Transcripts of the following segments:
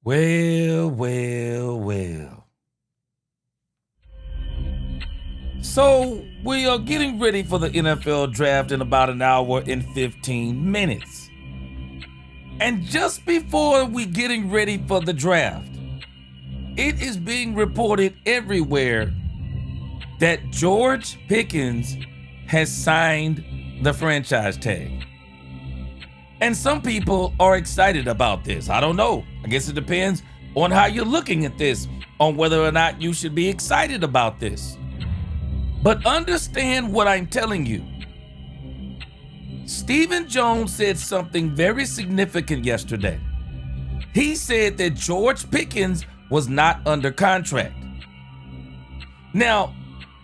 Well, well, well. So we are getting ready for the NFL draft in about an hour and 15 minutes. And just before we getting ready for the draft, it is being reported everywhere that George Pickens has signed the franchise tag. And some people are excited about this. I don't know. I guess it depends on how you're looking at this, on whether or not you should be excited about this. But understand what I'm telling you. Stephen Jones said something very significant yesterday. He said that George Pickens was not under contract. Now,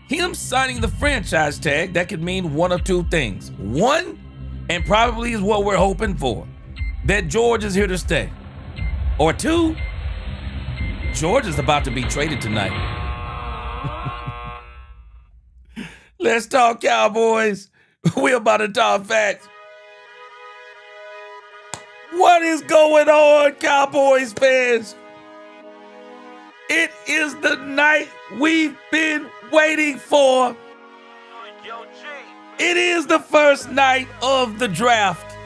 him signing the franchise tag, that could mean one of two things. One, and probably is what we're hoping for, that George is here to stay. Or two, George is about to be traded tonight. Let's talk Cowboys. We're about to talk facts. What is going on, Cowboys fans? It is the night we've been waiting for. It is the first night of the draft.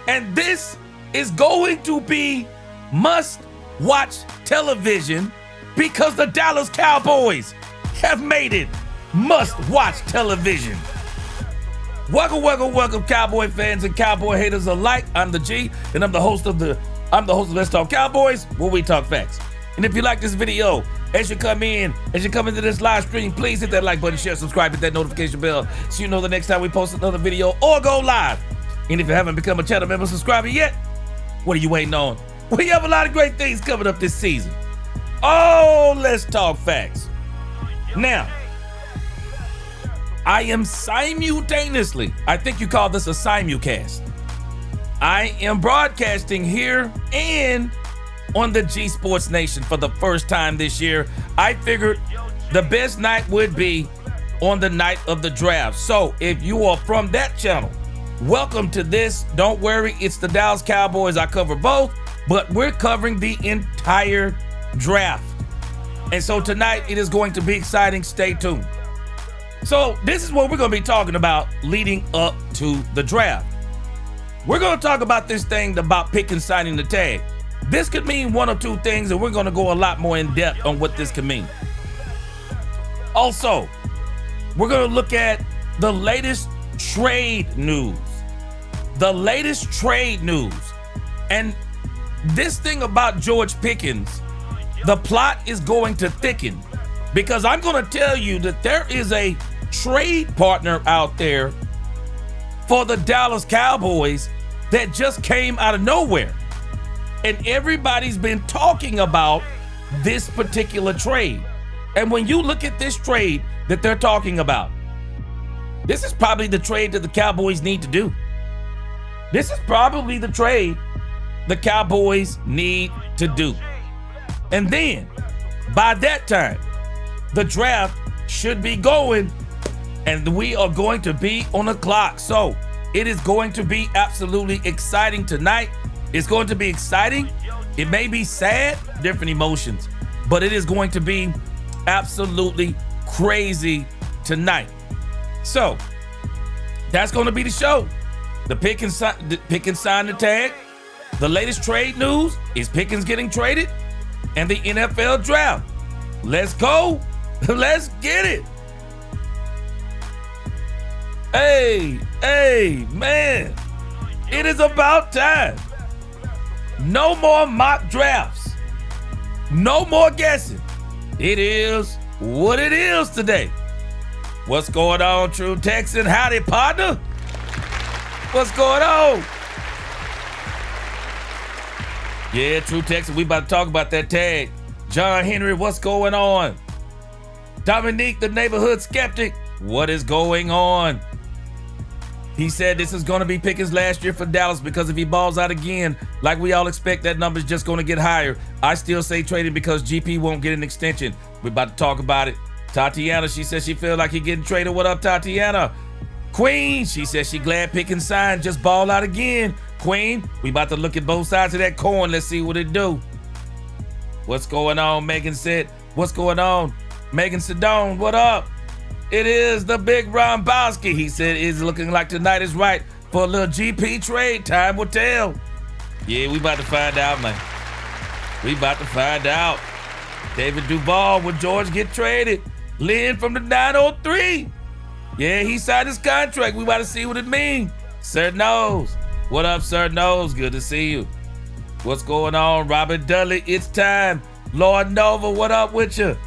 And this is going to be must-watch television because the Dallas Cowboys have made it must-watch television. Welcome, Cowboy fans and Cowboy haters alike. I'm the G, and I'm the host of Let's Talk Cowboys, where we talk facts. And if you like this video, as you come into this live stream, please hit that like button, share, subscribe, hit that notification bell so you know the next time we post another video or go live. And if you haven't become a channel member subscriber yet, what are you waiting on? We have a lot of great things coming up this season. Oh, let's talk facts. Now, I am simultaneously, I think you call this a simulcast. I am broadcasting here and on the G Sports Nation for the first time this year. I figured the best night would be on the night of the draft. So if you are from that channel, welcome to this. Don't worry, it's the Dallas Cowboys. I cover both, but we're covering the entire draft. And so tonight it is going to be exciting. Stay tuned. So this is what we're going to be talking about leading up to the draft. We're going to talk about this thing about Pickens signing the tag. This could mean one or two things, and we're going to go a lot more in depth on what this could mean. Also, we're going to look at the latest trade news. And this thing about George Pickens, the plot is going to thicken, because I'm going to tell you that there is a trade partner out there for the Dallas Cowboys that just came out of nowhere. And everybody's been talking about this particular trade. And when you look at this trade that they're talking about, this is probably the trade that the Cowboys need to do. This is probably the trade the Cowboys need to do. And then, by that time, the draft should be going, and we are going to be on the clock. So it is going to be absolutely exciting tonight. It's going to be exciting. It may be sad, different emotions, but it is going to be absolutely crazy tonight. So that's going to be the show. The Pickens signed the tag. The latest trade news is Pickens getting traded, and the NFL draft. Let's go. Let's get it. Hey, man. It is about time. No more mock drafts. No more guessing. It is what it is today. What's going on, True Texan? Howdy, partner. What's going on? Yeah, True Texan, we about to talk about that tag. John Henry, what's going on? Dominique, the neighborhood skeptic, what is going on? He said this is going to be Pickens' last year for Dallas because if he balls out again, like we all expect, that number's just going to get higher. I still say trading because GP won't get an extension. We're about to talk about it. Tatiana, she says she feels like he getting traded. What up, Tatiana? Queen, she says she glad Pickens signed, just ball out again. Queen, we about to look at both sides of that coin. Let's see what it do. What's going on? Megan said, what's going on? Megan Sedone, what up? It is the big Rombowski. He said, it's looking like tonight is right for a little GP trade. Time will tell. Yeah, we about to find out, man. We about to find out. David Duval, will George get traded? Lynn from the 903. Yeah, he signed his contract. We about to see what it means. Sir Knows. What up, Sir Knows? Good to see you. What's going on, Robert Dudley? It's time. Lord Nova, what up with you?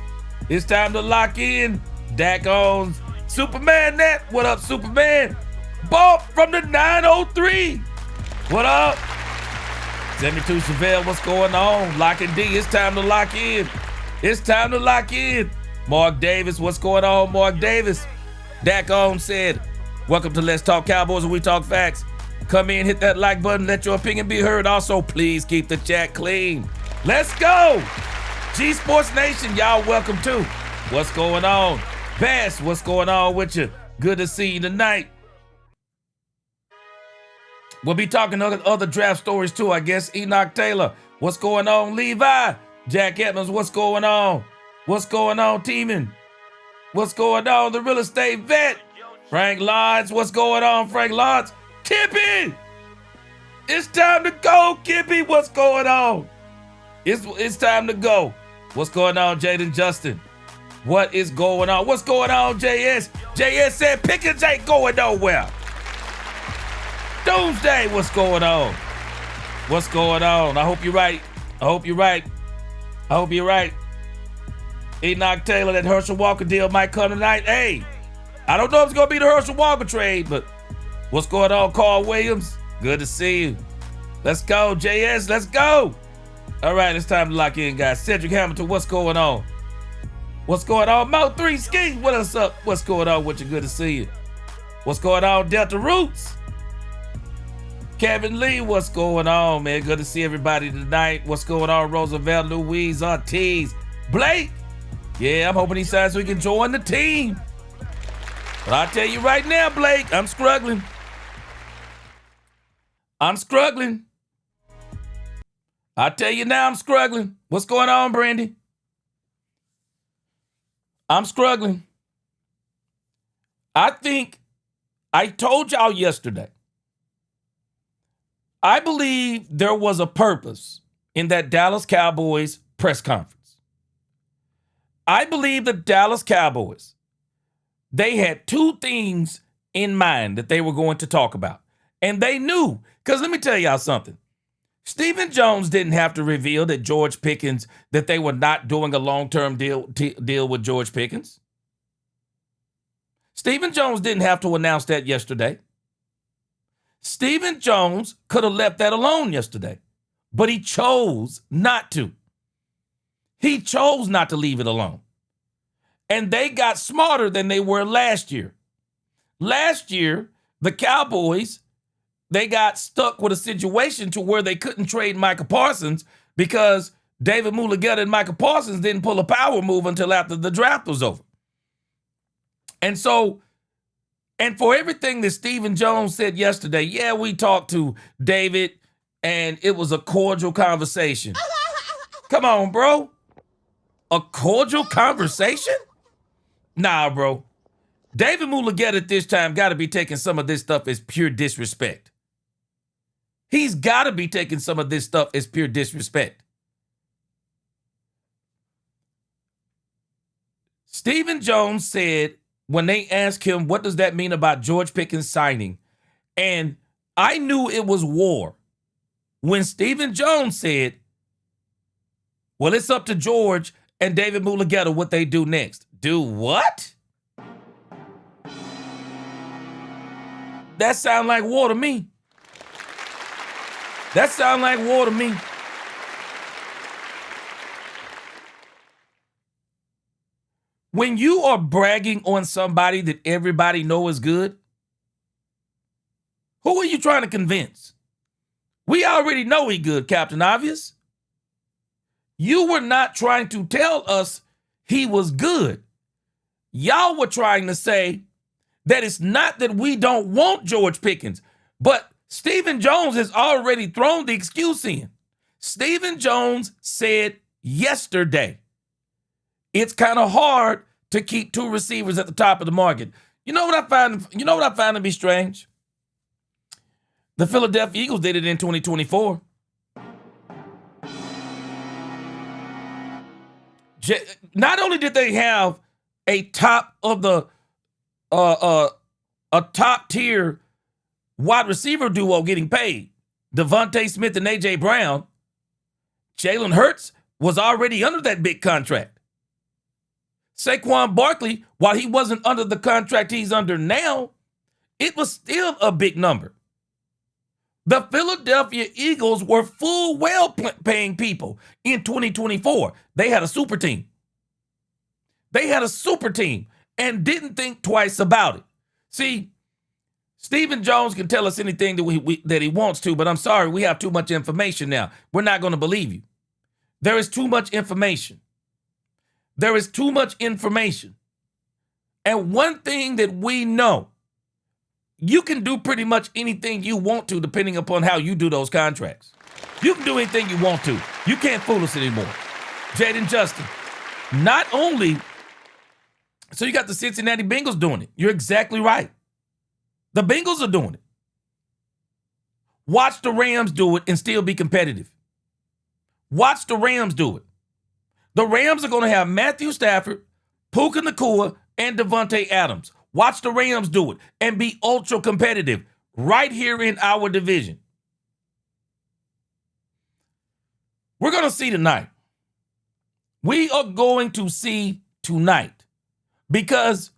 It's time to lock in. Dak owns Superman Net. What up, Superman? Bump from the 903. What up? 72 Chevelle, what's going on? Lock and D, it's time to lock in. It's time to lock in. Mark Davis, what's going on, Mark Davis? Dak on said, welcome to Let's Talk Cowboys, where we talk facts. Come in, hit that like button, let your opinion be heard. Also, please keep the chat clean. Let's go. G Sports Nation, y'all welcome too. What's going on? Bass, what's going on with you? Good to see you tonight. We'll be talking other draft stories too, I guess. Enoch Taylor, what's going on? Levi, Jack Edmonds, what's going on? What's going on, Teeman? What's going on? The real estate vet. Frank Lodge, what's going on, Frank Lodge? Kippy! It's time to go, Kippy. What's going on? It's time to go. What's going on, Jaden Justin? What is going on? What's going on, JS? JS said Pickens ain't going nowhere. Doomsday, what's going on? What's going on? I hope you're right. I hope you're right. I hope you're right. Enoch Taylor, that Herschel Walker deal might come tonight. Hey, I don't know if it's going to be the Herschel Walker trade, but what's going on, Carl Williams? Good to see you. Let's go, JS. Let's go. All right, it's time to lock in, guys. Cedric Hamilton, what's going on? What's going on? Mo 3 Ski, what's up? What's going on with you? Good to see you. What's going on, Delta Roots? Kevin Lee, what's going on, man? Good to see everybody tonight. What's going on, Roosevelt, Louise, Ortiz, Blake? Yeah, I'm hoping he signs so he can join the team. But I'll tell you right now, Blake, I'm struggling. I'm struggling. I'll tell you now, I'm struggling. What's going on, Brandy? I'm struggling. I think I told y'all yesterday, I believe there was a purpose in that Dallas Cowboys press conference. I believe the Dallas Cowboys, they had two things in mind that they were going to talk about. And they knew, because let me tell y'all something. Stephen Jones didn't have to reveal that George Pickens, that they were not doing a long-term deal with George Pickens. Stephen Jones didn't have to announce that yesterday. Stephen Jones could have left that alone yesterday, but he chose not to. He chose not to leave it alone. And they got smarter than they were last year. Last year, the Cowboys, they got stuck with a situation to where they couldn't trade Micah Parsons because David Mulugeta and Micah Parsons didn't pull a power move until after the draft was over. And so, and for everything that Stephen Jones said yesterday, yeah, we talked to David and it was a cordial conversation. Come on, bro. A cordial conversation? Nah, bro. David Mulugeta at this time got to be taking some of this stuff as pure disrespect. He's got to be taking some of this stuff as pure disrespect. Stephen Jones said when they asked him, what does that mean about George Pickens signing? And I knew it was war when Stephen Jones said, well, it's up to George and David Mulugeta what they do next. Do what? That sound like war to me. That sound like war to me. When you are bragging on somebody that everybody know is good, who are you trying to convince? We already know he good, Captain Obvious. You were not trying to tell us he was good. Y'all were trying to say that it's not that we don't want George Pickens, but Stephen Jones has already thrown the excuse in. Stephen Jones said yesterday. It's kind of hard to keep two receivers at the top of the market. You know what I find to be strange? The Philadelphia Eagles did it in 2024. Not only did they have a top of the a top tier wide receiver duo getting paid, Devontae Smith and AJ Brown, Jalen Hurts was already under that big contract. Saquon Barkley, while he wasn't under the contract he's under now, it was still a big number. The Philadelphia Eagles were full well paying people in 2024. They had a super team. They had a super team and didn't think twice about it. See, Stephen Jones can tell us anything that he wants to, but I'm sorry, we have too much information now. We're not going to believe you. There is too much information. There is too much information. And one thing that we know, you can do pretty much anything you want to depending upon how you do those contracts. You can do anything you want to. You can't fool us anymore. Jaden Justin. Not only, so you got the Cincinnati Bengals doing it. You're exactly right. The Bengals are doing it. Watch the Rams do it and still be competitive. Watch the Rams do it. The Rams are going to have Matthew Stafford, Puka Nacua, and Devontae Adams. Watch the Rams do it and be ultra competitive right here in our division. We're going to see tonight. We are going to see tonight, because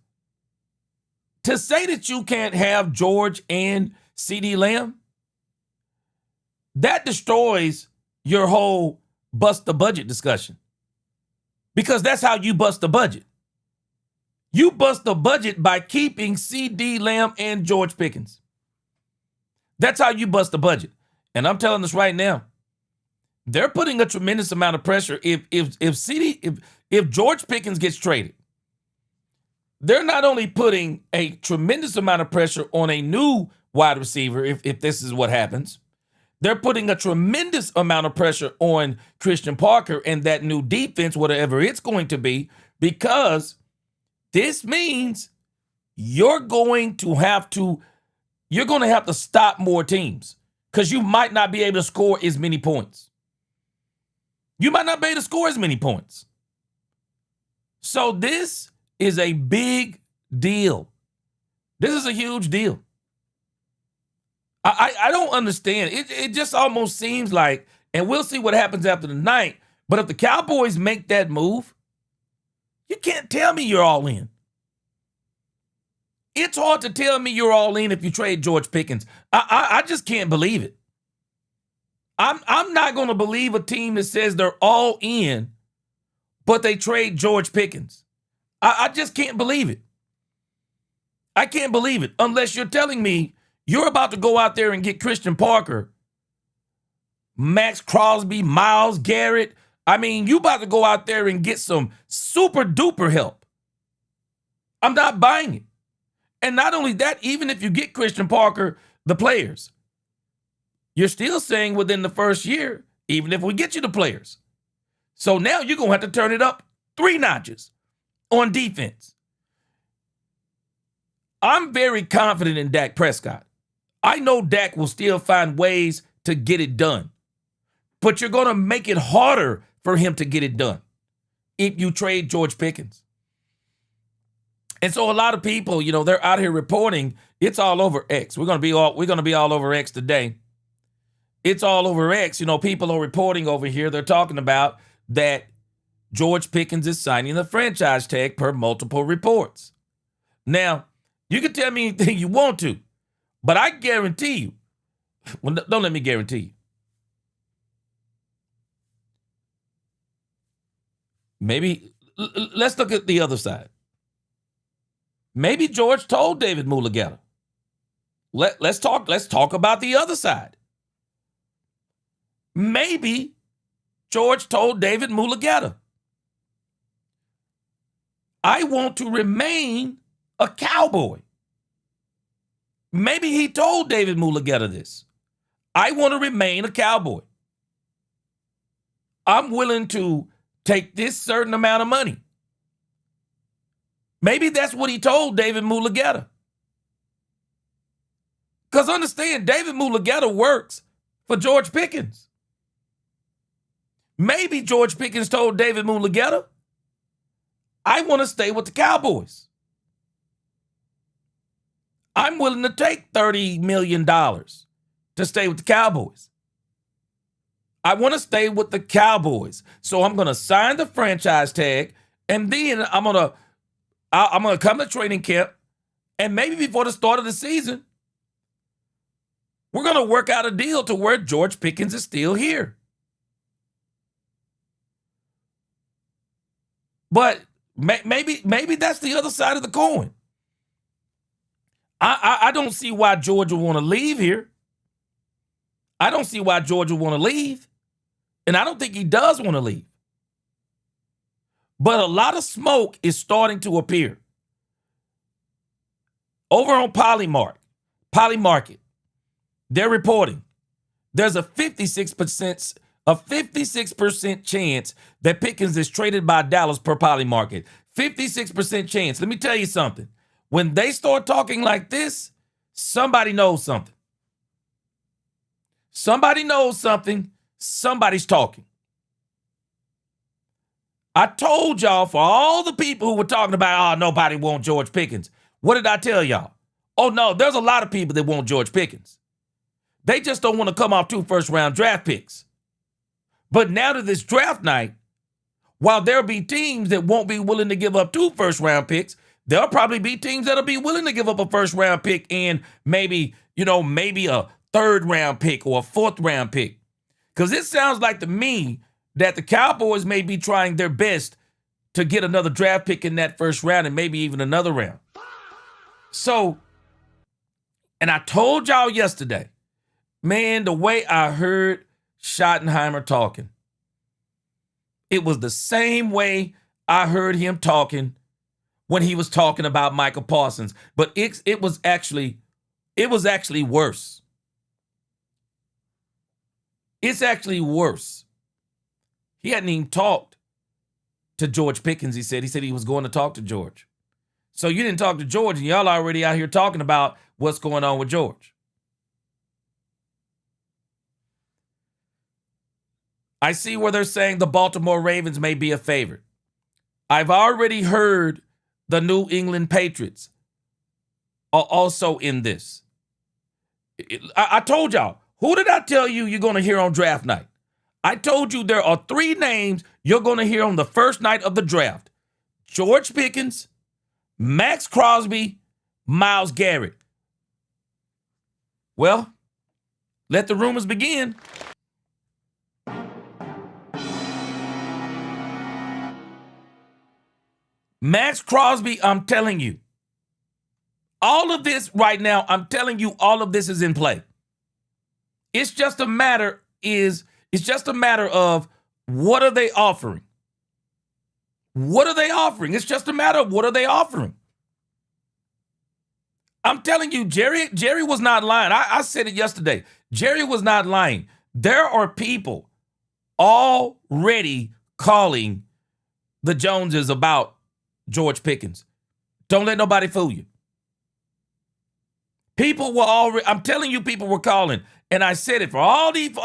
to say that you can't have George and CeeDee Lamb, that destroys your whole bust the budget discussion, because that's how you bust the budget. You bust the budget by keeping CeeDee Lamb and George Pickens. That's how you bust the budget. And I'm telling this right now, they're putting a tremendous amount of pressure. If George Pickens gets traded, they're not only putting a tremendous amount of pressure on a new wide receiver, if this is what happens, they're putting a tremendous amount of pressure on Christian Parker and that new defense, whatever it's going to be, because this means you're going to have to stop more teams, because you might not be able to score as many points. You might not be able to score as many points. So this is a big deal. This is a huge deal. I don't understand. It just almost seems like, and we'll see what happens after the night, but if the Cowboys make that move, you can't tell me you're all in. It's hard to tell me you're all in if you trade George Pickens. I just can't believe it. I'm not going to believe a team that says they're all in, but they trade George Pickens. I just can't believe it. I can't believe it unless you're telling me you're about to go out there and get Christian Parker, Max Crosby, Myles Garrett. I mean, you about to go out there and get some super duper help. I'm not buying it. And not only that, even if you get Christian Parker, the players, you're still saying within the first year, even if we get you the players. So now you're going to have to turn it up 3 notches on defense. I'm very confident in Dak Prescott. I know Dak will still find ways to get it done. But you're going to make it harder for him to get it done if you trade George Pickens. And so a lot of people, they're out here reporting it's all over X. We're going to be all over X today. It's all over X. People are reporting over here. They're talking about that George Pickens is signing the franchise tag per multiple reports. Now, you can tell me anything you want to, but I guarantee you, well, don't let me guarantee you. Maybe, let's look at the other side. Maybe George told David Mulugeta. Let's talk about the other side. Maybe George told David Mulugeta, I want to remain a Cowboy. Maybe he told David Mulugeta this. I want to remain a Cowboy. I'm willing to take this certain amount of money. Maybe that's what he told David Mulugeta. Because understand, David Mulugeta works for George Pickens. Maybe George Pickens told David Mulugeta, I want to stay with the Cowboys. I'm willing to take $30 million to stay with the Cowboys. I want to stay with the Cowboys. So I'm going to sign the franchise tag, and then I'm going to come to training camp, and maybe before the start of the season, we're going to work out a deal to where George Pickens is still here. But maybe that's the other side of the coin. I don't see why George would want to leave here. I don't see why George would want to leave. And I don't think he does want to leave. But a lot of smoke is starting to appear. Over on Polymarket, they're reporting there's a 56% chance that Pickens is traded by Dallas per Polymarket. 56% chance. Let me tell you something. When they start talking like this, somebody knows something. Somebody knows something. Somebody's talking. I told y'all, for all the people who were talking about, oh, nobody wants George Pickens. What did I tell y'all? Oh, no, there's a lot of people that want George Pickens. They just don't want to come off 2 first-round draft picks. But now to this draft night, while there'll be teams that won't be willing to give up 2 first-round picks, there'll probably be teams that'll be willing to give up a first-round pick and maybe a third-round pick or a fourth-round pick. Because it sounds like to me that the Cowboys may be trying their best to get another draft pick in that first round and maybe even another round. So, and I told y'all yesterday, man, the way I heard Schottenheimer talking, it was the same way I heard him talking when he was talking about Michael Parsons. But it was actually worse. It's actually worse. He hadn't even talked to George Pickens, he said. He said he was going to talk to George. So you didn't talk to George, and y'all already out here talking about what's going on with George. I see where they're saying the Baltimore Ravens may be a favorite. I've already heard the New England Patriots are also in this. I told y'all, who did I tell you you're going to hear on draft night? I told you there are 3 names you're going to hear on the first night of the draft. George Pickens, Max Crosby, Myles Garrett. Well, let the rumors begin. Max Crosby, I'm telling you, all of this right now, I'm telling you, all of this is in play. It's just a matter of what are they offering? What are they offering? It's just a matter of what are they offering? I'm telling you, Jerry was not lying. I said it yesterday. Jerry was not lying. There are people already calling the Joneses about George Pickens. Don't let nobody fool you. People were already, I'm telling you, people were calling. And I said it for all these,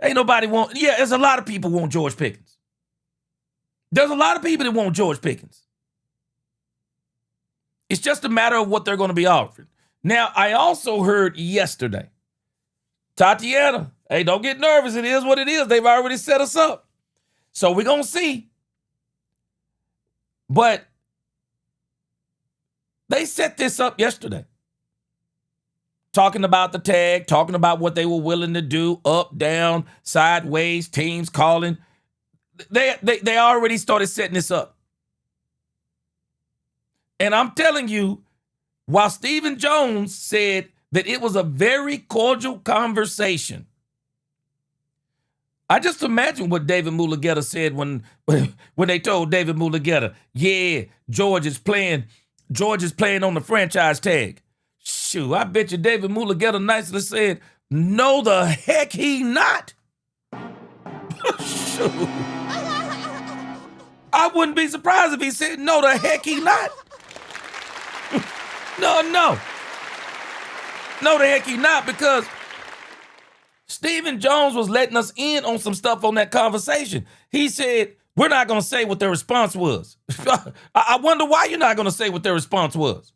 ain't nobody want, yeah, there's a lot of people want George Pickens. There's a lot of people that want George Pickens. It's just a matter of what they're going to be offering. Now, I also heard yesterday, Tatiana, hey, don't get nervous. It is what it is. They've already set us up. So we're going to see. But they set this up yesterday. Talking about the tag, talking about what they were willing to do, up, down, sideways, teams calling. They already started setting this up. And I'm telling you, while Stephen Jones said that it was a very cordial conversation, I just imagine what David Mulugeta said when they told David Mulugeta, yeah, George is playing on the franchise tag. Shoot, I bet you David Mulugeta nicely said, no, the heck he not. Shoot. I wouldn't be surprised if he said, no, the heck he not. No, the heck he not, because Stephen Jones was letting us in on some stuff on that conversation. He said, we're not going to say what their response was. I wonder why you're not going to say what their response was.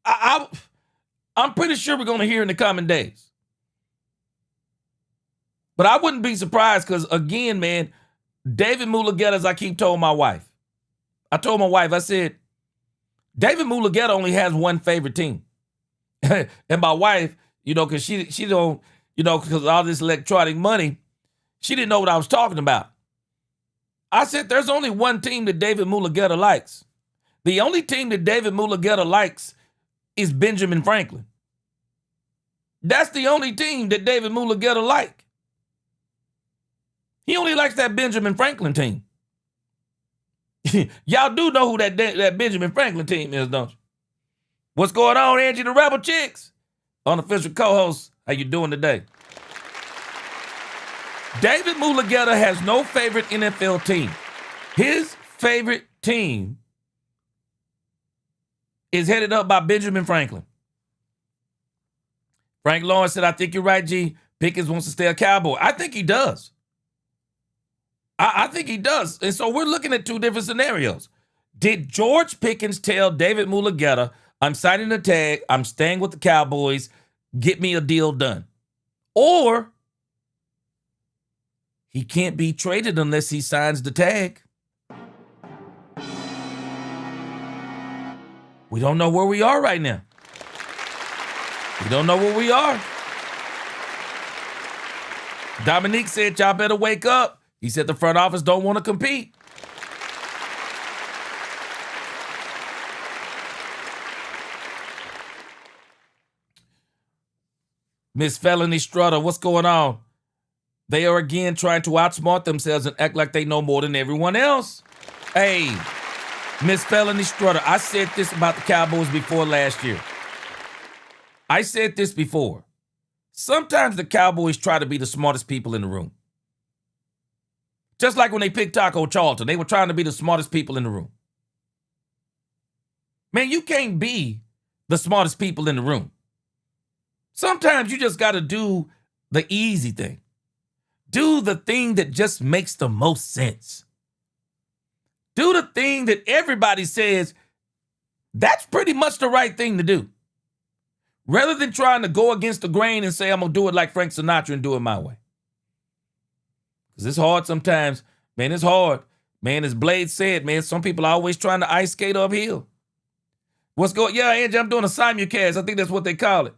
I'm pretty sure we're going to hear in the coming days. But I wouldn't be surprised because, again, man, David Mulugeta, as I keep telling my wife, I told my wife, I said, David Mulugeta only has one favorite team. And my wife, because she don't, because of all this electronic money, she didn't know what I was talking about. I said, there's only one team that David Mulugeta likes. The only team that David Mulugeta likes is Benjamin Franklin. That's the only team that David Mulugeta like. He only likes that Benjamin Franklin team. Y'all do know who that Benjamin Franklin team is, don't you? What's going on, Angie the Rebel Chicks? Unofficial co-host, how you doing today? David Mulugeta has no favorite NFL team. His favorite team is headed up by Benjamin Franklin. Frank Lawrence said, I think you're right, G. Pickens wants to stay a Cowboy. I think he does. I think he does. And so we're looking at two different scenarios. Did George Pickens tell David Mulugeta, I'm signing the tag, I'm staying with the Cowboys, get me a deal done? Or he can't be traded unless he signs the tag. We don't know where we are right now. We don't know where we are. Dominique said, y'all better wake up. He said the front office don't want to compete. Miss Felony Strutter, what's going on? They are again trying to outsmart themselves and act like they know more than everyone else. Hey, Miss Felony Strutter, I said this about the Cowboys before last year. I said this before. Sometimes the Cowboys try to be the smartest people in the room. Just like when they picked Taco Charlton, they were trying to be the smartest people in the room. Man, you can't be the smartest people in the room. Sometimes you just got to do the easy thing. Do the thing that just makes the most sense. Do the thing that everybody says, that's pretty much the right thing to do. Rather than trying to go against the grain and say, I'm going to do it like Frank Sinatra and do it my way. Because it's hard sometimes. Man, it's hard. Man, as Blade said, man, some people are always trying to ice skate uphill. What's going? Yeah, Angie, I'm doing a simulcast. I think that's what they call it.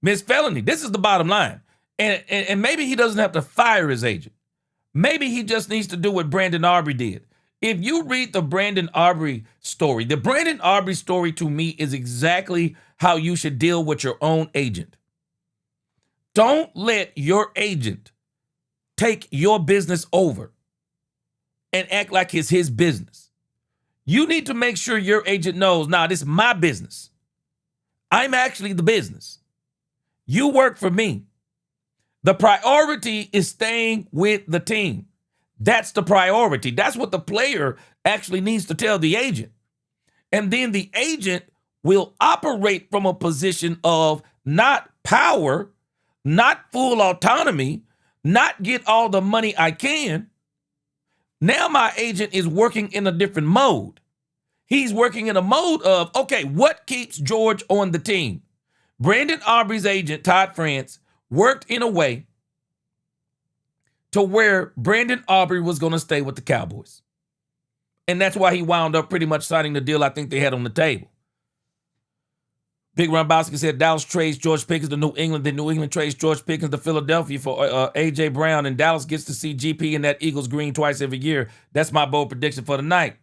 Miss Felony, this is the bottom line. And maybe he doesn't have to fire his agent. Maybe he just needs to do what Brandon Aubrey did. If you read the Brandon Aubrey story, the Brandon Aubrey story to me is exactly how you should deal with your own agent. Don't let your agent take your business over and act like it's his business. You need to make sure your agent knows, nah, this is my business. I'm actually the business. You work for me. The priority is staying with the team. That's the priority. That's what the player actually needs to tell the agent. And then the agent will operate from a position of not power, not full autonomy, not get all the money I can. Now my agent is working in a different mode. He's working in a mode of, okay, what keeps George on the team? Brandon Aubrey's agent, Todd France, worked in a way to where Brandon Aubrey was going to stay with the Cowboys. And that's why he wound up pretty much signing the deal I think they had on the table. Big Rombowski said Dallas trades George Pickens to New England. Then New England trades George Pickens to Philadelphia for A.J. Brown. And Dallas gets to see GP in that Eagles green twice every year. That's my bold prediction for the night.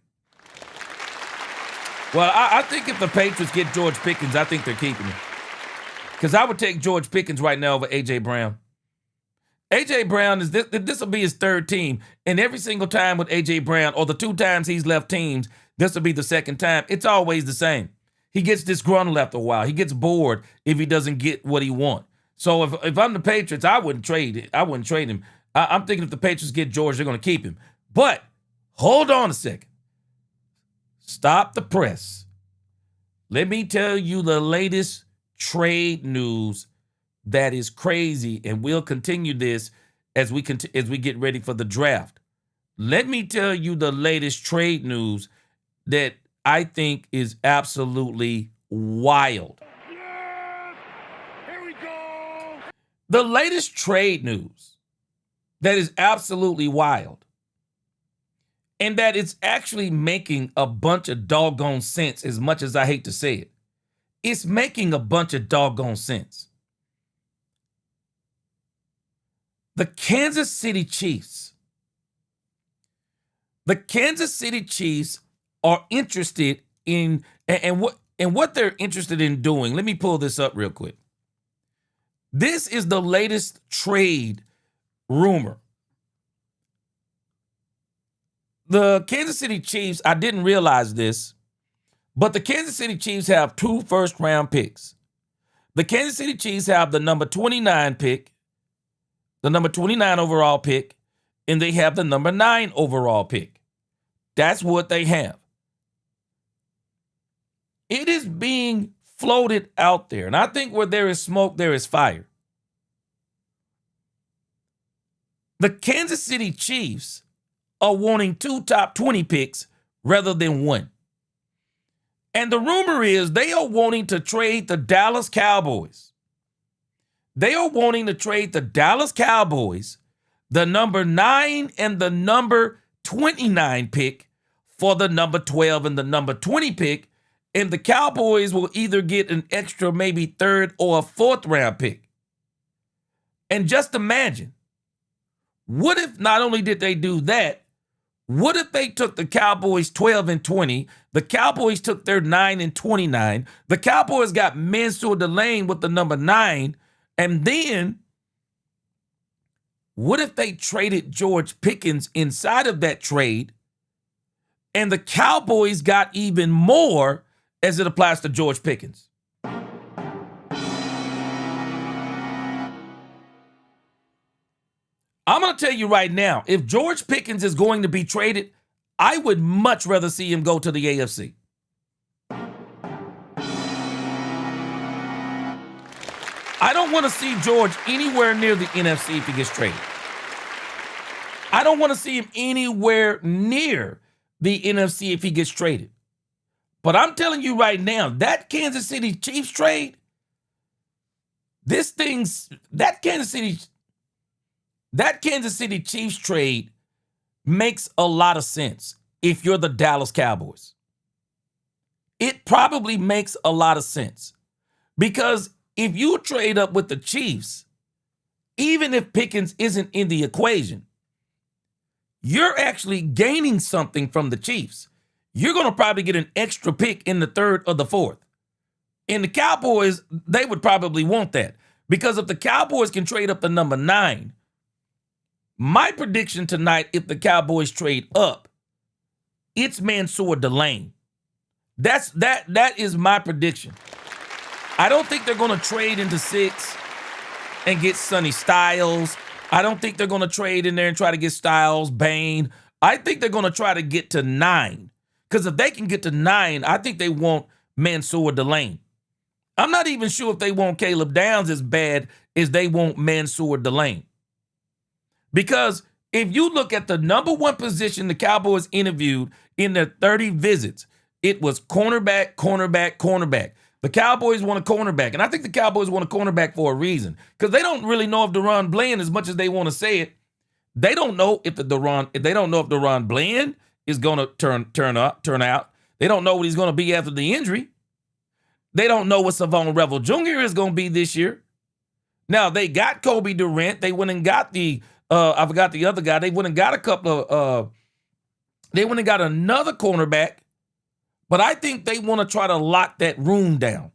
Well, I think if the Patriots get George Pickens, I think they're keeping him. Because I would take George Pickens right now over A.J. Brown. A.J. Brown, this will be his third team. And every single time with A.J. Brown, or the two times he's left teams, this will be the second time. It's always the same. He gets disgruntled after a while. He gets bored if he doesn't get what he wants. So if I'm the Patriots, I wouldn't trade it. I wouldn't trade him. I'm thinking if the Patriots get George, they're going to keep him. But hold on a second. Stop the press. Let me tell you the latest trade news that is crazy, and we'll continue this as we get ready for the draft. Let me tell you the latest trade news that I think is absolutely wild. Yes! Here we go! The latest trade news that is absolutely wild, and that it's actually making a bunch of doggone sense, as much as I hate to say it. It's making a bunch of doggone sense. The Kansas City Chiefs. The Kansas City Chiefs are interested in, and what they're interested in doing. Let me pull this up real quick. This is the latest trade rumor. The Kansas City Chiefs, I didn't realize this, but the Kansas City Chiefs have 2 first-round picks. The Kansas City Chiefs have the number 29 pick, the number 29 overall pick, and they have the number 9 overall pick. That's what they have. It is being floated out there, and I think where there is smoke, there is fire. The Kansas City Chiefs are wanting 2 top 20 picks rather than 1. And the rumor is they are wanting to trade the Dallas Cowboys. They are wanting to trade the Dallas Cowboys, the number 9 and the number 29 pick, for the number 12 and the number 20 pick. And the Cowboys will either get an extra maybe 3rd or a 4th round pick. And just imagine, what if not only did they do that, what if they took the Cowboys 12 and 20, the Cowboys took their 9 and 29, the Cowboys got Mansour Delane with the number 9, and then what if they traded George Pickens inside of that trade, and the Cowboys got even more as it applies to George Pickens? I'm going to tell you right now, if George Pickens is going to be traded, I would much rather see him go to the AFC. I don't want to see George anywhere near the NFC if he gets traded. I don't want to see him anywhere near the NFC if he gets traded. But I'm telling you right now, that Kansas City Chiefs trade, that Kansas City Chiefs trade makes a lot of sense if you're the Dallas Cowboys. It probably makes a lot of sense because if you trade up with the Chiefs, even if Pickens isn't in the equation, you're actually gaining something from the Chiefs. You're going to probably get an extra pick in the 3rd or the 4th. And the Cowboys, they would probably want that because if the Cowboys can trade up the number 9, my prediction tonight, if the Cowboys trade up, it's Mansour Delane. That is my prediction. I don't think they're going to trade into 6 and get Sonny Styles. I don't think they're going to trade in there and try to get Styles, Bain. I think they're going to try to get to 9. Because if they can get to 9, I think they want Mansour Delane. I'm not even sure if they want Caleb Downs as bad as they want Mansour Delane. Because if you look at the number 1 position the Cowboys interviewed in their 30 visits, it was cornerback, cornerback, cornerback. The Cowboys want a cornerback, and I think the Cowboys want a cornerback for a reason because they don't really know if DaRon Bland, as much as they want to say it, they don't know if DaRon Bland is going to turn out. They don't know what he's going to be after the injury. They don't know what Savon Revel Jr. is going to be this year. Now they got Kobe Durant. They went and got I forgot the other guy. They went and got a couple of, they went and got another cornerback, but I think they want to try to lock that room down.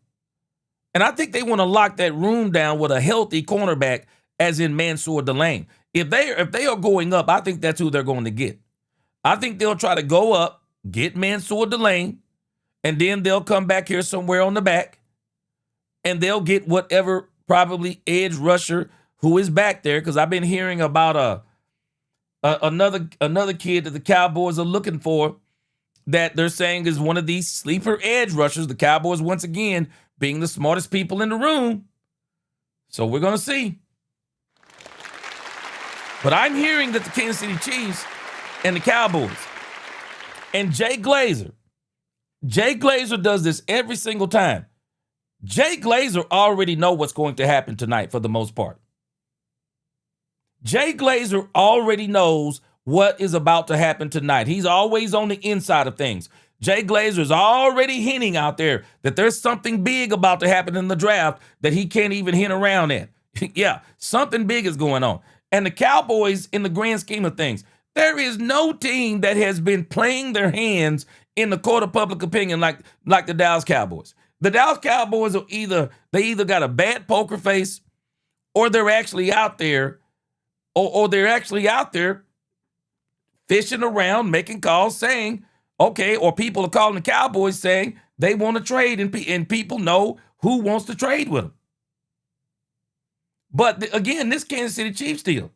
And I think they want to lock that room down with a healthy cornerback, as in Mansour Delane. If they are going up, I think that's who they're going to get. I think they'll try to go up, get Mansour Delane, and then they'll come back here somewhere on the back, and they'll get whatever probably edge rusher who is back there, because I've been hearing about Another kid that the Cowboys are looking for that they're saying is one of these sleeper edge rushers. The Cowboys, once again, being the smartest people in the room. So we're going to see. But I'm hearing that the Kansas City Chiefs and the Cowboys and Jay Glazer does this every single time. Jay Glazer already know what's going to happen tonight for the most part. Jay Glazer already knows what is about to happen tonight. He's always on the inside of things. Jay Glazer is already hinting out there that there's something big about to happen in the draft that he can't even hint around at. Yeah, something big is going on. And the Cowboys, in the grand scheme of things, there is no team that has been playing their hands in the court of public opinion like the Dallas Cowboys. The Dallas Cowboys are either got a bad poker face or they're actually out there or they're actually out there fishing around, making calls saying, okay, or people are calling the Cowboys saying they want to trade and people know who wants to trade with them. But again, this Kansas City Chiefs deal,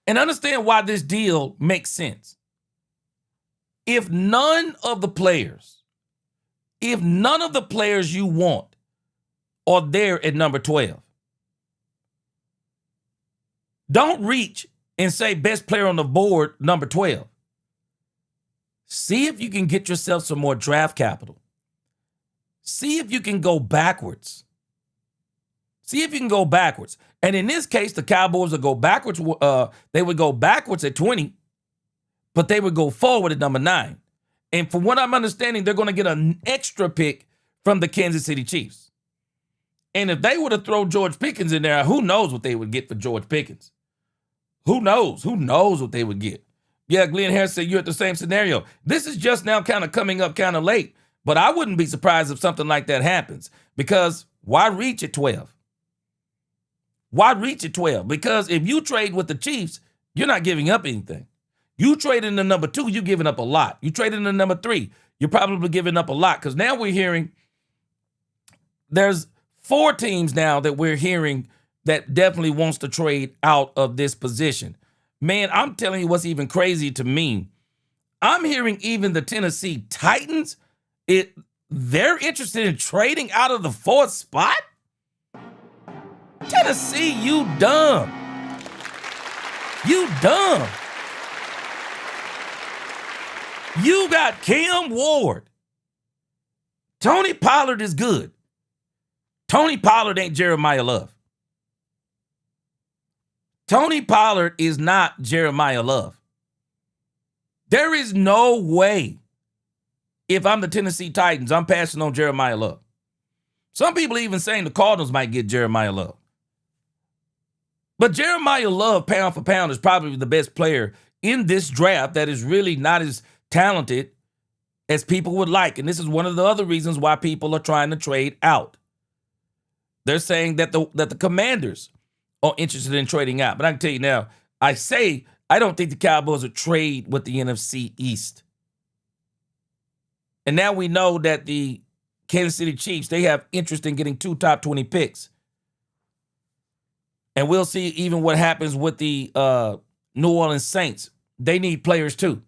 and understand why this deal makes sense. If none of the players you want are there at number 12, don't reach and say best player on the board, number 12. See if you can get yourself some more draft capital. See if you can go backwards. And in this case, the Cowboys would go backwards. They would go backwards at 20, but they would go forward at number 9. And from what I'm understanding, they're going to get an extra pick from the Kansas City Chiefs. And if they were to throw George Pickens in there, who knows what they would get for George Pickens? Who knows? Who knows what they would get? Yeah, Glenn Harris said you're at the same scenario. This is just now kind of coming up kind of late, but I wouldn't be surprised if something like that happens because why reach at 12? Why reach at 12? Because if you trade with the Chiefs, you're not giving up anything. You trade in the number 2, you're giving up a lot. You trade in the number 3, you're probably giving up a lot because now we're hearing there's 4 teams now that we're hearing that definitely wants to trade out of this position. Man, I'm telling you what's even crazy to me. I'm hearing even the Tennessee Titans, they're interested in trading out of the 4th spot? Tennessee, you dumb. You dumb. You got Cam Ward. Tony Pollard is good. Tony Pollard ain't Jeremiah Love. Tony Pollard is not Jeremiah Love. There is no way, if I'm the Tennessee Titans, I'm passing on Jeremiah Love. Some people even saying the Cardinals might get Jeremiah Love. But Jeremiah Love, pound for pound, is probably the best player in this draft that is really not as talented as people would like. And this is one of the other reasons why people are trying to trade out. They're saying that the Commanders are interested in trading out. But I can tell you now, I don't think the Cowboys would trade with the NFC East. And now we know that the Kansas City Chiefs, they have interest in getting 2 top 20 picks. And we'll see even what happens with the New Orleans Saints. They need players too.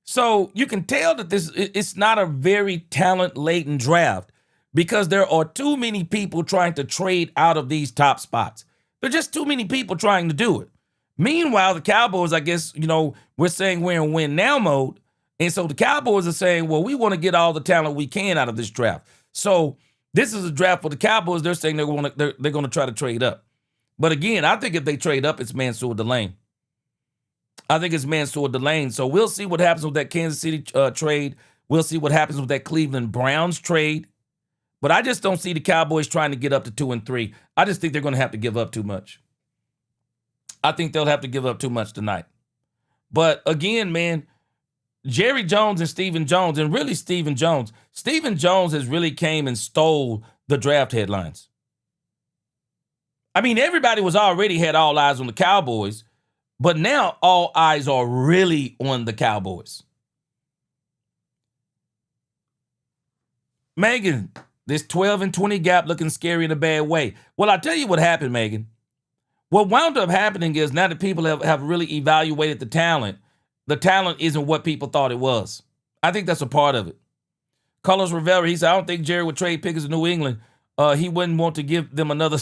So you can tell that it's not a very talent-laden draft because there are too many people trying to trade out of these top spots. There are just too many people trying to do it. Meanwhile, the Cowboys, I guess, we're saying we're in win now mode. And so the Cowboys are saying, well, we want to get all the talent we can out of this draft. So this is a draft for the Cowboys. They're saying they're going to try to trade up. But again, I think if they trade up, it's Mansour Delane. I think it's Mansour Delane. So we'll see what happens with that Kansas City trade. We'll see what happens with that Cleveland Browns trade. But I just don't see the Cowboys trying to get up to 2 and 3. I just think they're going to have to give up too much. I think they'll have to give up too much tonight. But again, man, Jerry Jones and Stephen Jones, and really Stephen Jones has really came and stole the draft headlines. I mean, everybody was already had all eyes on the Cowboys, but now all eyes are really on the Cowboys. Megan, this 12 and 20 gap looking scary in a bad way. Well, I'll tell you what happened, Megan. What wound up happening is now that people have really evaluated the talent isn't what people thought it was. I think that's a part of it. Carlos Rivera, he said, I don't think Jerry would trade Pickens to New England. He wouldn't want to give them another.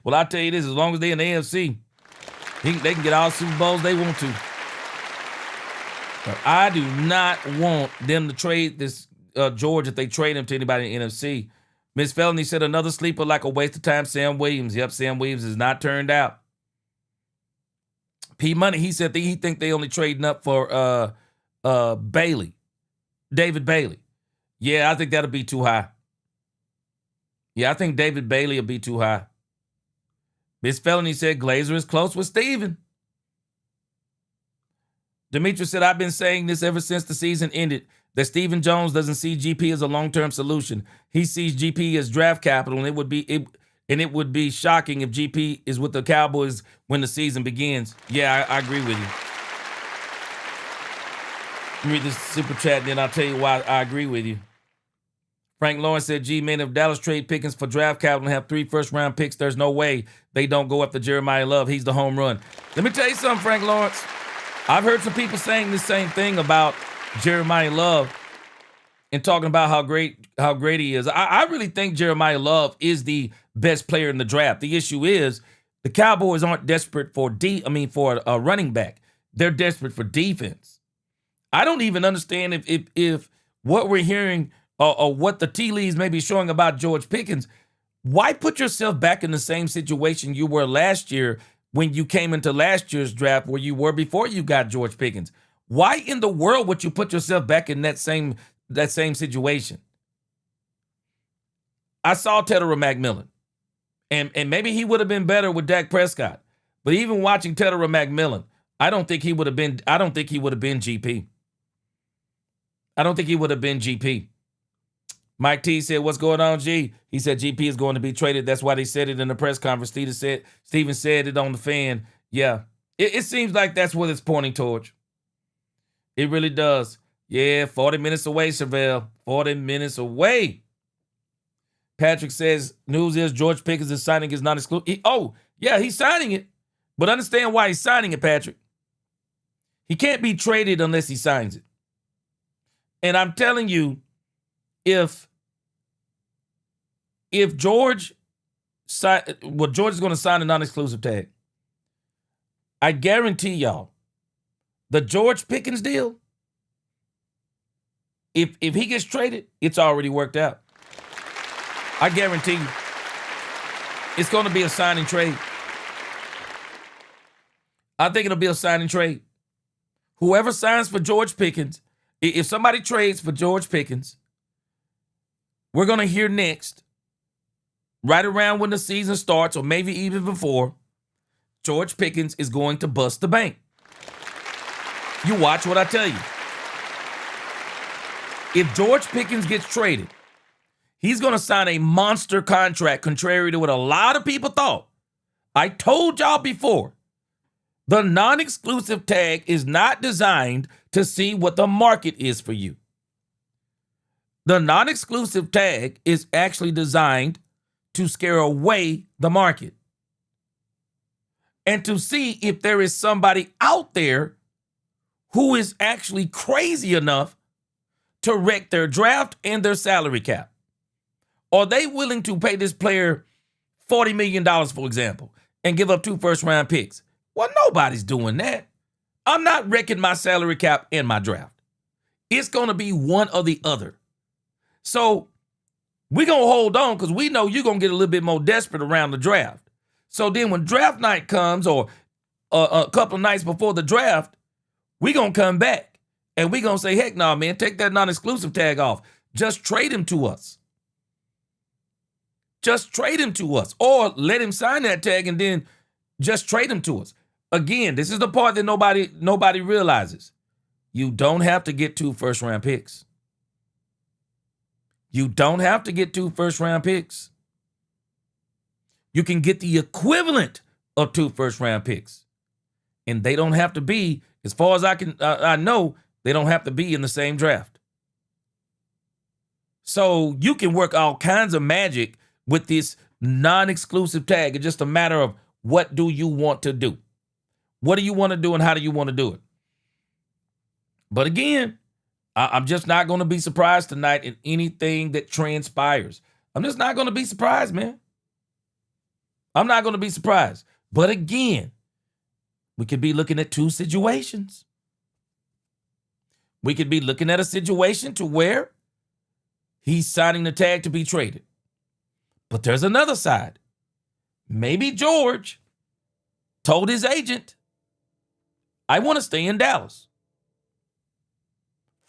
Well, I'll tell you this, as long as they're in the AFC, they can get all Super Bowls they want to. But I do not want them to trade this George if they trade him to anybody in the NFC. Miss Felony said another sleeper like a waste of time, Sam Williams. Yep, Sam Williams is not turned out. P Money, he said he think they only trading up for Bailey, David Bailey. Yeah, I think that'll be too high. Yeah, I think David Bailey will be too high. Miss Felony said Glazer is close with Steven. Demetrius said, I've been saying this ever since the season ended, that Stephen Jones doesn't see GP as a long-term solution. He sees GP as draft capital, and it would be shocking if GP is with the Cowboys when the season begins. Yeah, I agree with you. Let me read this super chat, and then I'll tell you why I agree with you. Frank Lawrence said, G-Man, if Dallas trade Pickens for draft capital and have 3 first-round picks, there's no way they don't go after Jeremiah Love. He's the home run. Let me tell you something, Frank Lawrence. I've heard some people saying the same thing about Jeremiah Love and talking about how great he is. I really think Jeremiah Love is the best player in the draft. The issue is the Cowboys aren't desperate for a running back. They're desperate for defense. I don't even understand if what we're hearing or what the tea leaves may be showing about George Pickens. Why put yourself back in the same situation you were last year when you came into last year's draft where you were before you got George Pickens? Why in the world would you put yourself back in that same situation? I saw Tedder McMillan, and maybe he would have been better with Dak Prescott. But even watching Tedder McMillan, I don't think he would have been GP. I don't think he would have been GP. Mike T said, what's going on, G? He said GP is going to be traded. That's why they said it in the press conference. Steven said it on the fan. Yeah, it seems like that's what it's pointing towards. It really does. Yeah, 40 minutes away, Chevelle. 40 minutes away. Patrick says, news is George Pickens is signing his non-exclusive. He's signing it. But understand why he's signing it, Patrick. He can't be traded unless he signs it. And I'm telling you, if George is going to sign a non-exclusive tag, I guarantee y'all, the George Pickens deal, if he gets traded, it's already worked out. I guarantee you, it's going to be a sign and trade. I think it'll be a sign and trade. Whoever signs for George Pickens, if somebody trades for George Pickens, we're going to hear next, right around when the season starts, or maybe even before, George Pickens is going to bust the bank. You watch what I tell you. If George Pickens gets traded, he's going to sign a monster contract, contrary to what a lot of people thought. I told y'all before, the non-exclusive tag is not designed to see what the market is for you. The non-exclusive tag is actually designed to scare away the market and to see if there is somebody out there who is actually crazy enough to wreck their draft and their salary cap. Are they willing to pay this player $40 million, for example, and give up 2 first-round picks? Well, nobody's doing that. I'm not wrecking my salary cap and my draft. It's going to be one or the other. So we're going to hold on because we know you're going to get a little bit more desperate around the draft. So then when draft night comes, or a couple of nights before the draft, we're going to come back and we're going to say, heck no, man, take that non-exclusive tag off. Just trade him to us. Just trade him to us, or let him sign that tag and then just trade him to us. Again, this is the part that nobody realizes. You don't have to get 2 first-round picks. You don't have to get 2 first-round picks. You can get the equivalent of 2 first-round picks. And they don't have to be, as far as I know, they don't have to be in the same draft. So you can work all kinds of magic with this non-exclusive tag. It's just a matter of what do you want to do? What do you want to do and how do you want to do it? But again, I'm just not going to be surprised tonight in anything that transpires. I'm just not going to be surprised, man. I'm not going to be surprised. But again, we could be looking at two situations. We could be looking at a situation to where he's signing the tag to be traded. But there's another side. Maybe George told his agent, I want to stay in Dallas.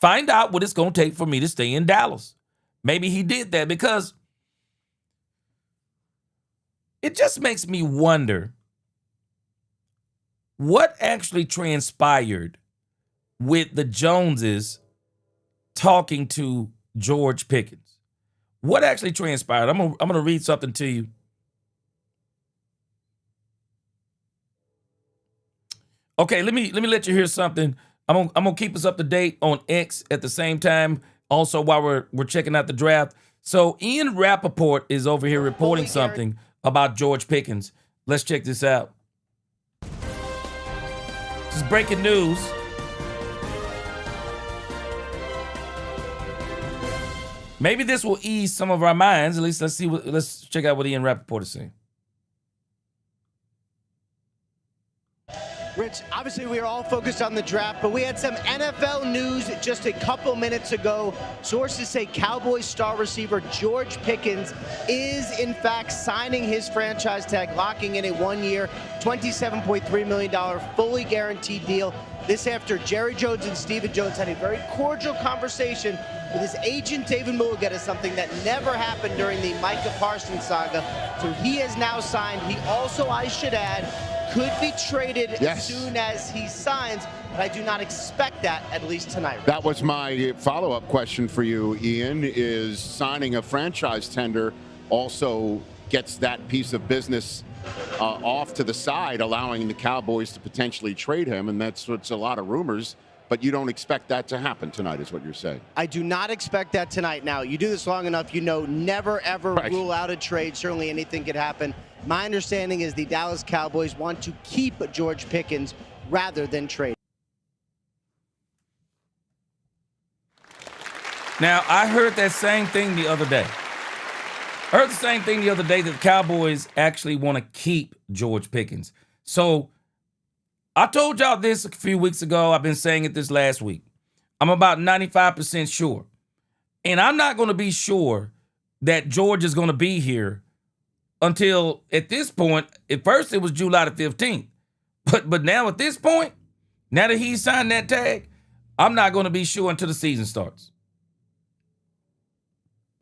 Find out what it's going to take for me to stay in Dallas. Maybe he did that because it just makes me wonder what actually transpired with the Joneses talking to George Pickens. What actually transpired? I'm gonna read something to you. Okay, let me let you hear something. I'm gonna keep us up to date on X at the same time. Also, while we're checking out the draft. So Ian Rappaport is over here reporting something about George Pickens. Let's check this out. This is breaking news. Maybe this will ease some of our minds. At least let's check out what Ian Rappaport is saying. Rich, obviously we are all focused on the draft, but we had some NFL news just a couple minutes ago. Sources say Cowboys star receiver George Pickens is in fact signing his franchise tag, locking in a 1-year, $27.3 million fully guaranteed deal. This after Jerry Jones and Stephen Jones had a very cordial conversation with his agent David Mulligetta, something that never happened during the Micah Parsons saga. So he has now signed. He also, I should add, could be traded as soon as he signs, but I do not expect that, at least tonight. That was my follow-up question for you, Ian, is signing a franchise tender also gets that piece of business off to the side, allowing the Cowboys to potentially trade him, and that's what's a lot of rumors. But you don't expect that to happen tonight, is what you're saying. I do not expect that tonight. Now, you do this long enough, you know, never, ever rule out a trade. Certainly anything could happen. My understanding is the Dallas Cowboys want to keep George Pickens rather than trade. Now, I heard that same thing the other day. I heard the same thing the other day that the Cowboys actually want to keep George Pickens. So I told y'all this a few weeks ago. I've been saying it this last week. I'm about 95% sure. And I'm not going to be sure that George is going to be here until, at this point, at first it was July the 15th. But now at this point, now that he's signed that tag, I'm not going to be sure until the season starts.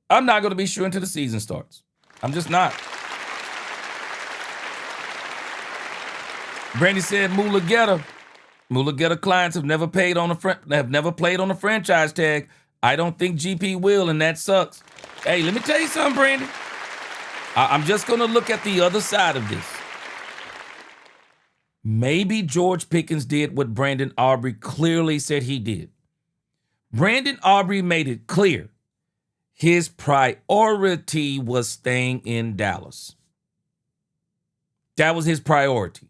I'm not going to be sure until the season starts. I'm just not. Brandy said Mulligetta clients have never played on a franchise tag. I don't think GP will, and that sucks. Hey, let me tell you something, Brandy. I'm just going to look at the other side of this. Maybe George Pickens did what Brandon Aubrey clearly said he did. Brandon Aubrey made it clear his priority was staying in Dallas. That was his priority.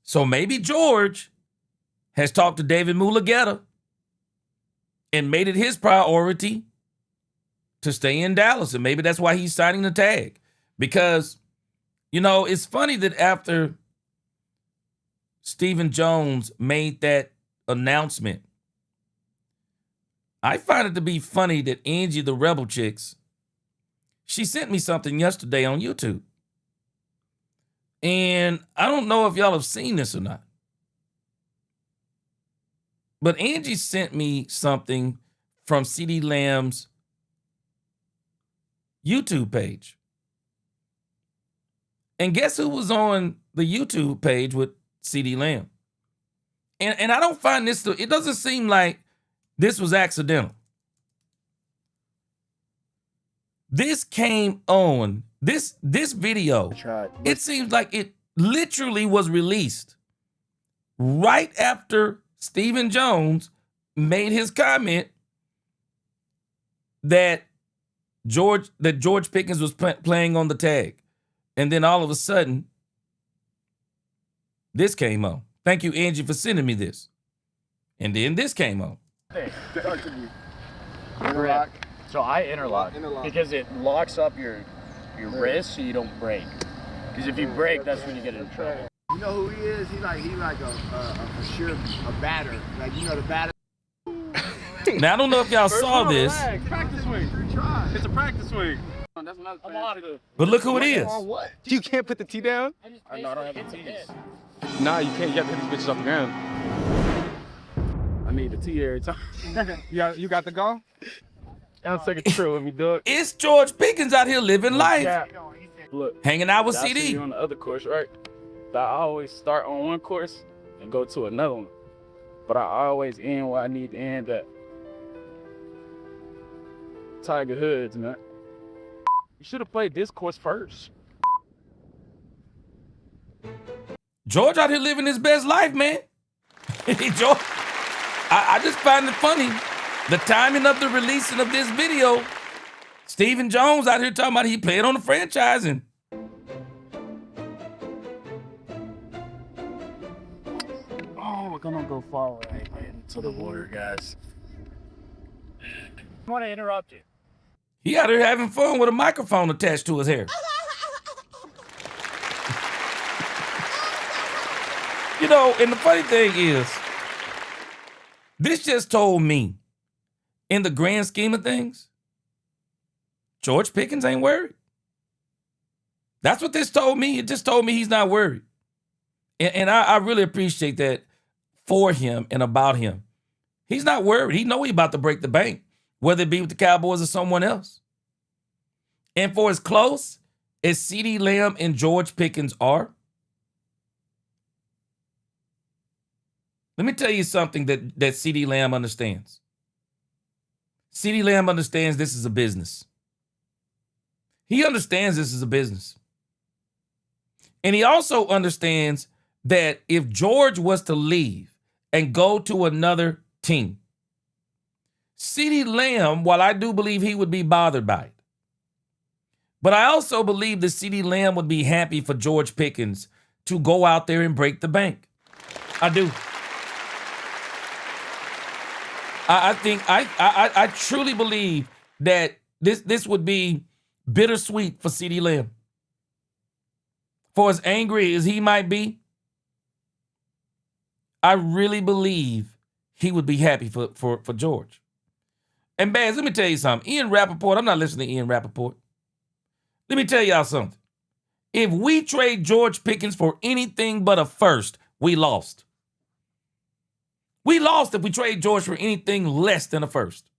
So maybe George has talked to David Mulligetta and made it his priority to stay in Dallas. And maybe that's why he's signing the tag. Because, you know, it's funny that after Stephen Jones made that announcement, I find it to be funny that Angie the Rebel Chicks, she sent me something yesterday on YouTube. And I don't know if y'all have seen this or not. But Angie sent me something from CeeDee Lamb's YouTube page. And guess who was on the YouTube page with CeeDee Lamb? And I don't find this, it doesn't seem like this was accidental. This came on, this video, it seems like it literally was released right after Stephen Jones made his comment that George Pickens was playing on the tag. And then all of a sudden, this came on. Thank you, Angie, for sending me this. And then this came on. Interlock. So I interlock because it locks up your wrist so you don't break. Because if you break, that's when you get in trouble. You know who he is? He like a for sure a batter. Like, you know, the batter. Now I don't know if y'all saw this, Practice swing. It's a practice swing. That's another thing. I'm out of here. but look who it is. What? You can't put the tee down? No, I don't have the tees. Nah, you can't. You got to hit these bitches off the ground. I need the tee every time. You got the go? I'll take a trip with me, dog. It's George Pickens out here living life, Yeah. Look, hanging out with I see CD. you on the other course, right? But I always start on one course and go to another one. But I always end where I need to end at. Tiger Hoods, man. You should have played this course first. George out here living his best life, man. George, I just find it funny. The timing of the releasing of this video, Stephen Jones out here talking about he played on the franchising. Oh, we're gonna go far right into the water, guys. I want to interrupt you. He out here having fun with a microphone attached to his hair. You know, and the funny thing is, this just told me, in the grand scheme of things, George Pickens ain't worried. That's what this told me. It just told me he's not worried. And I really appreciate that for him and about him. He's not worried. He know he's about to break the bank, whether it be with the Cowboys or someone else. And for as close as CeeDee Lamb and George Pickens are, let me tell you something that CeeDee Lamb understands. CeeDee Lamb understands this is a business. He understands this is a business. And he also understands that if George was to leave and go to another team, CeeDee Lamb, while I do believe he would be bothered by it, but I also believe that CeeDee Lamb would be happy for George Pickens to go out there and break the bank. I do. I truly believe that this would be bittersweet for CeeDee Lamb. For as angry as he might be, I really believe he would be happy for George. And Baz, let me tell you something. Ian Rappaport, I'm not listening to Ian Rappaport. Let me tell y'all something. If we trade George Pickens for anything but a first, we lost. We lost if we trade George for anything less than a first.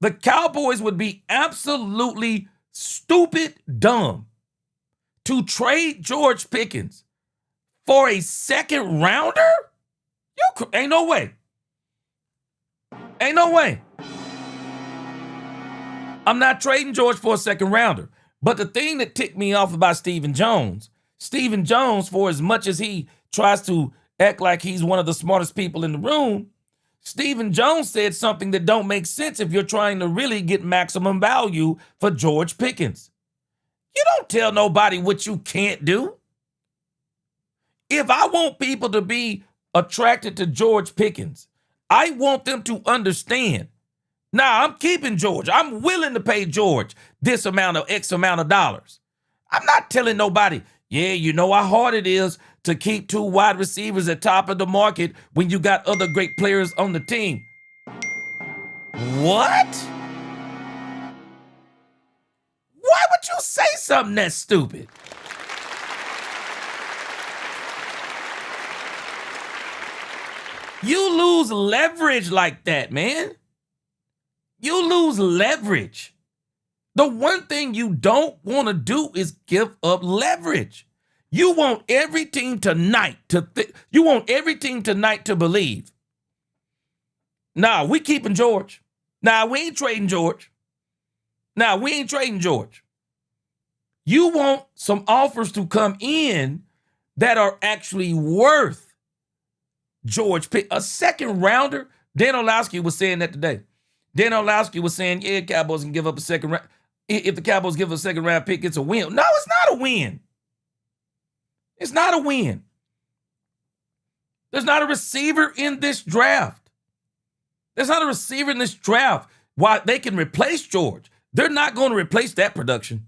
The Cowboys would be absolutely stupid dumb to trade George Pickens for a second rounder? Ain't no way. Ain't no way. I'm not trading George for a second rounder. But the thing that ticked me off about Stephen Jones, for as much as he tries to act like he's one of the smartest people in the room, Stephen Jones said something that don't make sense if you're trying to really get maximum value for George Pickens. You don't tell nobody what you can't do. If I want people to be attracted to George Pickens, I want them to understand. Now, I'm keeping George. I'm willing to pay George this amount of X amount of dollars. I'm not telling nobody, yeah, you know how hard it is to keep two wide receivers at top of the market when you got other great players on the team. What? Why would you say something that stupid? You lose leverage like that, man. You lose leverage. The one thing you don't want to do is give up leverage. You want every team tonight to believe. Nah, we keeping George. Nah, we ain't trading George. Nah, we ain't trading George. You want some offers to come in that are actually worth George Pick. A second rounder. Dan Orlowski was saying that today. Dan Orlowski was saying, yeah, Cowboys can give up a second round. If the Cowboys give a second-round pick, it's a win. No, it's not a win. It's not a win. There's not a receiver in this draft. There's not a receiver in this draft. Why they can replace George. They're not going to replace that production.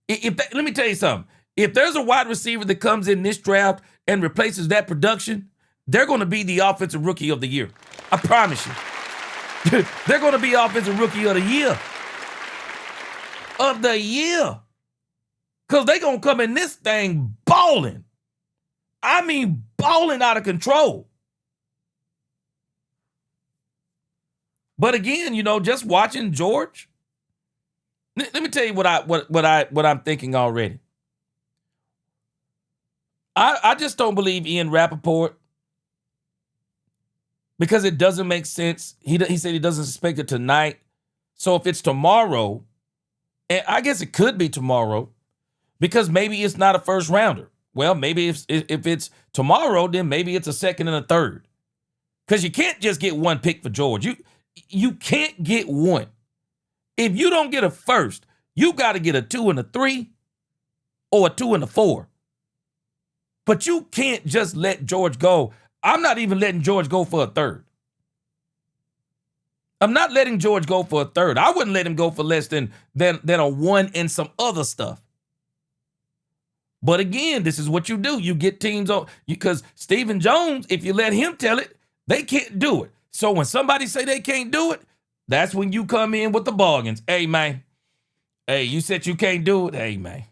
Let me tell you something. If there's a wide receiver that comes in this draft and replaces that production, they're going to be the offensive rookie of the year. I promise you. They're going to be offensive rookie of the year. Of the year. Because they're going to come in this thing balling. I mean, balling out of control. But again, you know, just watching George, let me tell you what I'm thinking already. I just don't believe Ian Rappaport because it doesn't make sense. He said he doesn't suspect it tonight. So if it's tomorrow, and I guess it could be tomorrow, because maybe it's not a first rounder. Well, maybe if it's tomorrow, then maybe it's a second and a third. Because you can't just get one pick for George. You can't get one. If you don't get a first, you got to get a 2 and a 3 or a 2 and a 4. But you can't just let George go. I'm not even letting George go for a third. I'm not letting George go for a third. I wouldn't let him go for less than a 1 and some other stuff. But again, this is what you do. You get teams on, because Stephen Jones, if you let him tell it, they can't do it. So when somebody say they can't do it, that's when you come in with the bargains. Hey, man. Hey, you said you can't do it? Hey, man.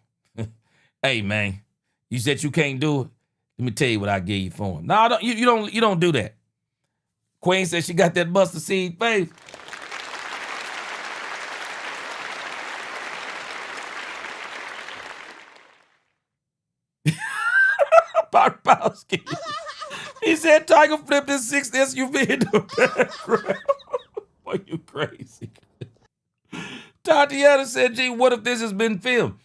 Hey, man. You said you can't do it? Let me tell you what I gave you for him. No, you don't do that. Queen said she got that mustard seed face. Barbowski. He said Tiger flipped his 6th SUV into a background. Boy, you crazy. Tatiana said, gee, what if this has been filmed?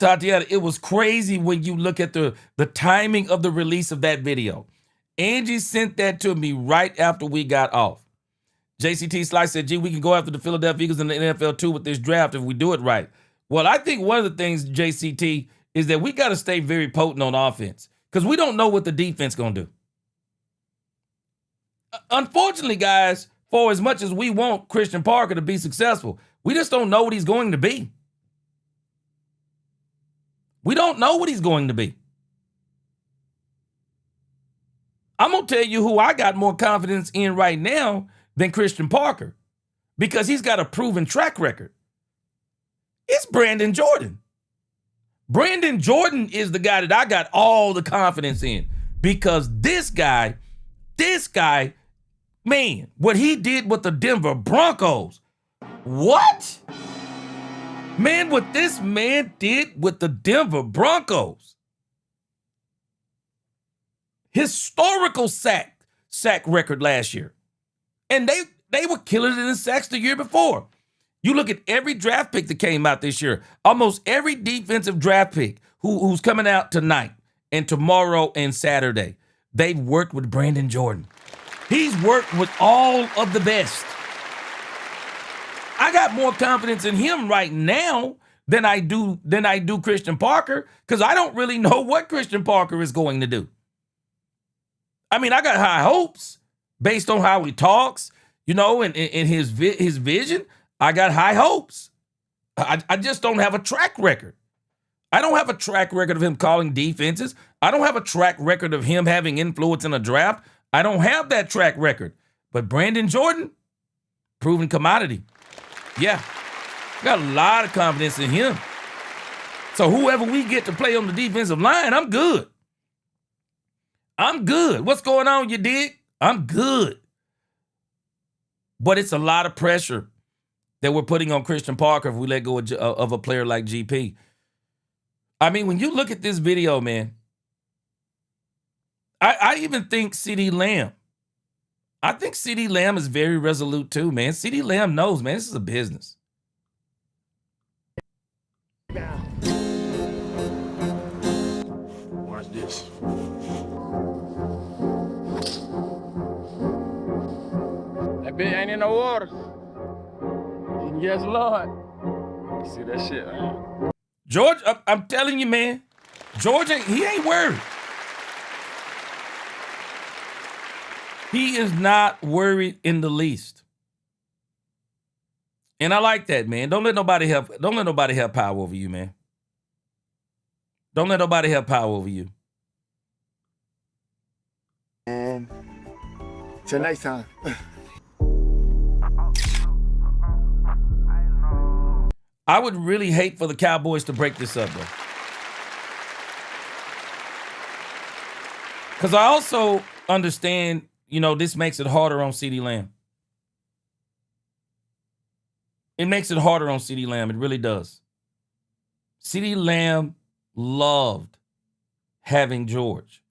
Tatiana, it was crazy when you look at the timing of the release of that video. Angie sent that to me right after we got off. JCT Slice said, gee, we can go after the Philadelphia Eagles in the NFL too with this draft if we do it right. Well, I think one of the things, JCT, is that we got to stay very potent on offense because we don't know what the defense going to do. Unfortunately, guys, for as much as we want Christian Parker to be successful, we just don't know what he's going to be. We don't know what he's going to be. I'm going to tell you who I got more confidence in right now than Christian Parker because he's got a proven track record. It's Brandon Jordan. Brandon Jordan is the guy that I got all the confidence in because this guy, man, what he did with the Denver Broncos. What? Man, what this man did with the Denver Broncos. Historical sack record last year. And they were killing it in sacks the year before. You look at every draft pick that came out this year, almost every defensive draft pick who's coming out tonight and tomorrow and Saturday, they've worked with Brandon Jordan. He's worked with all of the best. I got more confidence in him right now than I do Christian Parker because I don't really know what Christian Parker is going to do. I mean, I got high hopes based on how he talks, you know, and his vision. I got high hopes. I just don't have a track record. I don't have a track record of him calling defenses. I don't have a track record of him having influence in a draft. I don't have that track record. But Brandon Jordan, proven commodity. Yeah, got a lot of confidence in him. So whoever we get to play on the defensive line, I'm good. I'm good. What's going on, you dig? I'm good. But it's a lot of pressure that we're putting on Christian Parker if we let go of a player like GP. I mean, when you look at this video, man, I even think CeeDee Lamb. I think CeeDee Lamb is very resolute too, man. CeeDee Lamb knows, man, this is a business. Watch this. That bitch ain't in the water. Yes, Lord. You see that shit, man? George, I'm telling you, man, George, he ain't worried. He is not worried in the least. And I like that, man. Don't let nobody have power over you, man. Don't let nobody have power over you. And till next time. I would really hate for the Cowboys to break this up, though. Because I also understand, this makes it harder on CeeDee Lamb. It makes it harder on CeeDee Lamb. It really does. CeeDee Lamb loved having George.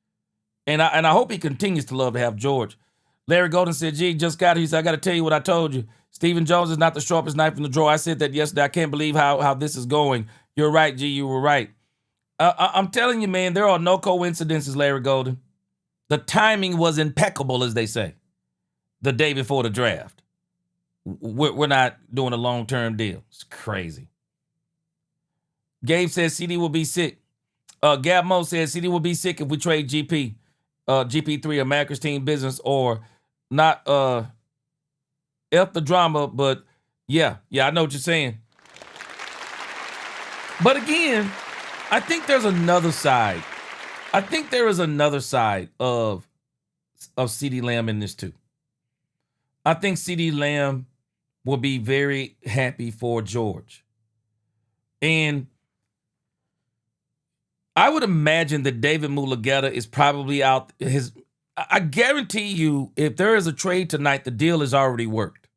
And I hope he continues to love to have George. Larry Golden said, G, just got here. He said, I got to tell you what I told you. Stephen Jones is not the sharpest knife in the drawer. I said that yesterday. I can't believe how this is going. You're right, G. You were right. I'm telling you, man, there are no coincidences, Larry Golden. The timing was impeccable, as they say, the day before the draft. We're not doing a long-term deal. It's crazy. Gabe says CD will be sick. Gab Mo says CD will be sick if we trade GP. GP3, America's team business, or not F the drama, but yeah, I know what you're saying. But again, I think there's another side. I think there is another side of CeeDee Lamb in this too. I think CeeDee Lamb will be very happy for George. And I would imagine that David Mulugeta is probably out. I guarantee you, if there is a trade tonight, the deal is already worked.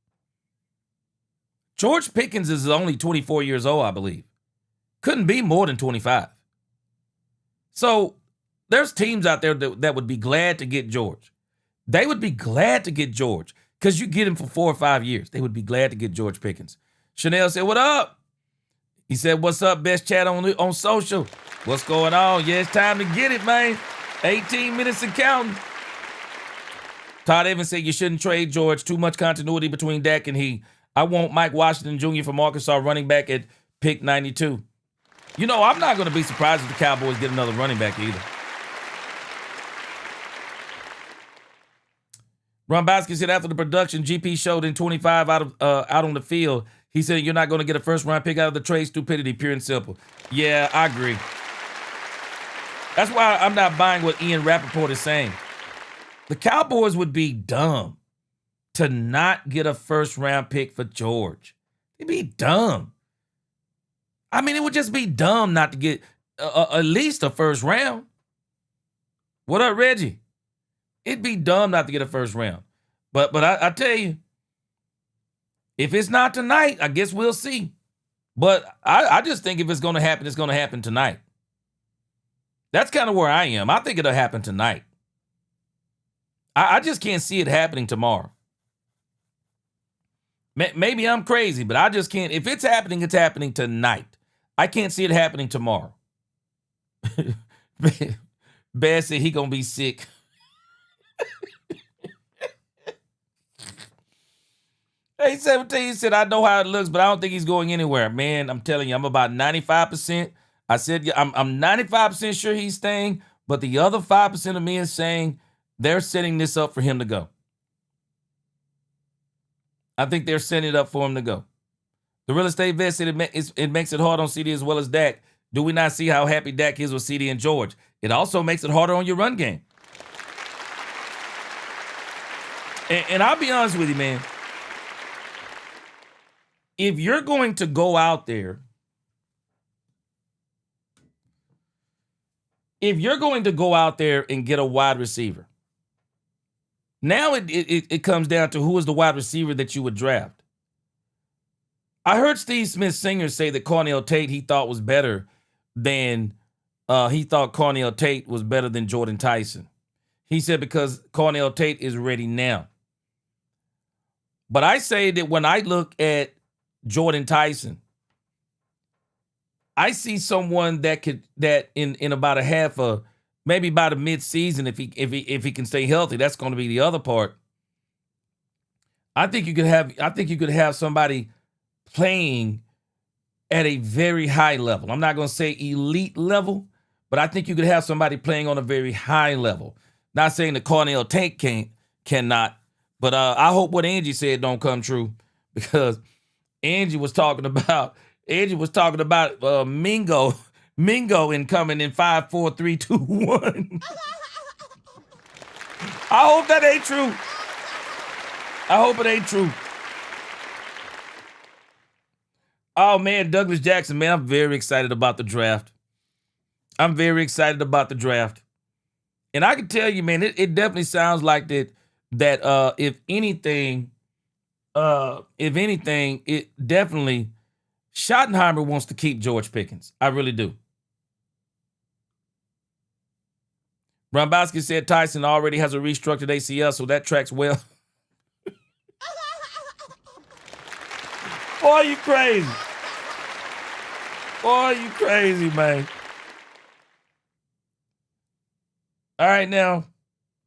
George Pickens is only 24 years old, I believe. Couldn't be more than 25. So there's teams out there that would be glad to get George. They would be glad to get George because you get him for 4 or 5 years. They would be glad to get George Pickens. Chanel said, what up? He said, what's up, best chat on social? What's going on? Yeah, it's time to get it, man. 18 minutes and counting. Todd Evans said you shouldn't trade George. Too much continuity between Dak and he. I want Mike Washington Jr. from Arkansas running back at pick 92. I'm not going to be surprised if the Cowboys get another running back either. Ron Bosky said after the production GP showed in 25 out on the field, he said you're not going to get a first-round pick out of the trade. Stupidity, pure and simple. Yeah, I agree. That's why I'm not buying what Ian Rappaport is saying. The Cowboys would be dumb to not get a first-round pick for George. They'd be dumb. I mean, it would just be dumb not to get at least a first round. What up, Reggie? It'd be dumb not to get a first round. But I tell you, if it's not tonight, I guess we'll see. But I just think if it's going to happen tonight. That's kind of where I am. I think it'll happen tonight. I just can't see it happening tomorrow. Maybe I'm crazy, but I just can't. If it's happening tonight. I can't see it happening tomorrow. Bear said he gonna be sick. Hey, 17 said, I know how it looks, but I don't think he's going anywhere. Man, I'm telling you, I'm about 95%. I said, I'm 95% sure he's staying, but the other 5% of me is saying they're setting this up for him to go. I think they're setting it up for him to go. The real estate vet said it makes it hard on CD as well as Dak. Do we not see how happy Dak is with CD and George? It also makes it harder on your run game. And I'll be honest with you, man. If you're going to go out there, and get a wide receiver, now it comes down to who is the wide receiver that you would draft. I heard Steve Smith Sr. say that Cornell Tate he thought was better than Jordan Tyson. He said because Cornell Tate is ready now. But I say that when I look at Jordan Tyson, I see someone that in about a half a maybe by the mid-season if he can stay healthy. That's going to be the other part. I think you could have somebody playing at a very high level. I'm not going to say elite level, but I think you could have somebody playing on a very high level. Not saying the Cornell Tank cannot, but I hope what Angie said don't come true, because Angie was talking about Mingo incoming in 5, 4, 3, 2, 1. I hope that ain't true. I hope it ain't true. Oh, man, Douglas Jackson, man, I'm very excited about the draft. I'm very excited about the draft. And I can tell you, man, it definitely sounds like that if anything, it definitely, Schottenheimer wants to keep George Pickens. I really do. Brombowski said Tyson already has a restructured ACL, so that tracks well. Boy, you crazy. Boy, you crazy, man. All right, now,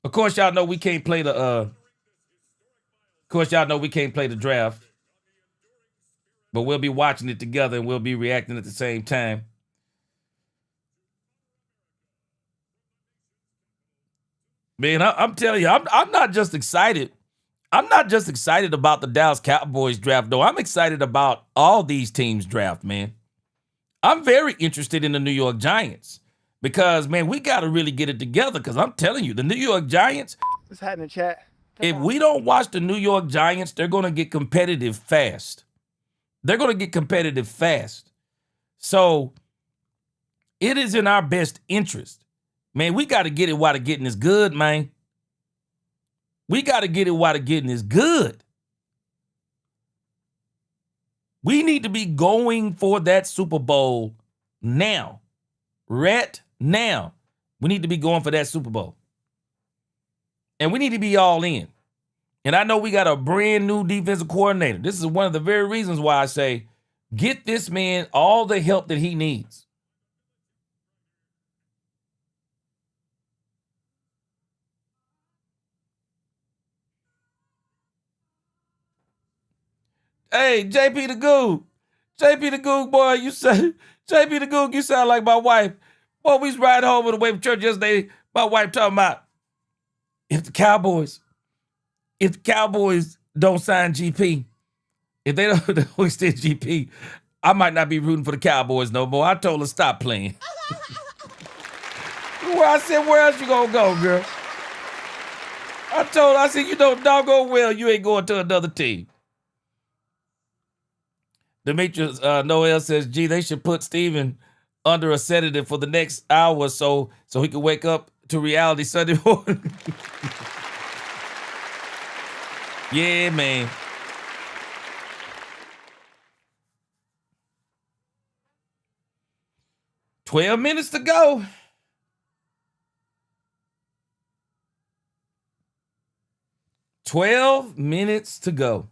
of course, y'all know we can't play the draft. But we'll be watching it together and we'll be reacting at the same time. Man, I'm telling you, I'm not just excited. I'm not just excited about the Dallas Cowboys draft, though. I'm excited about all these teams' draft, man. I'm very interested in the New York Giants because, man, we got to really get it together, because I'm telling you, the New York Giants, What's happening, chat? if we don't watch the New York Giants, they're going to get competitive fast. They're going to get competitive fast. So it is in our best interest. Man, we got to get it while the getting is good, man. We got to get it while the getting is good. We need to be going for that Super Bowl now. Right now. We need to be going for that Super Bowl. And we need to be all in. And I know we got a brand new defensive coordinator. This is one of the very reasons why I say, get this man all the help that he needs. Hey, JP the Goog. JP the Goog, boy, JP the Goog, you sound like my wife. Boy, we was riding home on the way from church yesterday. My wife talking about, if the Cowboys don't sign GP, if they don't extend GP, I might not be rooting for the Cowboys no more. I told her, stop playing. Well, I said, where else you gonna go, girl? I said, you know doggone well you ain't going to another team. Demetrius Noel says, gee, they should put Steven under a sedative for the next hour or so he can wake up to reality Sunday morning. Yeah, man. "12 minutes to go. "12 minutes to go.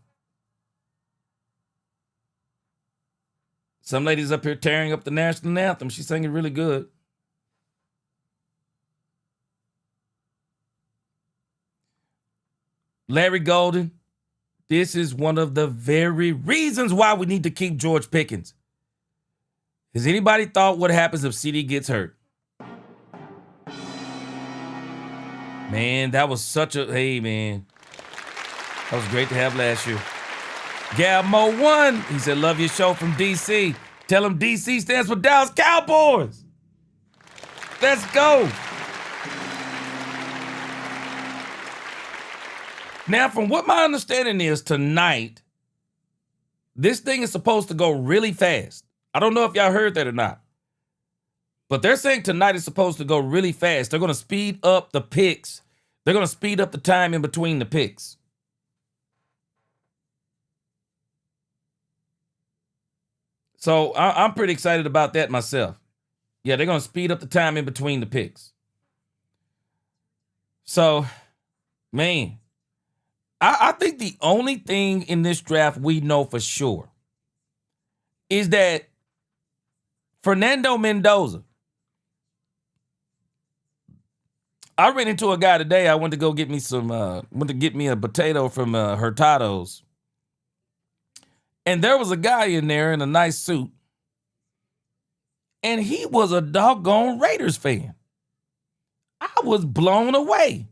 Some lady's up here tearing up the national anthem. She's singing really good. Larry Golden, this is one of the very reasons why we need to keep George Pickens. Has anybody thought what happens if CD gets hurt? Man, that was hey, man. That was great to have last year. Galmo 1, he said, love your show from DC. Tell him DC stands for Dallas Cowboys. Let's go. Now, from what my understanding is, tonight, this thing is supposed to go really fast. I don't know if y'all heard that or not. But they're saying tonight is supposed to go really fast. They're going to speed up the picks. They're going to speed up the time in between the picks. So I'm pretty excited about that myself. Yeah, they're going to speed up the time in between the picks. So, man, I think the only thing in this draft we know for sure is that Fernando Mendoza. I ran into a guy today. I went to go get me a potato from Hurtado's. And there was a guy in there in a nice suit, and he was a doggone Raiders fan. I was blown away.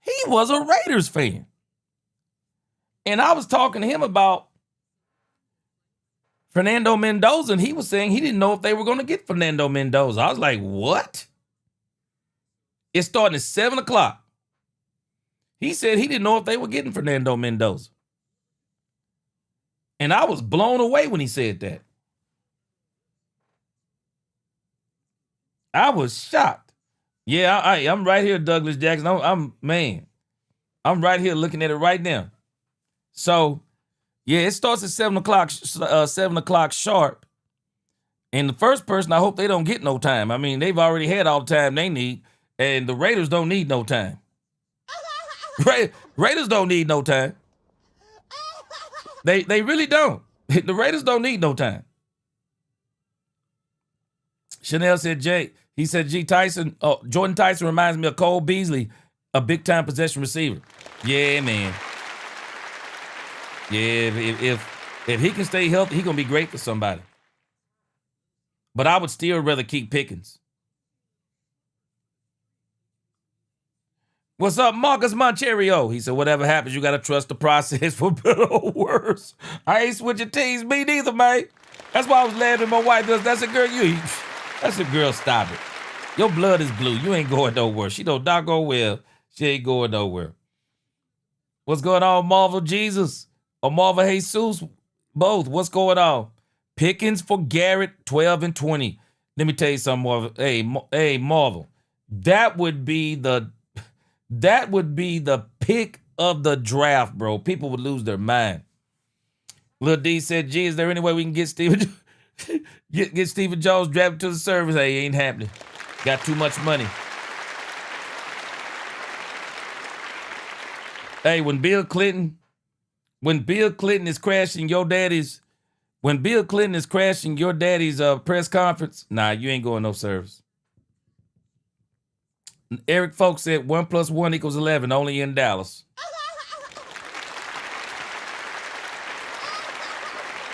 He was a Raiders fan. And I was talking to him about Fernando Mendoza, and he was saying he didn't know if they were going to get Fernando Mendoza. I was like, what? It's starting at 7 o'clock. He said he didn't know if they were getting Fernando Mendoza. And I was blown away when he said that. I was shocked. Yeah, I'm right here, Douglas Jackson. I'm right here looking at it right now. So, yeah, it starts at 7 o'clock sharp. And the first person, I hope they don't get no time. I mean, they've already had all the time they need, and the Raiders don't need no time. Raiders don't need no time. They really don't. The Raiders don't need no time. Chanel said, Jordan Tyson reminds me of Cole Beasley, a big-time possession receiver. Yeah, man. Yeah, if he can stay healthy, he's going to be great for somebody. But I would still rather keep Pickens. What's up, Marcus Moncherio? He said, whatever happens, you got to trust the process for better or worse. I ain't switching teams, me neither, man. That's why I was laughing at my wife. That's a girl, that's a girl, stop it. Your blood is blue. You ain't going nowhere. She don't doggone well. She ain't going nowhere. What's going on, Marvel Jesus? Or Marvel Jesus? Both. What's going on? Pickens for Garrett, 12 and 20. Let me tell you something, Marvel. Hey, Marvel. That would be the pick of the draft, bro. People would lose their mind. Lil D said, gee, is there any way we can get Steven get Stephen Jones drafted to the service? Hey, ain't happening. Got too much money. Hey, when Bill Clinton is crashing your daddy's press conference, nah, you ain't going no service. Eric Folks said 1 + 1 = 11, only in Dallas.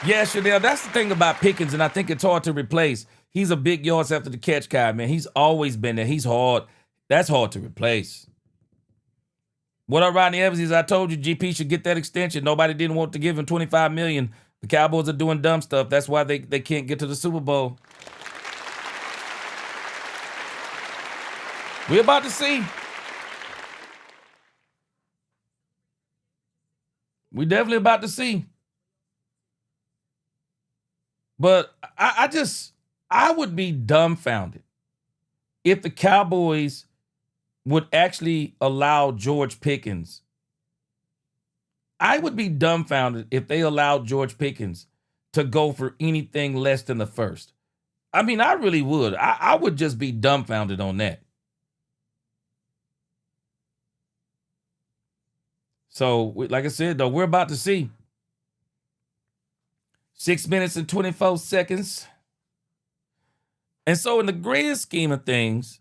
Yeah, Chanel, that's the thing about Pickens, and I think it's hard to replace. He's a big yards after the catch guy, man. He's always been there. He's hard. That's hard to replace. What up, Rodney Evans? Is I told you GP should get that extension. Nobody didn't want to give him $25 million. The Cowboys are doing dumb stuff. That's why they can't get to the Super Bowl. We're about to see. We're definitely about to see. But I would be dumbfounded if the Cowboys would actually allow George Pickens. I would be dumbfounded if they allowed George Pickens to go for anything less than the first. I mean, I really would. I would just be dumbfounded on that. So, like I said, though, we're about to see. 6 minutes and 24 seconds. And so in the grand scheme of things,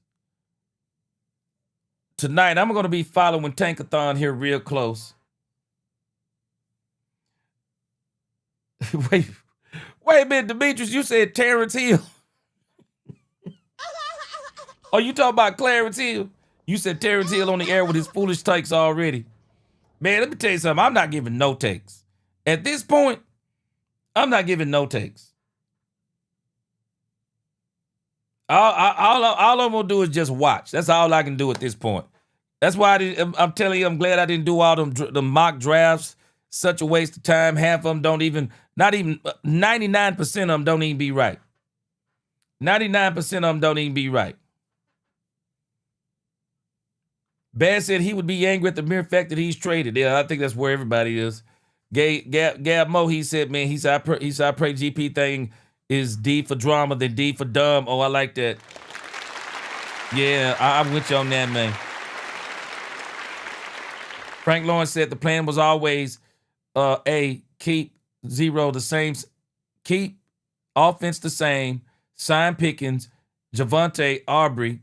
tonight I'm going to be following Tankathon here real close. Wait a minute, Demetrius, you said Terrence Hill. Oh, you talking about Clarence Hill? You said Terrence Hill on the air with his foolish takes already. Man, let me tell you something. I'm not giving no takes. At this point, I'm not giving no takes. All I'm going to do is just watch. That's all I can do at this point. That's why I'm telling you, I'm glad I didn't do all the mock drafts. Such a waste of time. Half of them don't even, not even, 99% of them don't even be right. 99% of them don't even be right. Baz said he would be angry at the mere fact that he's traded. Yeah, I think that's where everybody is. Gab Mo, he said, man, he said, I pray GP thing is D for drama than D for dumb. Oh, I like that. Yeah, I'm with you on that, man. Frank Lawrence said the plan was always keep zero the same, keep offense the same, sign Pickens, Javonte Aubrey,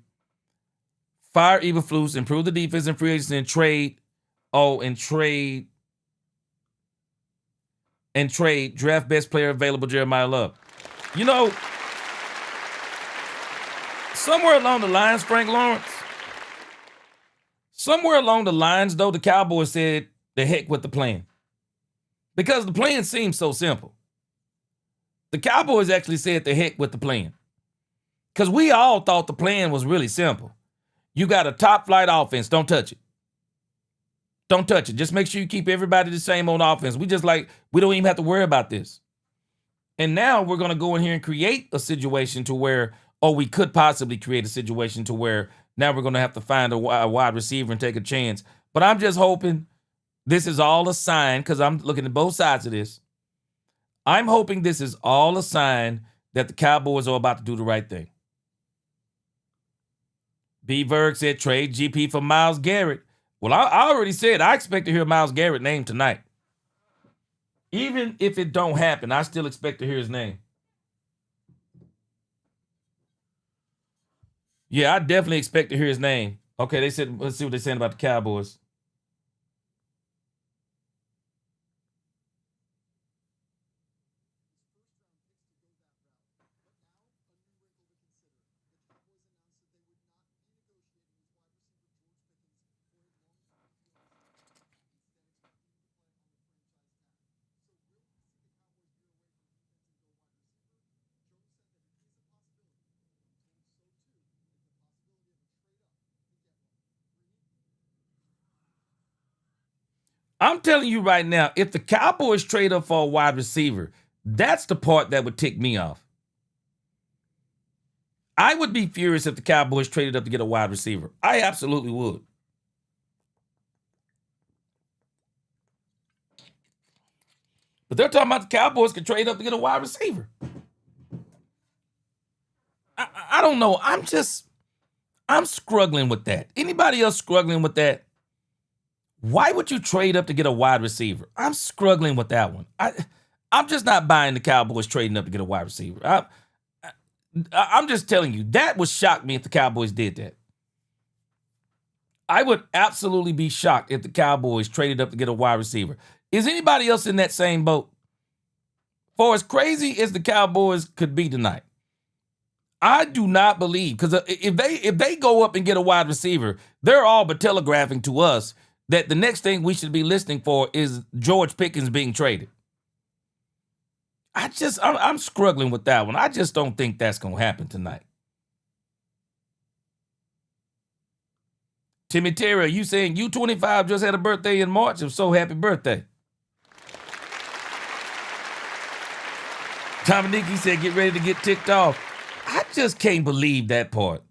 fire Eberflus, improve the defense and free agency, and trade and trade draft best player available Jeremiah Love. You know, somewhere along the lines, Frank Lawrence, somewhere along the lines, though, the Cowboys said the heck with the plan. Because the plan seems so simple. The Cowboys actually said the heck with the plan. Because we all thought the plan was really simple. You got a top flight offense. Don't touch it. Don't touch it. Just make sure you keep everybody the same on offense. We don't even have to worry about this. And now we're going to go in here and create a situation to where, or we could possibly create a situation to where now we're going to have to find a wide receiver and take a chance. But I'm just hoping this is all a sign, because I'm looking at both sides of this. I'm hoping this is all a sign that the Cowboys are about to do the right thing. B. Berg said trade GP for Myles Garrett. Well, I already said I expect to hear Myles Garrett name tonight. Even if it don't happen, I still expect to hear his name. Yeah, I definitely expect to hear his name. Okay, they said, let's see what they're saying about the Cowboys. I'm telling you right now, if the Cowboys trade up for a wide receiver, that's the part that would tick me off. I would be furious if the Cowboys traded up to get a wide receiver. I absolutely would. But they're talking about the Cowboys could trade up to get a wide receiver. I don't know. I'm struggling with that. Anybody else struggling with that? Why would you trade up to get a wide receiver? I'm struggling with that one. I'm just not buying the Cowboys trading up to get a wide receiver. I'm just telling you, that would shock me if the Cowboys did that. I would absolutely be shocked if the Cowboys traded up to get a wide receiver. Is anybody else in that same boat? For as crazy as the Cowboys could be tonight, I do not believe, because if they go up and get a wide receiver, they're all but telegraphing to us that the next thing we should be listening for is George Pickens being traded. I'm struggling with that one. I just don't think that's going to happen tonight. Timmy Terry, you saying U25 just had a birthday in March? If so, happy birthday. Dominique said, get ready to get ticked off. I just can't believe that part.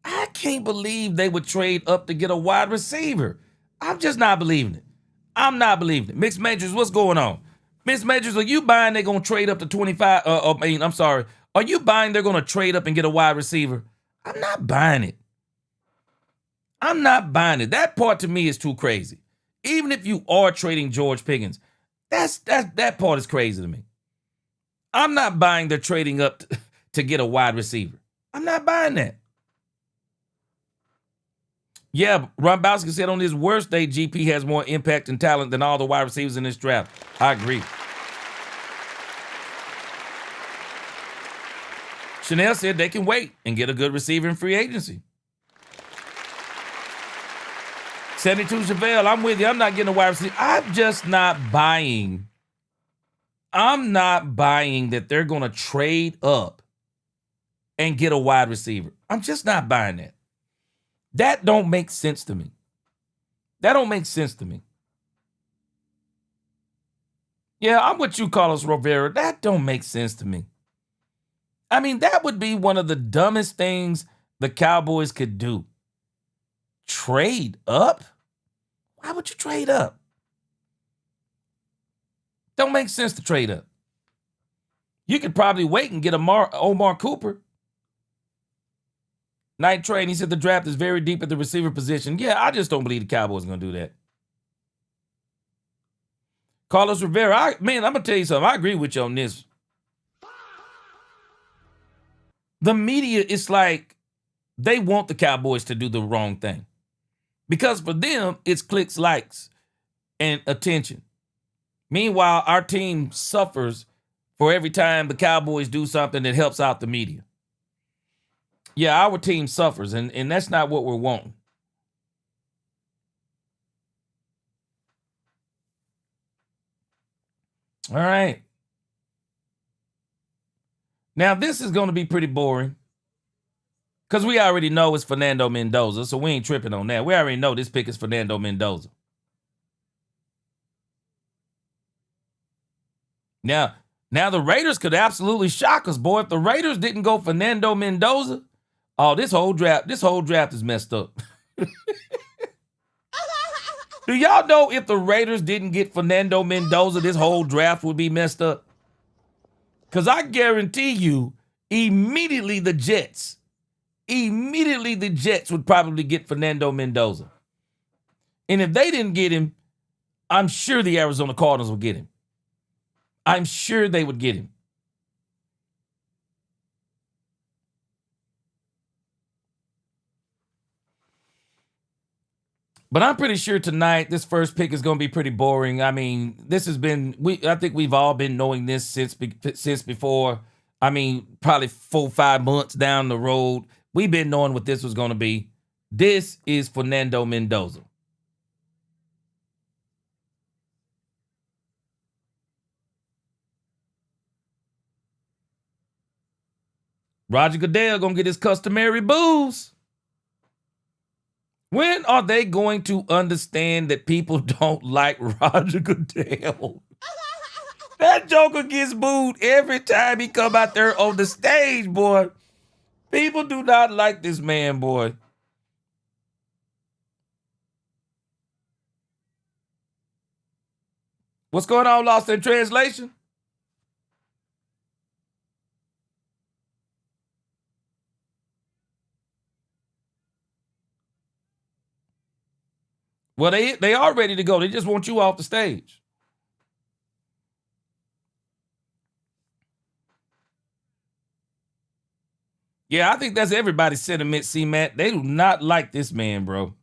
I can't believe they would trade up to get a wide receiver. I'm just not believing it. I'm not believing it. Mixed Majors, what's going on? Mixed Majors, are you buying they're going to trade up to 25? Are you buying they're going to trade up and get a wide receiver? I'm not buying it. I'm not buying it. That part to me is too crazy. Even if you are trading George Pickens, that part is crazy to me. I'm not buying they're trading up to get a wide receiver. I'm not buying that. Yeah, Ron Bowski said on his worst day, GP has more impact and talent than all the wide receivers in this draft. I agree. Chanel said they can wait and get a good receiver in free agency. 72 Chevelle, I'm with you. I'm not getting a wide receiver. I'm just not buying. I'm not buying that they're going to trade up and get a wide receiver. I'm just not buying that. That don't make sense to me. That don't make sense to me. Yeah, I'm with you, Carlos Rivera. That don't make sense to me. I mean, that would be one of the dumbest things the Cowboys could do. Trade up? Why would you trade up? Don't make sense to trade up. You could probably wait and get Omar Cooper. Night Train, he said the draft is very deep at the receiver position. Yeah, I just don't believe the Cowboys are going to do that. Carlos Rivera, I'm going to tell you something. I agree with you on this. The media, it's like they want the Cowboys to do the wrong thing. Because for them, it's clicks, likes, and attention. Meanwhile, our team suffers for every time the Cowboys do something that helps out the media. Yeah, our team suffers, and that's not what we're wanting. All right. Now, this is going to be pretty boring because we already know it's Fernando Mendoza, so we ain't tripping on that. We already know this pick is Fernando Mendoza. Now the Raiders could absolutely shock us, boy. If the Raiders didn't go Fernando Mendoza, oh, this whole draft is messed up. Do y'all know if the Raiders didn't get Fernando Mendoza, this whole draft would be messed up? Because I guarantee you, immediately the Jets would probably get Fernando Mendoza. And if they didn't get him, I'm sure the Arizona Cardinals would get him. I'm sure they would get him. But I'm pretty sure tonight this first pick is going to be pretty boring. I mean, this has been I think we've all been knowing this since before. I mean, probably 4-5 months down the road, we've been knowing what this was going to be. This is Fernando Mendoza. Roger Goodell going to get his customary booze. When are they going to understand that people don't like Roger Goodell? That joker gets booed every time he come out there on the stage, boy. People do not like this man, boy. What's going on, Lost in Translation? Well, they are ready to go. They just want you off the stage. Yeah, I think that's everybody's sentiment, C-Matt. They do not like this man, bro.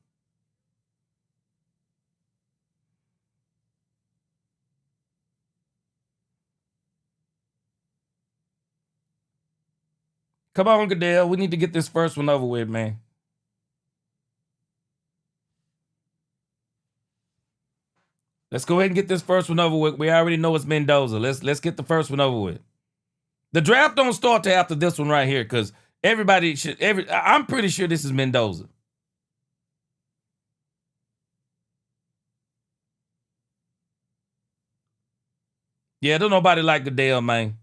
Come on, Goodell. We need to get this first one over with, man. Let's go ahead and get this first one over with. We already know it's Mendoza. Let's get the first one over with. The draft don't start till after this one right here, because I'm pretty sure this is Mendoza. Yeah, don't nobody like Goodell, man.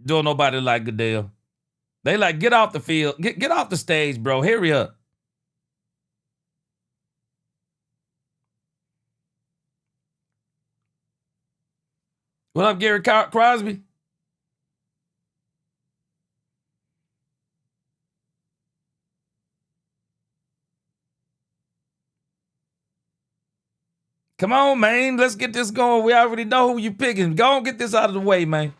Don't nobody like Goodell. They like, get off the field. Get off the stage, bro. Hurry up. What up, Gary Crosby? Come on, man. Let's get this going. We already know who you picking. Go on, get this out of the way, man.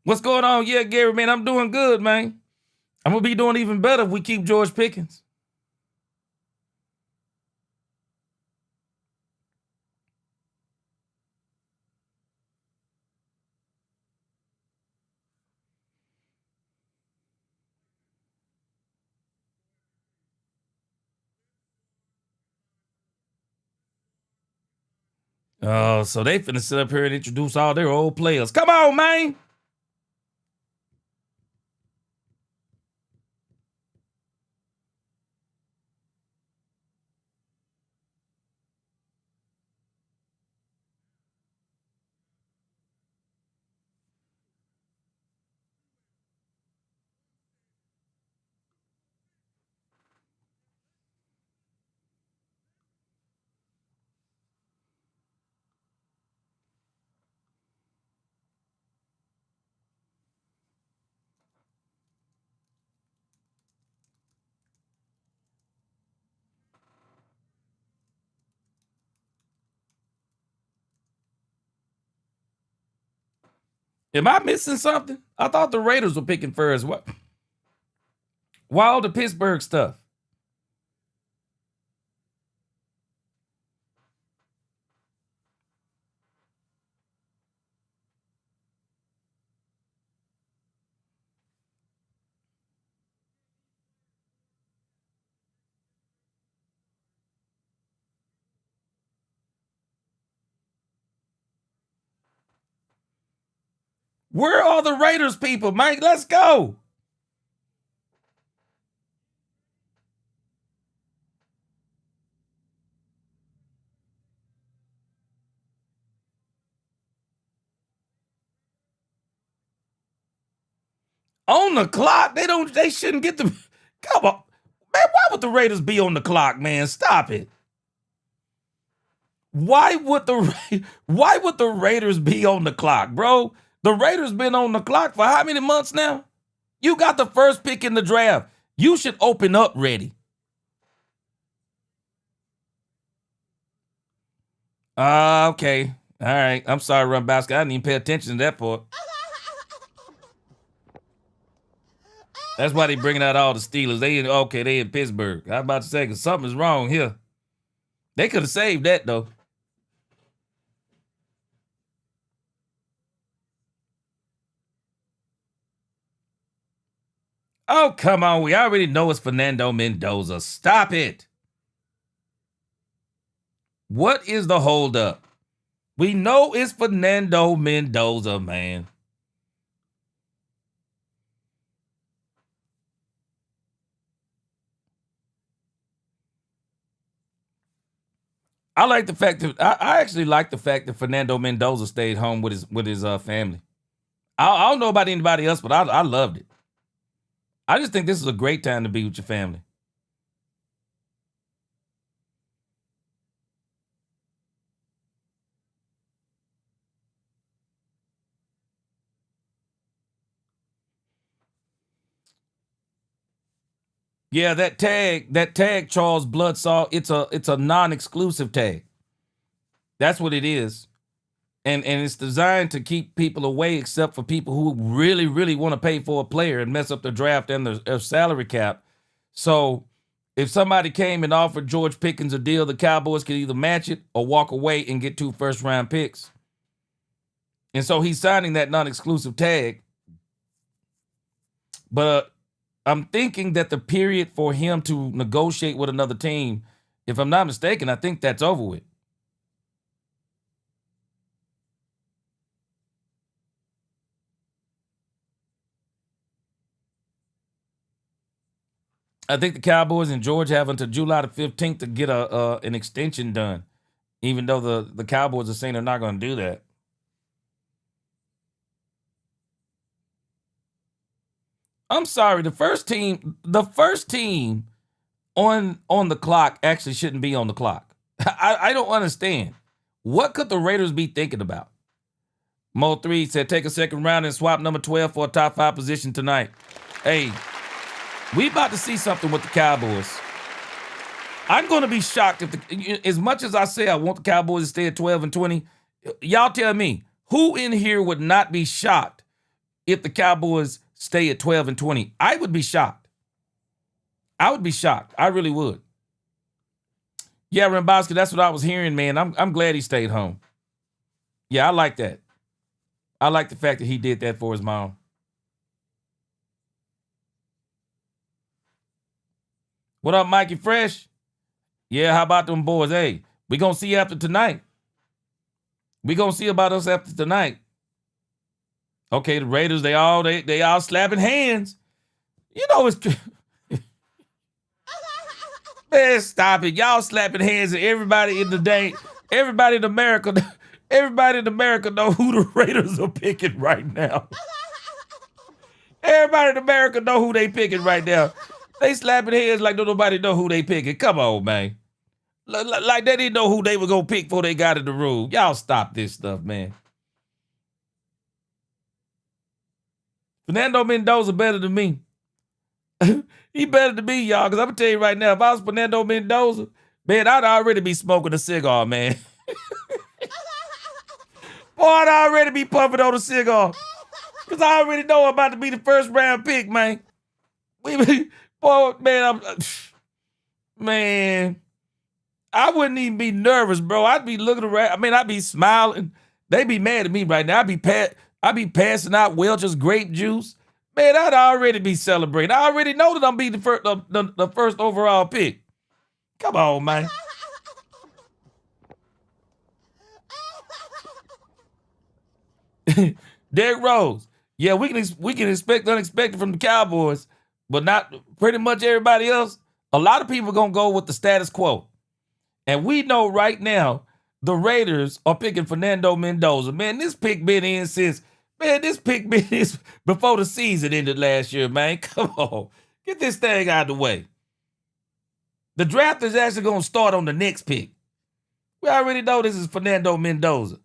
What's going on? Yeah, Gary, man, I'm doing good, man. I'm going to be doing even better if we keep George Pickens. Oh, so they finna sit up here and introduce all their old players. Come on, man. Am I missing something? I thought the Raiders were picking first. What? Why all the Pittsburgh stuff? Where are the Raiders people, Mike? Let's go. On the clock? They shouldn't get the come on. Man, why would the Raiders be on the clock, man? Stop it. Why would the Raiders be on the clock, bro? The Raiders been on the clock for how many months now? You got the first pick in the draft. You should open up ready. Okay. All right. I'm sorry, Run Basket. I didn't even pay attention to that part. That's why they bringing out all the Steelers. They in Pittsburgh. I was about to say, because something's wrong here. They could have saved that, though. Oh, come on. We already know it's Fernando Mendoza. Stop it. What is the holdup? We know it's Fernando Mendoza, man. I like the fact that I actually like the fact that Fernando Mendoza stayed home with his family. I don't know about anybody else, but I loved it. I just think this is a great time to be with your family. Yeah, that tag, Charles Bloodsaw, it's a non-exclusive tag. That's what it is. And it's designed to keep people away except for people who really, really want to pay for a player and mess up the draft and their salary cap. So if somebody came and offered George Pickens a deal, the Cowboys could either match it or walk away and get 2 first-round picks. And so he's signing that non-exclusive tag. But I'm thinking that the period for him to negotiate with another team, if I'm not mistaken, I think that's over with. I think the Cowboys and George have until July the 15th to get an extension done, even though the Cowboys are saying they're not going to do that. I'm sorry, the first team on the clock actually shouldn't be on the clock. I don't understand. What could the Raiders be thinking about? Mo3 said, take a second round and swap number 12 for a top 5 position tonight. Hey, we about to see something with the Cowboys. I'm going to be shocked if as much as I say I want the Cowboys to stay at 12 and 20, y'all tell me, who in here would not be shocked if the Cowboys stay at 12 and 20? I would be shocked. I would be shocked. I really would. Yeah, Rambowski, that's what I was hearing, man. I'm glad he stayed home. Yeah, I like that. I like the fact that he did that for his mom. What up, Mikey Fresh? Yeah, how about them boys? Hey, we gonna see after tonight. We gonna see about us after tonight. Okay, the Raiders, they all slapping hands. You know it's man, stop it. Y'all slapping hands and everybody in America know who the Raiders are picking right now. Everybody in America know who they picking right now. They slapping hands like nobody know who they picking. Come on, man. Like they didn't know who they were going to pick before they got in the room. Y'all stop this stuff, man. Fernando Mendoza better than me. He better than me, y'all, because I'm going to tell you right now, if I was Fernando Mendoza, man, I'd already be smoking a cigar, man. Boy, I'd already be puffing on a cigar. Because I already know I'm about to be the first round pick, man. Boy, man, man, I wouldn't even be nervous, bro. I'd be looking around. I mean, I'd be smiling. They'd be mad at me right now. I'd be passing out Welch's grape juice. Man, I'd already be celebrating. I already know that I'm be the first overall pick. Come on, man. Derrick Rose. Yeah, we can expect unexpected from the Cowboys, but not pretty much everybody else. A lot of people are gonna go with the status quo. And we know right now the Raiders are picking Fernando Mendoza. Man, this pick been in before the season ended last year, man. Come on. Get this thing out of the way. The draft is actually going to start on the next pick. We already know this is Fernando Mendoza.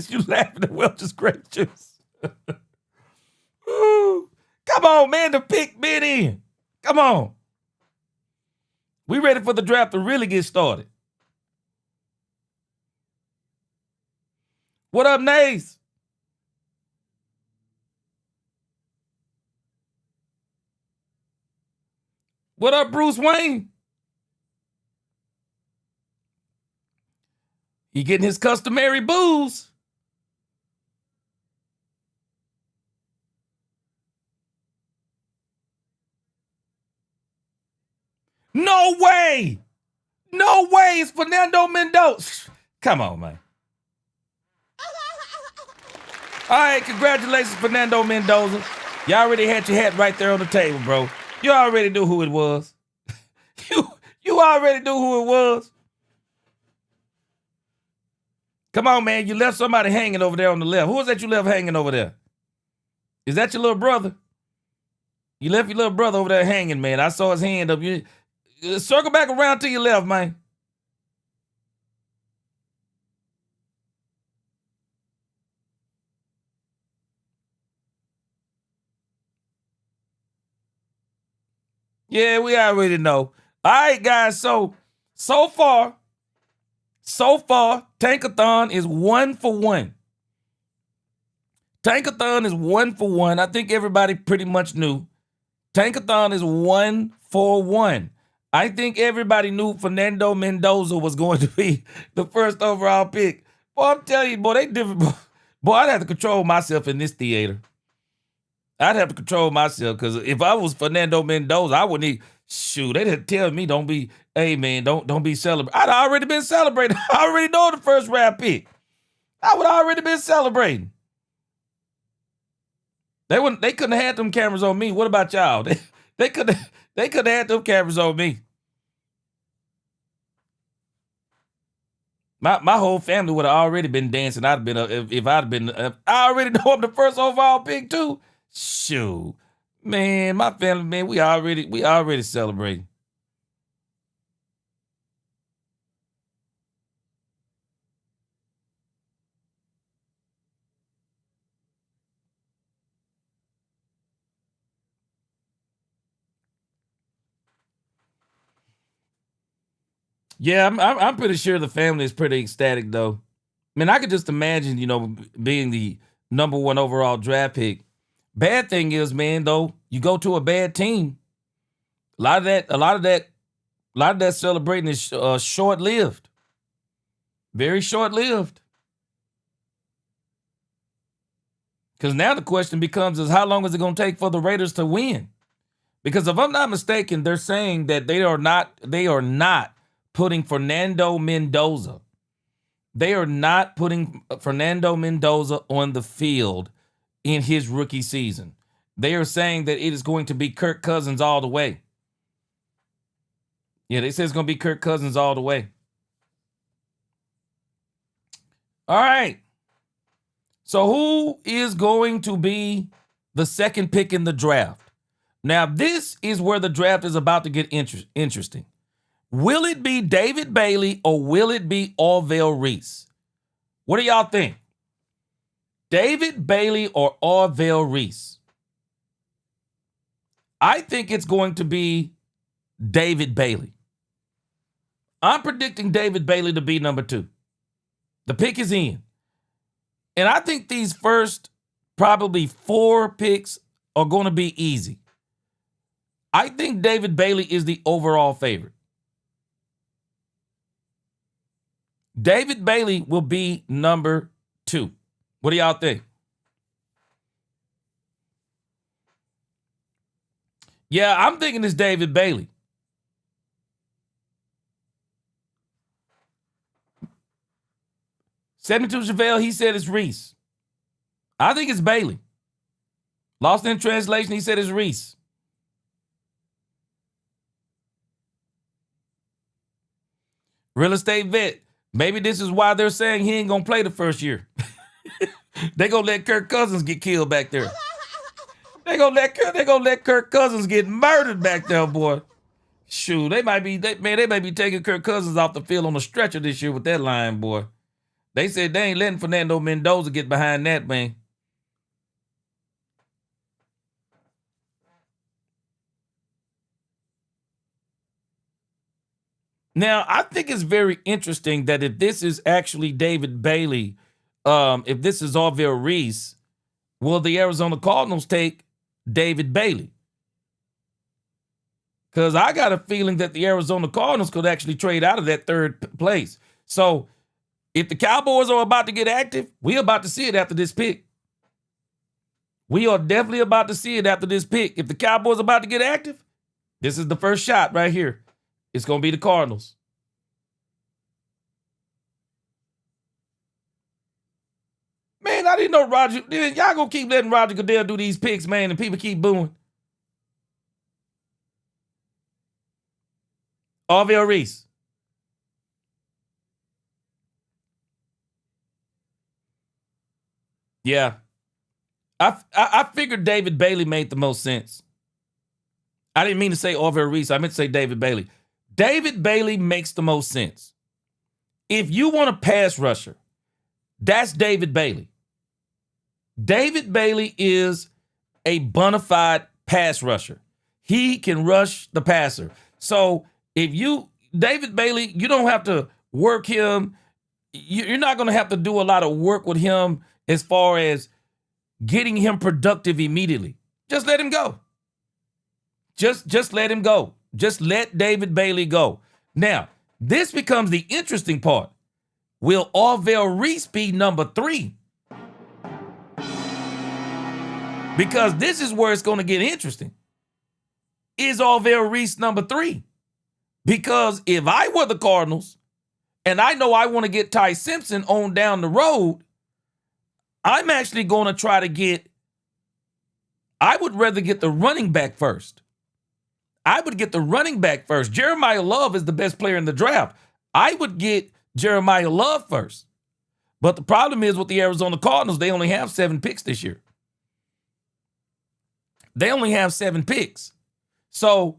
You laughing at Welch's grape juice. Ooh. Come on, man, the pick been in. Come on. We ready for the draft to really get started. What up, Nays? What up, Bruce Wayne? He getting his customary booze. No way. No way. It's Fernando Mendoza. Come on, man. All right, congratulations, Fernando Mendoza. You already had your hat right there on the table, bro. You already knew who it was. You already knew who it was. Come on, man. You left somebody hanging over there on the left. Who was that you left hanging over there? Is that your little brother? You left your little brother over there hanging, man. I saw his hand up. You circle back around to your left, man. Yeah, we already know. All right, guys. So far, Tankathon is 1 for 1. Tankathon is 1 for 1. I think everybody pretty much knew. Tankathon is 1 for 1. I think everybody knew Fernando Mendoza was going to be the first overall pick. Boy, I'm telling you, boy, they different. Boy, I'd have to control myself in this theater. I'd have to control myself because if I was Fernando Mendoza, I wouldn't even, shoot, they'd have to tell me, don't be, hey, man, don't be celebrating. I'd already been celebrating. I already know the first round pick. I would already been celebrating. They couldn't have had them cameras on me. What about y'all? They could have had them cameras on me. My whole family would have already been dancing. I'd have been if I'd have been. I already know I'm the first overall pick too. Shoot, man, my family, man, we already celebrating. Yeah, I'm pretty sure the family is pretty ecstatic though. I mean, I could just imagine, being the number 1 overall draft pick. Bad thing is, man, though, you go to a bad team. A lot of that celebrating is short-lived. Very short-lived. Because now the question becomes is how long is it going to take for the Raiders to win? Because if I'm not mistaken, they're saying that they are not putting Fernando Mendoza. They are not putting Fernando Mendoza on the field in his rookie season. They are saying that it is going to be Kirk Cousins all the way. Yeah, they say it's going to be Kirk Cousins all the way. All right. So who is going to be the second pick in the draft. Now, this is where the draft is about to get interesting. Will it be David Bailey or will it be Orville Reese? What do y'all think? David Bailey or Orville Reese? I think it's going to be David Bailey. I'm predicting David Bailey to be number 2. The pick is in. And I think these first probably 4 picks are going to be easy. I think David Bailey is the overall favorite. David Bailey will be number 2. What do y'all think? Yeah, I'm thinking it's David Bailey. '72 he said it's Reese. I think it's Bailey. Lost in translation, he said it's Reese. Real estate vet. Maybe this is why they're saying he ain't gonna play the first year. They gonna let Kirk Cousins get killed back there. They gonna let Kirk Cousins get murdered back there, boy. Shoot, they might be taking Kirk Cousins off the field on a stretcher this year with that line, boy. They said they ain't letting Fernando Mendoza get behind that, man. Now, I think it's very interesting that if this is actually David Bailey, if this is Orville Reese, will the Arizona Cardinals take David Bailey? Because I got a feeling that the Arizona Cardinals could actually trade out of that third place. So if the Cowboys are about to get active, we're about to see it after this pick. We are definitely about to see it after this pick. If the Cowboys are about to get active, this is the first shot right here. It's going to be the Cardinals. Man, I didn't know Roger. Y'all going to keep letting Roger Goodell do these picks, man, and people keep booing. Orville Reese. Yeah. I figured David Bailey made the most sense. I didn't mean to say Orville Reese. I meant to say David Bailey. David Bailey makes the most sense. If you want a pass rusher, that's David Bailey. David Bailey is a bona fide pass rusher. He can rush the passer. So David Bailey, you don't have to work him. You're not going to have to do a lot of work with him as far as getting him productive immediately. Just let him go. Just let him go. Just let David Bailey go. Now, this becomes the interesting part. Will Orville Reese be number 3? Because this is where it's going to get interesting. Is Orville Reese number 3? Because if I were the Cardinals, and I know I want to get Ty Simpson on down the road, I'm actually going to try to I would rather get the running back first. I would get the running back first. Jeremiah Love is the best player in the draft. I would get Jeremiah Love first. But the problem is with the Arizona Cardinals, they only have 7 picks this year. They only have 7 picks. So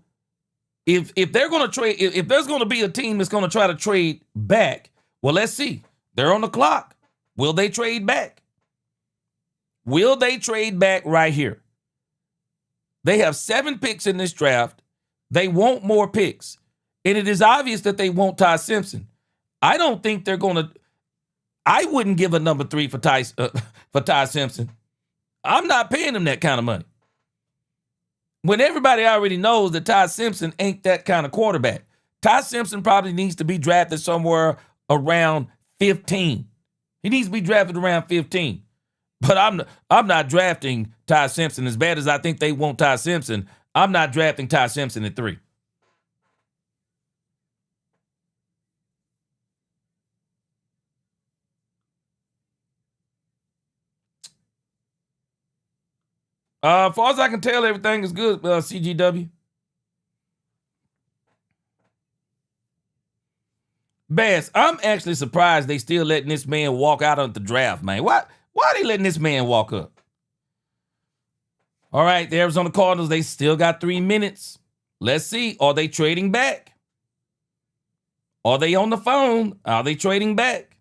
if they're going to trade, if there's going to be a team that's going to try to trade back, well, let's see. They're on the clock. Will they trade back? Will they trade back right here? They have 7 picks in this draft. They want more picks. And it is obvious that they want Ty Simpson. I don't think they're going to. I wouldn't give a number 3 for Ty Simpson. I'm not paying him that kind of money. When everybody already knows that Ty Simpson ain't that kind of quarterback. Ty Simpson probably needs to be drafted somewhere around 15. He needs to be drafted around 15. But I'm not drafting Ty Simpson. As bad as I think they want Ty Simpson, I'm not drafting Ty Simpson at 3. As far as I can tell, everything is good, CGW. Bass, I'm actually surprised they still letting this man walk out of the draft, man. Why are they letting this man walk up? All right, the Arizona Cardinals, they still got 3 minutes. Let's see. Are they trading back? Are they on the phone? Are they trading back?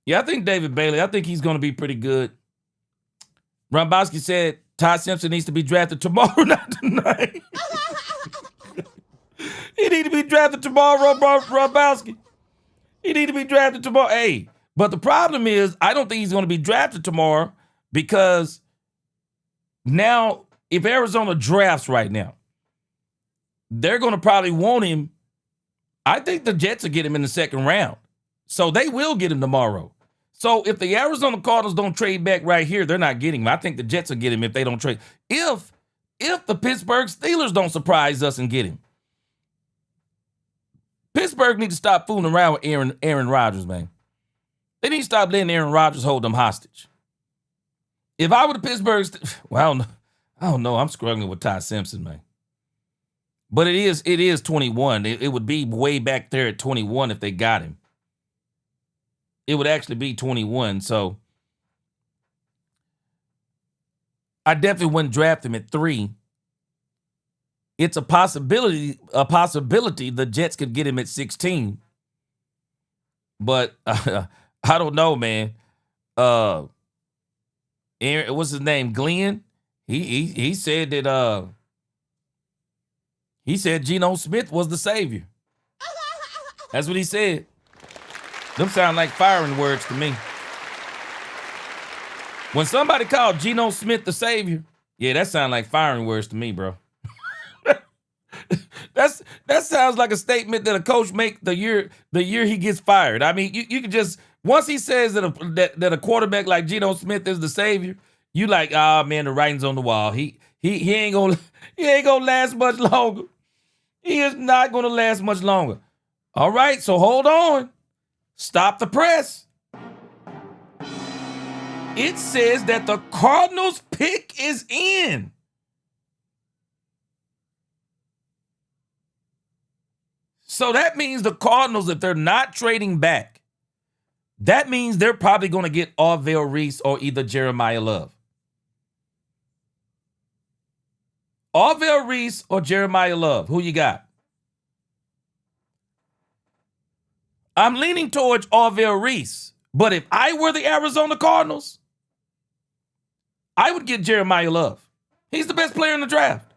Yeah, I think David Bailey, I think he's going to be pretty good. Rombowski said Ty Simpson needs to be drafted tomorrow, not tonight. He need to be drafted tomorrow, Rombowski. He need to be drafted tomorrow. Hey, but the problem is I don't think he's going to be drafted tomorrow because now if Arizona drafts right now, they're going to probably want him. I think the Jets will get him in the second round. So they will get him tomorrow. So if the Arizona Cardinals don't trade back right here, they're not getting him. I think the Jets will get him if they don't trade. If the Pittsburgh Steelers don't surprise us and get him. Pittsburgh need to stop fooling around with Aaron Rodgers, man. They need to stop letting Aaron Rodgers hold them hostage. If I were the Pittsburgh, well, I don't know. I'm struggling with Ty Simpson, man. But it is 21. It would be way back there at 21 if they got him. It would actually be 21. So I definitely wouldn't draft him at 3. It's a possibility the Jets could get him at 16. But I don't know, man. Aaron, what's his name? Glenn? He said that he said Geno Smith was the savior. That's what he said. Them sound like firing words to me. When somebody called Geno Smith the savior, yeah, that sounds like firing words to me, bro. That sounds like a statement that a coach make the year he gets fired. I mean, you can just once he says that a quarterback like Geno Smith is the savior, you like, ah, man, the writing's on the wall. He ain't gonna last much longer. He is not gonna last much longer. All right, so hold on. Stop the press. It says that the Cardinals pick is in. So that means the Cardinals, if they're not trading back, that means they're probably going to get Arvell Reese or either Jeremiah Love. Arvell Reese or Jeremiah Love. Who you got? I'm leaning towards Arvell Reese. But if I were the Arizona Cardinals, I would get Jeremiah Love. He's the best player in the draft.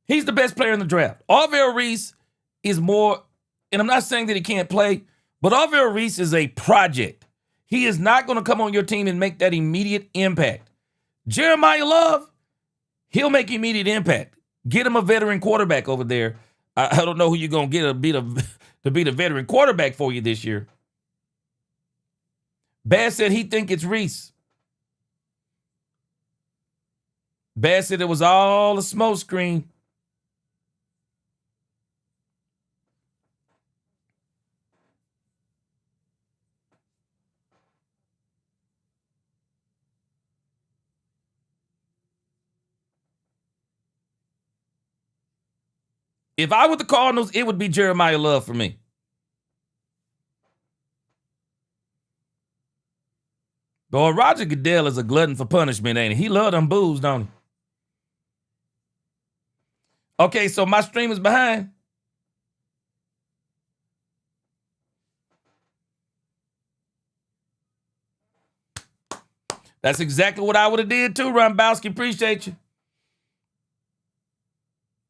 He's the best player in the draft. Arvell Reese is more, and I'm not saying that he can't play, but Arvell Reese is a project. He is not going to come on your team and make that immediate impact. Jeremiah Love, he'll make immediate impact. Get him a veteran quarterback over there. I don't know who you're going to get to be the veteran quarterback for you this year. Bass said he think it's Reese. Bass said it was all a smoke screen. If I were the Cardinals, it would be Jeremiah Love for me. Boy, Roger Goodell is a glutton for punishment, ain't he? He love them booze, don't he? Okay, so my stream is behind. That's exactly what I would have did too, Rombowski. Appreciate you.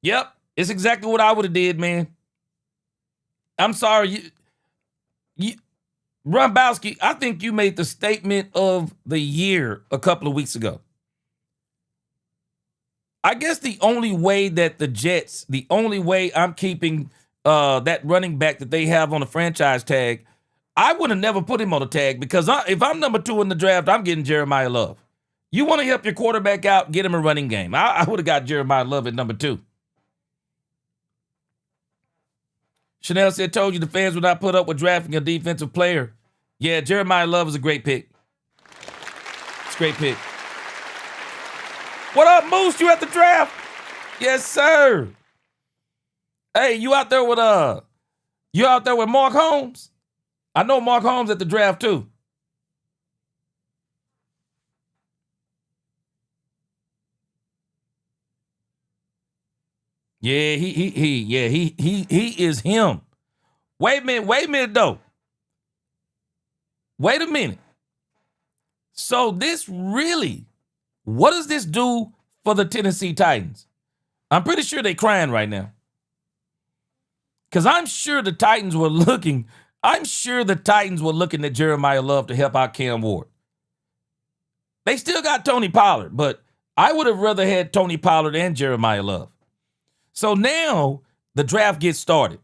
Yep, it's exactly what I would have did, man. I'm sorry. Rombowski, I think you made the statement of the year a couple of weeks ago. I guess the only way that the Jets, the only way I'm keeping that running back that they have on the franchise tag, I would have never put him on the tag because if I'm number 2 in the draft, I'm getting Jeremiah Love. You want to help your quarterback out, get him a running game. I would have got Jeremiah Love at number 2. Chanel said, told you the fans would not put up with drafting a defensive player. Yeah, Jeremiah Love is a great pick. It's a great pick. What up, Moose? You at the draft? Yes, sir. Hey, you out there with You out there with Mark Holmes? I know Mark Holmes at the draft too. Yeah, he is him. Wait a minute though. Wait a minute. So this really, what does this do for the Tennessee Titans? I'm pretty sure they're crying right now. Because I'm sure the Titans were looking at Jeremiah Love to help out Cam Ward. They still got Tony Pollard, but I would have rather had Tony Pollard and Jeremiah Love. So now the draft gets started.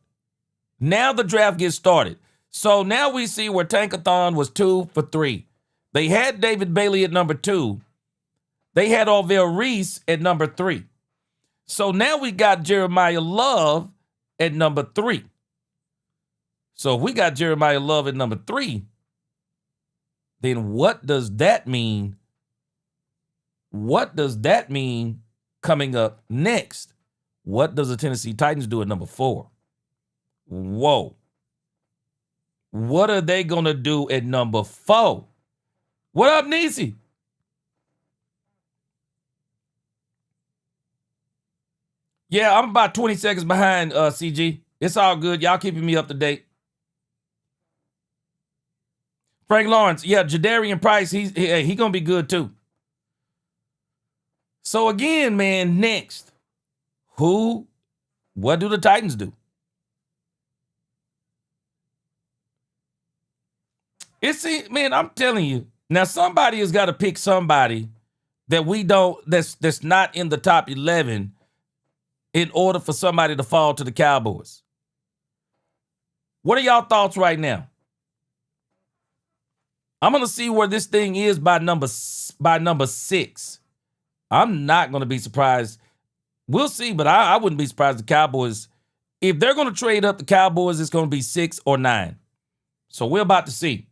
So now we see where Tankathon was 2 for 3. They had David Bailey at number 2. They had Orville Reese at number 3. So now we got Jeremiah Love at number 3. So if we got Jeremiah Love at number 3, then what does that mean? What does that mean coming up next? What does the Tennessee Titans do at number 4? Whoa. What are they going to do at number 4? What up, Niecy? Yeah, I'm about 20 seconds behind, CG. It's all good. Y'all keeping me up to date. Frank Lawrence. Yeah, Jadarian Price, he going to be good too. So again, man, next. What do the Titans do? Man, I'm telling you. Now, somebody has got to pick somebody that we don't, that's not in the top 11 in order for somebody to fall to the Cowboys. What are y'all thoughts right now? I'm going to see where this thing is by number 6. I'm not going to be surprised. We'll see, but I wouldn't be surprised the Cowboys, if they're going to trade up the Cowboys, it's going to be 6 or 9. So we're about to see.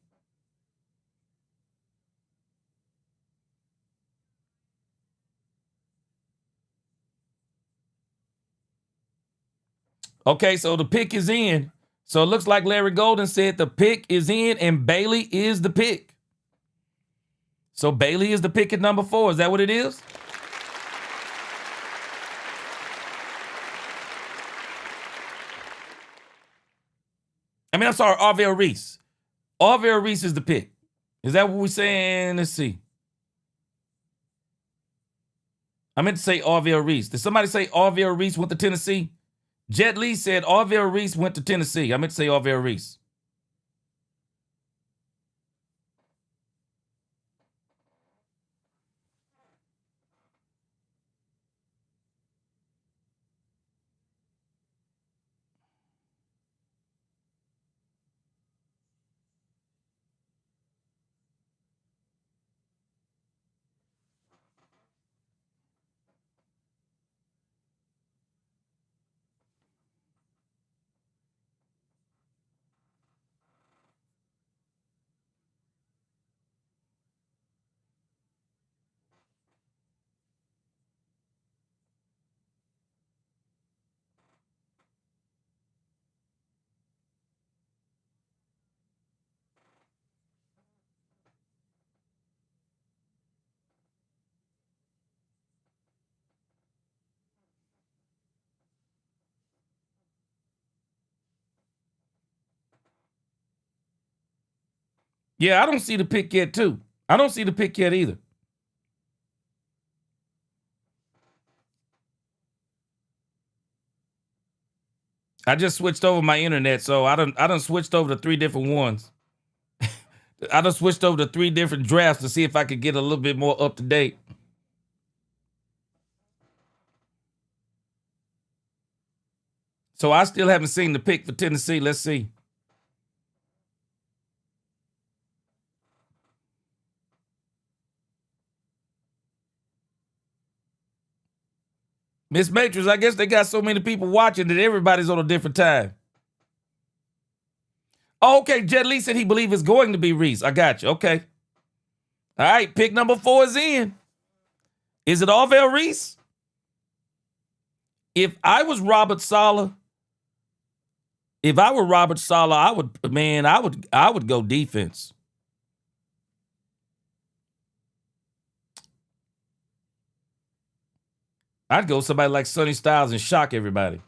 Okay, so the pick is in. So it looks like Larry Golden said the pick is in and Bailey is the pick. So Bailey is the pick at number 4. Is that what it is? I'm sorry, Orville Reese. Orville Reese is the pick. Is that what we're saying? Let's see. I meant to say Orville Reese. Did somebody say Orville Reese went to Tennessee? Jet Lee said Orville Reese went to Tennessee. I meant to say Orville Reese. Yeah, I don't see the pick yet, too. I don't see the pick yet either. I just switched over my internet, so I done switched over to 3 different ones. I done switched over to 3 different drafts to see if I could get a little bit more up to date. So I still haven't seen the pick for Tennessee. Let's see. Miss Matrix, I guess they got so many people watching that everybody's on a different time. Oh, okay, Jet Lee said he believes it's going to be Reese. I got you. Okay. All right, pick number 4 is in. Is it Orville Reese? If I was Robert Saleh, If I were Robert Saleh, I would go defense. I'd go somebody like Sonny Styles and shock everybody.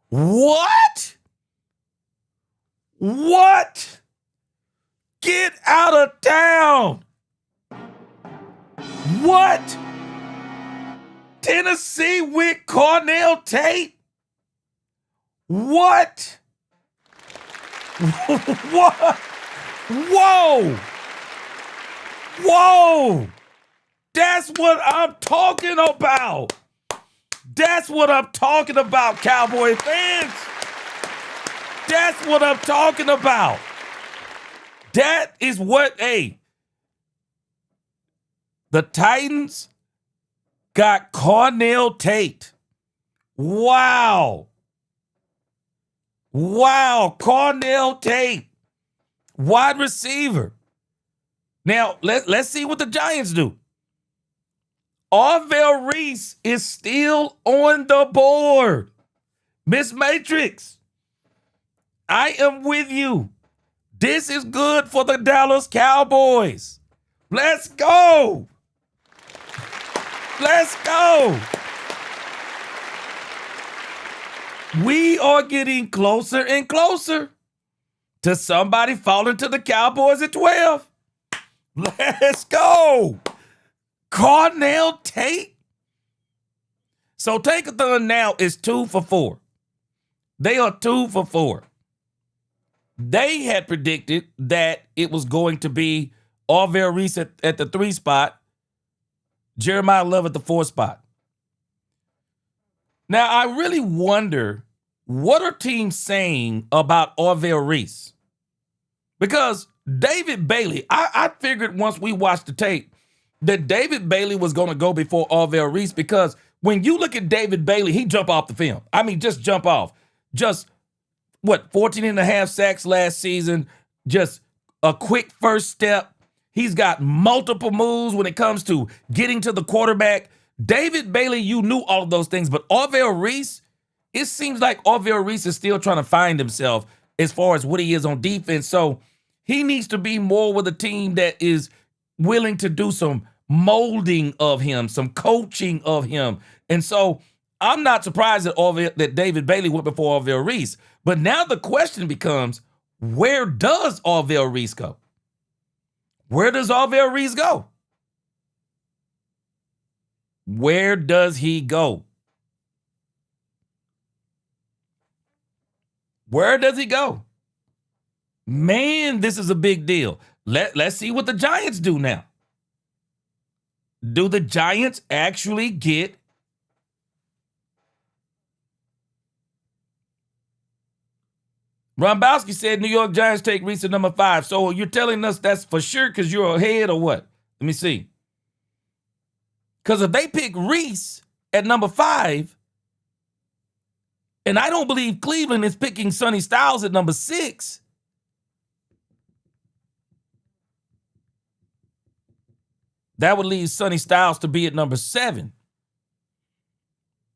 What? What? Get out of town. What? Tennessee with Cornell Tate? What? What? Whoa! Whoa! That's what I'm talking about. That's what I'm talking about, Cowboy fans. That's what I'm talking about. That is what, hey, the Titans got Cornell Tate. Wow. Wow, Cornell Tate. Wide receiver. Now, let's see what the Giants do. Arvell Reese is still on the board. Miss Matrix, I am with you. This is good for the Dallas Cowboys. Let's go. Let's go. We are getting closer and closer to somebody falling to the Cowboys at 12. Let's go. Cornell Tate. So Tankathon now is 2 for 4. They are 2 for 4. They had predicted that it was going to be Arvell Reese at the 3 spot, Jeremiah Love at the 4 spot. Now, I really wonder, what are teams saying about Arvell Reese? Because David Bailey, I figured once we watched the tape that David Bailey was going to go before Arvell Reese, because when you look at David Bailey, he jump off the film. I mean, just jump off. Just, 14 and a half sacks last season, just a quick first step. He's got multiple moves when it comes to getting to the quarterback. David Bailey, you knew all of those things, but Arvell Reese, it seems like Arvell Reese is still trying to find himself as far as what he is on defense. So he needs to be more with a team that is willing to do some molding of him, some coaching of him. And so I'm not surprised that David Bailey went before Arvell Reese. But now the question becomes, where does Arvell Reese go? Where does Arvell Reese go? Where does he go? Where does he go? Man, this is a big deal. Let's see what the Giants do now. Do the Giants actually get Rombowski said New York Giants take Reese at number 5. So you're telling us that's for sure because you're ahead or what? Let me see. Because if they pick Reese at number 5, and I don't believe Cleveland is picking Sonny Styles at number 6, that would leave Sonny Styles to be at number 7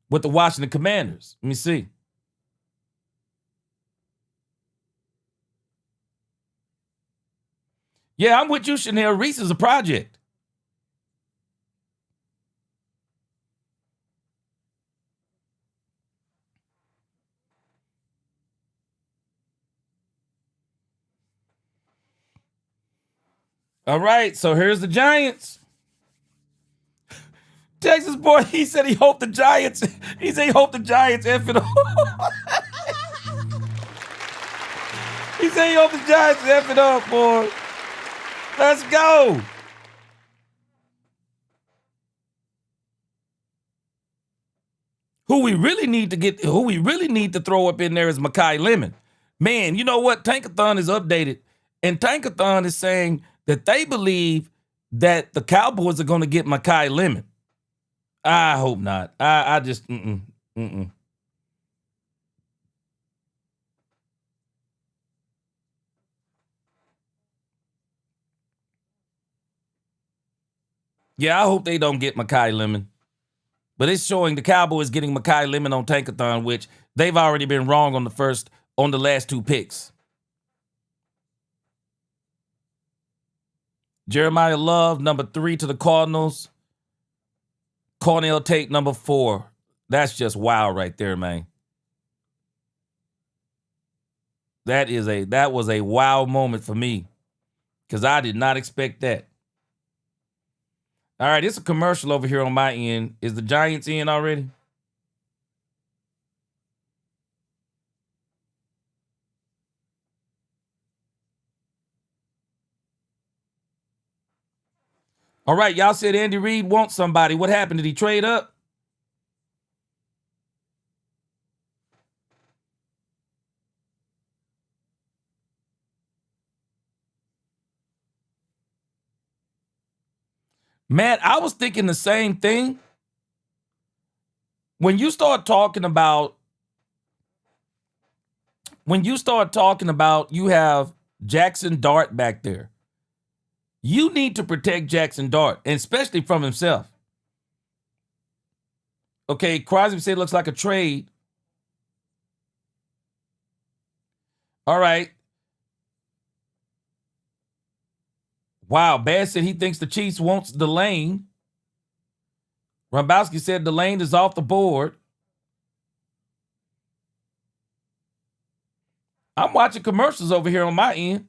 with the Washington Commanders. Let me see. Yeah, I'm with you, Chanel. Reese is a project. All right, so here's the Giants. Texas boy, he said he hoped the Giants F it up. He said he hoped the Giants F it up, boy. Let's go. Who we really need to throw up in there is Mekhi Lemon. Man, you know what? Tankathon is updated, and Tankathon is saying that they believe that the Cowboys are going to get Mekhi Lemon. I hope not. I just, Yeah, I hope they don't get Mekhi Lemon. But it's showing the Cowboys getting Mekhi Lemon on Tankathon, which they've already been wrong on the last 2 picks. Jeremiah Love, number 3 to the Cardinals. Cornell Tate, number 4. That's just wow right there, man. That was a wow moment for me because I did not expect that. All right, it's a commercial over here on my end. Is the Giants in already? All right, y'all said Andy Reid wants somebody. What happened? Did he trade up? Man, I was thinking the same thing. When you start talking about you have Jackson Dart back there, you need to protect Jackson Dart, and especially from himself. Okay, Crosby said it looks like a trade. All right. Wow, Bass said he thinks the Chiefs wants Delane. Rombowski said Delane is off the board. I'm watching commercials over here on my end.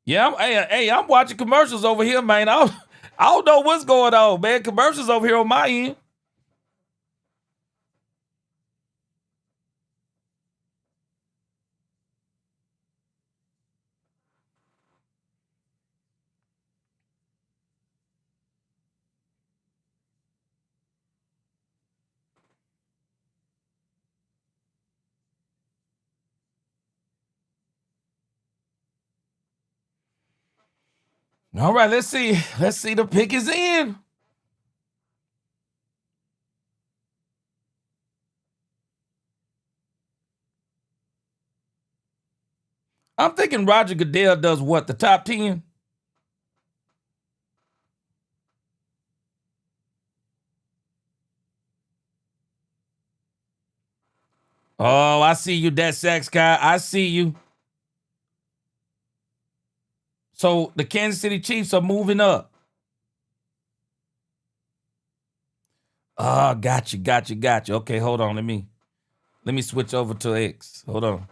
Yeah, I'm watching commercials over here, man. I don't know what's going on, man. Commercials over here on my end. All right, let's see. Let's see, the pick is in. I'm thinking Roger Goodell does what? The top 10? Oh, I see you, that Sax guy. I see you. So the Kansas City Chiefs are moving up. Oh, got you. Okay, hold on. Let me switch over to X. Hold on.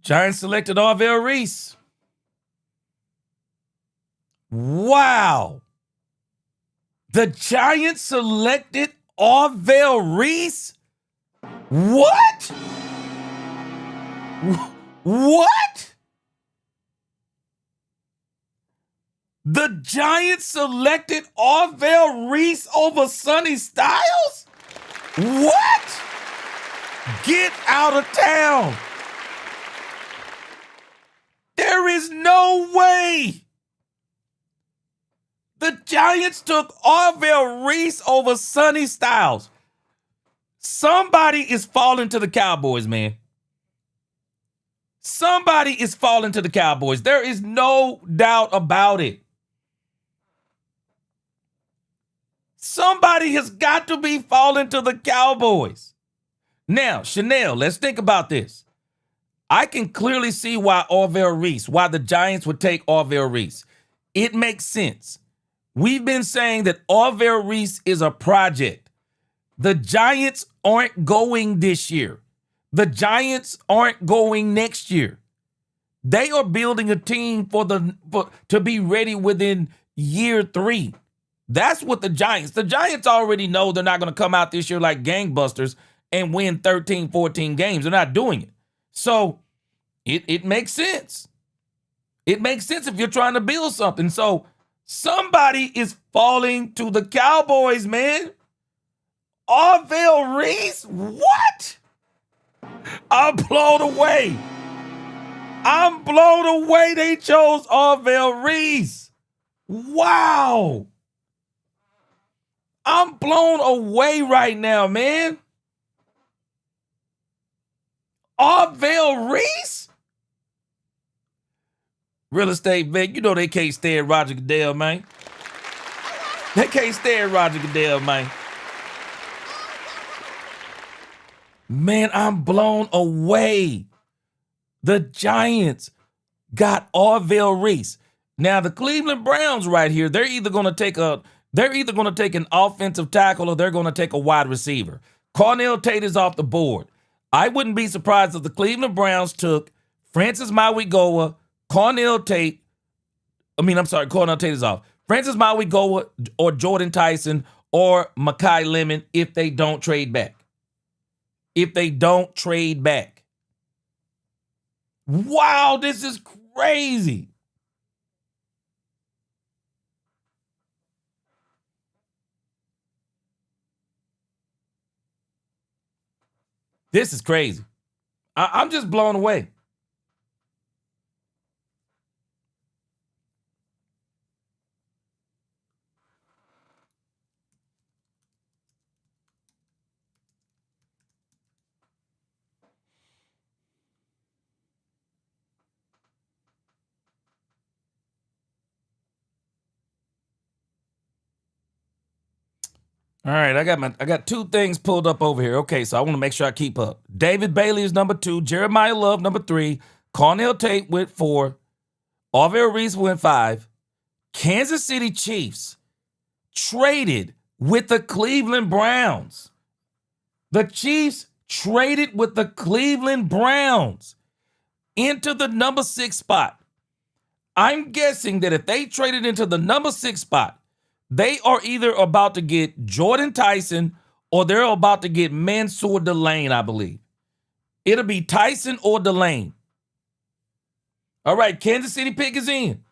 Giants selected Arvell Reese. Wow. The Giants selected Arvell Reese? What? What? The Giants selected Arvell Reese over Sonny Styles? What? Get out of town. There is no way. The Giants took Arvell Reese over Sonny Styles. Somebody is falling to the Cowboys, man. Somebody is falling to the Cowboys. There is no doubt about it. Somebody has got to be falling to the Cowboys. Now, Chanel, let's think about this. I can clearly see why the Giants would take Arvell Reese. It makes sense. We've been saying that Orville Reese is a project. The Giants aren't going this year. The Giants aren't going next year. They are building a team to be ready within year 3. That's what the Giants already know they're not going to come out this year like gangbusters and win 13, 14 games. They're not doing it. So it makes sense. It makes sense if you're trying to build something. So somebody is falling to the Cowboys, man. Orville Reese? What? I'm blown away. I'm blown away they chose Orville Reese. Wow. I'm blown away right now, man. Orville Reese? Real estate vet, you know they can't stand Roger Goodell, man. They can't stand Roger Goodell, man. Man, I'm blown away. The Giants got Orville Reese. Now the Cleveland Browns right here, they're either going to take an offensive tackle or they're going to take a wide receiver. Cornell Tate is off the board. I wouldn't be surprised if the Cleveland Browns took Francis Mauigoa, Cornell Tate is off. Francis Mauigoa or Jordan Tyson or Mekhi Lemon if they don't trade back. Wow, this is crazy. This is crazy. I'm just blown away. All right, I got 2 things pulled up over here. Okay, so I want to make sure I keep up. David Bailey is number 2, Jeremiah Love number 3, Cornell Tate went 4, Orville Reese went 5. Kansas City Chiefs traded with the Cleveland Browns. The Chiefs traded with the Cleveland Browns into the number 6 spot. I'm guessing that if they traded into the number 6 spot, they are either about to get Jordan Tyson or they're about to get Mansour Delane, I believe. It'll be Tyson or Delane. All right, Kansas City pick is in.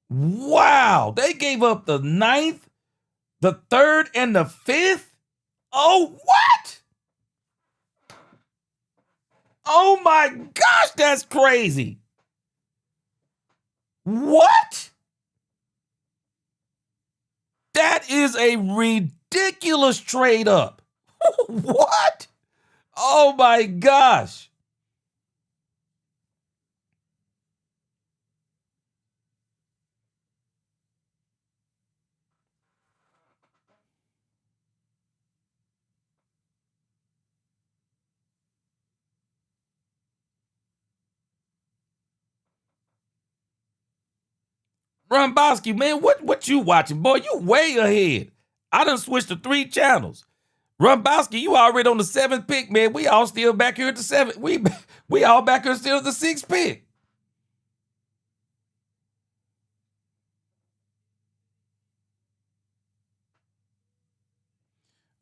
Wow, they gave up the 9th, the 3rd, and the 5th? Oh, what? Oh my gosh, that's crazy. What? That is a ridiculous trade up. What? Oh my gosh. Rombowski, man, what you watching? Boy, you way ahead. I done switched to 3 channels. Rombowski, you already on the 7th pick, man. We all still back here at the 7th. We all back here still at the 6th pick.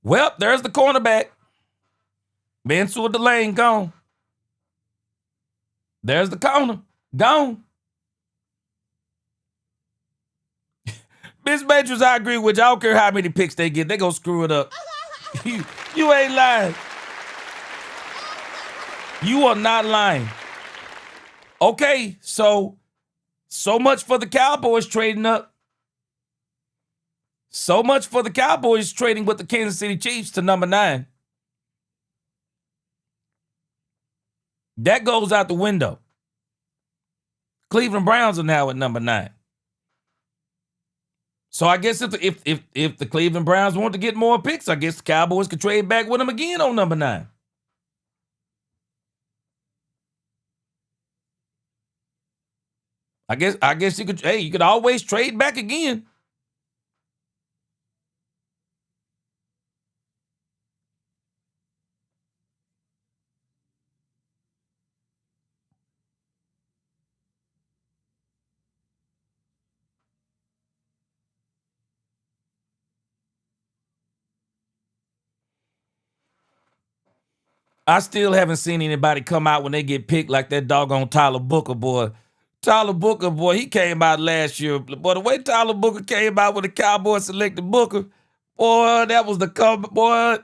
Well, there's the cornerback. Mansour Delane gone. There's the corner. Gone. Miss Matrix, I agree with you. I don't care how many picks they get. They gonna screw it up. You ain't lying. You are not lying. Okay, so much for the Cowboys trading up. So much for the Cowboys trading with the Kansas City Chiefs to number 9. That goes out the window. Cleveland Browns are now at number 9. So I guess if the Cleveland Browns want to get more picks, I guess the Cowboys could trade back with them again on number 9. I guess you could always trade back again. I still haven't seen anybody come out when they get picked like that doggone Tyler Booker, boy. Tyler Booker, boy, he came out last year. Boy, the way Tyler Booker came out when the Cowboys selected Booker, boy, that was the cover, boy.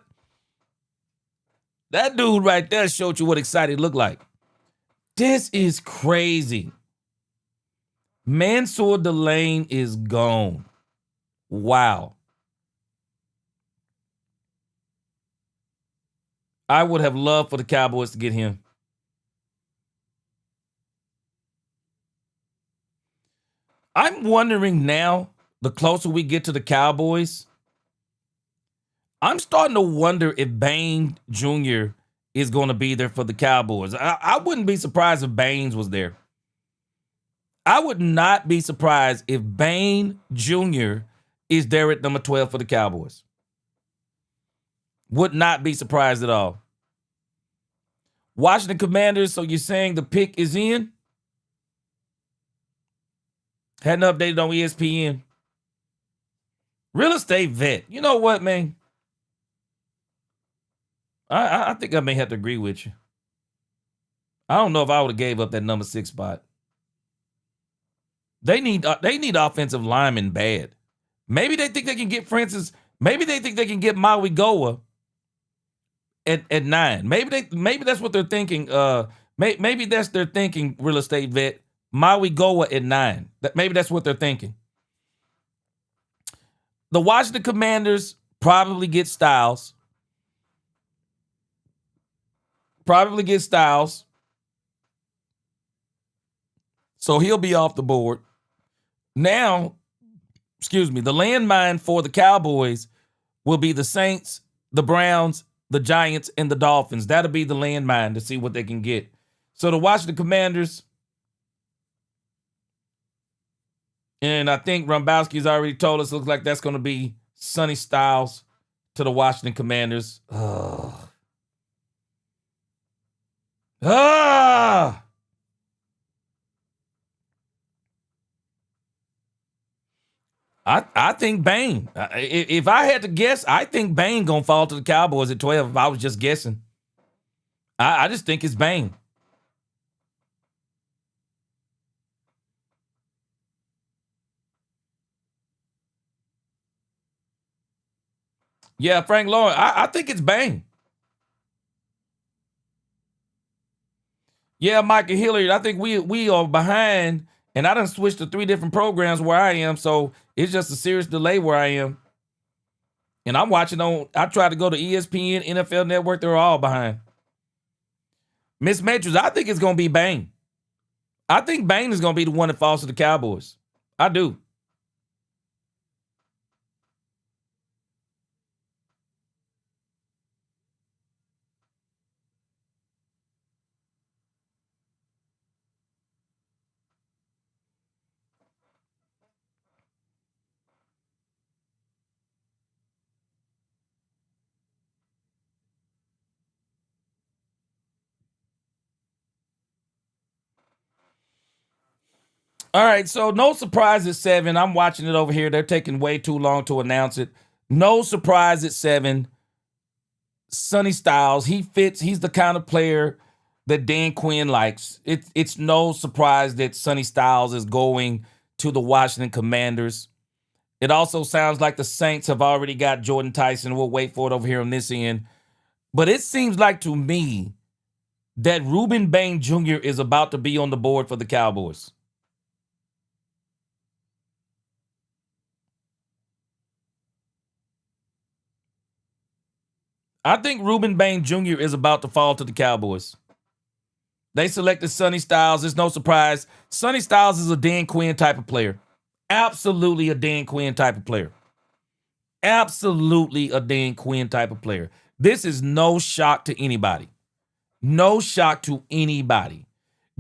That dude right there showed you what excited looked like. This is crazy. Mansour Delane is gone. Wow. I would have loved for the Cowboys to get him. I'm wondering now, the closer we get to the Cowboys, I'm starting to wonder if Bain Jr. is going to be there for the Cowboys. I wouldn't be surprised if Baines was there. I would not be surprised if Bain Jr. is there at number 12 for the Cowboys. Would not be surprised at all. Washington Commanders, so you're saying the pick is in? Hadn't updated on ESPN. Real estate vet. You know what, man? I think I may have to agree with you. I don't know if I would have gave up that number 6 spot. They need offensive linemen bad. Maybe they think they can get Francis. Maybe they think they can get Maui Goa at 9. Maybe that's what they're thinking. Maybe that's their thinking. Real estate vet Maui Goa at 9. Maybe that's what they're thinking. The Washington Commanders probably get Styles. So he'll be off the board. Now, the landmine for the Cowboys will be the Saints, the Browns, the Giants, and the Dolphins. That'll be the landmine to see what they can get. So the Washington Commanders, and I think Rombowski's already told us, looks like that's going to be Sonny Styles to the Washington Commanders. I think Bain. If I had to guess, I think Bain gonna fall to the Cowboys at 12 if I was just guessing. I just think it's Bain. Yeah, Frank Lauren, I think it's Bain. Yeah, Michael Hilliard, I think we are behind, and I done switched to 3 different programs where I am, so it's just a serious delay where I am. And I'm watching I tried to go to ESPN, NFL Network, they're all behind. Miss Matrix, I think it's going to be Bain. I think Bain is going to be the one that falls to the Cowboys. I do. All right, so no surprise at 7. I'm watching it over here. They're taking way too long to announce it. No surprise at 7. Sonny Styles, he fits. He's the kind of player that Dan Quinn likes. It's no surprise that Sonny Styles is going to the Washington Commanders. It also sounds like the Saints have already got Jordan Tyson. We'll wait for it over here on this end. But it seems like to me that Ruben Bain Jr. is about to be on the board for the Cowboys. I think Ruben Bain Jr. is about to fall to the Cowboys. They selected Sonny Styles. It's no surprise. Sonny Styles is a Dan Quinn type of player. Absolutely a Dan Quinn type of player. Absolutely a Dan Quinn type of player. This is no shock to anybody. No shock to anybody.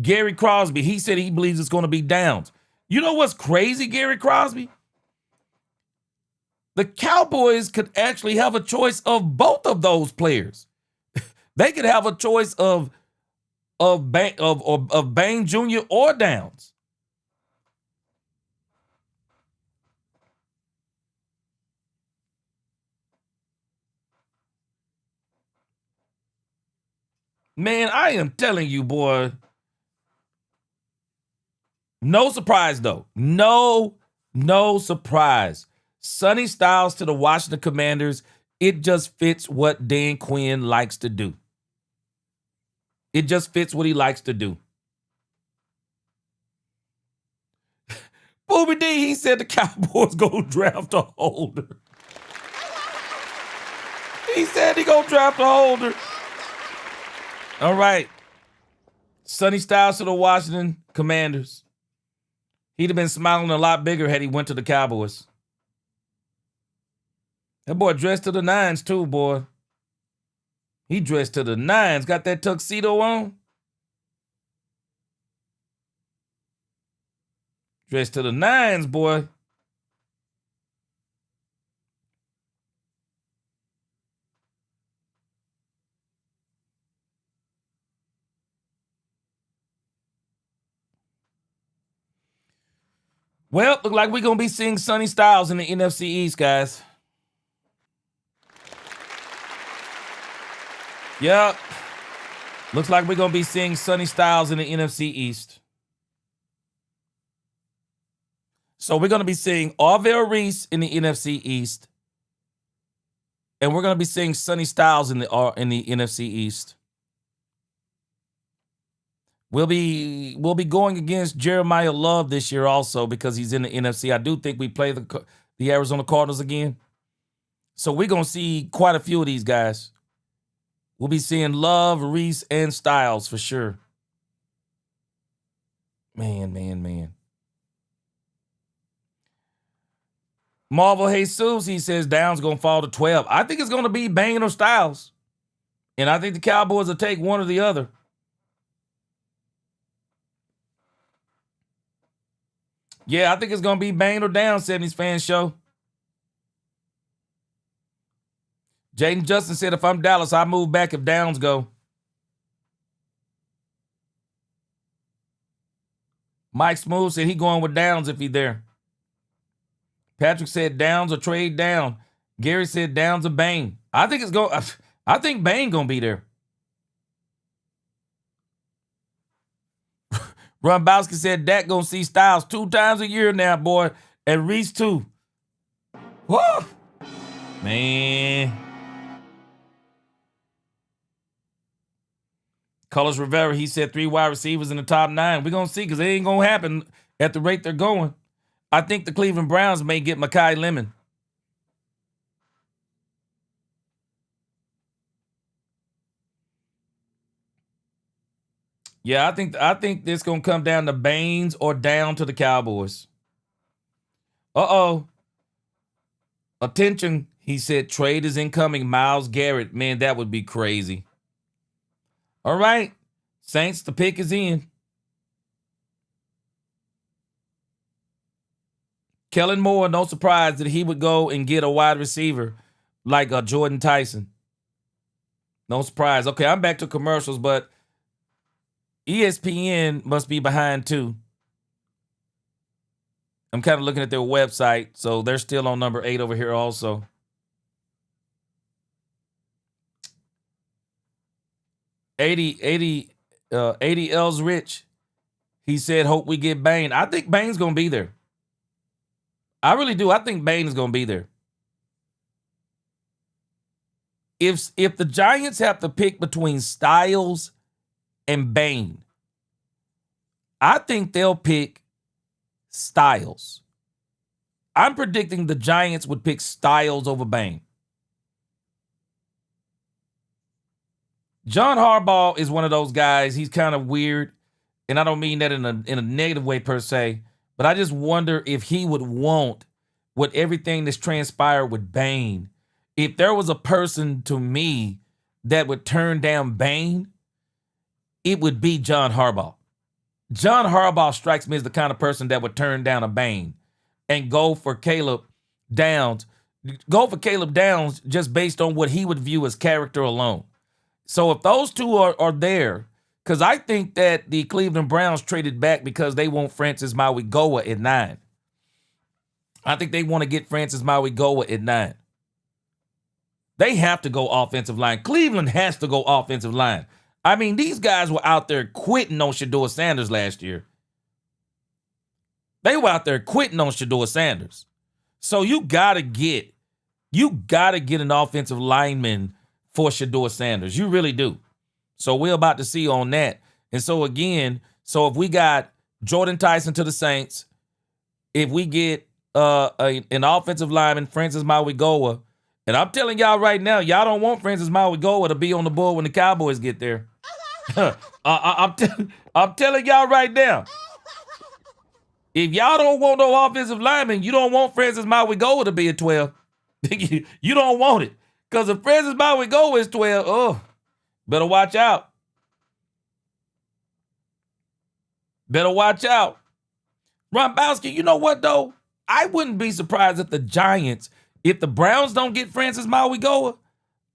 Gary Crosby, he said he believes it's going to be Downs. You know what's crazy, Gary Crosby? The Cowboys could actually have a choice of both of those players. They could have a choice of Bain Jr. or Downs. Man, I am telling you, boy. No surprise, though. No surprise. Sonny Styles to the Washington Commanders. It just fits what Dan Quinn likes to do. It just fits what he likes to do. Booby D, he said the Cowboys gonna draft a holder. He said he gonna draft a holder. All right. Sonny Styles to the Washington Commanders. He'd have been smiling a lot bigger had he went to the Cowboys. That boy dressed to the nines too, boy. He dressed to the nines. Got that tuxedo on. Dressed to the nines, boy. Well, look like we're going to be seeing Sonny Styles in the NFC East, guys. Yep. Looks like we're going to be seeing Sonny Styles in the NFC East. So we're going to be seeing Arvell Reese in the NFC East. And we're going to be seeing Sonny Styles in the NFC East. We'll be going against Jeremiah Love this year also because he's in the NFC. I do think we play the Arizona Cardinals again. So we're going to see quite a few of these guys. We'll be seeing Love, Reese, and Styles for sure. Man. Marvel Jesus, he says Downs going to fall to 12. I think it's going to be Bain or Styles. And I think the Cowboys will take one or the other. Yeah, I think it's going to be Bain or Downs, 70s Fan Show. Jaden Justin said, if I'm Dallas, I move back if Downs go. Mike Smooth said he going with Downs if he there. Patrick said Downs or trade down. Gary said Downs or Bain. I think Bain going to be there. Ron Bowski said Dak going to see Styles 2 times a year now, boy. And Reese too. Whoa. Man. Carlos Rivera, he said 3 wide receivers in the top 9. We're going to see because it ain't going to happen at the rate they're going. I think the Cleveland Browns may get Mekhi Lemon. Yeah, I think this going to come down to Baines or down to the Cowboys. Uh-oh. Attention, he said trade is incoming. Myles Garrett. Man, that would be crazy. All right. Saints, the pick is in. Kellen Moore, no surprise that he would go and get a wide receiver like Jordan Tyson. No surprise. Okay, I'm back to commercials, but ESPN must be behind too. I'm kind of looking at their website, so they're still on number 8 over here also. $80 L's Rich. He said, hope we get Bain. I think Bain's going to be there. I really do. I think Bain is going to be there. If the Giants have to pick between Styles and Bain, I think they'll pick Styles. I'm predicting the Giants would pick Styles over Bain. John Harbaugh is one of those guys. He's kind of weird, and I don't mean that in a negative way per se, but I just wonder if he would want with everything that's transpired with Bain. If there was a person to me that would turn down Bain, it would be John Harbaugh. John Harbaugh strikes me as the kind of person that would turn down a Bain and go for Caleb Downs. Go for Caleb Downs just based on what he would view as character alone. So if those two are there, because I think that the Cleveland Browns traded back because they want Francis Mauigoa at 9. I think they want to get Francis Mauigoa at 9. They have to go offensive line. Cleveland has to go offensive line. I mean, these guys were out there quitting on Shedeur Sanders last year. They were out there quitting on Shedeur Sanders. So you gotta get an offensive lineman for Shedeur Sanders. You really do. So we're about to see on that. And so again, if we got Jordan Tyson to the Saints, if we get an offensive lineman, Francis Mauigoa, and I'm telling y'all right now, y'all don't want Francis Mauigoa to be on the board when the Cowboys get there. I'm telling y'all right now. If y'all don't want no offensive lineman, you don't want Francis Mauigoa to be at 12. You don't want it. Because if Francis Mauigoa is 12, better watch out. Better watch out. Rombowski, you know what, though? I wouldn't be surprised if the Giants, if the Browns don't get Francis Mauigoa,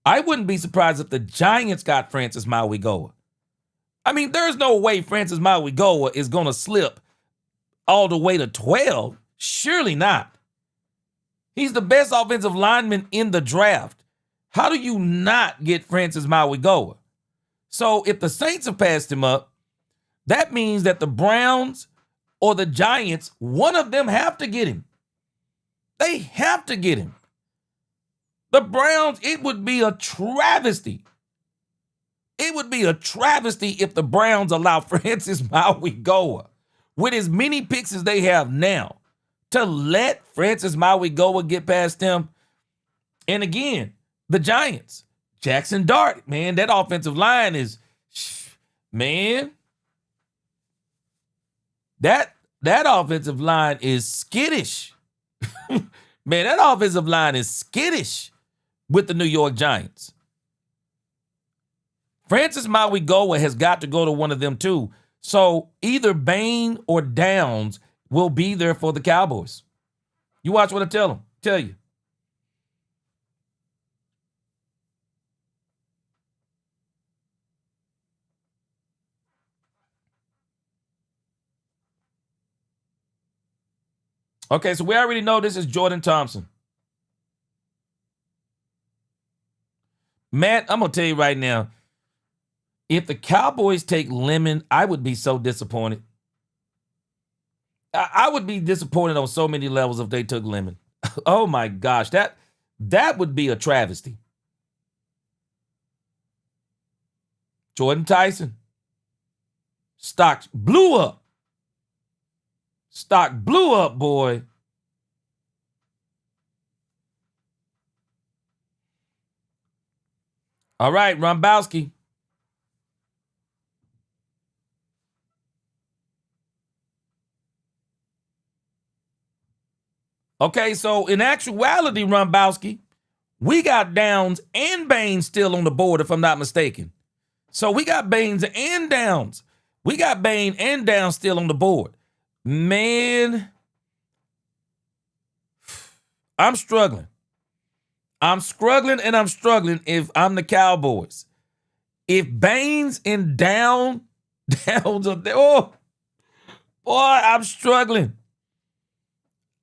I wouldn't be surprised if the Giants got Francis Mauigoa. I mean, there's no way Francis Mauigoa is going to slip all the way to 12. Surely not. He's the best offensive lineman in the draft. How do you not get Francis Mauigoa? So if the Saints have passed him up, that means that the Browns or the Giants, one of them have to get him. They have to get him. The Browns, it would be a travesty. It would be a travesty if the Browns allow Francis Mauigoa, with as many picks as they have now, to let Francis Mauigoa get past them. And again, the Giants, Jackson Dart, man, that offensive line is, man, that offensive line is skittish. Man, that offensive line is skittish with the New York Giants. Francis Mauigoa has got to go to one of them too. So either Bain or Downs will be there for the Cowboys. You watch what I tell you. Okay, so we already know this is Jordan Thompson. Matt, I'm going to tell you right now, if the Cowboys take Lemon, I would be so disappointed. I would be disappointed on so many levels if they took Lemon. Oh my gosh, that would be a travesty. Jordan Tyson. Stock blew up. Stock blew up, boy. All right, Rombowski. Okay, so in actuality, Rombowski, we got Downs and Baines still on the board, if I'm not mistaken. So we got Baines and Downs. We got Bain and Downs still on the board. Man, I'm struggling. I'm struggling if I'm the Cowboys. If Baines and Downs are there, oh, boy, I'm struggling.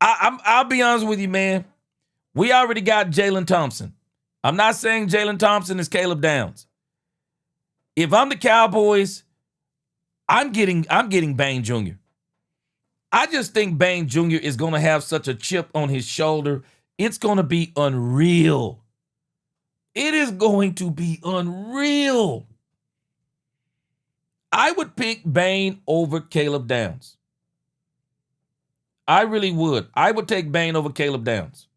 I'll be honest with you, man. We already got Jalen Thompson. I'm not saying Jalen Thompson is Caleb Downs. If I'm the Cowboys, I'm getting Bain Jr. I just think Bain Jr. is going to have such a chip on his shoulder. It's going to be unreal. It is going to be unreal. I would pick Bain over Caleb Downs. I really would. I would take Bain over Caleb Downs.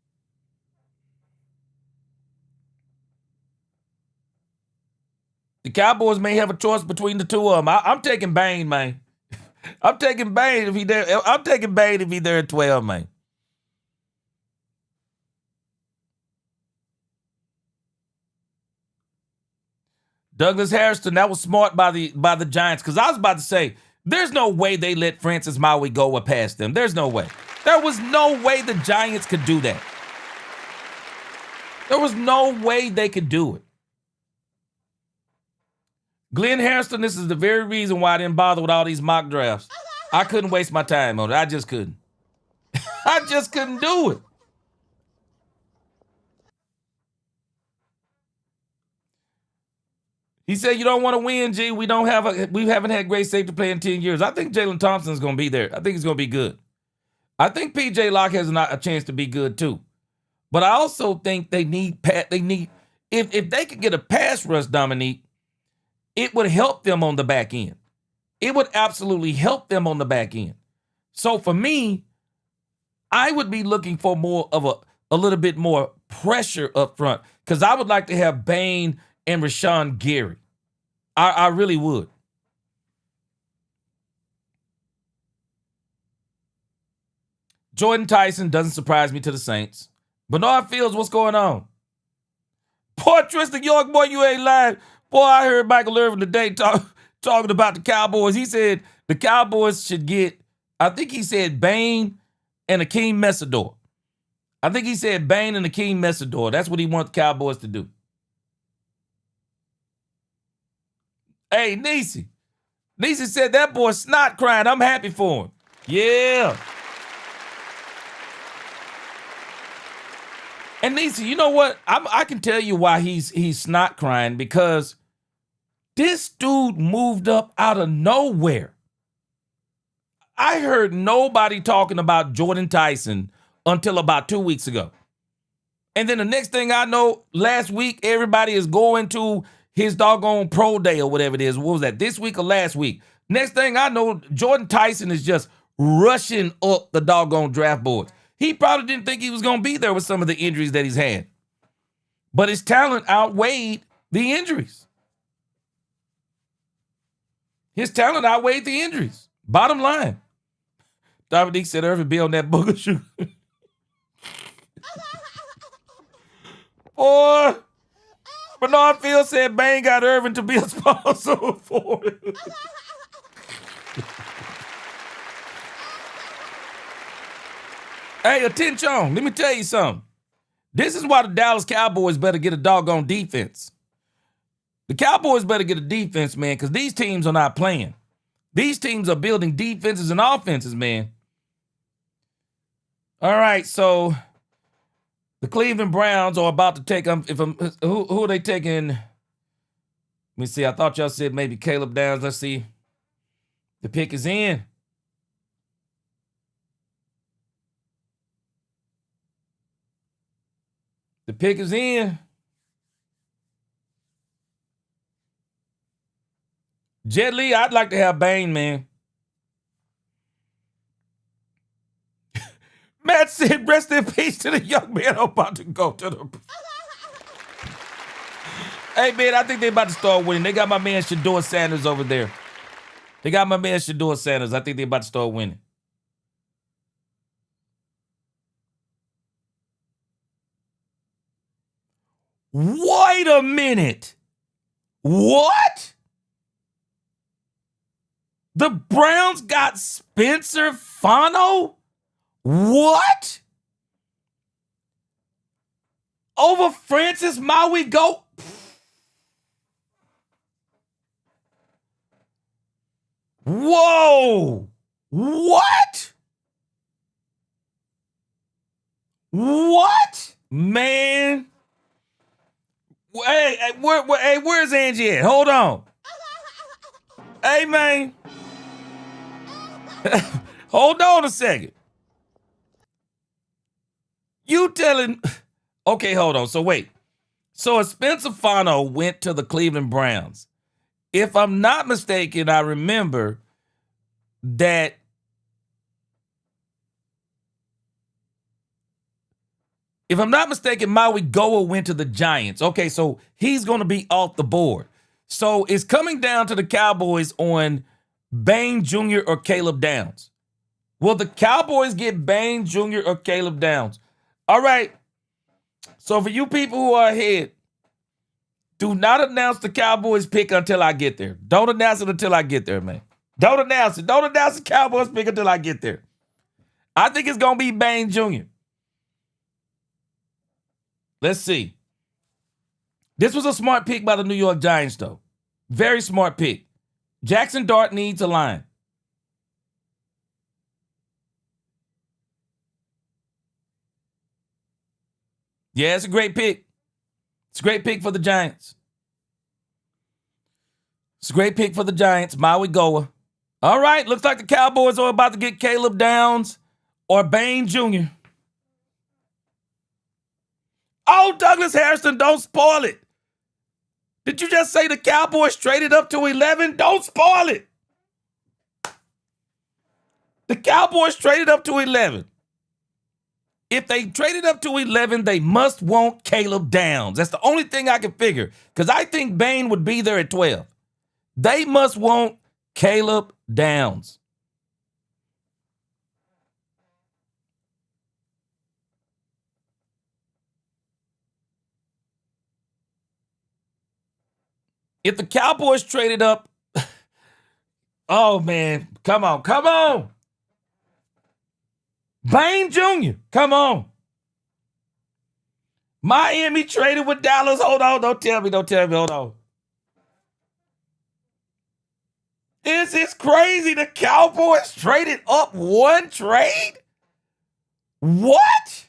The Cowboys may have a choice between the two of them. I'm taking Bain, man. I'm taking Bain if he's there. I'm taking Bain if he's there at 12, man. Douglas Harrison, that was smart by the Giants. Because I was about to say, There's no way they let Francis Maui go past them. There's no way. There was no way the Giants could do that. There was no way they could do it. Glenn Harrison, this is the very reason why I didn't bother with all these mock drafts. I couldn't waste my time on it. I just couldn't. I just couldn't do it. He said, you don't want to win, G. We haven't had great safety play in 10 years. I think Jalen Thompson's going to be there. I think he's going to be good. I think P.J. Locke has a chance to be good too. But I also think if they could get a pass rush, Dominique, it would help them on the back end. It would absolutely help them on the back end. So for me, I would be looking for more of a little bit more pressure up front because I would like to have Bain and Rashawn Gary. I really would. Jordan Tyson doesn't surprise me to the Saints. Bernard Fields, what's going on? Boy, Tristan York, boy, you ain't lying. Boy, I heard Michael Irvin today talking about the Cowboys. He said the Cowboys should get, I think he said Bain and Akeem Messidor. I think he said Bain and Akeem Messidor. That's what he wants the Cowboys to do. Hey, Niecy. Niecy said that boy snot crying. I'm happy for him. Yeah. And Niecy, you know what? I can tell you why he's snot crying, because this dude moved up out of nowhere. I heard nobody talking about Jordan Tyson until about 2 weeks ago. And then the next thing I know, last week, everybody is going to his doggone pro day or whatever it is. What was that, this week or last week? Next thing I know, Jordan Tyson is just rushing up the doggone draft boards. He probably didn't think he was going to be there with some of the injuries that he's had. But his talent outweighed the injuries. His talent outweighed the injuries. Bottom line. Dominique said Irvin be on that booger shoe. Boy, Bernard Field said Bain got Irvin to be a sponsor for it. Hey, attention, let me tell you something. This is why the Dallas Cowboys better get a doggone defense. The Cowboys better get a defense, man, because these teams are not playing. These teams are building defenses and offenses, man. All right, so the Cleveland Browns are about to take them. Who are they taking? Let me see. I thought y'all said maybe Caleb Downs. Let's see. The pick is in. The pick is in. Jet Li, I'd like to have Bain, man. Matt said, rest in peace to the young man about to go to the... Hey, man, I think they about to start winning. They got my man Shador Sanders over there. I think they about to start winning. Wait a minute. What? The Browns got Spencer Fano? What? Over Francis Maui go? Whoa. What? What? Man. Hey, where's Angie at? Hold on. Hey, man. Hold on a second. You telling... Okay, hold on. So wait. So Spencer Fano went to the Cleveland Browns. If I'm not mistaken, I remember that if I'm not mistaken, Maui Goa went to the Giants. Okay, so he's going to be off the board. So it's coming down to the Cowboys on Bain Jr. or Caleb Downs. Will the Cowboys get Bain Jr. or Caleb Downs? All right. So for you people who are ahead, do not announce the Cowboys pick until I get there. Don't announce it until I get there, man. Don't announce it. Don't announce the Cowboys pick until I get there. I think it's going to be Bain Jr. Let's see. This was a smart pick by the New York Giants, though. Very smart pick. Jackson Dart needs a line. Yeah, it's a great pick. It's a great pick for the Giants. It's a great pick for the Giants. Maui Goa. All right, looks like the Cowboys are about to get Caleb Downs or Bain Jr. Oh, Douglas Harrison, don't spoil it. Did you just say the Cowboys traded up to 11? Don't spoil it. The Cowboys traded up to 11. If they traded up to 11, they must want Caleb Downs. That's the only thing I can figure, because I think Bain would be there at 12. They must want Caleb Downs. If the Cowboys traded up, oh, man, come on, come on. Bain Jr., come on. Miami traded with Dallas. Hold on, don't tell me, hold on. This is crazy. The Cowboys traded up one trade? What?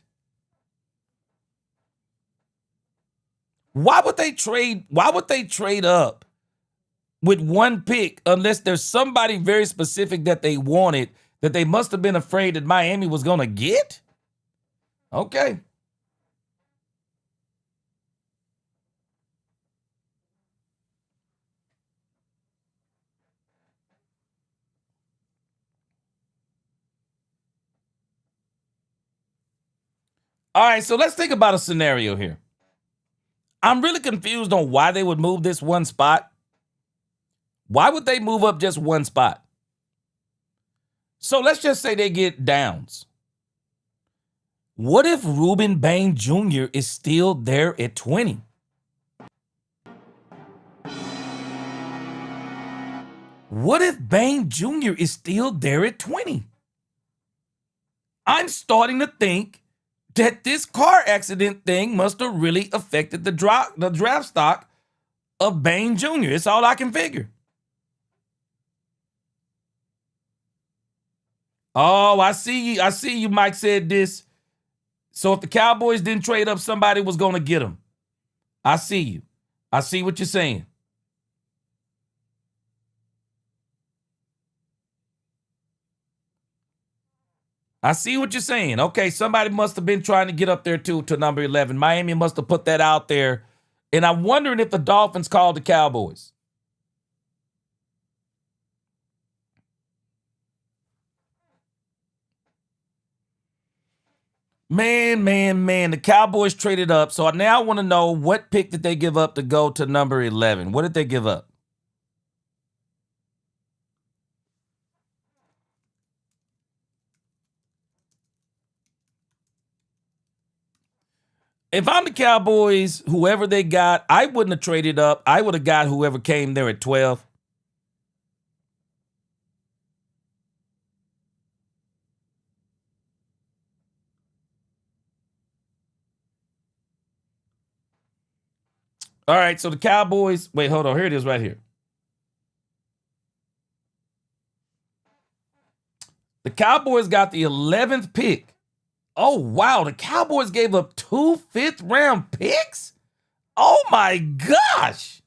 Why would they trade up with one pick unless there's somebody very specific that they wanted that they must have been afraid that Miami was going to get? Okay. All right, so let's think about a scenario here. I'm really confused on why they would move this one spot. Why would they move up just one spot? So let's just say they get Downs. What if Ruben Bain Jr. is still there at 20? What if Bain Jr. is still there at 20? I'm starting to think that this car accident thing must have really affected the draft stock of Bain Jr. It's all I can figure. Oh, I see you, Mike said this. So if the Cowboys didn't trade up, somebody was going to get him. I see you. I see what you're saying. I see what you're saying. Okay, somebody must have been trying to get up there too to number 11. Miami must have put that out there. And I'm wondering if the Dolphins called the Cowboys. Man. The Cowboys traded up. So I now want to know, what pick did they give up to go to number 11? What did they give up? If I'm the Cowboys, whoever they got, I wouldn't have traded up. I would have got whoever came there at 12. All right, so the Cowboys, wait, hold on. Here it is right here. The Cowboys got the 11th pick. Oh, wow. The Cowboys gave up 2 fifth-round picks? Oh, my gosh.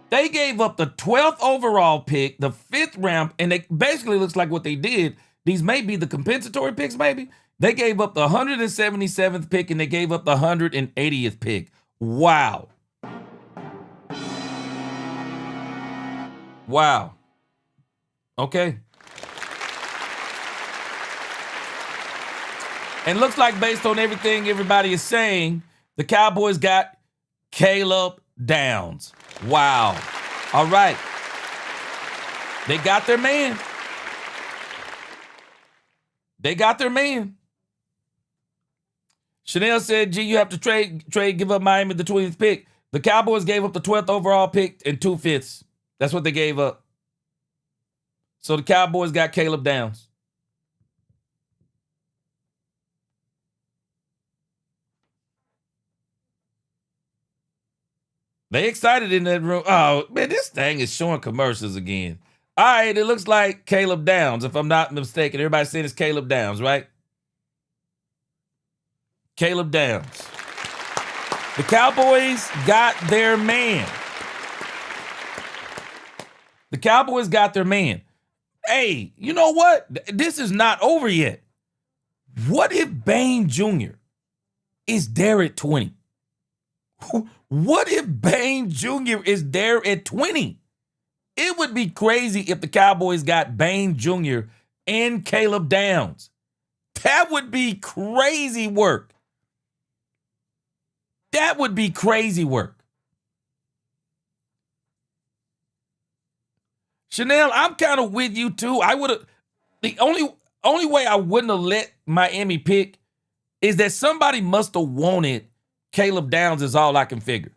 They gave up the 12th overall pick, the 5th round, and it basically looks like what they did. These may be the compensatory picks, maybe. They gave up the 177th pick, and they gave up the 180th pick. Wow. Wow. Okay. And looks like, based on everything everybody is saying, the Cowboys got Caleb Downs. Wow. All right. They got their man. They got their man. Chanel said, G, you have to trade, give up Miami the 20th pick. The Cowboys gave up the 12th overall pick and 2/5. That's what they gave up. So the Cowboys got Caleb Downs. They excited in that room. Oh, man, this thing is showing commercials again. All right, it looks like Caleb Downs, if I'm not mistaken. Everybody saying it's Caleb Downs, right? Caleb Downs. The Cowboys got their man. The Cowboys got their man. Hey, you know what? This is not over yet. What if Bain Jr. is there at 20? What if Bain Jr. is there at 20? It would be crazy if the Cowboys got Bain Jr. and Caleb Downs. That would be crazy work. That would be crazy work. Chanel, I'm kind of with you too. I would have, the only way I wouldn't have let Miami pick is that somebody must have wanted Caleb Downs is all I can figure.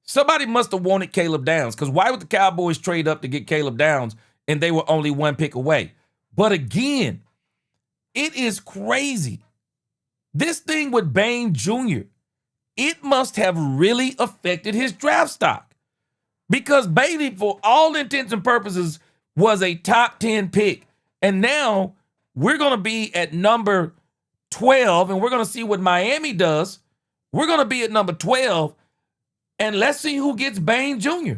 Somebody must have wanted Caleb Downs, because why would the Cowboys trade up to get Caleb Downs and they were only one pick away? But again, it is crazy. This thing with Bain Jr., it must have really affected his draft stock, because Bailey, for all intents and purposes, was a top 10 pick. And now we're going to be at number 12, and we're going to see what Miami does. We're going to be at number 12, and let's see who gets Bain Jr.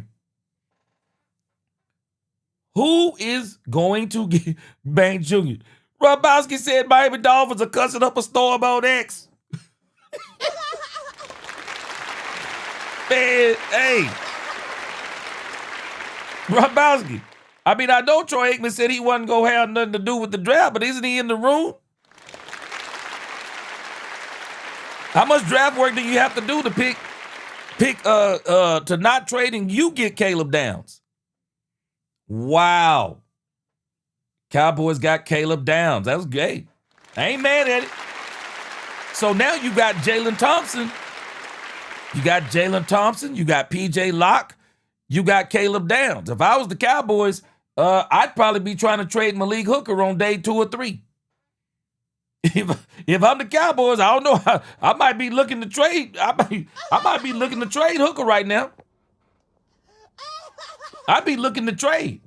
Who is going to get Bain Jr.? Robowski said Miami Dolphins are cussing up a storm on X. Man, hey. Robowski. I mean, I know Troy Aikman said he wasn't going to have nothing to do with the draft, but isn't he in the room? How much draft work do you have to do to pick to not trade and you get Caleb Downs? Wow. Cowboys got Caleb Downs. That was great. I ain't mad at it. So now you got Jalen Thompson. You got Jalen Thompson. You got P.J. Locke. You got Caleb Downs. If I was the Cowboys, I'd probably be trying to trade Malik Hooker on day 2 or 3. If I'm the Cowboys, I don't know. I might be looking to trade. I might be looking to trade Hooker right now. I'd be looking to trade.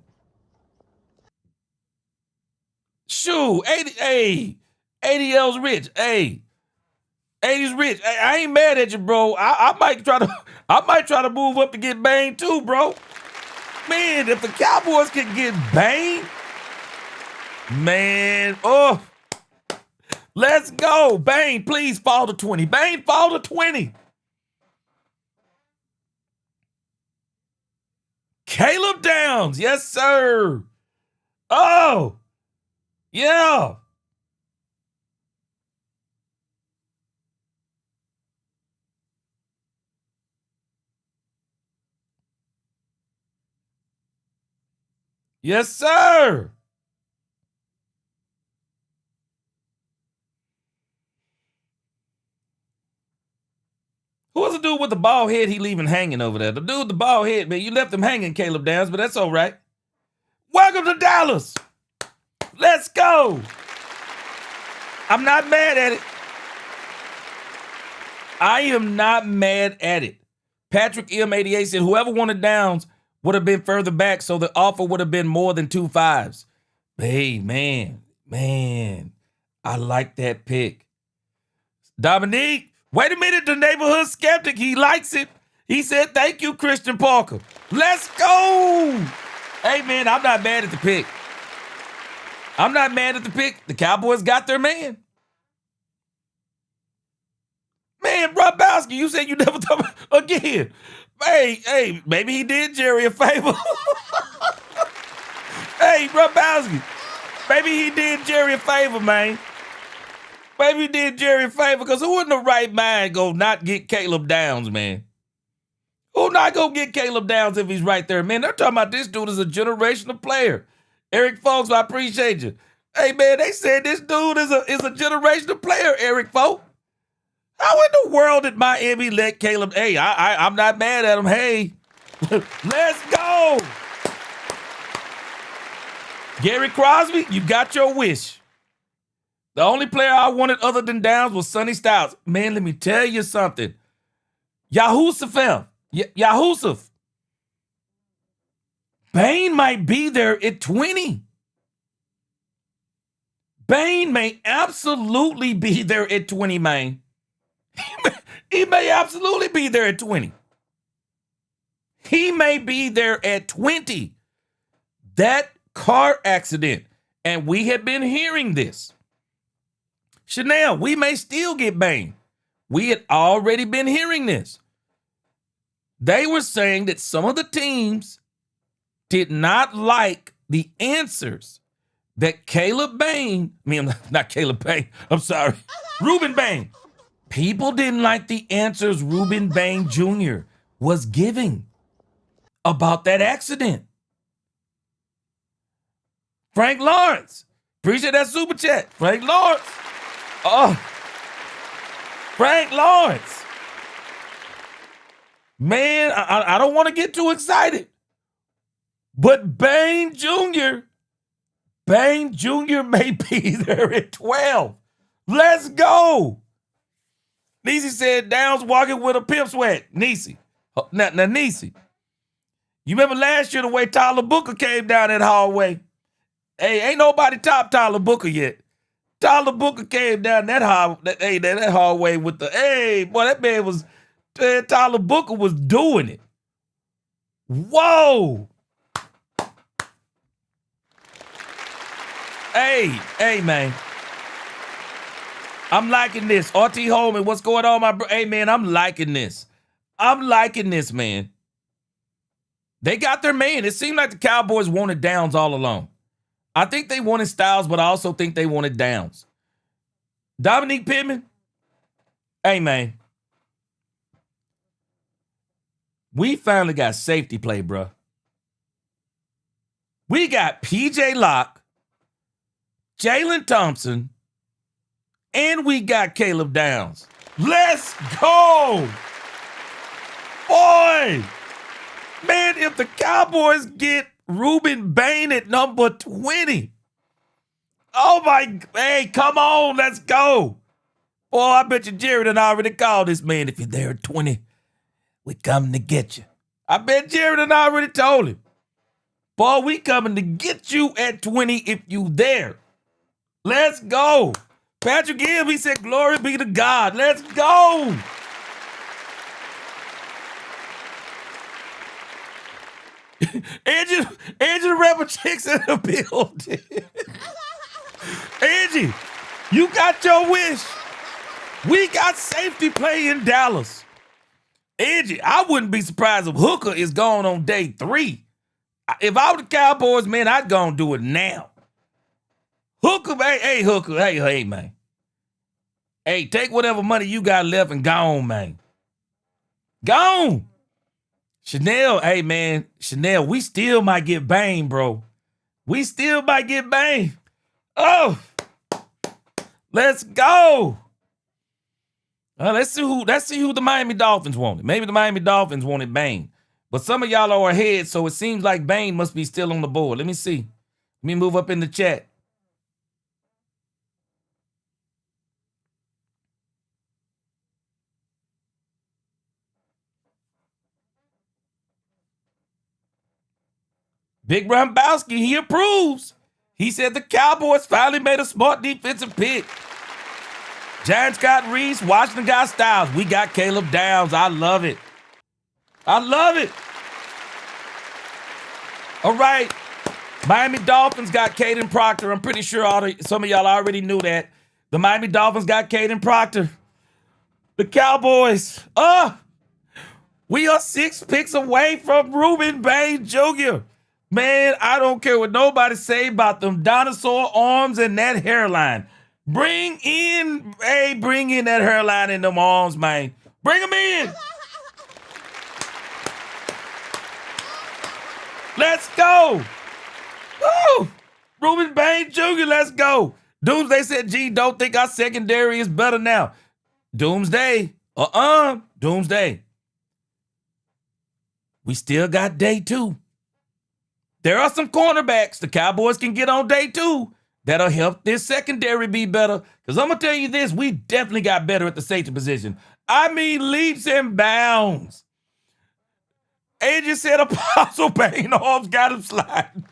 Shoo, 80L's rich. Hey, 80's rich. Hey, I ain't mad at you, bro. I might try to move up to get Bain too, bro. Man, if the Cowboys can get Bain, man, oh. Let's go. Bain, please fall to 20. Bain, fall to 20. Caleb Downs. Yes, sir. Oh, yeah. Yes, sir. Who was the dude with the bald head he leaving hanging over there? The dude with the bald head, man. You left him hanging, Caleb Downs, but that's all right. Welcome to Dallas. Let's go. I'm not mad at it. I am not mad at it. Patrick M88 said whoever wanted Downs would have been further back, so the offer would have been more than 2 5s. Hey, man. I like that pick. Dominique. Wait a minute, the neighborhood skeptic, he likes it. He said, thank you, Christian Parker. Let's go. Hey, man, I'm not mad at the pick. I'm not mad at the pick. The Cowboys got their man. Man, Robowski, you said you never thought again. Hey, maybe he did Jerry a favor. Hey, Robowski, maybe he did Jerry a favor, man. Maybe he did Jerry a favor, because who in the right mind go not get Caleb Downs, man? Who not gonna get Caleb Downs if he's right there? Man, they're talking about this dude is a generational player. Eric Folks, I appreciate you. Hey, man, they said this dude is a generational player, Eric Folks. How in the world did Miami let Caleb? Hey, I'm not mad at him. Hey, let's go. Gary Crosby, you got your wish. The only player I wanted other than Downs was Sonny Styles. Man, let me tell you something. Yahusuf. Yahusuf. Bain might be there at 20. Bain may absolutely be there at 20, man. He may absolutely be there at 20. He may be there at 20. That car accident, and we have been hearing this. Chanel, we may still get Bain. We had already been hearing this. They were saying that some of the teams did not like the answers that Caleb Bain, not Caleb Bain, I'm sorry, Ruben Bain. People didn't like the answers Ruben Bain Jr. was giving about that accident. Frank Lawrence, appreciate that super chat. Frank Lawrence. Oh, Frank Lawrence. Man, I don't want to get too excited. But Bain Jr. may be there at 12. Let's go. Niecy said Downs walking with a pimp sweat. Niecy. Now, Niecy, you remember last year the way Tyler Booker came down that hallway? Hey, ain't nobody top Tyler Booker yet. Tyler Booker came down that hallway with that man was, Tyler Booker was doing it. Whoa. Hey, man. I'm liking this. RT Holman, what's going on, my bro? Hey, man, I'm liking this. I'm liking this, man. They got their man. It seemed like the Cowboys wanted Downs all along. I think they wanted Styles, but I also think they wanted Downs. Dominique Pittman, hey, man. We finally got safety play, bro. We got P.J. Locke, Jalen Thompson, and we got Caleb Downs. Let's go. Boy. Man, if the Cowboys get Ruben Bain at number 20. Oh, hey, come on, let's go. Boy, I bet you Jared and I already called this man. If you're there at 20, we coming to get you. I bet Jared and I already told him. Boy, we coming to get you at 20 if you there. Let's go. Patrick Gibb, he said, glory be to God. Let's go. Angie the Rebel Chicks in the building. Angie, you got your wish. We got safety play in Dallas. Angie, I wouldn't be surprised if Hooker is gone on day 3. If I were the Cowboys, man, I'd go and do it now. Hooker, hey, Hooker, hey, man. Hey, take whatever money you got left and gone, man. Gone. Chanel, hey, man. Chanel, we still might get Bain, bro. We still might get Bain. Oh, let's go. Let's see who the Miami Dolphins wanted. Maybe the Miami Dolphins wanted Bain. But some of y'all are ahead, so it seems like Bain must be still on the board. Let me see. Let me move up in the chat. Big Rambowski, he approves. He said the Cowboys finally made a smart defensive pick. Giants got Reese, Washington got Styles. We got Caleb Downs. I love it. I love it. All right. Miami Dolphins got Caden Proctor. I'm pretty sure some of y'all already knew that. The Miami Dolphins got Caden Proctor. The Cowboys, we are 6 picks away from Ruben Bain Jr. Man, I don't care what nobody say about them dinosaur arms and that hairline. Bring in that hairline and them arms, man. Bring them in. Let's go. Woo! Ruben Bain Jr., let's go. Doomsday said, gee, don't think our secondary is better now. Doomsday. Doomsday. We still got day 2. There are some cornerbacks the Cowboys can get on day 2 that'll help this secondary be better. Because I'm going to tell you this, we definitely got better at the safety position. I mean, leaps and bounds. AJ said Apostle Payne arms got him sliding.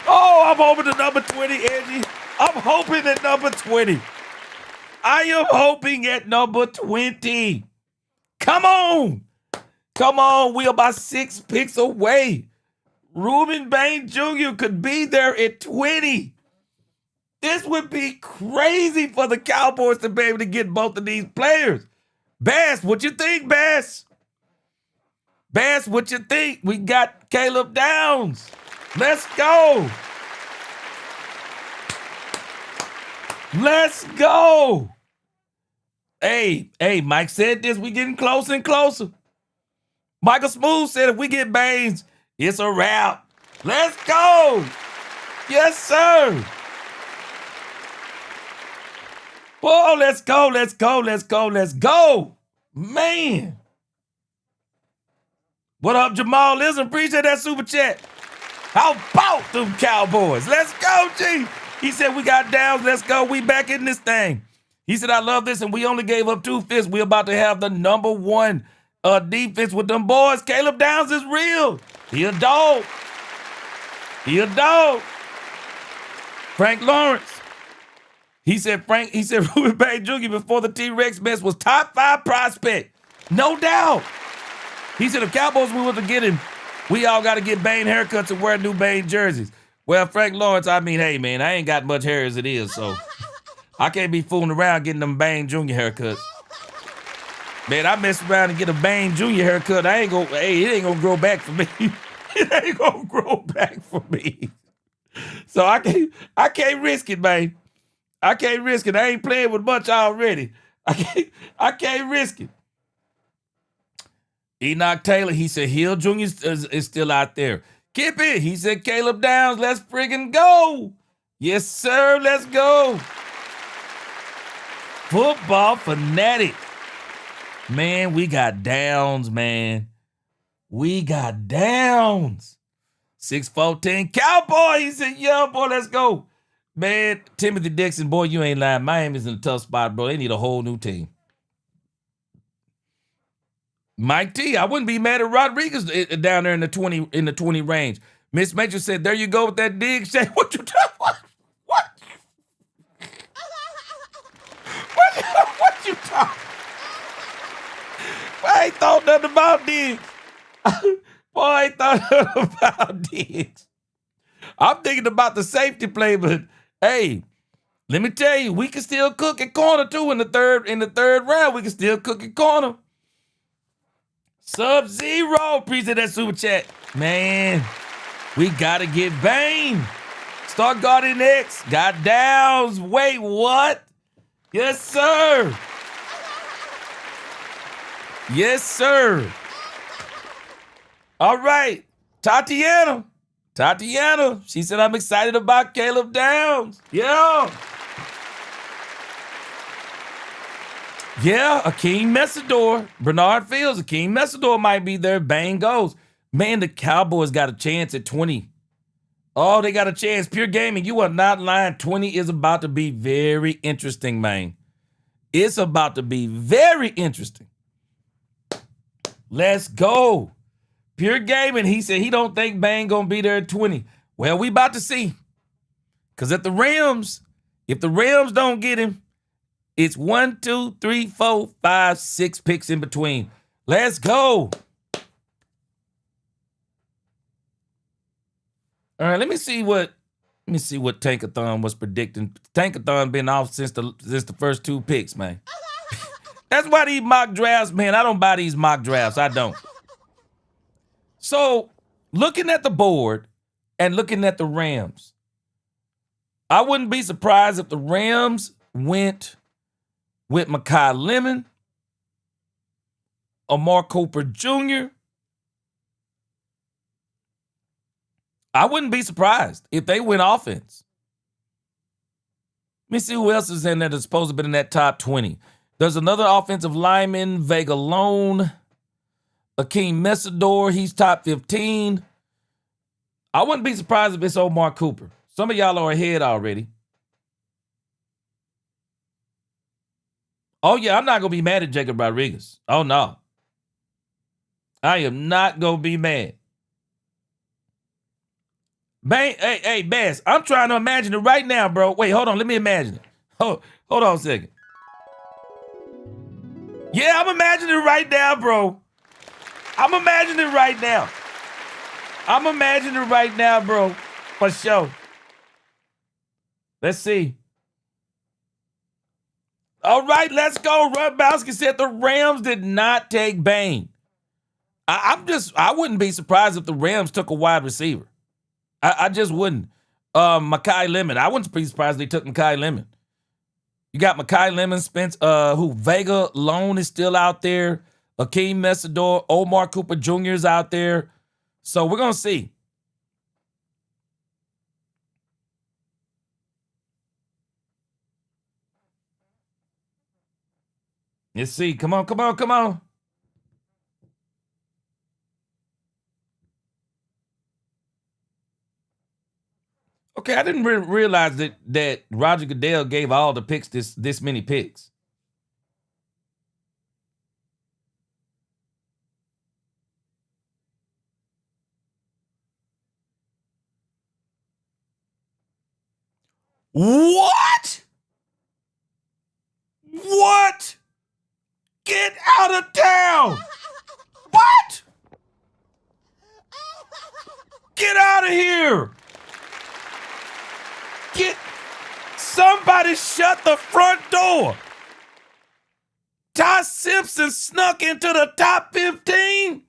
Oh, I'm hoping to number 20, Angie. I'm hoping at number 20. I am hoping at number 20. Come on. Come on. We are about 6 picks away. Reuben Bain Jr. could be there at 20. This would be crazy for the Cowboys to be able to get both of these players. Bass, what you think, Bass? Bass, what you think? We got Caleb Downs. Let's go. Let's go. Hey, Mike said this. We getting closer and closer. Michael Smooth said if we get Baines, it's a wrap. Let's go. Yes, sir. Oh, let's go, let's go, let's go, let's go. Man. What up, Jamal Listen, appreciate that super chat. How about them Cowboys? Let's go, G. He said we got Downs. Let's go. We back in this thing. He said, I love this, and we only gave up 2 fifths. We're about to have the number 1 defense with them boys. Caleb Downs is real. He a dog. He a dog. Frank Lawrence. He said Reuben Bain Jr. before the T-Rex mess was top 5 prospect. No doubt. He said if Cowboys we want to get him, we all got to get Bain haircuts and wear new Bain jerseys. Well, Frank Lawrence, I mean, hey, man, I ain't got much hair as it is, so I can't be fooling around getting them Bain Jr. haircuts. Man, I mess around and get a Bain Jr. haircut. It ain't gonna grow back for me. It ain't gonna grow back for me. So I can't risk it, man. I can't risk it. I ain't playing with much already. I can't risk it. Enoch Taylor, he said Hill Jr. is still out there. Kip it. He said Caleb Downs, let's friggin' go. Yes, sir, let's go. Football fanatic. Man, we got Downs, man. We got Downs. 614 Cowboy. He said, yeah, boy, let's go. Man, Timothy Dixon, boy, you ain't lying. Miami's in a tough spot, bro. They need a whole new team. Mike T, I wouldn't be mad at Rodriguez down there in the 20 range. Miss Major said, there you go with that dig. Shay, what you talking? What? What you talking? I ain't thought nothing about Diggs. Boy, I ain't thought nothing about Diggs. I'm thinking about the safety play, but hey, let me tell you, we can still cook at corner too in the third round. We can still cook at corner. Sub-Zero, appreciate that super chat. Man, we gotta get Bain. Start guarding X. Got Downs. Wait, what? Yes, sir. Yes, sir. All right. Tatiana. She said, I'm excited about Caleb Downs. Yeah. Yeah, Akeem Messidor. Bernard Fields. Akeem Messidor might be there. Bain goes. Man, the Cowboys got a chance at 20. Oh, they got a chance. Pure Gaming, you are not lying. 20 is about to be very interesting, man. It's about to be very interesting. Let's go. Pure Gaming, he said he don't think Bain gonna be there at 20. Well, we about to see. Because if the Rams don't get him, it's 1, 2, 3, 4, 5, 6 picks in between. Let's go. All right, let me see what Tankathon was predicting. Tankathon been off since the first 2 picks, man. That's why these mock drafts, man, I don't buy these mock drafts. I don't. So, looking at the board and looking at the Rams, I wouldn't be surprised if the Rams went with Mekhi Lemon, Amar Cooper Jr. I wouldn't be surprised if they went offense. Let me see who else is in there that's supposed to be in that top 20. There's another offensive lineman, Vega Lone. Akeem Messador, he's top 15. I wouldn't be surprised if it's Omar Cooper. Some of y'all are ahead already. Oh, yeah, I'm not going to be mad at Jacob Rodriguez. Oh, no. I am not going to be mad. Hey, Bass, I'm trying to imagine it right now, bro. Wait, hold on. Let me imagine it. Hold on a second. Yeah, I'm imagining it right now, bro. I'm imagining it right now. I'm imagining it right now, bro. For sure. Let's see. All right, let's go. Rudbowski said the Rams did not take Bain. I wouldn't be surprised if the Rams took a wide receiver. I just wouldn't. Mekhi Lemon. I wouldn't be surprised if they took Mekhi Lemon. You got Mekhi Lemon, Spence, who Vega Lone is still out there. Akeem Messador, Omar Cooper Jr. is out there. So we're going to see. Let's see. Come on, come on, come on. Okay, I didn't realize that Roger Goodell gave all the picks this many picks. What? What? Get out of town! What? Get out of here! Somebody shut the front door. Ty Simpson snuck into the top 15?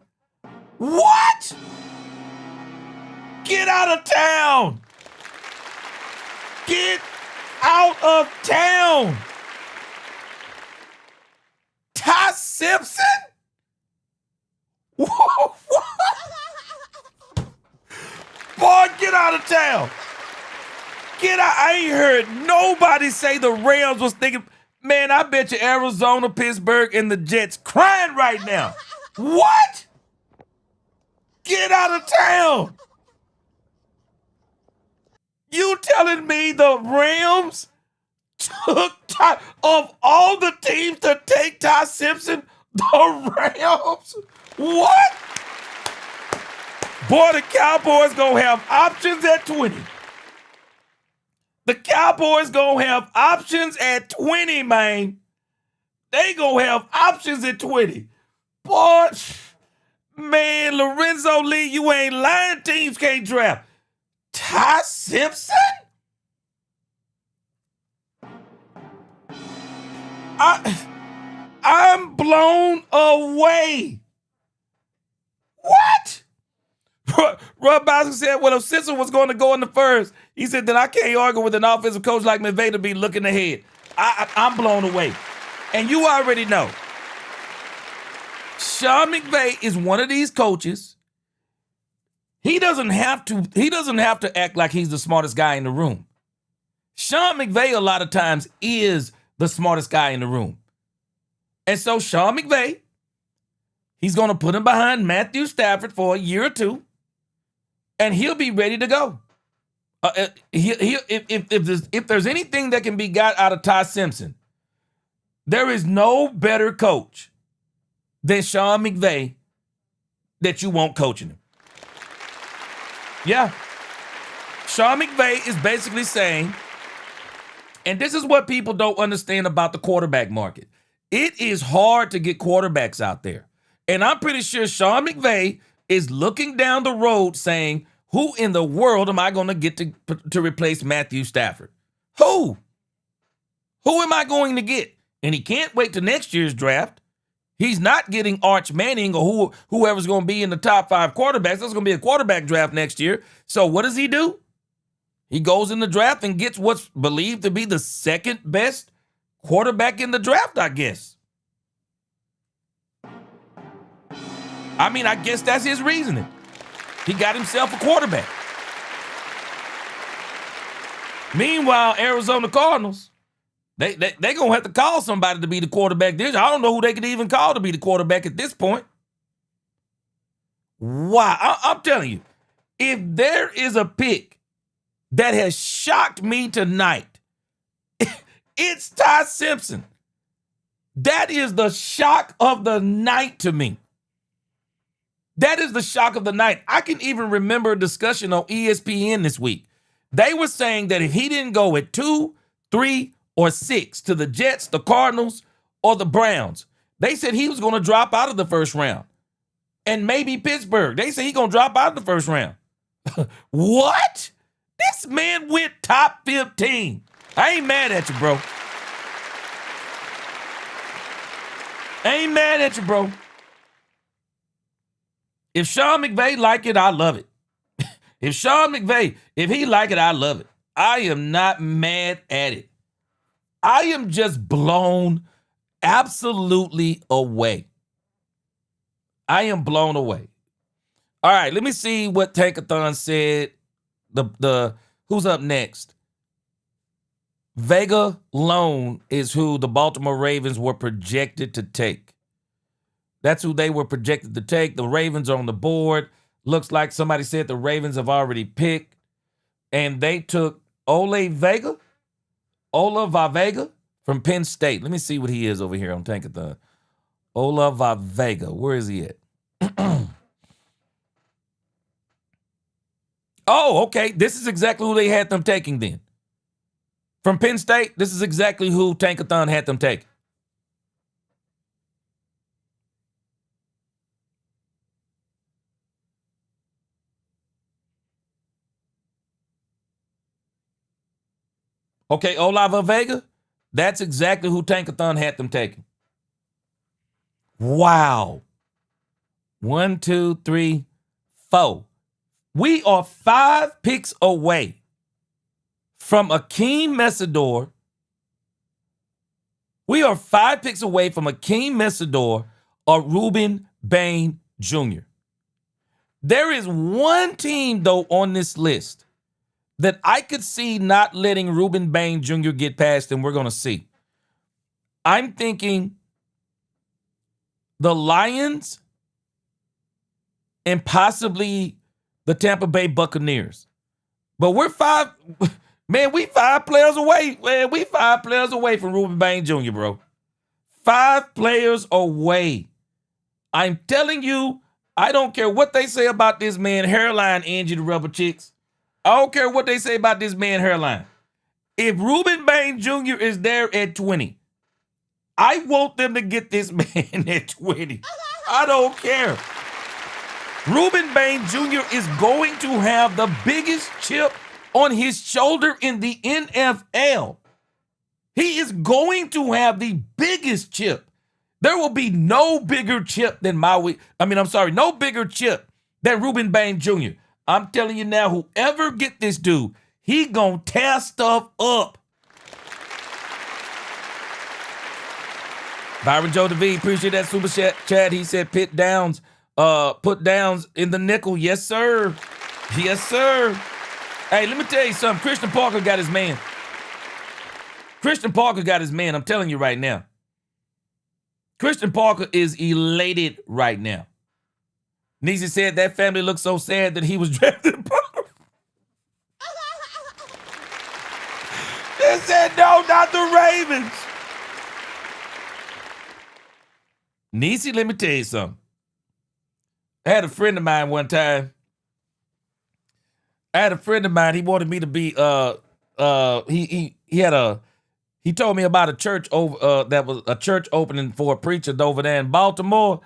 What? Get out of town. Get out of town. Ty Simpson? Boy, get out of town. Get out. I ain't heard nobody say the Rams was thinking, man, I bet you Arizona, Pittsburgh, and the Jets crying right now. What? Get out of town. You telling me the Rams took of all the teams to take Ty Simpson, the Rams? What? Boy, the Cowboys gonna have options at 20. The Cowboys gonna have options at 20, man. They gonna have options at 20. Boy, man, Lorenzo Lee, you ain't lying. Teams can't draft. Ty Simpson? I'm blown away. What? Rob Bowser said, well, if Simpson was going to go in the first, he said that I can't argue with an offensive coach like McVay to be looking ahead. I'm blown away. And you already know. Sean McVay is one of these coaches. He doesn't have to act like he's the smartest guy in the room. Sean McVay a lot of times is the smartest guy in the room. And so Sean McVay, he's going to put him behind Matthew Stafford for a year or two, and he'll be ready to go. If there's anything that can be got out of Ty Simpson, there is no better coach than Sean McVay that you want coaching him. Yeah. Sean McVay is basically saying, and this is what people don't understand about the quarterback market. It is hard to get quarterbacks out there. And I'm pretty sure Sean McVay is looking down the road saying, who in the world am I going to get to replace Matthew Stafford? Who? Who am I going to get? And he can't wait to next year's draft. He's not getting Arch Manning or whoever's going to be in the top 5 quarterbacks. There's going to be a quarterback draft next year. So what does he do? He goes in the draft and gets what's believed to be the second best quarterback in the draft, I guess. I mean, I guess that's his reasoning. He got himself a quarterback. Meanwhile, Arizona Cardinals, They gonna have to call somebody to be the quarterback. I don't know who they could even call to be the quarterback at this point. Wow, I'm telling you, if there is a pick that has shocked me tonight, it's Ty Simpson. That is the shock of the night to me. That is the shock of the night. I can even remember a discussion on ESPN this week. They were saying that if he didn't go at 2, 3, or 6 to the Jets, the Cardinals, or the Browns, they said he was going to drop out of the first round. And maybe Pittsburgh. They said he's going to drop out of the first round. What? This man went top 15. I ain't mad at you, bro. I ain't mad at you, bro. If Sean McVay like it, I love it. If Sean McVay, if he like it, I love it. I am not mad at it. I am just blown absolutely away. I am blown away. All right, let me see what Tankathon said. The who's up next? Vega Lone is who the Baltimore Ravens were projected to take. That's who they were projected to take. The Ravens are on the board. Looks like somebody said the Ravens have already picked. And they took Ola Vega from Penn State. Let me see what he is over here on Tankathon. Ola Vega. Where is he at? Oh, okay. This is exactly who they had them taking then. From Penn State, this is exactly who Tankathon had them take. Okay, Olava Vega, that's exactly who Tankathon had them taking. Wow. 1, 2, 3, 4. We are 5 picks away from Akeem Mesidor. We are 5 picks away from Akeem Mesidor or Ruben Bain Jr. There is one team, though, on this list that I could see not letting Ruben Bain Jr. get past, and we're going to see. I'm thinking the Lions and possibly the Tampa Bay Buccaneers. But we're 5 players away. Man, we 5 players away from Ruben Bain Jr., bro. 5 players away. I'm telling you, I don't care what they say about this man hairline, Angie the Rubber Chicks. I don't care what they say about this man hairline. If Ruben Bain Jr. is there at 20, I want them to get this man at 20. I don't care. Ruben Bain Jr. is going to have the biggest chip on his shoulder in the NFL. He is going to have the biggest chip. There will be no bigger chip than no bigger chip than Ruben Bain Jr. I'm telling you now, whoever get this dude, he gonna tear stuff up. Byron Joe DeVee, appreciate that super chat. He said put downs in the nickel. Yes, sir. Yes, sir. Hey, let me tell you something. Christian Parker got his man. I'm telling you right now. Christian Parker is elated right now. Niecy said that family looked so sad that he was drafted. They said, no, not the Ravens. Niecy, let me tell you something. I had a friend of mine one time. He wanted me to be, he told me about a church over, that was a church opening for a preacher over there in Baltimore.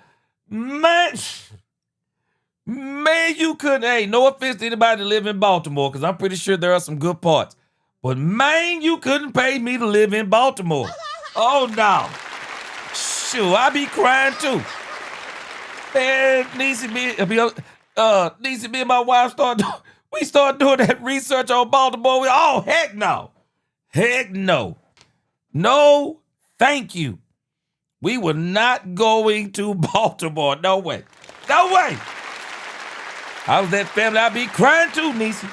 Man, you couldn't, hey, no offense to anybody that live in Baltimore, because I'm pretty sure there are some good parts. But man, you couldn't pay me to live in Baltimore. Oh, no. Shoot, I be crying too. Man, Niecy, me and my wife started doing that research on Baltimore. Heck no. Heck no. No, thank you. We were not going to Baltimore. No way. No way. I was that family. I be crying too, Niecy.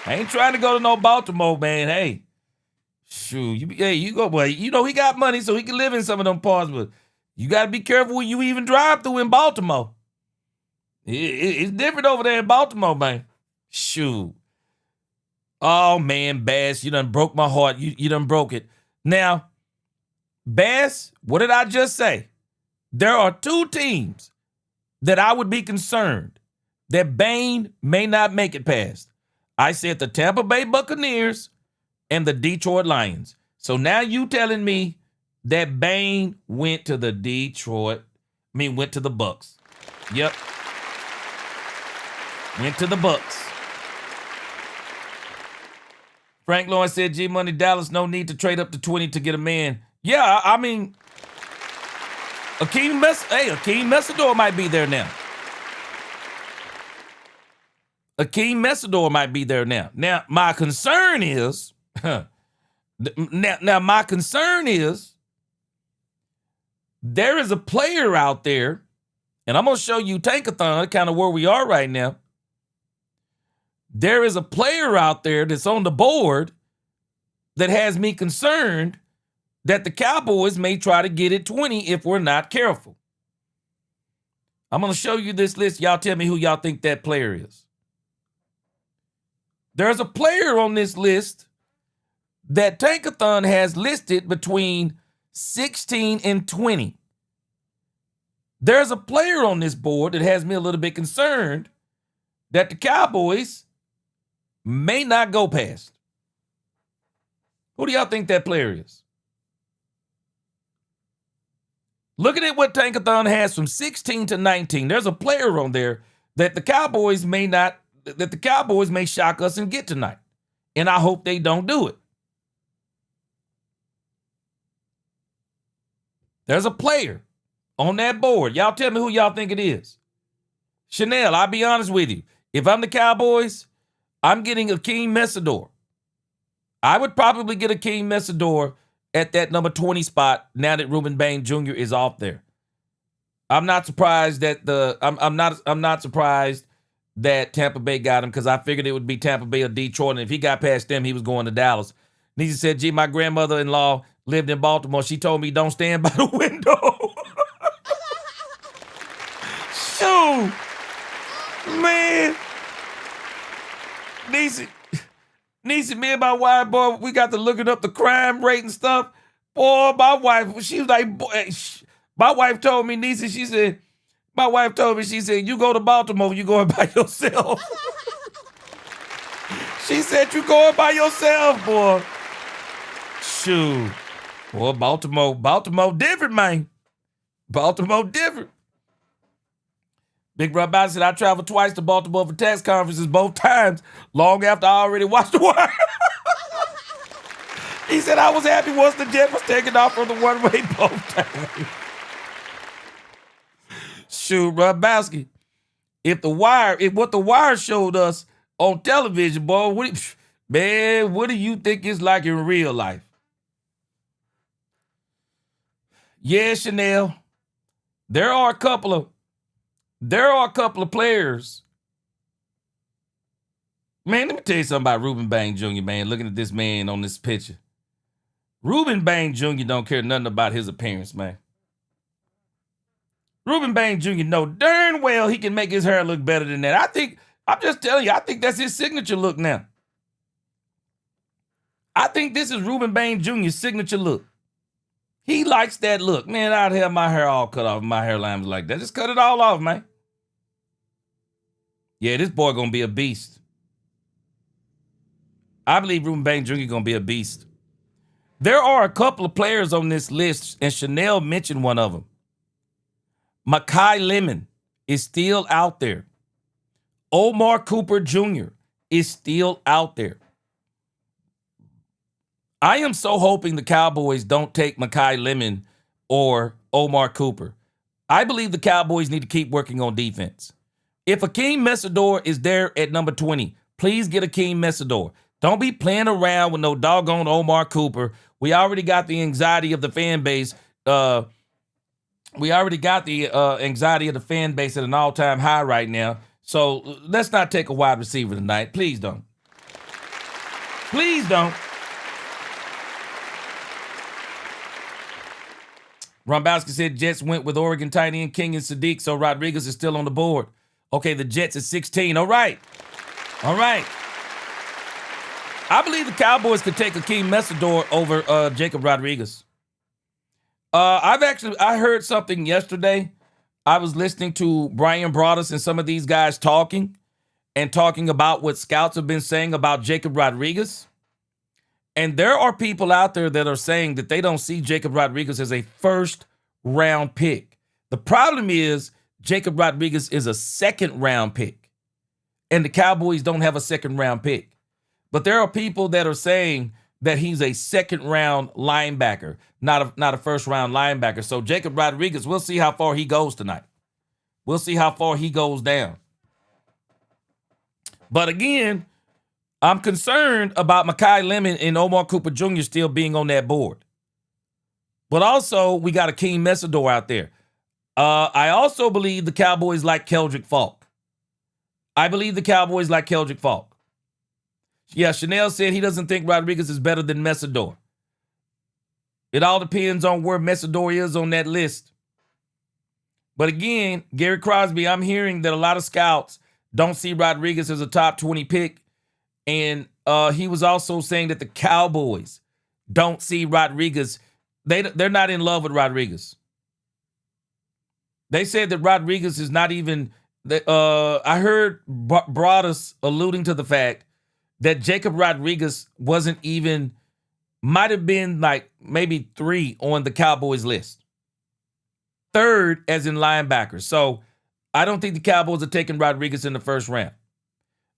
I ain't trying to go to no Baltimore, man. Hey, Shoot, you go, boy. You know he got money, so he can live in some of them parts, but you got to be careful when you even drive through in Baltimore. It's different over there in Baltimore, man. Shoot. Oh, man, Bass, you done broke my heart. You done broke it. Now, Bass, what did I just say? There are two teams that I would be concerned that Bane may not make it past. I said the Tampa Bay Buccaneers and the Detroit Lions. So now you telling me that Bane went to the Bucks. Yep. Went to the Bucks. Frank Lawrence said, G-Money, Dallas, no need to trade up to 20 to get a man. Yeah, I mean, Akeem Messador might be there now. Akeem Messador might be there now. Now, my concern is, my concern is, there is a player out there, and I'm going to show you Tankathon, kind of where we are right now. There is a player out there that's on the board that has me concerned that the Cowboys may try to get it 20 if we're not careful. I'm going to show you this list. Y'all tell me who y'all think that player is. There's a player on this list that Tankathon has listed between 16 and 20. There's a player on this board that has me a little bit concerned that the Cowboys may not go past. Who do y'all think that player is? Looking at what Tankathon has from 16 to 19, there's a player on there that the Cowboys may shock us and get tonight. And I hope they don't do it. There's a player on that board. Y'all tell me who y'all think it is. Chanel, I'll be honest with you. If I'm the Cowboys, I'm getting Akeem Messador. I would probably get Akeem Messador at that number 20 spot now that Ruben Bain Jr. is off there. I'm not surprised that I'm not surprised that Tampa Bay got him because I figured it would be Tampa Bay or Detroit, and if he got past them, he was going to Dallas. Nisa said, gee, my grandmother-in-law lived in Baltimore. She told me don't stand by the window. Shoot. Man. Nisa, me and my wife, boy, we got to looking up the crime rate and stuff. Boy, my wife, she was like, boy, my wife told me, Nisa, she said, you go to Baltimore, you going by yourself. She said, you going by yourself, boy. Shoot. Boy, Baltimore different, man. Baltimore different. Big Brother Biden said, I traveled twice to Baltimore for tax conferences, both times, long after I already watched The Wire. He said, I was happy once the jet was taken off from the one-way both times. Shoot, Rabowski. If what The Wire showed us on television, boy, what do you think it's like in real life? Yeah, Chanel. There are a couple of players. Man, let me tell you something about Ruben Bain Jr., man. Looking at this man on this picture. Ruben Bain Jr. don't care nothing about his appearance, man. Ruben Bain Jr. know darn well he can make his hair look better than that. I'm just telling you, I think that's his signature look now. I think this is Ruben Bain Jr.'s signature look. He likes that look. Man, I'd have my hair all cut off. My hairline was like that. Just cut it all off, man. Yeah, this boy gonna be a beast. I believe Ruben Bain Jr. gonna be a beast. There are a couple of players on this list, and Chanel mentioned one of them. Mekhi Lemon is still out there. Omar Cooper Jr. is still out there. I am so hoping the Cowboys don't take Mekhi Lemon or Omar Cooper. I believe the Cowboys need to keep working on defense. If Akeem Messador is there at number 20, please get Akeem Messador. Don't be playing around with no doggone Omar Cooper. We already got the anxiety of the fan base. Anxiety of the fan base at an all-time high right now. So let's not take a wide receiver tonight. Please don't. Please don't. Rombowski said Jets went with Oregon tight end King and Sadiq, so Rodriguez is still on the board. Okay, the Jets at 16. All right. I believe the Cowboys could take Akeem Messidor over Jacob Rodriguez. I heard something yesterday. I was listening to Brian Broaddus and some of these guys talking about what scouts have been saying about Jacob Rodriguez. And there are people out there that are saying that they don't see Jacob Rodriguez as a first-round pick. The problem is Jacob Rodriguez is a second-round pick, and the Cowboys don't have a second-round pick. But there are people that are saying that he's a second-round linebacker, not a first-round linebacker. So Jacob Rodriguez, we'll see how far he goes tonight. We'll see how far he goes down. But again, I'm concerned about Mekhi Lemon and Omar Cooper Jr. still being on that board. But also, we got Akeem Messidor out there. I also believe the Cowboys like Keldrick Falk. Yeah, Chanel said he doesn't think Rodriguez is better than Messidor. It all depends on where Messidor is on that list. But again, Gary Crosby, I'm hearing that a lot of scouts don't see Rodriguez as a top 20 pick. And he was also saying that the Cowboys don't see Rodriguez. They're not in love with Rodriguez. They said that Rodriguez is not even. I heard Broaddus alluding to the fact that Jacob Rodriguez might have been like maybe 3 on the Cowboys list. 3rd as in linebackers. So I don't think the Cowboys are taking Rodriguez in the first round.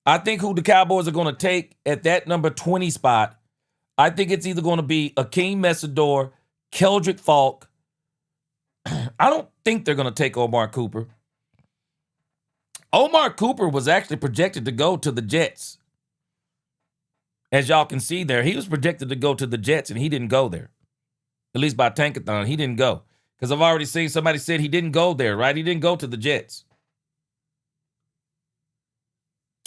I think who the Cowboys are going to take at that number 20 spot, I think it's either going to be Akeem Messidor, Keldrick Falk. I don't think they're going to take Omar Cooper. Omar Cooper was actually projected to go to the Jets. As y'all can see there, he was projected to go to the Jets, and he didn't go there. At least by Tankathon, he didn't go. Because I've already seen somebody said he didn't go there, right? He didn't go to the Jets.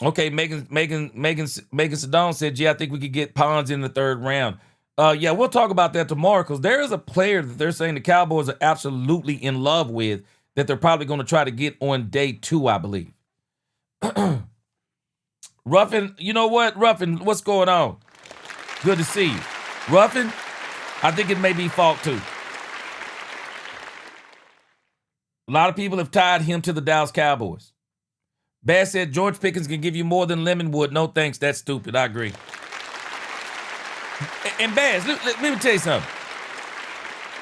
Okay, Megan Sedone said, yeah, I think we could get Pons in the 3rd round. Yeah, we'll talk about that tomorrow because there is a player that they're saying the Cowboys are absolutely in love with that they're probably going to try to get on day 2, I believe. Ruffin, you know what? Ruffin, what's going on? Good to see you. Ruffin, I think it may be Falk too. A lot of people have tied him to the Dallas Cowboys. Bass said George Pickens can give you more than Lemon would. No thanks, that's stupid. I agree. And Bass, let me tell you something.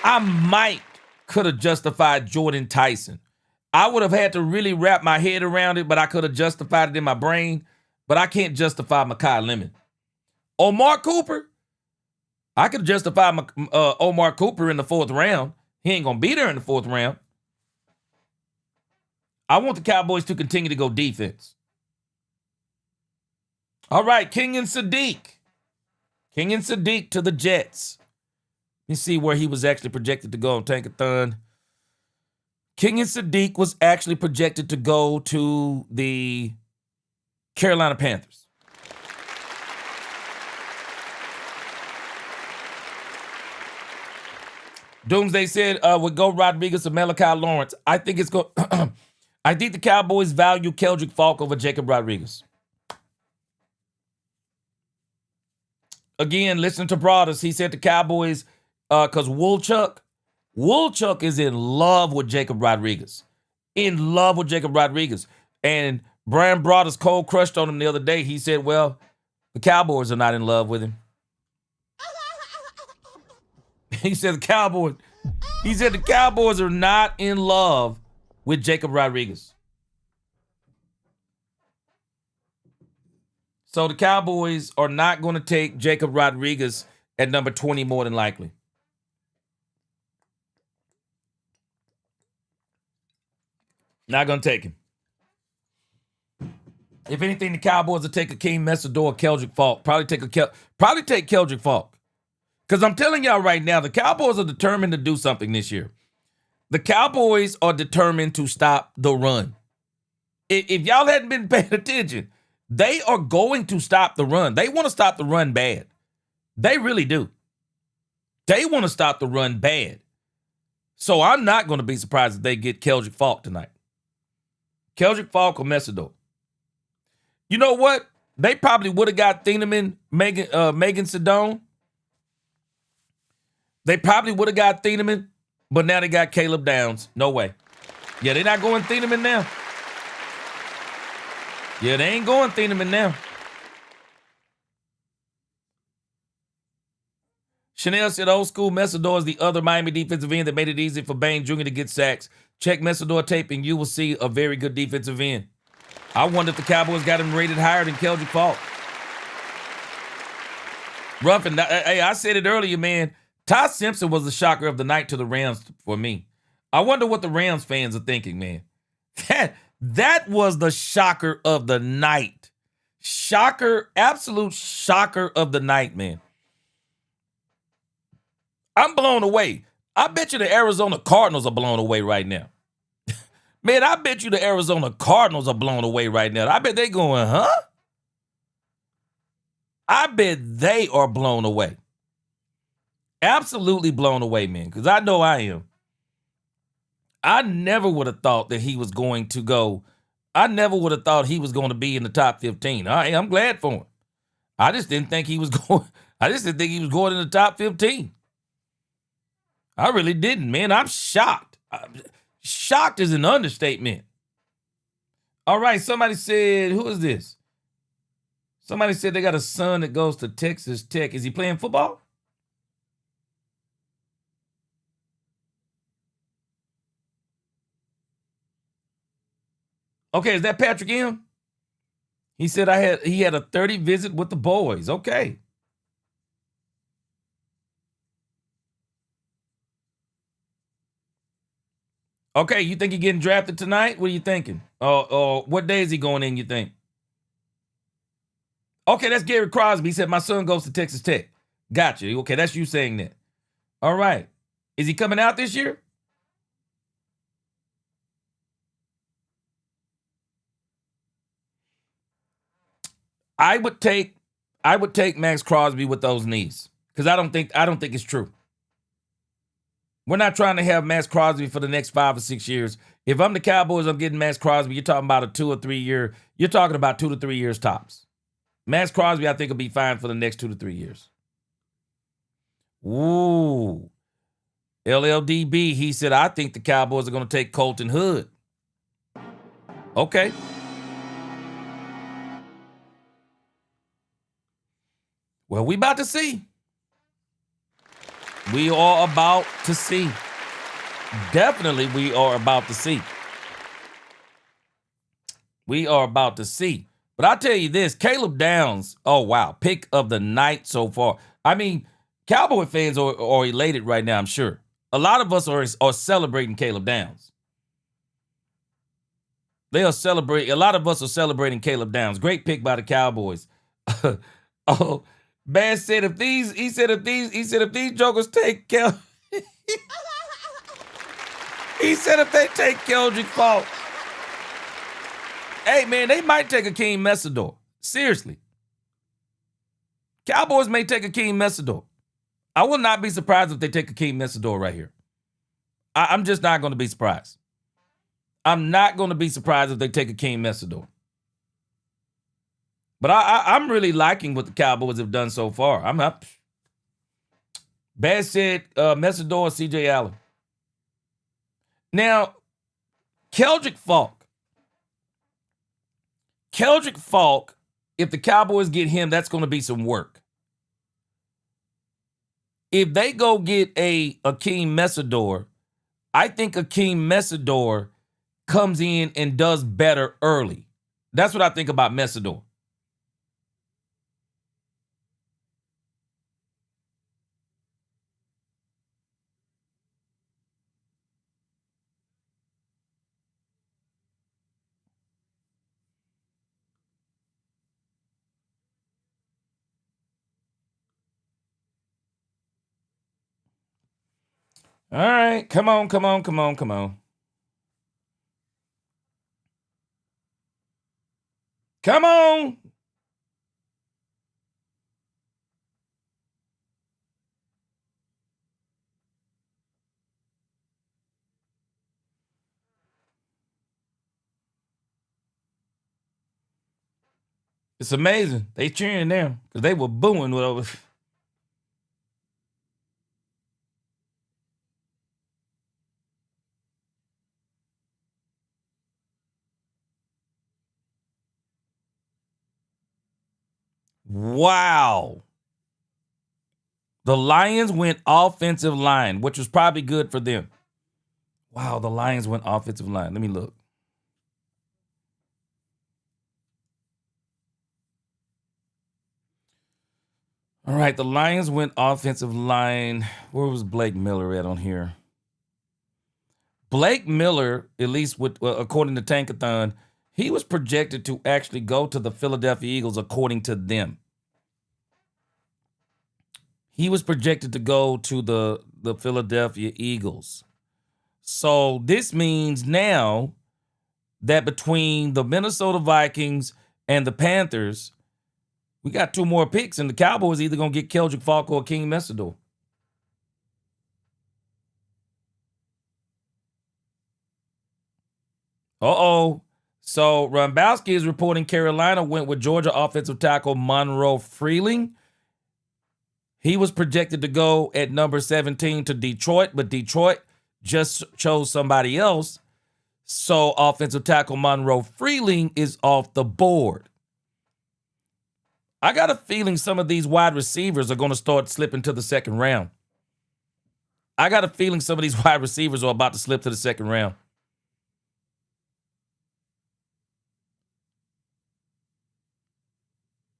I could have justified Jordan Tyson. I would have had to really wrap my head around it, but I could have justified it in my brain. But I can't justify Mekhi Lemon. Omar Cooper, I could justify Omar Cooper in the 4th round. He ain't going to be there in the 4th round. I want the Cowboys to continue to go defense. All right, King and Sadiq. King and Sadiq to the Jets. Let me see where he was actually projected to go on Tankathon. King and Sadiq was actually projected to go to the Carolina Panthers. Doomsday said would go Rodriguez or Malachi Lawrence. I think it's go. I think the Cowboys value Keldrick Falk over Jacob Rodriguez. Again, listen to Broaddus. He said the Cowboys, because Woolchuck is in love with Jacob Rodriguez. In love with Jacob Rodriguez. And Brian Broaddus cold crushed on him the other day. He said, well, the Cowboys are not in love with him. He said the Cowboys are not in love with Jacob Rodriguez. So the Cowboys are not going to take Jacob Rodriguez at number 20 more than likely. Not going to take him. If anything, the Cowboys will take Akeem Messidor or Keldrick Falk. Probably take Keldrick Falk. Because I'm telling y'all right now, the Cowboys are determined to do something this year. The Cowboys are determined to stop the run. If y'all hadn't been paying attention, they are going to stop the run. They want to stop the run bad. They really do. They want to stop the run bad. So I'm not going to be surprised if they get Keldrick Falk tonight. Keldrick Falk or Messidor. You know what? They probably would have got Thieneman, Megan Sedone. They probably would have got Thieneman, but now they got Caleb Downs. No way. Yeah, they're not going Thieneman now. Yeah, they ain't going Thieneman now. Chanel said old school Messidor is the other Miami defensive end that made it easy for Bain Jr. to get sacks. Check Messidor tape and you will see a very good defensive end. I wonder if the Cowboys got him rated higher than Keldrick Falk. Ruffin, hey, I said it earlier, man. Ty Simpson was the shocker of the night to the Rams for me. I wonder what the Rams fans are thinking, man. That was the shocker of the night. Shocker, absolute shocker of the night, man. I'm blown away. I bet you the Arizona Cardinals are blown away right now. Man, I bet you the Arizona Cardinals are blown away right now. I bet they going, huh? I bet they are blown away. Absolutely blown away, man, because I know I am. I never would have thought that he was going to go. I never would have thought he was going to be in the top 15. I'm glad for him. I just didn't think he was going. I just didn't think he was going in the top 15. I really didn't, man. I'm shocked. Shocked is an understatement. All right, somebody said, who is this? Somebody said they got a son that goes to Texas Tech. Is he playing football? Okay, is that Patrick M? He said he had a 30 visit with the boys. Okay. Okay, you think he's getting drafted tonight? What are you thinking? Or what day is he going in, you think? Okay, that's Gary Crosby. He said, my son goes to Texas Tech. Gotcha. Okay, that's you saying that. All right. Is he coming out this year? I would take Max Crosby with those knees because I don't think it's true. We're not trying to have Max Crosby for the next 5 or 6 years. If I'm the Cowboys, I'm getting Max Crosby. You're talking about a 2 or 3 year. You're talking about 2 to 3 years tops. Max Crosby, I think, will be fine for the next 2 to 3 years. Ooh. LLDB, he said, I think the Cowboys are going to take Colton Hood. Okay. Well, we about to see. We are about to see. Definitely, we are about to see. We are about to see. But I'll tell you this, Caleb Downs, oh, wow, pick of the night so far. I mean, Cowboy fans are elated right now, I'm sure. A lot of us are celebrating Caleb Downs. A lot of us are celebrating Caleb Downs. Great pick by the Cowboys. Oh, Bass said if these jokers take he said if they take Keldrick Falk. Hey man, they might take Akeem Messidor. Seriously. Cowboys may take Akeem Messidor. I will not be surprised if they take Akeem Messidor right here. I'm just not going to be surprised. I'm not going to be surprised if they take Akeem Messidor. But I'm really liking what the Cowboys have done so far. I'm up. Bass said Messidor, C.J. Allen. Now, Keldrick Falk. If the Cowboys get him, that's going to be some work. If they go get Akeem Messidor, I think Akeem Messidor comes in and does better early. That's what I think about Messidor. All right, come on. Come on. It's amazing. They cheering them because they were booing whatever. Wow. The Lions went offensive line, which was probably good for them. Wow, the Lions went offensive line. Let me look. All right, the Lions went offensive line. Where was Blake Miller at on here? Blake Miller, at least according to Tankathon, he was projected to actually go to the Philadelphia Eagles according to them. He was projected to go to the Philadelphia Eagles. So this means now that between the Minnesota Vikings and the Panthers, we got 2 more picks, and the Cowboys either going to get Keldrick Falk or King Messidor. Uh-oh. So Rombowski is reporting Carolina went with Georgia offensive tackle Monroe Freeling. He was projected to go at number 17 to Detroit, but Detroit just chose somebody else. So offensive tackle Monroe Freeling is off the board. I got a feeling some of these wide receivers are going to start slipping to the second round. I got a feeling some of these wide receivers are about to slip to the second round.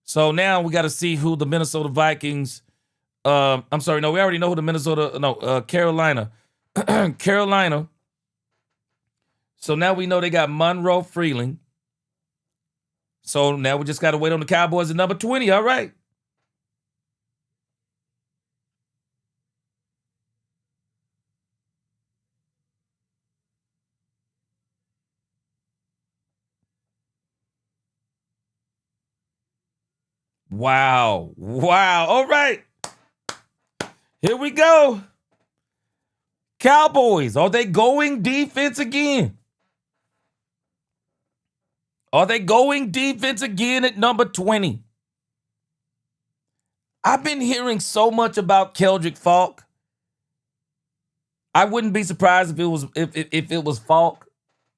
So now we got to see who the Minnesota Vikings. We already know who the Carolina. Carolina. So now we know they got Monroe Freeling. So now we just got to wait on the Cowboys at number 20. All right. Wow. All right. Here we go. Cowboys, are they going defense again? Are they going defense again at number 20? I've been hearing so much about Keldrick Falk. I wouldn't be surprised if it was Falk.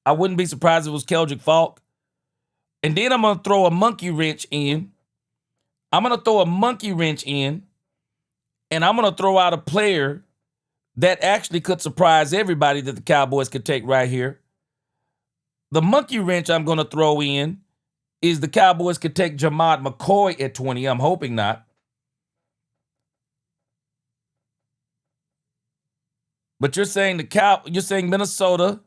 I wouldn't be surprised if it was Keldrick Falk. And then I'm going to throw a monkey wrench in. And I'm going to throw out a player that actually could surprise everybody that the Cowboys could take right here. The monkey wrench I'm going to throw in is the Cowboys could take Jamad McCoy at 20. I'm hoping not. But you're saying Minnesota.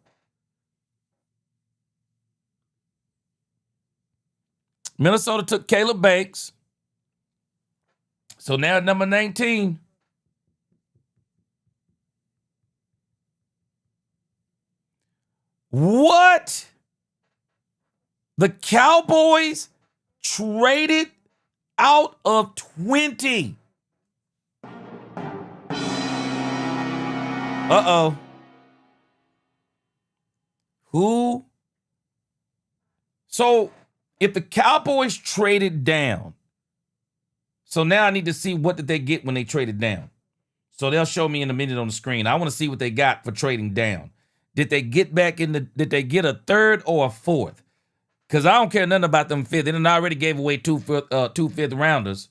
Minnesota took Caleb Banks. So now at number 19. What? The Cowboys traded out of 20. Uh-oh. Who? So if the Cowboys traded down, so now I need to see what did they get when they traded down. So they'll show me in a minute on the screen. I want to see what they got for trading down. Did they get did they get a third or a fourth? Because I don't care nothing about them fifth. They done already gave away two fifth rounders.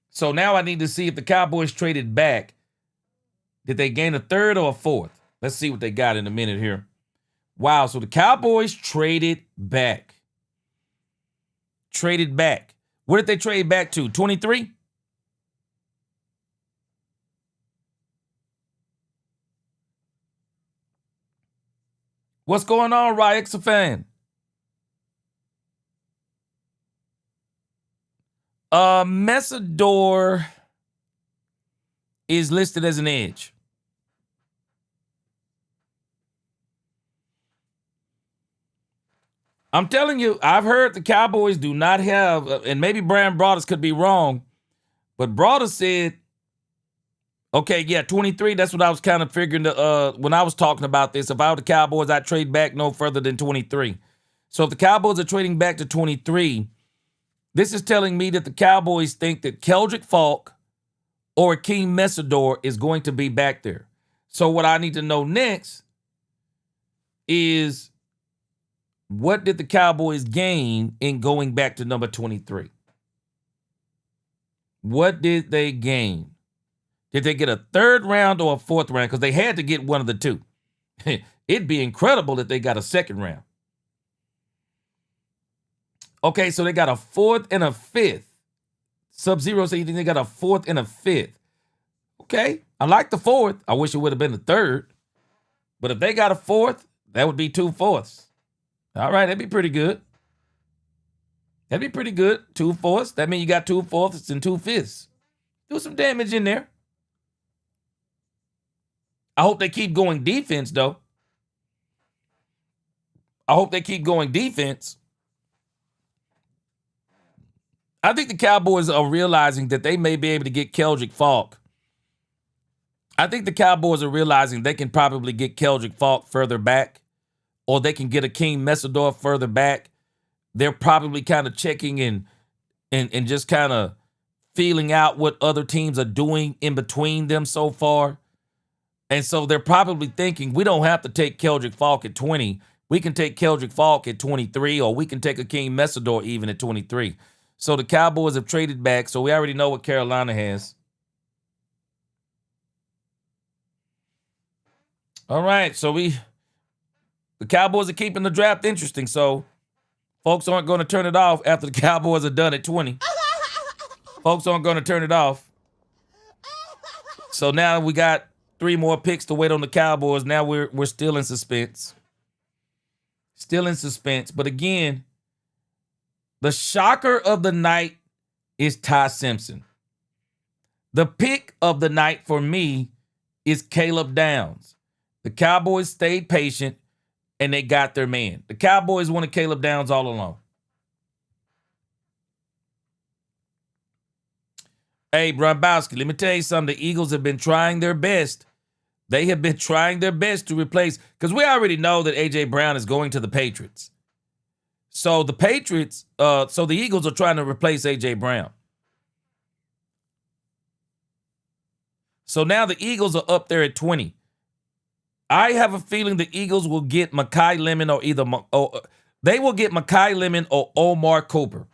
So now I need to see if the Cowboys traded back. Did they gain a third or a fourth? Let's see what they got in a minute here. Wow, so the Cowboys traded back. What did they trade back to? 23? What's going on, Ryexa fan? Messidor is listed as an edge. I'm telling you, I've heard the Cowboys do not have, and maybe Brian Broaddus could be wrong, but Broaddus said, okay, yeah, 23, that's what I was kind of figuring when I was talking about this. If I were the Cowboys, I'd trade back no further than 23. So if the Cowboys are trading back to 23, This is telling me that the Cowboys think that Keldrick Falk or Akeem Messidor is going to be back there. So what I need to know next is, what did the Cowboys gain in going back to number 23? What did they gain? Did they get a third round or a fourth round? Because they had to get one of the two. It'd be incredible if they got a second round. Okay, so they got a fourth and a fifth. Sub-Zero said you think they got a fourth and a fifth. Okay, I like the fourth. I wish it would have been the third. But if they got a fourth, that would be 2 fourths. All right, that'd be pretty good. That'd be pretty good. 2 fourths. That means you got 2 fourths and 2 fifths. Do some damage in there. I hope they keep going defense, though. I hope they keep going defense. I think the Cowboys are realizing that they may be able to get Keldrick Falk. I think the Cowboys are realizing they can probably get Keldrick Falk further back, or they can get Akeem Messidor further back. They're probably kind of checking and just kind of feeling out what other teams are doing in between them so far. And so they're probably thinking, we don't have to take Keldrick Falk at 20. We can take Keldrick Falk at 23, or we can take Akeem Messidor even at 23. So the Cowboys have traded back, so we already know what Carolina has. All right, so the Cowboys are keeping the draft interesting, so folks aren't going to turn it off after the Cowboys are done at 20. Folks aren't going to turn it off. So now we got 3 more picks to wait on the Cowboys. Now we're still in suspense. Still in suspense. But again, the shocker of the night is Ty Simpson. The pick of the night for me is Caleb Downs. The Cowboys stayed patient, and they got their man. The Cowboys wanted Caleb Downs all along. Hey, Brambowski, let me tell you something. The Eagles have been trying their best. They have been trying their best to replace, because we already know that A.J. Brown is going to the Patriots. So the Eagles are trying to replace A.J. Brown. So now the Eagles are up there at 20. I have a feeling the Eagles will get Mekhi Lemon they will get Mekhi Lemon or Omar Cooper.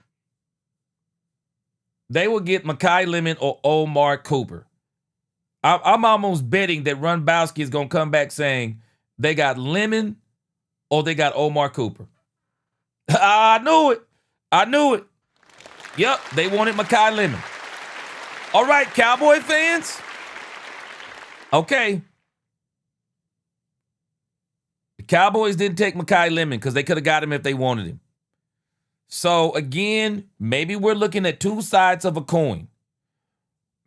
They will get Mekhi Lemon or Omar Cooper. I'm almost betting that Runbowski is going to come back saying they got Lemon or they got Omar Cooper. I knew it. I knew it. Yep, they wanted Mekhi Lemon. All right, Cowboy fans. Okay. The Cowboys didn't take Mekhi Lemon because they could have got him if they wanted him. So, again, maybe we're looking at 2 sides of a coin.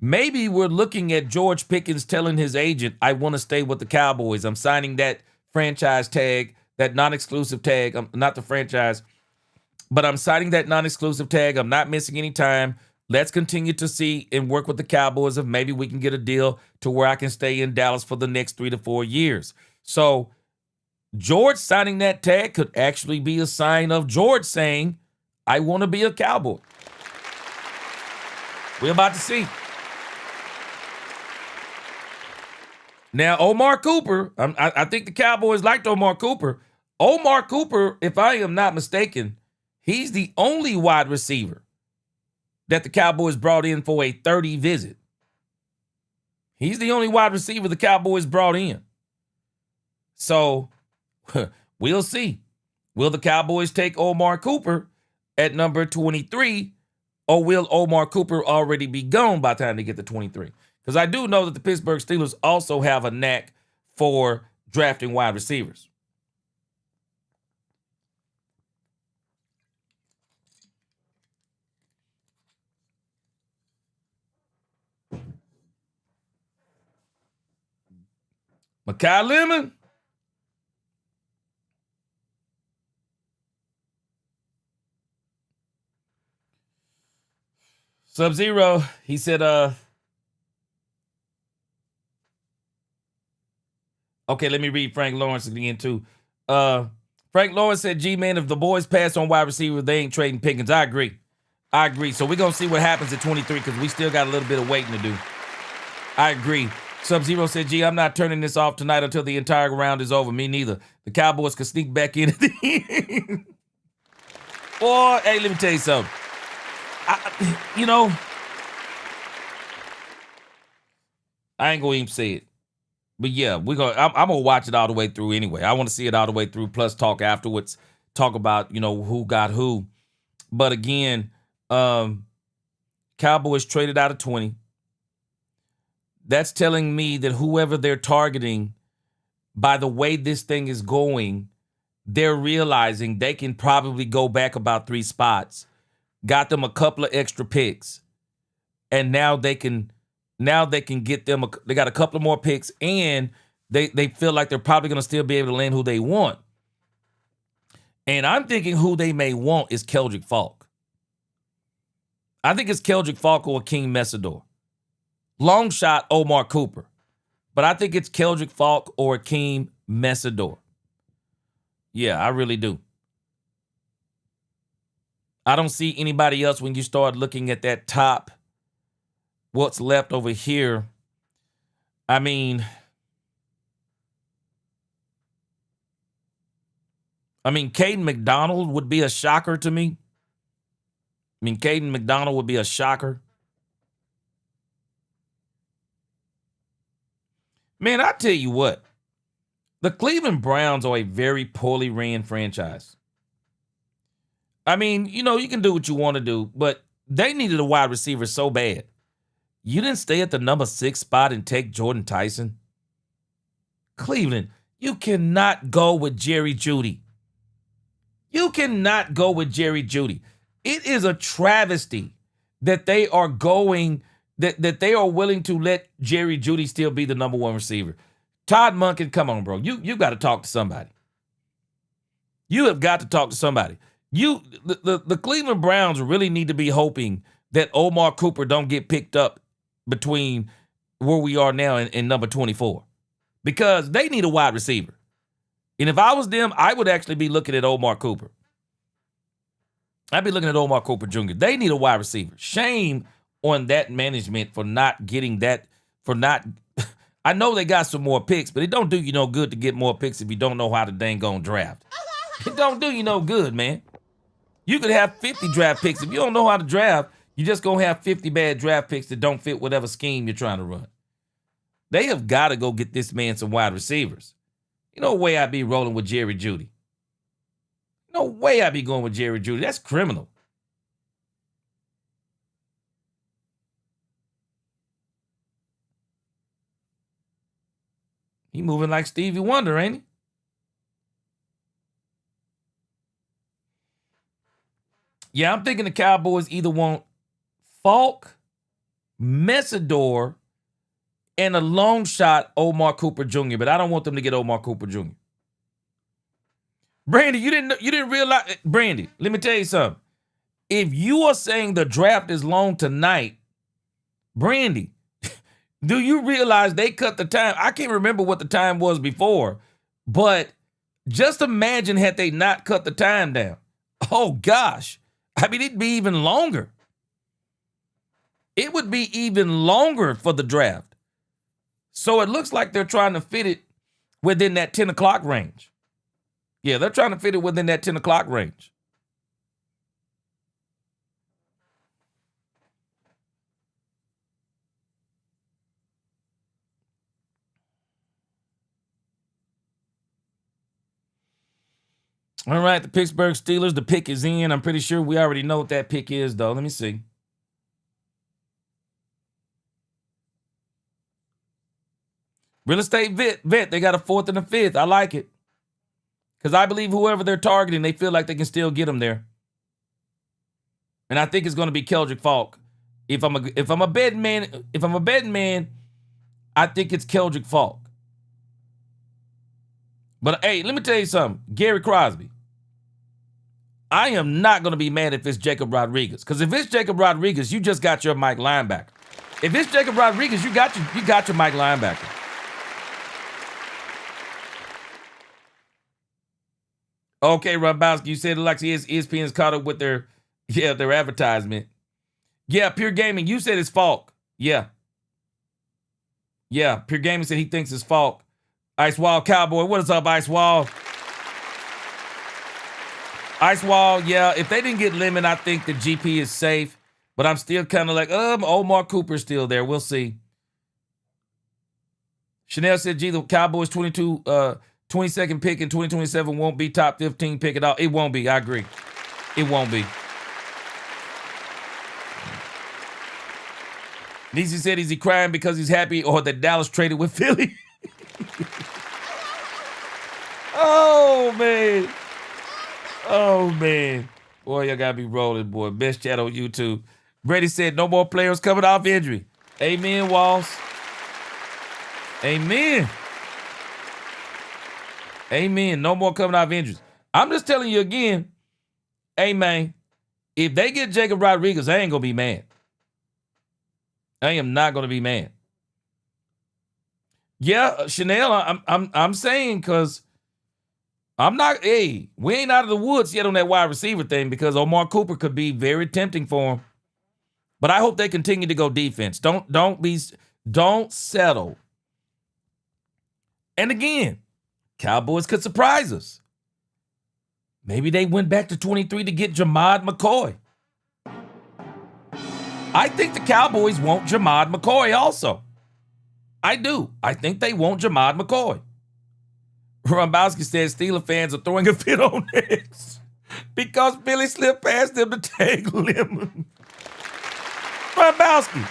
Maybe we're looking at George Pickens telling his agent, I want to stay with the Cowboys. I'm signing that franchise tag, that non-exclusive tag. Not the franchise, but I'm signing that non-exclusive tag. I'm not missing any time. Let's continue to see and work with the Cowboys if maybe we can get a deal to where I can stay in Dallas for the next 3 to 4 years. So George signing that tag could actually be a sign of George saying, I want to be a Cowboy. We're about to see. Now, Omar Cooper, I think the Cowboys liked Omar Cooper. Omar Cooper, if I am not mistaken, he's the only wide receiver that the Cowboys brought in for a 30 visit. He's the only wide receiver the Cowboys brought in. So, we'll see. Will the Cowboys take Omar Cooper at number 23, or will Omar Cooper already be gone by the time they get to 23? Because I do know that the Pittsburgh Steelers also have a knack for drafting wide receivers. Mekhi Lemon. Sub-Zero, he said, okay, let me read Frank Lawrence again, too. Frank Lawrence said, G-Man, if the boys pass on wide receiver, they ain't trading Pickens. I agree. I agree. So we're going to see what happens at 23 because we still got a little bit of waiting to do. I agree. Sub-Zero said, gee, I'm not turning this off tonight until the entire round is over. Me neither. The Cowboys could sneak back in at the end. Or, hey, let me tell you something. I ain't going to even say it. But yeah, I'm going to watch it all the way through anyway. I want to see it all the way through, plus talk afterwards. Talk about, who got who. But again, Cowboys traded out of 20. That's telling me that whoever they're targeting, by the way this thing is going, they're realizing they can probably go back about 3 spots. Got them a couple of extra picks. And now they can get them, they got a couple of more picks, and they feel like they're probably going to still be able to land who they want. And I'm thinking who they may want is Keldrick Falk. I think it's Keldrick Falk or King Messidor. Long shot, Omar Cooper. But I think it's Keldrick Falk or Akeem Messidor. Yeah, I really do. I don't see anybody else when you start looking at that top, what's left over here. I mean, Caden McDonald would be a shocker to me. Caden McDonald would be a shocker. Man, I tell you what, the Cleveland Browns are a very poorly ran franchise. You can do what you want to do, but they needed a wide receiver so bad. You didn't stay at the number 6 spot and take Jordan Tyson. Cleveland, you cannot go with Jerry Jeudy. You cannot go with Jerry Jeudy. It is a travesty that they are going, that they are willing to let Jerry Jeudy still be the number 1 receiver. Todd Monken, come on, bro. You got to talk to somebody. You have got to talk to somebody. The Cleveland Browns really need to be hoping that Omar Cooper don't get picked up between where we are now and number 24, because they need a wide receiver. And if I was them, I would actually be looking at Omar Cooper. I'd be looking at Omar Cooper Jr. They need a wide receiver. Shame on that management for not getting that, I know they got some more picks, but it don't do you no good to get more picks if you don't know how to dang on draft. It don't do you no good, man. You could have 50 draft picks. If you don't know how to draft, you just going to have 50 bad draft picks that don't fit whatever scheme you're trying to run. They have got to go get this man some wide receivers. No way I'd be rolling with Jerry Jeudy. No way I'd be going with Jerry Jeudy. That's criminal. He moving like Stevie Wonder, ain't he? Yeah, I'm thinking the Cowboys either want Falk, Messidor, and a long shot Omar Cooper Jr., but I don't want them to get Omar Cooper Jr. Brandy, you didn't realize, Brandy, let me tell you something. If you are saying the draft is long tonight, Brandy, do you realize they cut the time? I can't remember what the time was before, but just imagine had they not cut the time down. Oh, gosh. It'd be even longer. It would be even longer for the draft. So it looks like they're trying to fit it within that 10 o'clock range. Yeah, they're trying to fit it within that 10 o'clock range. All right, the Pittsburgh Steelers, the pick is in. I'm pretty sure we already know what that pick is, though. Let me see. Real estate vet, they got a 4th and a 5th. I like it. Because I believe whoever they're targeting, they feel like they can still get them there. And I think it's going to be Keldrick Falk. If I'm a betting man, I think it's Keldrick Falk. But hey, let me tell you something. Gary Crosby. I am not going to be mad if it's Jacob Rodriguez. Because if it's Jacob Rodriguez, you just got your Mike linebacker. If it's Jacob Rodriguez, you got your Mike linebacker. Okay, Robowski, you said it like ESPN's caught up with their Yeah, their advertisement. Yeah, Pure Gaming, you said it's Falk. Yeah. Yeah, Pure Gaming said he thinks it's Falk. Ice Wall Cowboy, what is up, Ice Wall? Ice Wall, yeah, if they didn't get Lemon, I think the GP is safe. But I'm still kind of like, Omar Cooper's still there. We'll see. Chanel said, gee, the Cowboys 22nd pick in 2027 won't be top 15 pick at all. It won't be. I agree. It won't be. Niecy said, is he crying because he's happy or that Dallas traded with Philly? Oh, man. Oh, man. Boy, y'all got to be rolling, boy. Best chat on YouTube. Brady said, no more players coming off injury. Amen, Walls. Amen. Amen. No more coming off injuries. I'm just telling you again, hey, man, if they get Jacob Rodriguez, I ain't going to be mad. I am not going to be mad. Yeah, Chanel, I'm saying because I'm not, we ain't out of the woods yet on that wide receiver thing because Omar Cooper could be very tempting for him. But I hope they continue to go defense. Don't settle. And again, Cowboys could surprise us. Maybe they went back to 23 to get Jamad McCoy. I think the Cowboys want Jamad McCoy also. I do. I think they want Jamad McCoy. Rombowski says Steeler fans are throwing a fit on this because Billy slipped past them to take Lemon. Rombowski,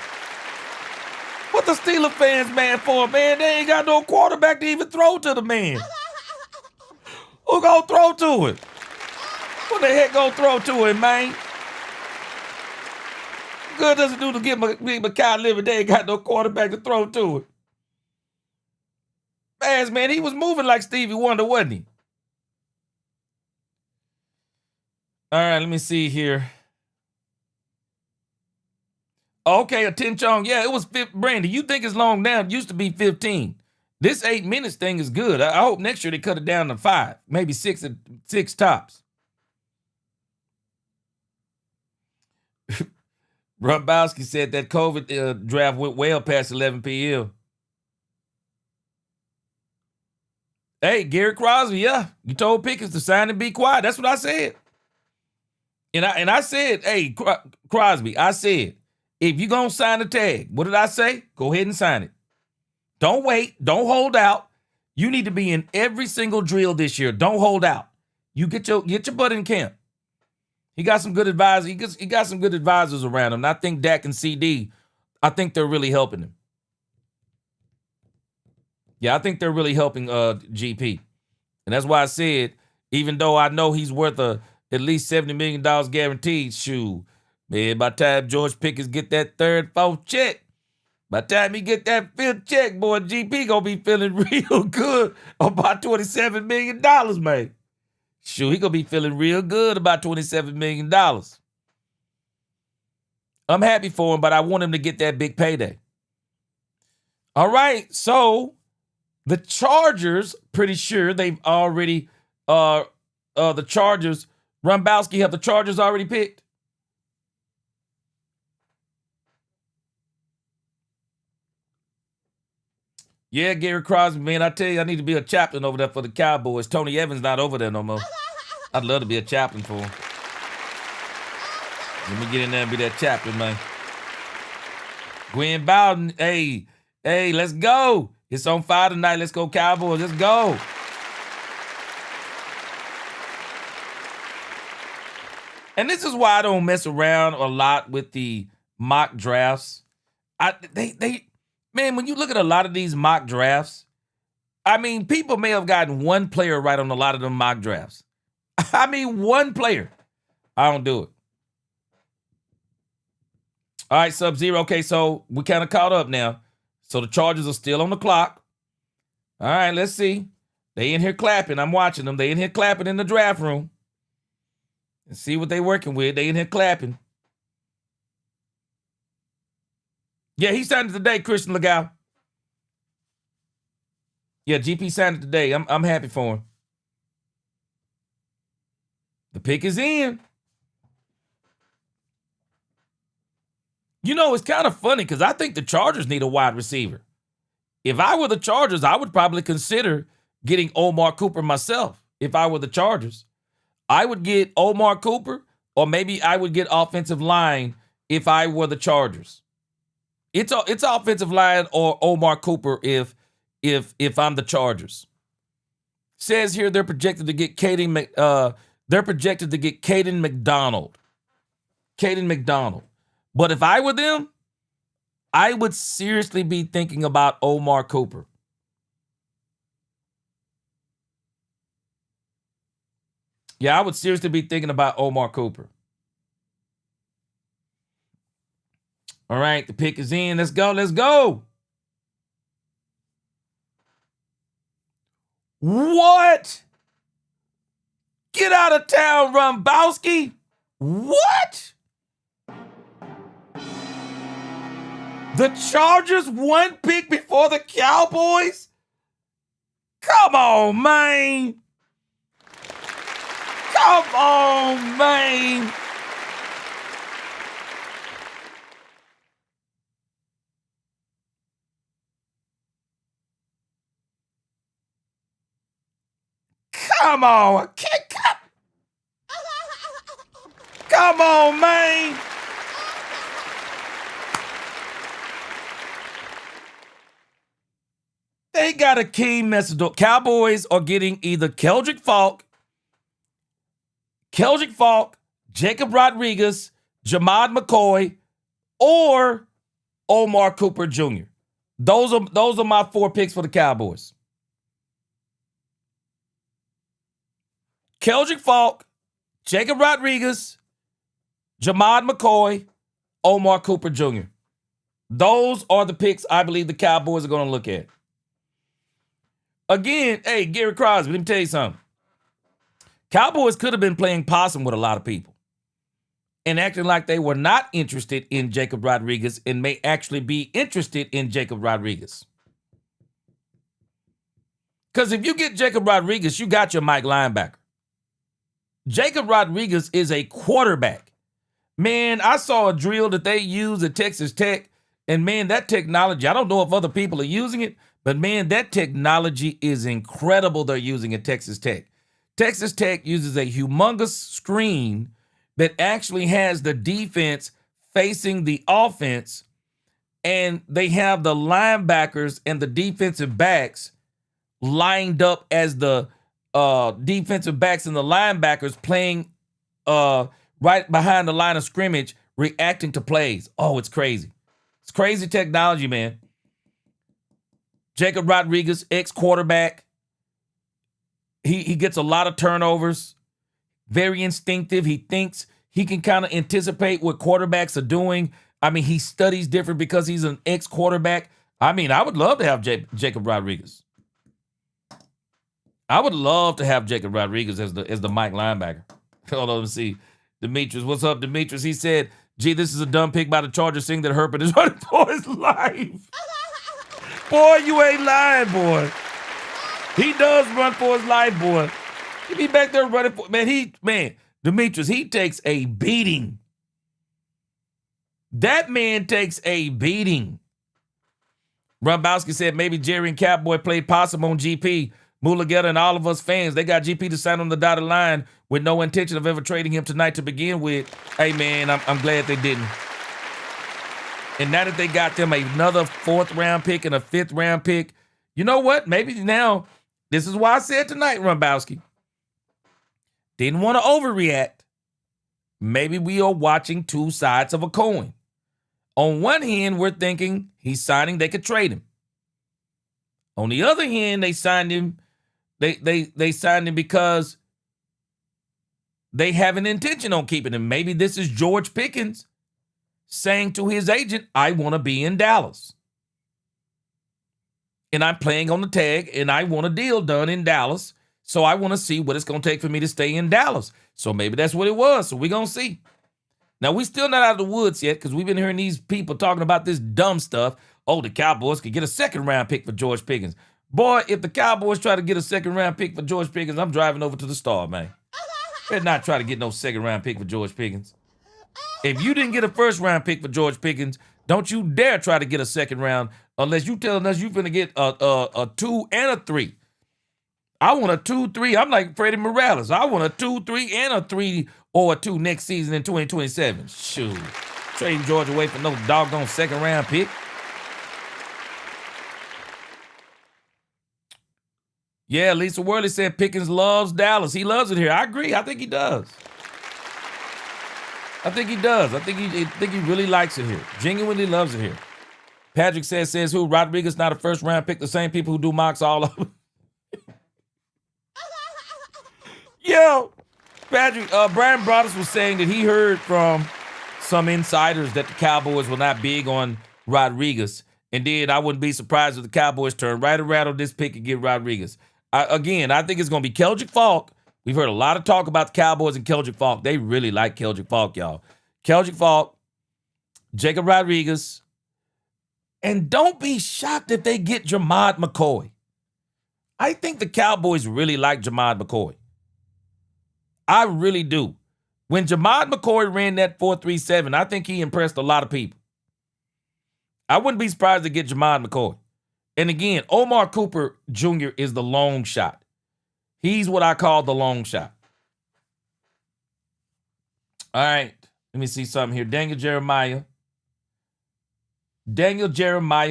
what the Steeler fans mad for, man? They ain't got no quarterback to even throw to the man. Who gonna throw to it? What the heck gonna throw to him, man? Good does it do to get Mekhi Living? They ain't got no quarterback to throw to it. Man, he was moving like Stevie Wonder, wasn't he? All right, let me see here. Okay, a 10 chong. Yeah, it was Brandy. You think it's long now? It used to be 15. This 8 minutes thing is good. I hope next year they cut it down to 5, maybe 6 tops. Rumbowski said that COVID draft went well past 11 p.m. Hey, Gary Crosby, yeah. You told Pickens to sign and be quiet. That's what I said. And I said, hey, Crosby, I said, if you're going to sign the tag, what did I say? Go ahead and sign it. Don't wait. Don't hold out. You need to be in every single drill this year. Don't hold out. You get your butt in camp. He got some good advisors. He got some good advisors around him. And I think Dak and CD, I think they're really helping him. Yeah, I think they're really helping GP. And that's why I said, even though I know he's worth at least $70 million guaranteed, shoot, man, by the time George Pickens get that third, fourth check, by the time he get that fifth check, boy, GP gonna be feeling real good about $27 million, man. Shoot, he gonna be feeling real good about $27 million. I'm happy for him, but I want him to get that big payday. All right, so the Chargers, pretty sure they've already, the Chargers, Rumbowski, have the Chargers already picked? Yeah, Gary Crosby, man, I tell you, I need to be a chaplain over there for the Cowboys. Tony Evans not over there no more. I'd love to be a chaplain for him. Let me get in there and be that chaplain, man. Gwen Bowden, hey, let's go. It's on fire tonight. Let's go, Cowboys. Let's go. And this is why I don't mess around a lot with the mock drafts. Man, when you look at a lot of these mock drafts, I mean, people may have gotten one player right on a lot of them mock drafts. I mean, one player. I don't do it. All right, Sub-Zero. Okay, so we kind of caught up now. So the Chargers are still on the clock. All right, let's see. They in here clapping. I'm watching them. They in here clapping in the draft room. And see what they working with. They in here clapping. Yeah, he signed it today, Christian Legal. Yeah, GP signed it today. I'm happy for him. The pick is in. You know, it's kind of funny because I think the Chargers need a wide receiver. If I were the Chargers, I would probably consider getting Omar Cooper myself. If I were the Chargers, I would get Omar Cooper, or maybe I would get offensive line if I were the Chargers. It's offensive line or Omar Cooper if I'm the Chargers. Says here they're projected to get Caden McDonald. Caden McDonald. But if I were them, I would seriously be thinking about Omar Cooper. Yeah, I would seriously be thinking about Omar Cooper. All right, the pick is in. Let's go. Let's go. What? Get out of town, Rumbowski. What? The Chargers one pick before the Cowboys? Come on, man. Come on, man. Come on. Come on, man. They got a key message. Cowboys are getting either Keldrick Falk, Jacob Rodriguez, Jamad McCoy, or Omar Cooper Jr. Those are my 4 picks for the Cowboys. Keldrick Falk, Jacob Rodriguez, Jamad McCoy, Omar Cooper Jr. Those are the picks I believe the Cowboys are going to look at. Again, hey, Gary Crosby, let me tell you something. Cowboys could have been playing possum with a lot of people and acting like they were not interested in Jacob Rodriguez and may actually be interested in Jacob Rodriguez. Because if you get Jacob Rodriguez, you got your Mike linebacker. Jacob Rodriguez is a quarterback. Man, I saw a drill that they use at Texas Tech, and man, that technology, I don't know if other people are using it, but man, that technology is incredible they're using at Texas Tech. Texas Tech uses a humongous screen that actually has the defense facing the offense, and they have the linebackers and the defensive backs lined up as the defensive backs and the linebackers playing right behind the line of scrimmage, reacting to plays. Oh, it's crazy. It's crazy technology, man. Jacob Rodriguez, ex-quarterback. He gets a lot of turnovers. Very instinctive. He thinks he can kind of anticipate what quarterbacks are doing. I mean, he studies different because he's an ex-quarterback. I mean, I would love to have Jacob Rodriguez. I would love to have Jacob Rodriguez as the Mike linebacker. Hold on, let me see. Demetrius, what's up, Demetrius? He said, gee, this is a dumb pick by the Chargers saying that Herbert is running for his life. Boy, you ain't lying, boy. He does run for his life, boy. He be back there running for, man, Demetrius, he takes a beating. That man takes a beating. Rumbowski said maybe Jerry and Catboy played possum on GP. Mulugeta and all of us fans, they got GP to sign on the dotted line with no intention of ever trading him tonight to begin with. Hey, man, I'm glad they didn't. And now that they got them another 4th-round pick and a 5th-round pick, you know what? Maybe now, this is why I said tonight, Rumbowski. Didn't want to overreact. Maybe we are watching 2 sides of a coin. On one hand, we're thinking he's signing, they could trade him. On the other hand, they signed him. They signed him because they have an intention on keeping him. Maybe this is George Pickens saying to his agent, I want to be in Dallas. And I'm playing on the tag, and I want a deal done in Dallas. So I want to see what it's going to take for me to stay in Dallas. So maybe that's what it was. So we're going to see. Now, we're still not out of the woods yet because we've been hearing these people talking about this dumb stuff. Oh, the Cowboys could get a 2nd-round pick for George Pickens. Boy, if the Cowboys try to get a 2nd-round pick for George Pickens, I'm driving over to the Star, man. Better not try to get no 2nd-round pick for George Pickens. If you didn't get a first-round pick for George Pickens, don't you dare try to get a second round unless you telling us you finna get a 2 and a 3. I want a 2, 3. I'm like Freddie Morales. I want a 2, 3, and a 3 or a 2 next season in 2027. Shoot. Trading George away for no doggone second-round pick. Yeah, Lisa Worley said Pickens loves Dallas. He loves it here. I agree. I think he does. I think he does. I think he really likes it here. Genuinely loves it here. Patrick says who? Rodriguez not a first-round pick. The same people who do mocks all over. Yo, Patrick, Brian Broaddus was saying that he heard from some insiders that the Cowboys were not big on Rodriguez. And then I wouldn't be surprised if the Cowboys turn right around on this pick and get Rodriguez. I think it's going to be Keldrick Falk. We've heard a lot of talk about the Cowboys and Keldrick Falk. They really like Keldrick Falk, y'all. Keldrick Falk, Jacob Rodriguez, and don't be shocked if they get Jamad McCoy. I think the Cowboys really like Jamad McCoy. I really do. When Jamad McCoy ran that 4.37, I think he impressed a lot of people. I wouldn't be surprised to get Jamad McCoy. And again, Omar Cooper Jr. is the long shot. He's what I call the long shot. All right. Let me see something here. Daniel Jeremiah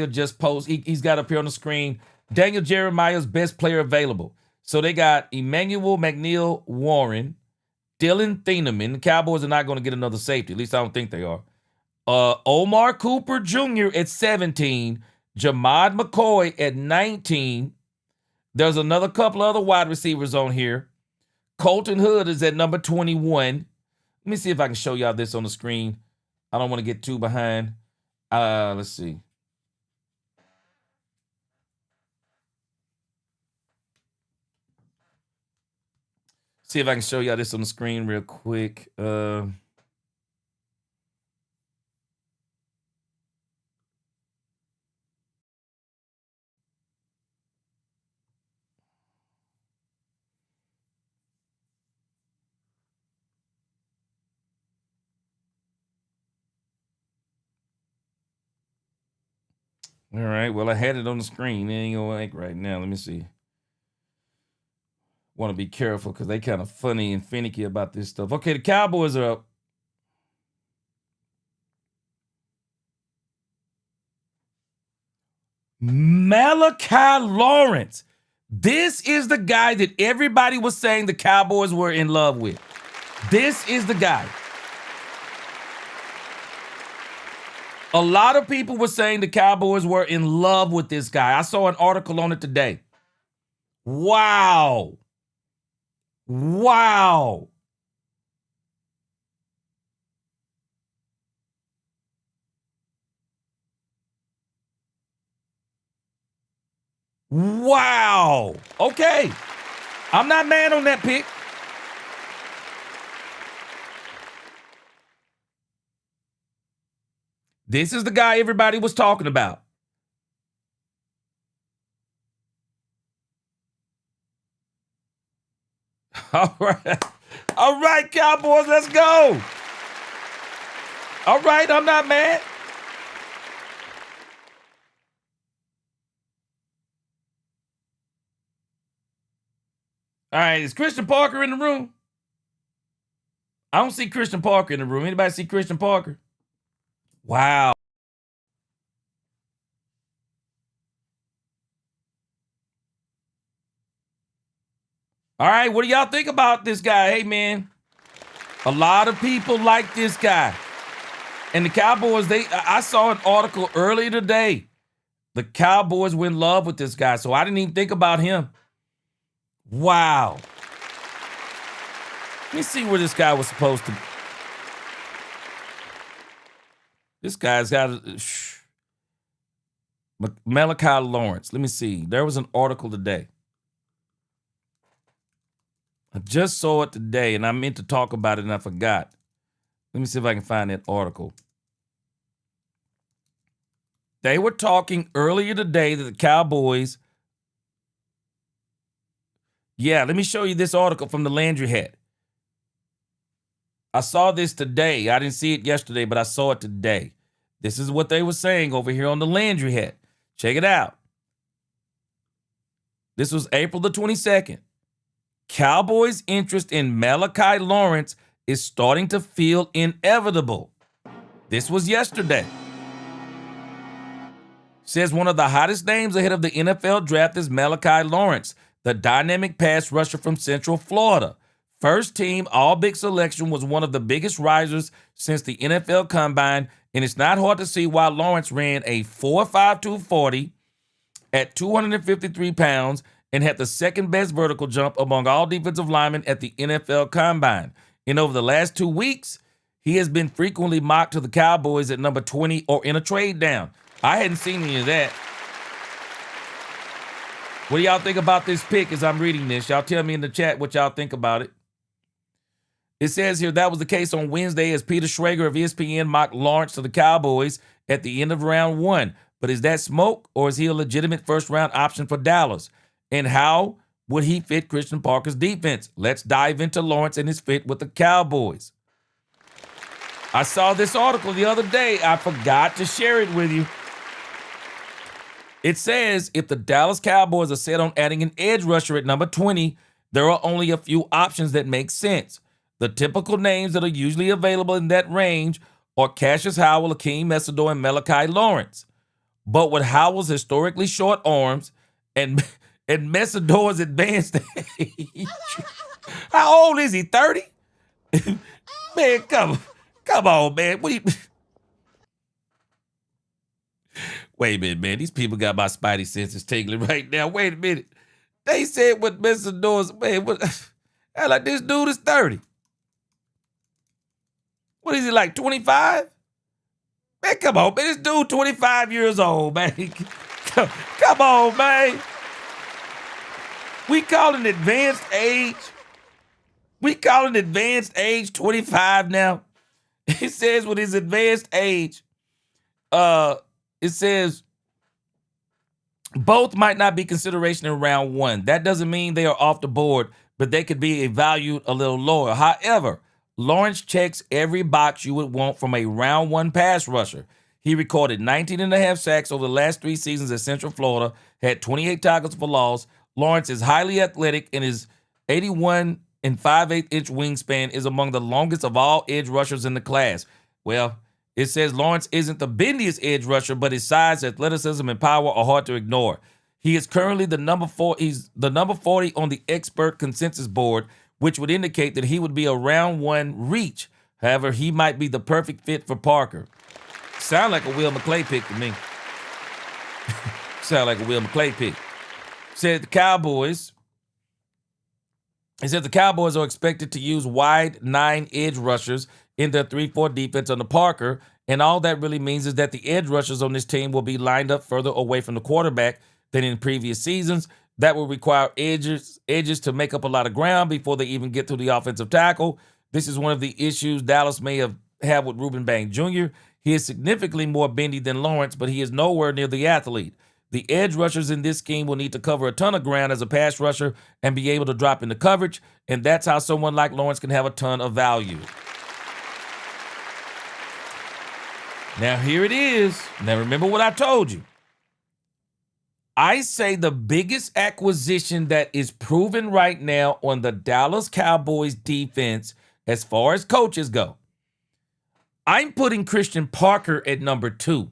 just posted. He's got up here on the screen. Daniel Jeremiah's best player available. So they got Emmanuel McNeil Warren, Dylan Thieneman. The Cowboys are not going to get another safety. At least I don't think they are. Omar Cooper Jr. at 17. Jamad McCoy at 19. There's another couple other wide receivers on here. Colton Hood is at number 21. Let me see if I can show y'all this on the screen. I don't want to get too behind. Let's see. See if I can show y'all this on the screen real quick. All right. Well, I had it on the screen. It ain't gonna act right now. Let me see. Want to be careful because they kind of funny and finicky about this stuff. Okay, the Cowboys are up. Malachi Lawrence. This is the guy that everybody was saying the Cowboys were in love with. This is the guy. A lot of people were saying the Cowboys were in love with this guy. I saw an article on it today. Wow. Wow. Wow. Okay. I'm not mad on that pick. This is the guy everybody was talking about. All right. All right, Cowboys, let's go. All right, I'm not mad. All right, is Christian Parker in the room? I don't see Christian Parker in the room. Anybody see Christian Parker? Wow. All right, what do y'all think about this guy? Hey, man, a lot of people like this guy. And the Cowboys, I saw an article earlier today. The Cowboys were in love with this guy, so I didn't even think about him. Wow. Let me see where this guy was supposed to be. This guy's got Malachi Lawrence. Let me see. There was an article today. I just saw it today, and I meant to talk about it, and I forgot. Let me see if I can find that article. They were talking earlier today that the Cowboys... Yeah, let me show you this article from the Landry Hat. I saw this today. I didn't see it yesterday, but I saw it today. This is what they were saying over here on the Landry Hat. Check it out. This was April the 22nd. Cowboys' interest in Malachi Lawrence is starting to feel inevitable. This was yesterday. Says one of the hottest names ahead of the NFL draft is Malachi Lawrence, the dynamic pass rusher from Central Florida. First team All-Big selection, was one of the biggest risers since the NFL Combine, and it's not hard to see why Lawrence ran a 4.52 40 at 253 pounds and had the second best vertical jump among all defensive linemen at the NFL Combine. And over the last 2 weeks, he has been frequently mocked to the Cowboys at number 20 or in a trade down. I hadn't seen any of that. What do y'all think about this pick as I'm reading this? Y'all tell me in the chat what y'all think about it. It says here that was the case on Wednesday as Peter Schrager of ESPN mocked Lawrence to the Cowboys at the end of round 1. But is that smoke, or is he a legitimate first-round option for Dallas? And how would he fit Christian Parker's defense? Let's dive into Lawrence and his fit with the Cowboys. I saw this article the other day. I forgot to share it with you. It says if the Dallas Cowboys are set on adding an edge rusher at number 20, there are only a few options that make sense. The typical names that are usually available in that range are Cassius Howell, Akeem Mesidor, and Malachi Lawrence. But with Howell's historically short arms and Mesidor's advanced age, how old is he? 30? Man, come on, man. What do you? Wait a minute, man. These people got my spidey senses tingling right now. Wait a minute. They said with Mesidor's, man, what? Like this dude is 30. What is he, like 25? Man, come on, man. This dude 25 years old, man. Come on, man. We call an advanced age. We call an advanced age 25 now. It says with his advanced age, it says both might not be consideration in round 1. That doesn't mean they are off the board, but they could be valued a little lower. However, Lawrence checks every box you would want from a round 1 pass rusher. He recorded 19.5 sacks over the last 3 seasons at Central Florida, had 28 tackles for loss. Lawrence is highly athletic, and his 81 and 5/8 inch wingspan is among the longest of all edge rushers in the class. Well, it says Lawrence isn't the bendiest edge rusher, but his size, athleticism, and power are hard to ignore. He is currently the number 4. He's the number 40 on the expert consensus board, which would indicate that he would be a round 1 reach. However, he might be the perfect fit for Parker. Sound like a Will McClay pick to me. Sound like a Will McClay pick. Said the Cowboys. He said the Cowboys are expected to use wide 9 edge rushers in their 3-4 defense under Parker, and all that really means is that the edge rushers on this team will be lined up further away from the quarterback than in previous seasons. That will require edges to make up a lot of ground before they even get to the offensive tackle. This is one of the issues Dallas may have with Reuben Banks Jr. He is significantly more bendy than Lawrence, but he is nowhere near the athlete. The edge rushers in this scheme will need to cover a ton of ground as a pass rusher and be able to drop into coverage, and that's how someone like Lawrence can have a ton of value. Now, here it is. Now, remember what I told you. I say the biggest acquisition that is proven right now on the Dallas Cowboys defense as far as coaches go. I'm putting Christian Parker at number 2.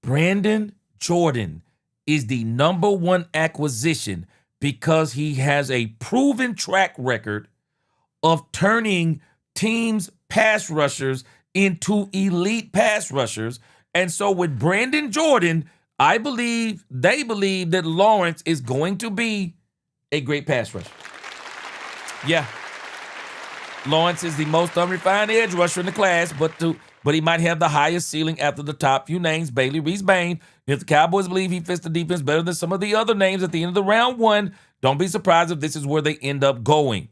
Brandon Jordan is the number 1 acquisition because he has a proven track record of turning teams' pass rushers into elite pass rushers. And so with Brandon Jordan, they believe that Lawrence is going to be a great pass rusher. Yeah. Lawrence is the most unrefined edge rusher in the class, but he might have the highest ceiling after the top few names, Bailey Reese-Bain. If the Cowboys believe he fits the defense better than some of the other names at the end of the round 1, don't be surprised if this is where they end up going.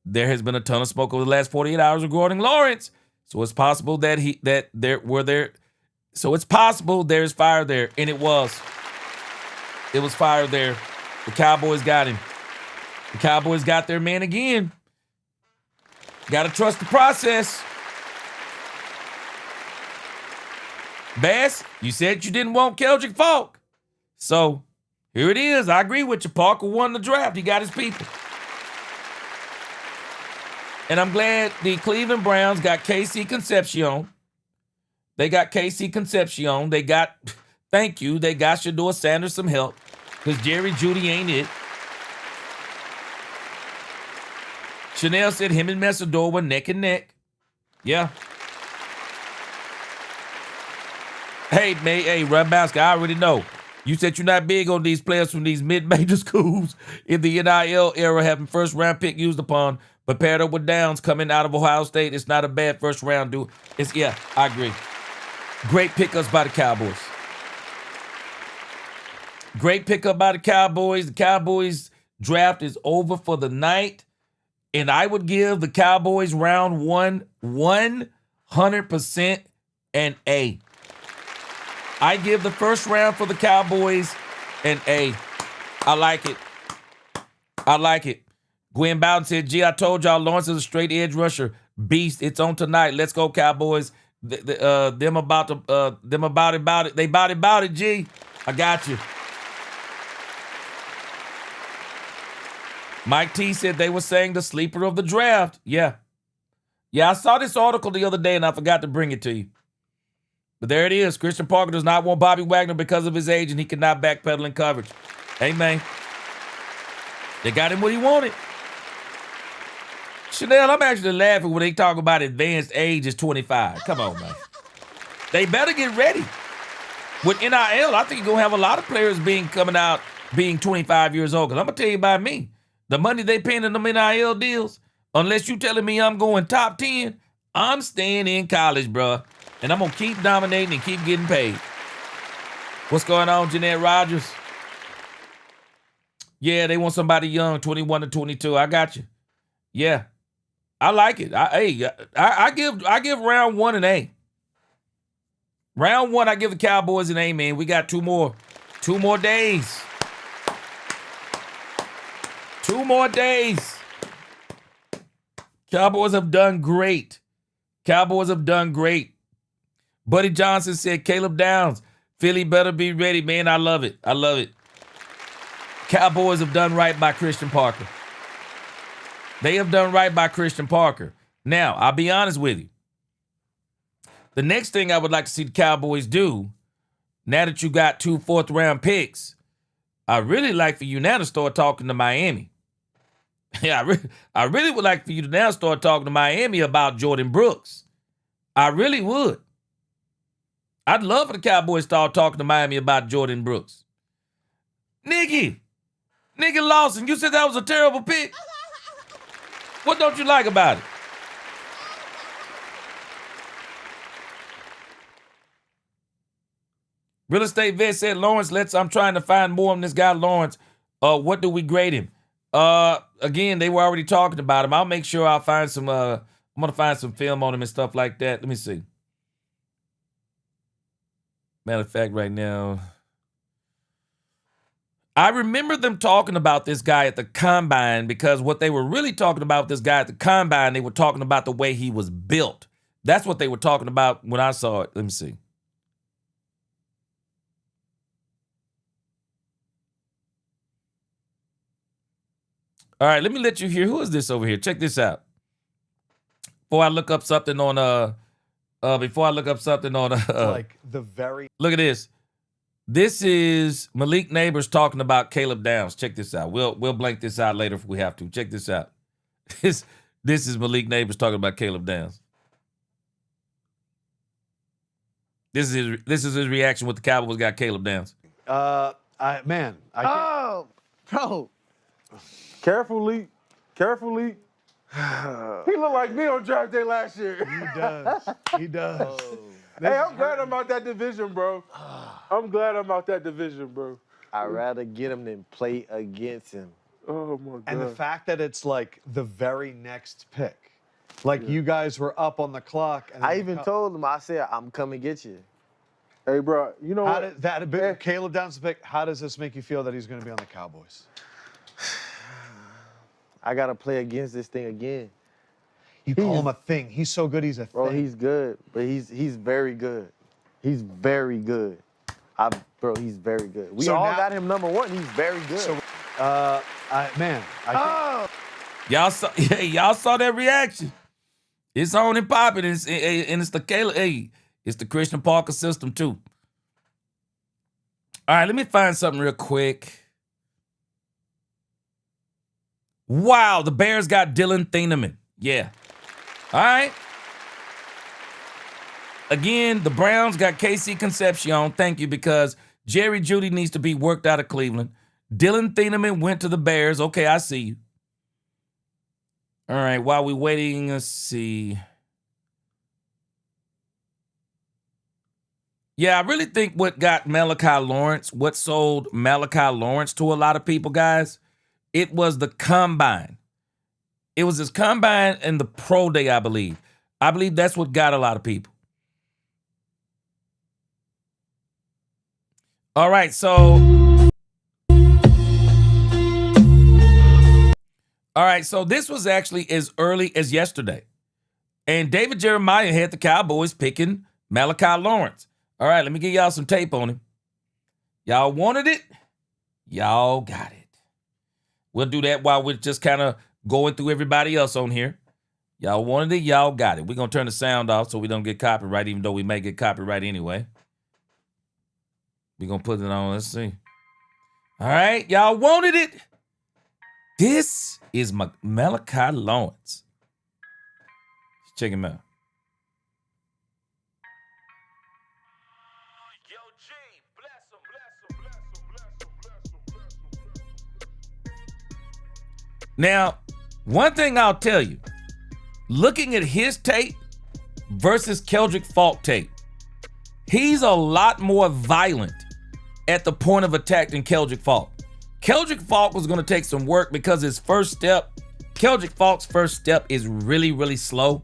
There has been a ton of smoke over the last 48 hours regarding Lawrence, so it's possible there's fire there, and it was fire there. The Cowboys got him. The Cowboys got their man again. Got to trust the process. Bass, you said you didn't want Keldrick Falk. So here it is. I agree with you. Parker won the draft. He got his people. And I'm glad the Cleveland Browns got KC Concepcion. They got KC Concepcion. They got, thank you, they got Shador Sanders some help because Jerry Jeudy ain't it. Chanel said him and Messidor were neck and neck. Yeah. Hey, Rubowski, I already know. You said you're not big on these players from these mid-major schools in the NIL era having first-round pick used upon, but paired up with Downs coming out of Ohio State, it's not a bad first-round dude. Yeah, I agree. Great pickups by the Cowboys. Great pickup by the Cowboys. The Cowboys draft is over for the night, and I would give the Cowboys round one 100% an A. I give the first round for the Cowboys an A. I like it. I like it. Gwen Bowden said, gee, I told y'all Lawrence is a straight edge rusher. Beast, it's on tonight. Let's go, Cowboys. Them about it. They about it, G. I got you. Mike T said they were saying the sleeper of the draft. Yeah. Yeah, I saw this article the other day and I forgot to bring it to you. But there it is. Christian Parker does not want Bobby Wagner because of his age, and he cannot backpedal in coverage. Hey, man. They got him what he wanted. Chanel, I'm actually laughing when they talk about advanced age is 25. Come on, man. They better get ready. With NIL, I think you're going to have a lot of players coming out being 25 years old. Because I'm going to tell you about me. The money they paying in them NIL deals, unless you telling me I'm going top 10, I'm staying in college, bro. And I'm going to keep dominating and keep getting paid. What's going on, Jeanette Rogers? Yeah, they want somebody young, 21 to 22. I got you. Yeah. I like it. I give round one an A. Round one, I give the Cowboys an A, man. We got two more days. 2 more days. Cowboys have done great. Cowboys have done great. Buddy Johnson said, Caleb Downs, Philly better be ready, man. I love it. I love it. Cowboys have done right by Christian Parker. They have done right by Christian Parker. Now, I'll be honest with you. The next thing I would like to see the Cowboys do, now that you got 2 fourth-round picks, I really like for you now to start talking to Miami. Yeah, I really would like for you to now start talking to Miami about Jordan Brooks. I really would. I'd love for the Cowboys to start talking to Miami about Jordan Brooks. Nigga Lawson, you said that was a terrible pick. What don't you like about it? Real estate vet said, Lawrence, I'm trying to find more on this guy, Lawrence. What do we grade him? Again, they were already talking about him. I'll make sure I'll find some, I'm going to find some film on him and stuff like that. Let me see. Matter of fact, right now, I remember them talking about this guy at the Combine because what they were really talking about with this guy at the Combine, they were talking about the way he was built. That's what they were talking about when I saw it. Let me see. All right, let me let you hear. Who is this over here? Check this out. Before I look up something on like the very look at this. This is Malik Neighbors talking about Caleb Downs. Check this out. We'll blank this out later if we have to. Check this out. This is Malik Neighbors talking about Caleb Downs. This is his reaction when the Cowboys got Caleb Downs. I can't. Oh, bro. Carefully. He looked like me on draft day last year. He does. Hey, I'm glad I'm out that division, bro. I'd rather get him than play against him. Oh, my God. And the fact that it's like the very next pick. Like you guys were up on the clock. And I even told him, I said, I'm coming to get you. Hey, bro, you know how what? did Caleb Downs pick? How does this make you feel that he's going to be on the Cowboys? I got to play against this thing again. You call him a thing. He's so good, he's a thing. Bro, he's good, but he's very good. He's very good. Bro, he's very good. We So all now- got him number 1. He's very good. So, I Y'all saw that reaction. It's on and popping, and it's the Caleb. Hey, it's the Christian Parker system too. All right, let me find something real quick. Wow, the Bears got Dylan Thieneman. Yeah. All right. Again, the Browns got KC Concepcion. Thank you, because Jerry Jeudy needs to be worked out of Cleveland. Dylan Thieneman went to the Bears. Okay, I see you. All right, while we waiting, let's see. Yeah, I really think what sold Malachi Lawrence to a lot of people, guys, it was the combine. It was his combine and the pro day, I believe. I believe that's what got a lot of people. All right, so this was actually as early as yesterday. And David Jeremiah had the Cowboys picking Malachi Lawrence. All right, let me give y'all some tape on him. Y'all wanted it? Y'all got it. We'll do that while we're just kind of going through everybody else on here. Y'all wanted it, y'all got it. We're going to turn the sound off so we don't get copyright, even though we may get copyright anyway. We're going to put it on. Let's see. All right, y'all wanted it. This is Malachi Lawrence. Check him out. Now, one thing I'll tell you, looking at his tape versus Keldrick Falk tape, he's a lot more violent at the point of attack than Keldrick Falk. Keldrick Falk was going to take some work because his first step, Keldrick Falk's first step is really, really slow.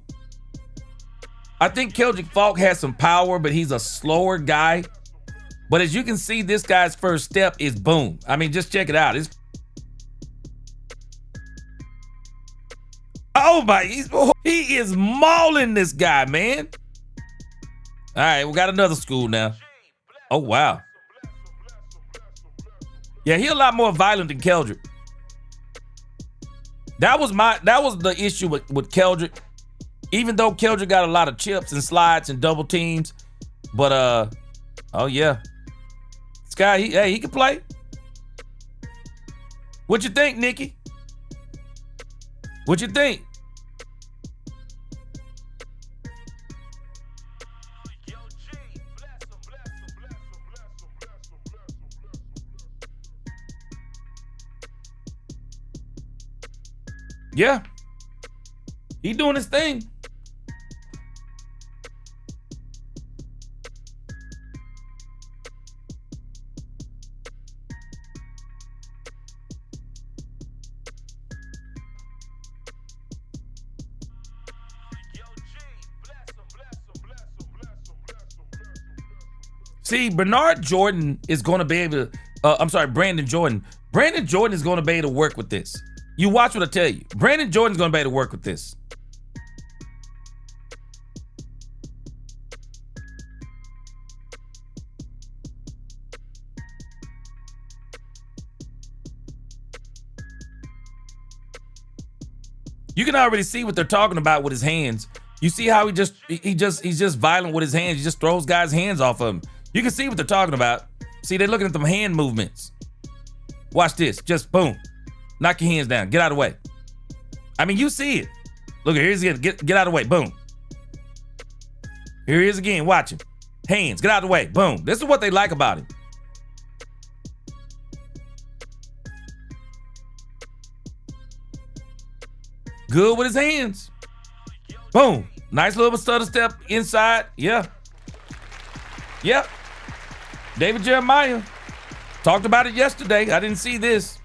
I think Keldrick Falk has some power, but he's a slower guy. But as you can see, this guy's first step is boom. I mean, just check it out. Oh my, he is mauling this guy, man. All right, we got another school now. Oh, wow. Yeah, he a lot more violent than Keldrick. That was the issue with Keldrick. Even though Keldrick got a lot of chips and slides and double teams. But, oh yeah. This guy, he can play. What you think, Nikki? What you think? Yeah. He doing his thing. See, Bernard Jordan is going to be able to, Brandon Jordan. Brandon Jordan is going to be able to work with this. You watch what I tell you. Brandon Jordan's going to be able to work with this. You can already see what they're talking about with his hands. You see how he's just violent with his hands. He just throws guys' hands off of him. You can see what they're talking about. See, they're looking at them hand movements. Watch this. Just boom. Knock your hands down. Get out of the way. I mean, you see it. Look, here's again. Get out of the way. Boom. Here he is again. Watch him. Hands. Get out of the way. Boom. This is what they like about him. Good with his hands. Boom. Nice little stutter step inside. Yeah. Yep. David Jeremiah talked about it yesterday. I didn't see this.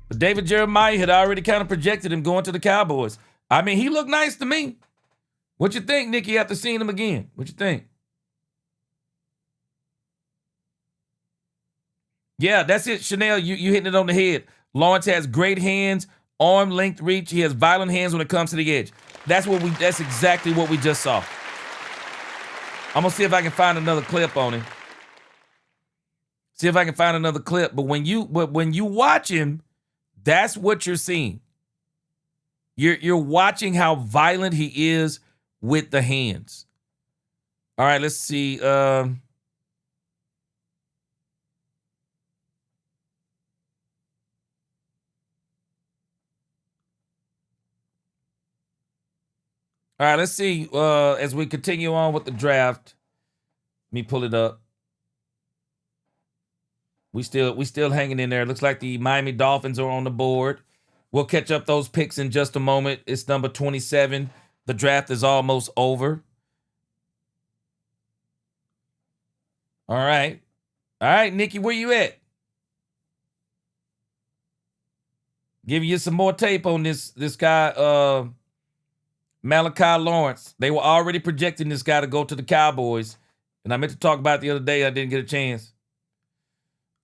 But David Jeremiah had already kind of projected him going to the Cowboys. I mean, he looked nice to me. What you think, Nikki, after seeing him again? What you think? Yeah, that's it, Chanel. You hitting it on the head. Lawrence has great hands, arm length reach. He has violent hands when it comes to the edge. That's exactly what we just saw. I'm gonna see if I can find another clip on him. See if I can find another clip. But when you watch him, that's what you're seeing. You're watching how violent he is with the hands. All right, let's see. All right, let's see. As we continue on with the draft, let me pull it up. We still hanging in there. Looks like the Miami Dolphins are on the board. We'll catch up those picks in just a moment. It's number 27. The draft is almost over. All right. All right, Nikki, where you at? Give you some more tape on this guy, Malachi Lawrence. They were already projecting this guy to go to the Cowboys. And I meant to talk about it the other day. I didn't get a chance.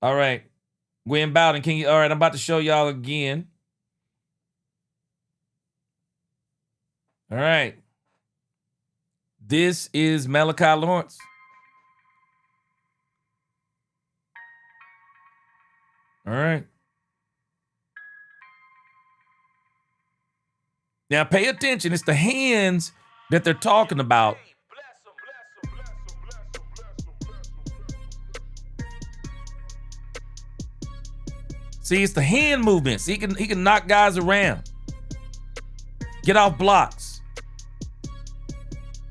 All right. Gwen Bowden, all right, I'm about to show y'all again. All right. This is Malachi Lawrence. All right. Now pay attention. It's the hands that they're talking about. See, it's the hand movements. He can knock guys around. Get off blocks.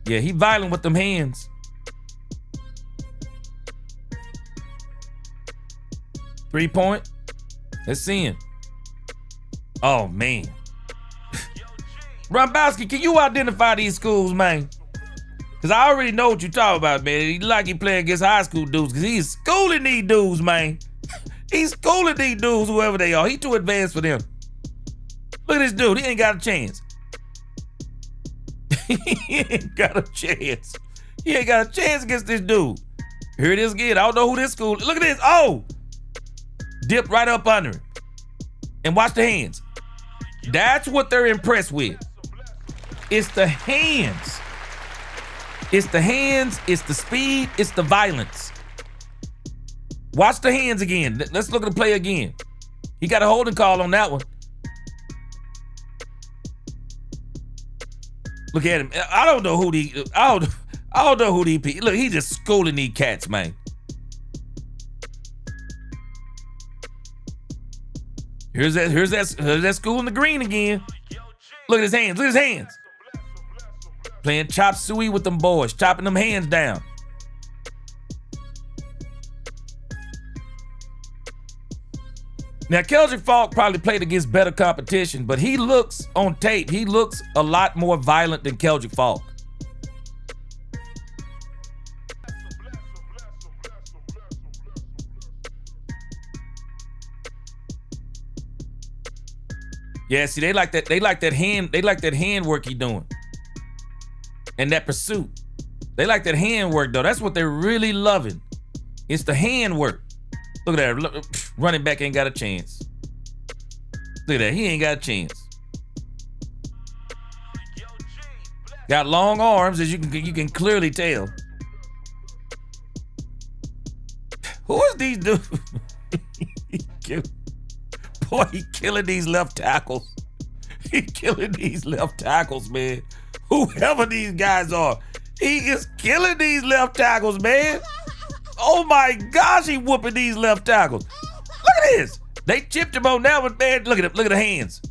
Yeah, he violent with them hands. Three-point. Let's see him. Oh, man. Rombowski, can you identify these schools, man? Because I already know what you're talking about, man. He like he playing against high school dudes because he's schooling these dudes, man. He's schooling these dudes, whoever they are. He too advanced for them. Look at this dude. He ain't got a chance. He ain't got a chance. He ain't got a chance against this dude. Here it is again. I don't know who this school. Look at this. Oh! Dip right up under him. And watch the hands. That's what they're impressed with. It's the hands. It's the hands. It's the speed. It's the violence. Watch the hands again. Let's look at the play again. He got a holding call on that one. Look at him. I don't know who I don't know who look, he just schooling these cats, man. Here's that school in the green again. Look at his hands. Look at his hands. Playing chop suey with them boys, chopping them hands down. Now, Keldrick Falk probably played against better competition, but he looks on tape, he looks a lot more violent than Keldrick Falk. Yeah, see, they like that hand work he doing. And that pursuit. They like that hand work, though. That's what they're really loving. It's the hand work. Look at that. Look, running back ain't got a chance. Look at that. He ain't got a chance. Got long arms, as you can clearly tell. Who is these dudes? Boy, he killing these left tackles. He killing these left tackles, man. Whoever these guys are, he is killing these left tackles, man. Oh my gosh, he whooping these left tackles. Look at this. They chipped him on that one, man. Look at him. Look at the hands.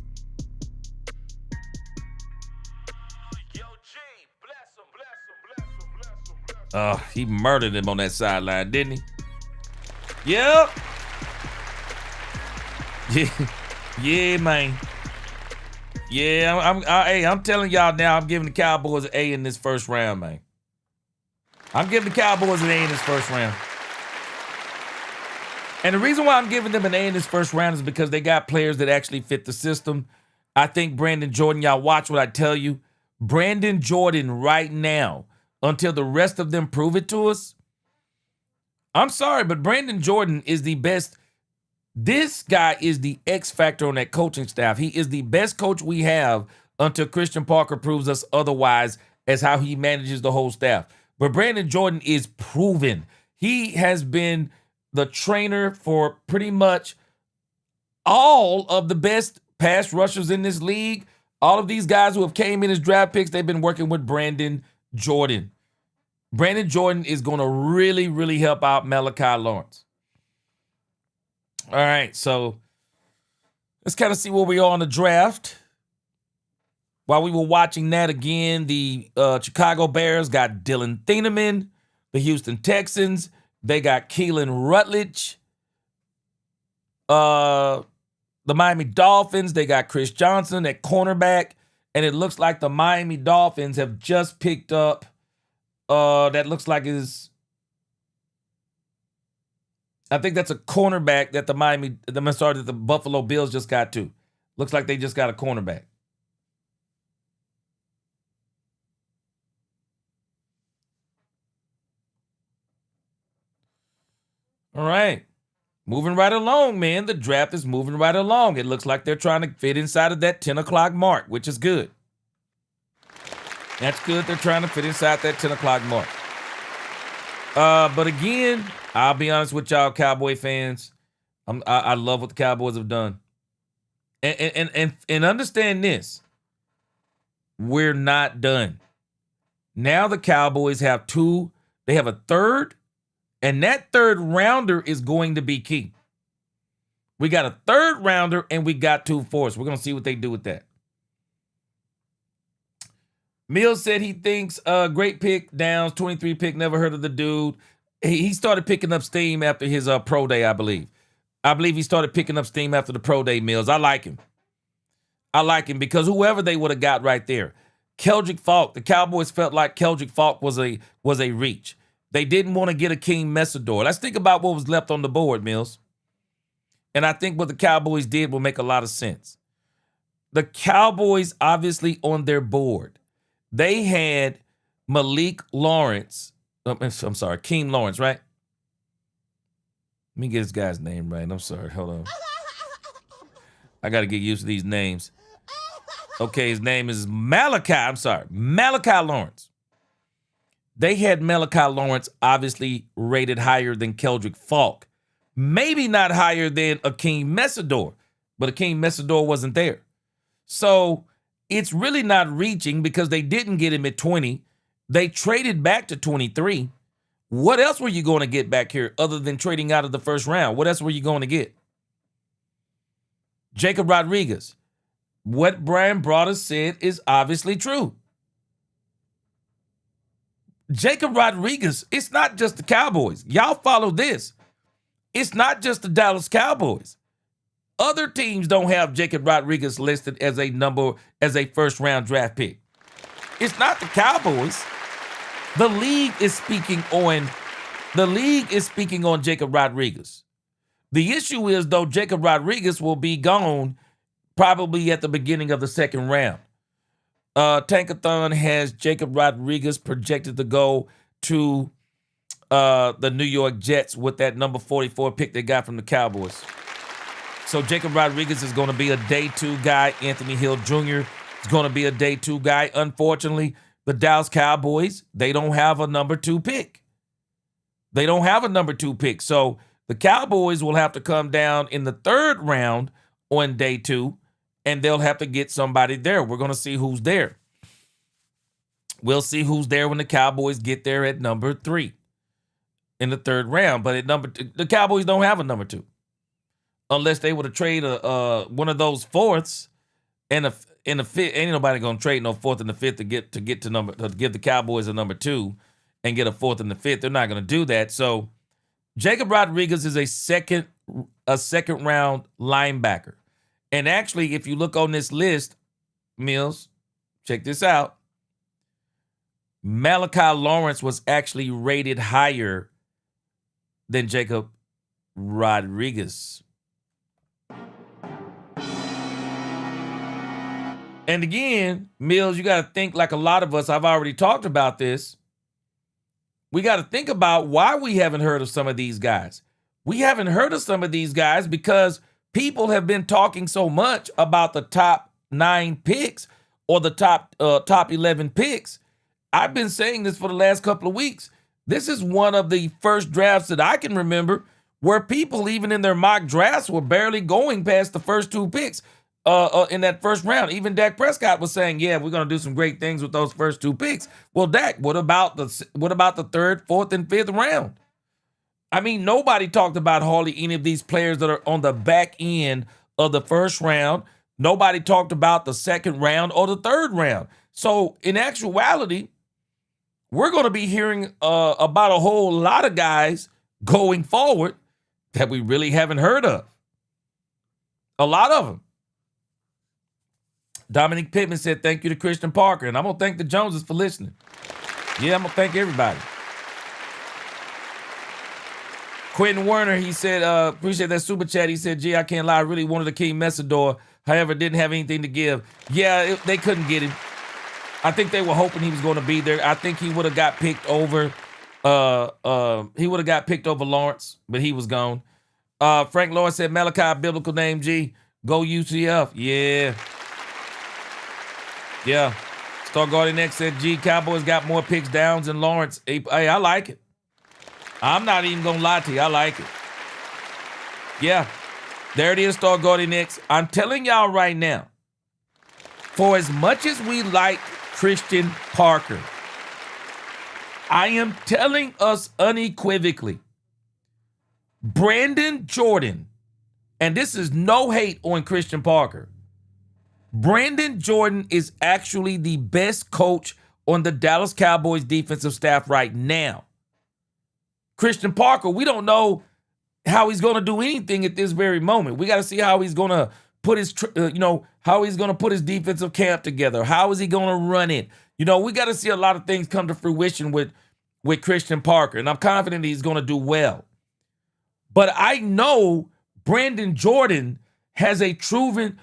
Oh, he murdered him on that sideline, didn't he? Yep. Yeah, man. Yeah, I'm telling y'all now, I'm giving the Cowboys an A in this first round, man. I'm giving the Cowboys an A in this first round. And the reason why I'm giving them an A in this first round is because they got players that actually fit the system. I think Brandon Jordan, y'all watch what I tell you. Brandon Jordan right now, until the rest of them prove it to us, I'm sorry, but Brandon Jordan is the best This guy is the X factor on that coaching staff. He is the best coach we have until Christian Parker proves us otherwise as how he manages the whole staff. But Brandon Jordan is proven. He has been the trainer for pretty much all of the best pass rushers in this league. All of these guys who have came in as draft picks, they've been working with Brandon Jordan. Brandon Jordan is going to really, really help out Malachi Lawrence. All right, so let's kind of see where we are on the draft. While we were watching that again, the Chicago Bears got Dylan Thieneman. The Houston Texans, they got Keelan Rutledge. The Miami Dolphins, they got Chris Johnson at cornerback. And it looks like the Miami Dolphins have just picked up, that looks like is, I think that's a cornerback that that the Buffalo Bills just got to. Looks like they just got a cornerback. All right. Moving right along, man. The draft is moving right along. It looks like they're trying to fit inside of that 10 o'clock mark, which is good. That's good. They're trying to fit inside that 10 o'clock mark. But again, I'll be honest with y'all, Cowboy fans. I love what the Cowboys have done. And understand this. We're not done. Now the Cowboys have they have a third, and that third rounder is going to be key. We got a third rounder and we got 2 fourths. We're going to see what they do with that. Mills said he thinks great pick, Downs, 23 pick, never heard of the dude. He started picking up steam after his pro day, I believe. I believe he started picking up steam after the pro day, Mills. I like him. I like him because whoever they would have got right there. Keldrick Falk, the Cowboys felt like Keldrick Falk was a reach. They didn't want to get Akeem Messador. Let's think about what was left on the board, Mills. And I think what the Cowboys did will make a lot of sense. The Cowboys, obviously, on their board, they had Malik Lawrence. I'm sorry, Akeem Lawrence, right? Let me get this guy's name right. I'm sorry. Hold on. I got to get used to these names. Okay, his name is Malachi. I'm sorry. Malachi Lawrence. They had Malachi Lawrence obviously rated higher than Keldrick Falk. Maybe not higher than Akeem Messador, but Akeem Messador wasn't there. So it's really not reaching because they didn't get him at 20. They traded back to 23. What else were you going to get back here other than trading out of the first round? What else were you going to get? Jacob Rodriguez. What Brian Broaddus said is obviously true. Jacob Rodriguez, it's not just the Cowboys. Y'all follow this. It's not just the Dallas Cowboys. Other teams don't have Jacob Rodriguez listed as a first round draft pick. It's not the Cowboys. The league is speaking on Jacob Rodriguez. The issue is, though, Jacob Rodriguez will be gone probably at the beginning of the second round. Tankathon has Jacob Rodriguez projected to go to the New York Jets with that number 44 pick they got from the Cowboys. So Jacob Rodriguez is going to be a day 2 guy. Anthony Hill Jr. is going to be a day 2 guy. Unfortunately, the Dallas Cowboys, they don't have a number 2 pick. They don't have a number 2 pick. So the Cowboys will have to come down in the third round on day 2, and they'll have to get somebody there. We're going to see who's there. We'll see who's there when the Cowboys get there at number 3 in the third round. But at the Cowboys don't have a number 2 unless they would have traded one of those fourths and in the fifth. Ain't nobody going to trade no fourth and the fifth to give the Cowboys a number 2 and get a fourth and the fifth. They're not going to do that. So Jacob Rodriguez is a second round linebacker. And actually, if you look on this list, Mills, check this out. Malachi Lawrence was actually rated higher than Jacob Rodriguez. And again, Mills, you got to think like a lot of us. I've already talked about this. We got to think about why we haven't heard of some of these guys. we haven't heard of some of these guys because people have been talking so much about the top 9 picks or the top 11 picks. I've been saying this for the last couple of weeks. This is one of the first drafts that I can remember where people, even in their mock drafts, were barely going past the first 2 picks in that first round. Even Dak Prescott was saying, "Yeah, we're going to do some great things with those first 2 picks." Well, Dak, what about the 3rd, 4th, and 5th round? I mean, nobody talked about hardly any of these players that are on the back end of the first round. Nobody talked about the 2nd round or the 3rd round. So in actuality, we're going to be hearing about a whole lot of guys going forward that we really haven't heard of. A lot of them. Dominic Pittman said, "Thank you to Christian Parker." And I'm going to thank the Joneses for listening. Yeah, I'm going to thank everybody. Quentin Werner, he said, appreciate that super chat. He said, "Gee, I can't lie. I really wanted Akeem Messador. However, didn't have anything to give." Yeah, they couldn't get him. I think they were hoping he was going to be there. I think he would have got picked over. Lawrence, but he was gone. Frank Lawrence said, "Malachi, biblical name, G. Go UCF." Yeah. Yeah. Star Guardian X said, "G, Cowboys got more picks downs than Lawrence." Hey, I like it. I'm not even going to lie to you. I like it. Yeah. There it is, Star Guardian X. I'm telling y'all right now, for as much as we like Christian Parker, I am telling us unequivocally, Brandon Jordan, and this is no hate on Christian Parker, Brandon Jordan is actually the best coach on the Dallas Cowboys defensive staff right now. Christian Parker, we don't know how he's going to do anything at this very moment. We got to see how he's going to put his, how he's going to put his defensive camp together. How is he going to run it? We got to see a lot of things come to fruition with Christian Parker, and I'm confident he's going to do well. But I know Brandon Jordan has a proven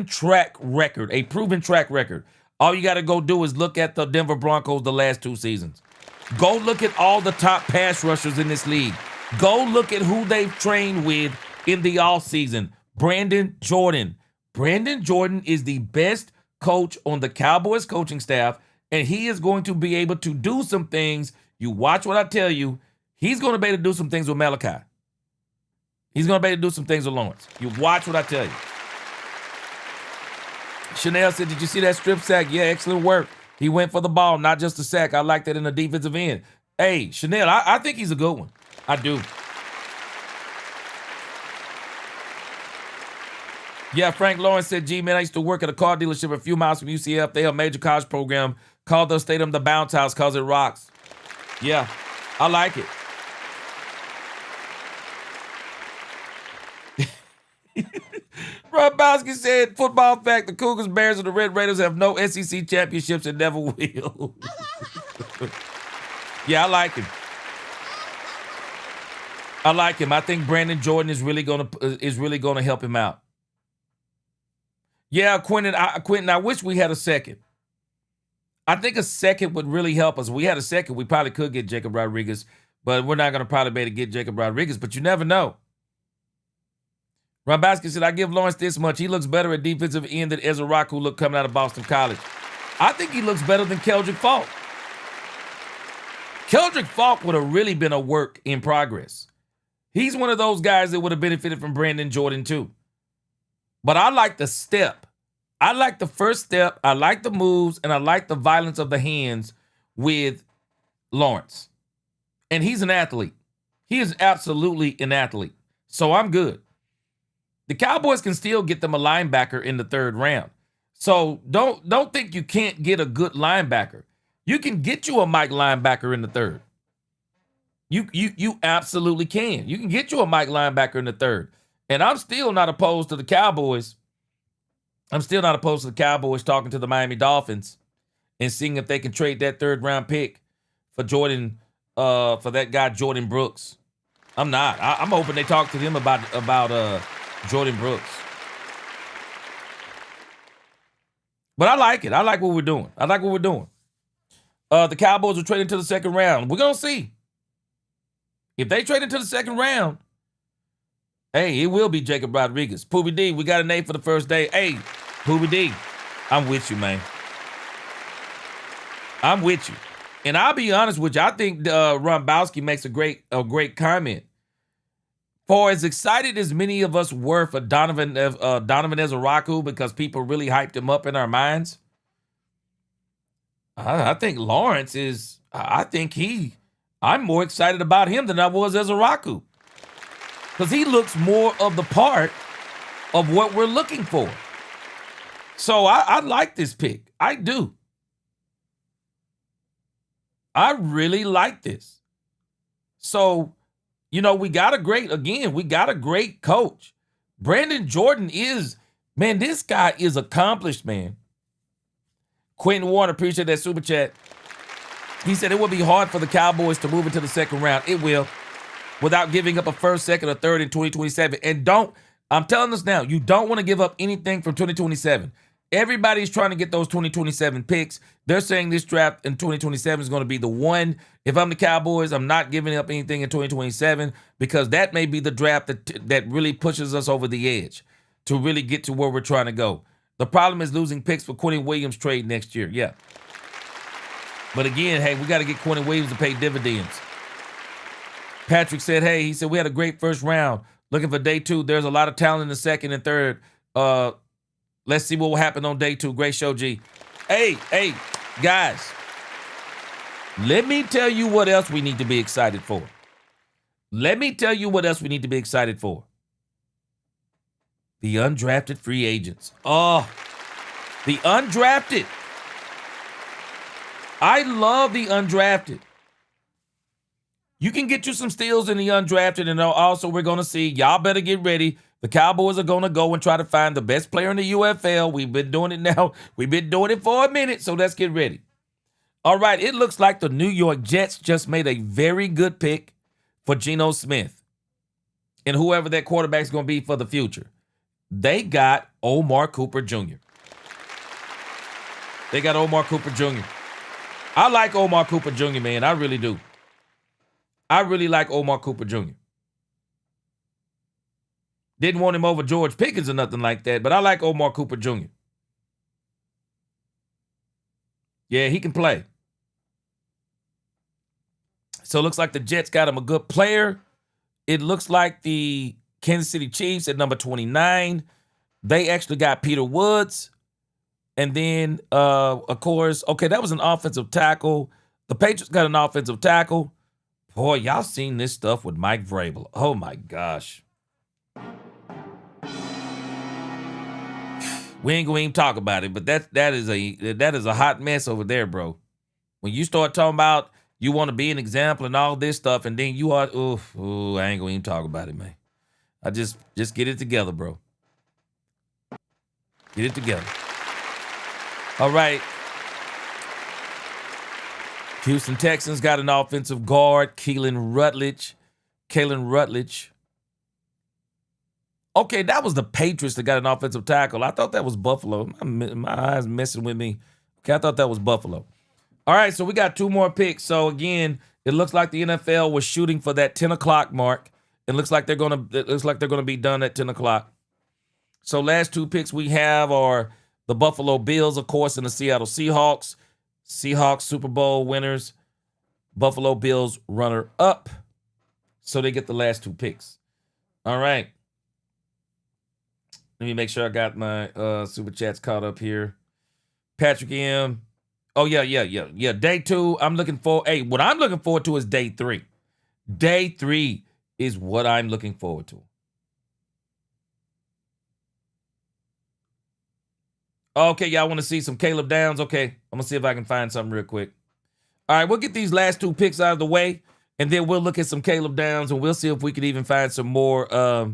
track record. All you got to go do is look at the Denver Broncos the last 2 seasons. Go look at all the top pass rushers in this league. Go look at who they've trained with in the offseason. Brandon Jordan. Brandon Jordan is the best coach on the Cowboys coaching staff, and he is going to be able to do some things. You watch what I tell you. He's going to be able to do some things with Malachi. He's going to be able to do some things with Lawrence. You watch what I tell you. Chanel said, "Did you see that strip sack?" Yeah, excellent work. He went for the ball, not just a sack. I like that in the defensive end. Hey, Chanel, I think he's a good one. I do. Yeah, Frank Lawrence said, "G, man, I used to work at a car dealership a few miles from UCF. They have a major college program called the Stadium the Bounce House because it rocks." Yeah, I like it. Rob Bowski said, "Football fact, the Cougars, Bears, and the Red Raiders have no SEC championships and never will." Yeah, I like him. I like him. I think Brandon Jordan is really gonna help him out. Yeah, Quentin, I wish we had a second. I think a second would really help us. If we had a second, we probably could get Jacob Rodriguez, but we're not going to probably be able to get Jacob Rodriguez, but you never know. Ron Baskin said, "I give Lawrence this much. He looks better at defensive end than Ezra Rock, who looked coming out of Boston College." I think he looks better than Keldrick Falk. Keldrick Falk would have really been a work in progress. He's one of those guys that would have benefited from Brandon Jordan too. But I like the step. I like the first step. I like the moves, and I like the violence of the hands with Lawrence. And he's an athlete. He is absolutely an athlete. So I'm good. The Cowboys can still get them a linebacker in the 3rd round. So don't think you can't get a good linebacker. You can get you a Mike linebacker in the 3rd. You absolutely can. You can get you a Mike linebacker in the 3rd. And I'm still not opposed to the Cowboys. I'm still not opposed to the Cowboys talking to the Miami Dolphins and seeing if they can trade that 3rd round pick for Jordan, for that guy Jordan Brooks. I'm not. I'm hoping they talk to them about Jordan Brooks. But I like it. I like what we're doing. The Cowboys are trading to the 2nd round. We're going to see. If they trade into the second round, hey, it will be Jacob Rodriguez. Poobie D, we got a name for the first day. Hey, Poobie D, I'm with you, man. I'm with you. And I'll be honest with you, I think Rombowski makes a great comment. For as excited as many of us were for Donovan Ezeraku because people really hyped him up in our minds, I think Lawrence is, I'm more excited about him than I was Ezeraku. Because he looks more of the part of what we're looking for. So I like this pick. I do. I really like this. So, we got a great coach. Brandon Jordan this guy is accomplished, man. Quentin Warner, appreciate that super chat. He said it would be hard for the Cowboys to move into the second round. It will, without giving up a first, second, or third in 2027. And I'm telling us now, you don't want to give up anything from 2027. Everybody's trying to get those 2027 picks. They're saying this draft in 2027 is going to be the one. If I'm the Cowboys, I'm not giving up anything in 2027 because that may be the draft that really pushes us over the edge to really get to where we're trying to go. The problem is losing picks for Quentin Williams trade next year. Yeah. But again, hey, we got to get Quentin Williams to pay dividends. Patrick said, he said, we had a great first round. Looking for day 2. There's a lot of talent in the second and third. Let's see what will happen on day 2. Great show, G. Hey, guys. Let me tell you what else we need to be excited for. The undrafted free agents. Oh, the undrafted. I love the undrafted. You can get you some steals in the undrafted, and also we're going to see, y'all better get ready. The Cowboys are going to go and try to find the best player in the UFL. We've been doing it now. We've been doing it for a minute, so let's get ready. All right, it looks like the New York Jets just made a very good pick for Geno Smith and whoever that quarterback's going to be for the future. They got Omar Cooper Jr. I like Omar Cooper Jr., man. I really do. I really like Omar Cooper Jr. Didn't want him over George Pickens or nothing like that, but I like Omar Cooper Jr. Yeah, he can play. So it looks like the Jets got him a good player. It looks like the Kansas City Chiefs at number 29, they actually got Peter Woods. And then, of course, okay, that was an offensive tackle. The Patriots got an offensive tackle. Boy, y'all seen this stuff with Mike Vrabel. Oh, my gosh. We ain't going to even talk about it, but that is a hot mess over there, bro. When you start talking about you want to be an example and all this stuff, and then you are, I ain't going to even talk about it, man. I just get it together, bro. Get it together. All right. Houston Texans got an offensive guard, Kalen Rutledge. Okay, that was the Patriots that got an offensive tackle. I thought that was Buffalo. My eyes messing with me. Okay, I thought that was Buffalo. All right, so we got 2 more picks. So again, it looks like the NFL was shooting for that 10 o'clock mark. It looks like they're gonna be done at 10 o'clock. So last 2 picks we have are the Buffalo Bills, of course, and the Seattle Seahawks. Seahawks Super Bowl winners. Buffalo Bills runner-up. So they get the last 2 picks. All right. Let me make sure I got my super chats caught up here. Patrick M. Oh, yeah. Day 2, I'm looking for. Hey, what I'm looking forward to is day 3. Day 3 is what I'm looking forward to. Okay, y'all want to see some Caleb Downs? Okay, I'm going to see if I can find something real quick. All right, we'll get these last 2 picks out of the way, and then we'll look at some Caleb Downs, and we'll see if we can even find some more.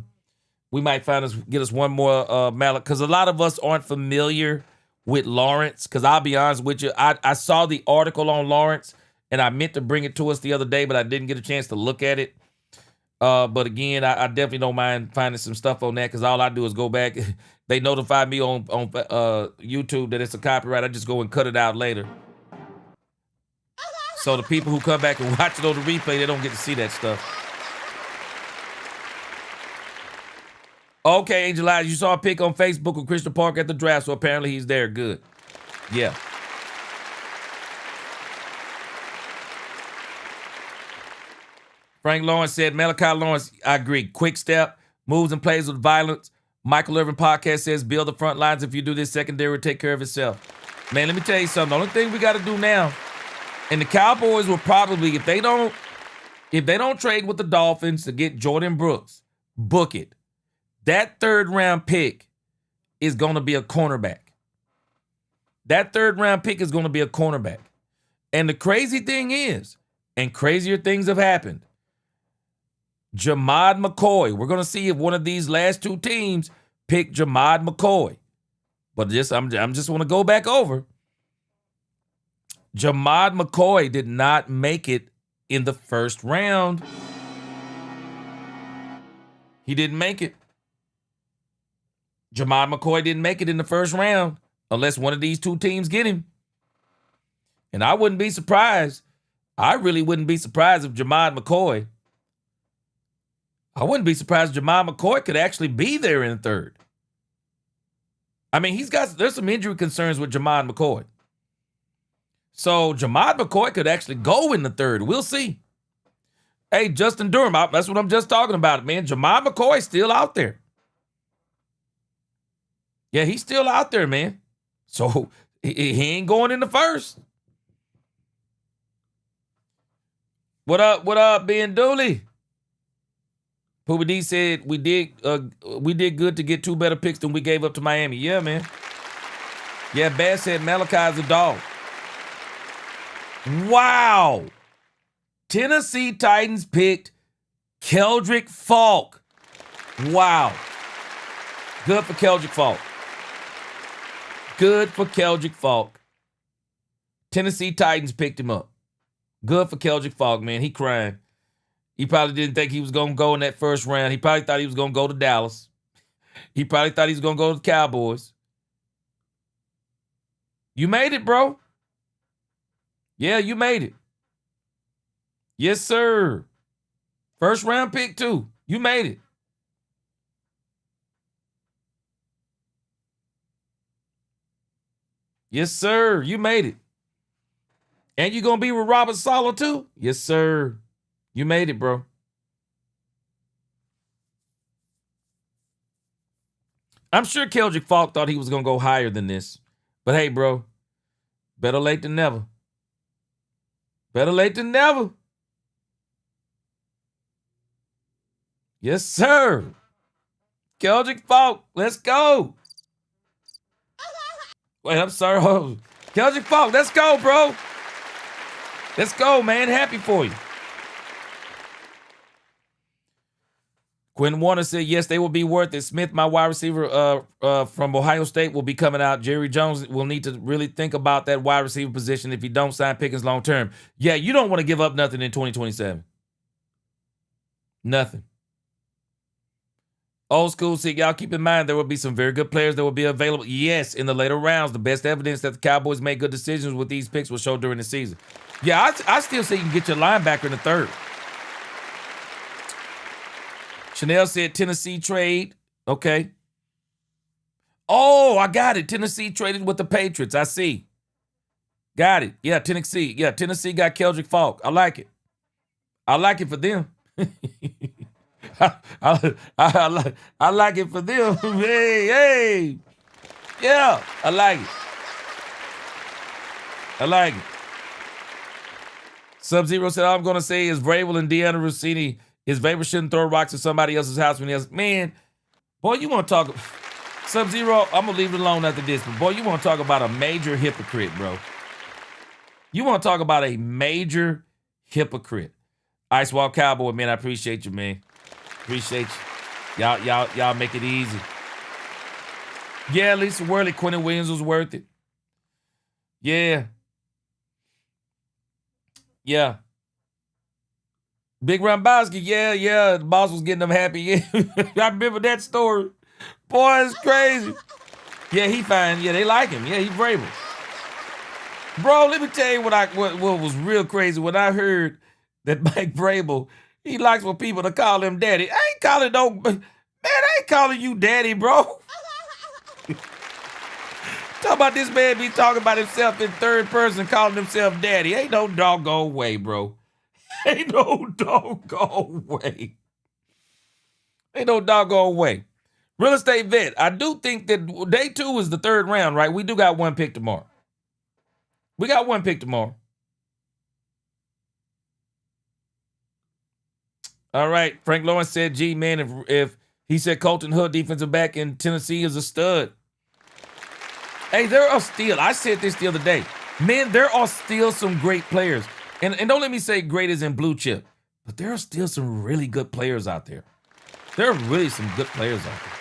We might get us one more Mallet, because a lot of us aren't familiar with Lawrence, because I'll be honest with you, I saw the article on Lawrence, and I meant to bring it to us the other day, but I didn't get a chance to look at it. But again, I definitely don't mind finding some stuff on that, because all I do is go back. They notify me on YouTube that it's a copyright. I just go and cut it out later. So the people who come back and watch it on the replay, they don't get to see that stuff. Okay, Angel Eyes, you saw a pic on Facebook of Christian Park at the draft, so apparently he's there. Good. Yeah. Frank Lawrence said, Malachi Lawrence, I agree. Quick step, moves and plays with violence. Michael Irvin podcast says, build the front lines. If you do this, secondary will take care of itself. Man, let me tell you something. The only thing we got to do now, and the Cowboys will probably, if they don't trade with the Dolphins to get Jordan Brooks, book it. That third-round pick is going to be a cornerback. That third-round pick is going to be a cornerback. And the crazy thing is, and crazier things have happened, Jamad McCoy. We're going to see if one of these last two teams pick Jamad McCoy. But I'm just want to go back over. Jamad McCoy did not make it in the first round. He didn't make it. Jamad McCoy didn't make it in the first round unless one of these two teams get him. And I wouldn't be surprised. I really wouldn't be surprised if Jamad McCoy. I wouldn't be surprised if Jamad McCoy could actually be there in the third. I mean, there's some injury concerns with Jamad McCoy. So Jamad McCoy could actually go in the third. We'll see. Hey, Justin Durham, that's what I'm just talking about, man. Jamad McCoy's still out there. Yeah, he's still out there, man. So he ain't going in the first. What up, Ben Dooley? Pooba D said we did good to get two better picks than we gave up to Miami. Yeah, man. Yeah, Bass said Malachi's a dog. Wow. Tennessee Titans picked Keldrick Falk. Wow. Good for Keldrick Falk. Good for Keldrick Falk. Tennessee Titans picked him up. Good for Keldrick Falk, man. He crying. He probably didn't think he was going to go in that first round. He probably thought he was going to go to Dallas. He probably thought he was going to go to the Cowboys. You made it, bro. Yeah, you made it. Yes, sir. First round pick, too. You made it. Yes, sir. You made it. And you going to be with Robert Saleh, too? Yes, sir. You made it, bro. I'm sure Keldrick Falk thought he was going to go higher than this. But hey, bro, better late than never. Better late than never. Yes, sir. Keldrick Falk, let's go. Wait, I'm sorry. Oh, Keldrick Falk, let's go, bro. Let's go, man. Happy for you. Quinn Warner said, yes, they will be worth it. Smith, my wide receiver from Ohio State, will be coming out. Jerry Jones will need to really think about that wide receiver position if you don't sign Pickens long term. Yeah, you don't want to give up nothing in 2027. Nothing. Old school said, y'all keep in mind there will be some very good players that will be available. Yes, in the later rounds, the best evidence that the Cowboys made good decisions with these picks will show during the season. Yeah, I still say you can get your linebacker in the third. Chanel said Tennessee trade. Okay. Oh, I got it. Tennessee traded with the Patriots. I see. Got it. Yeah, Tennessee. Yeah, Tennessee got Keldrick Falk. I like it. I like it for them. I like it for them. Hey. Yeah, I like it. I like it. Sub-Zero said, all I'm going to say is Vrabel and Deanna Rossini, his Vader shouldn't throw rocks at somebody else's house when he has, man, boy, you want to talk, Sub-Zero, I'm going to leave it alone after this, but boy, you want to talk about a major hypocrite, bro. You want to talk about a major hypocrite. Ice Wall Cowboy, man, I appreciate you, man. Appreciate you. Y'all make it easy. Yeah, Lisa Worley, Quentin Williams was worth it. Yeah. Yeah. Big Rambowski, yeah, the boss was getting them happy. Yeah, I remember that story. Boy, it's crazy. Yeah, he fine. Yeah, they like him. Yeah, he's Vrabel. Bro, let me tell you what was real crazy when I heard that Mike Vrabel, he likes for people to call him daddy. I ain't calling no, Man, I ain't calling you daddy, bro. Talk about this man be talking about himself in third person, calling himself daddy. Ain't no doggone way, bro. Ain't no doggone way. Ain't no doggone way. Real estate vet, I do think that day 2 is the 3rd round, right? We do got one pick tomorrow. We got one pick tomorrow. All right. Frank Lawrence said, gee, man, if he said Colton Hood, defensive back in Tennessee, is a stud. Hey, there are still, I said this the other day, man, there are still some great players. And don't let me say great as in blue chip, but there are still some really good players out there. There are really some good players out there.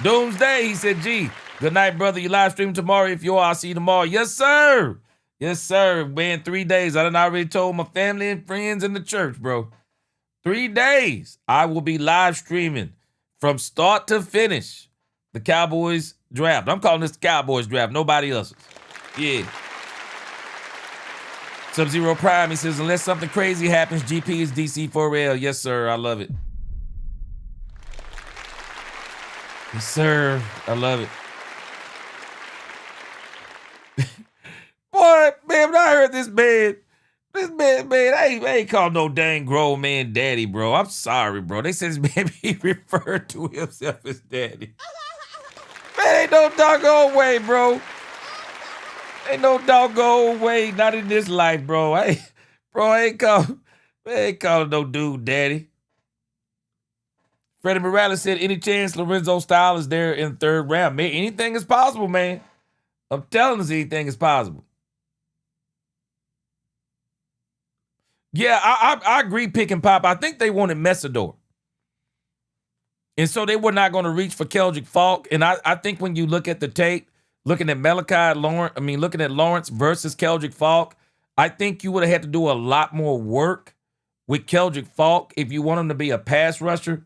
Doomsday, he said, gee, good night, brother. You live stream tomorrow. If you are, I'll see you tomorrow. Yes, sir. Yes, sir. Man, 3 days. I done already told my family and friends in the church, bro. 3 days. I will be live streaming from start to finish the Cowboys draft. I'm calling this the Cowboys draft. Nobody else's. Yeah. Sub-Zero Prime, he says, unless something crazy happens, GP is DC for real. Yes, sir. I love it. Yes, sir. I love it. Boy, man, when I heard this man, I ain't called no dang grown man daddy, bro. I'm sorry, bro. They said this man, he referred to himself as daddy. Man, ain't no doggone way, bro. Ain't no doggone way, not in this life, bro. I ain't calling no dude daddy. Freddie Morales said, any chance Lorenzo Style is there in the 3rd round? Man, anything is possible, man. I'm telling us anything is possible. Yeah, I agree, Pick and Pop. I think they wanted Messidor. And so they were not going to reach for Keldrick Falk. And I think when you look at the tape, looking at looking at Lawrence versus Keldrick Falk, I think you would have had to do a lot more work with Keldrick Falk if you want him to be a pass rusher.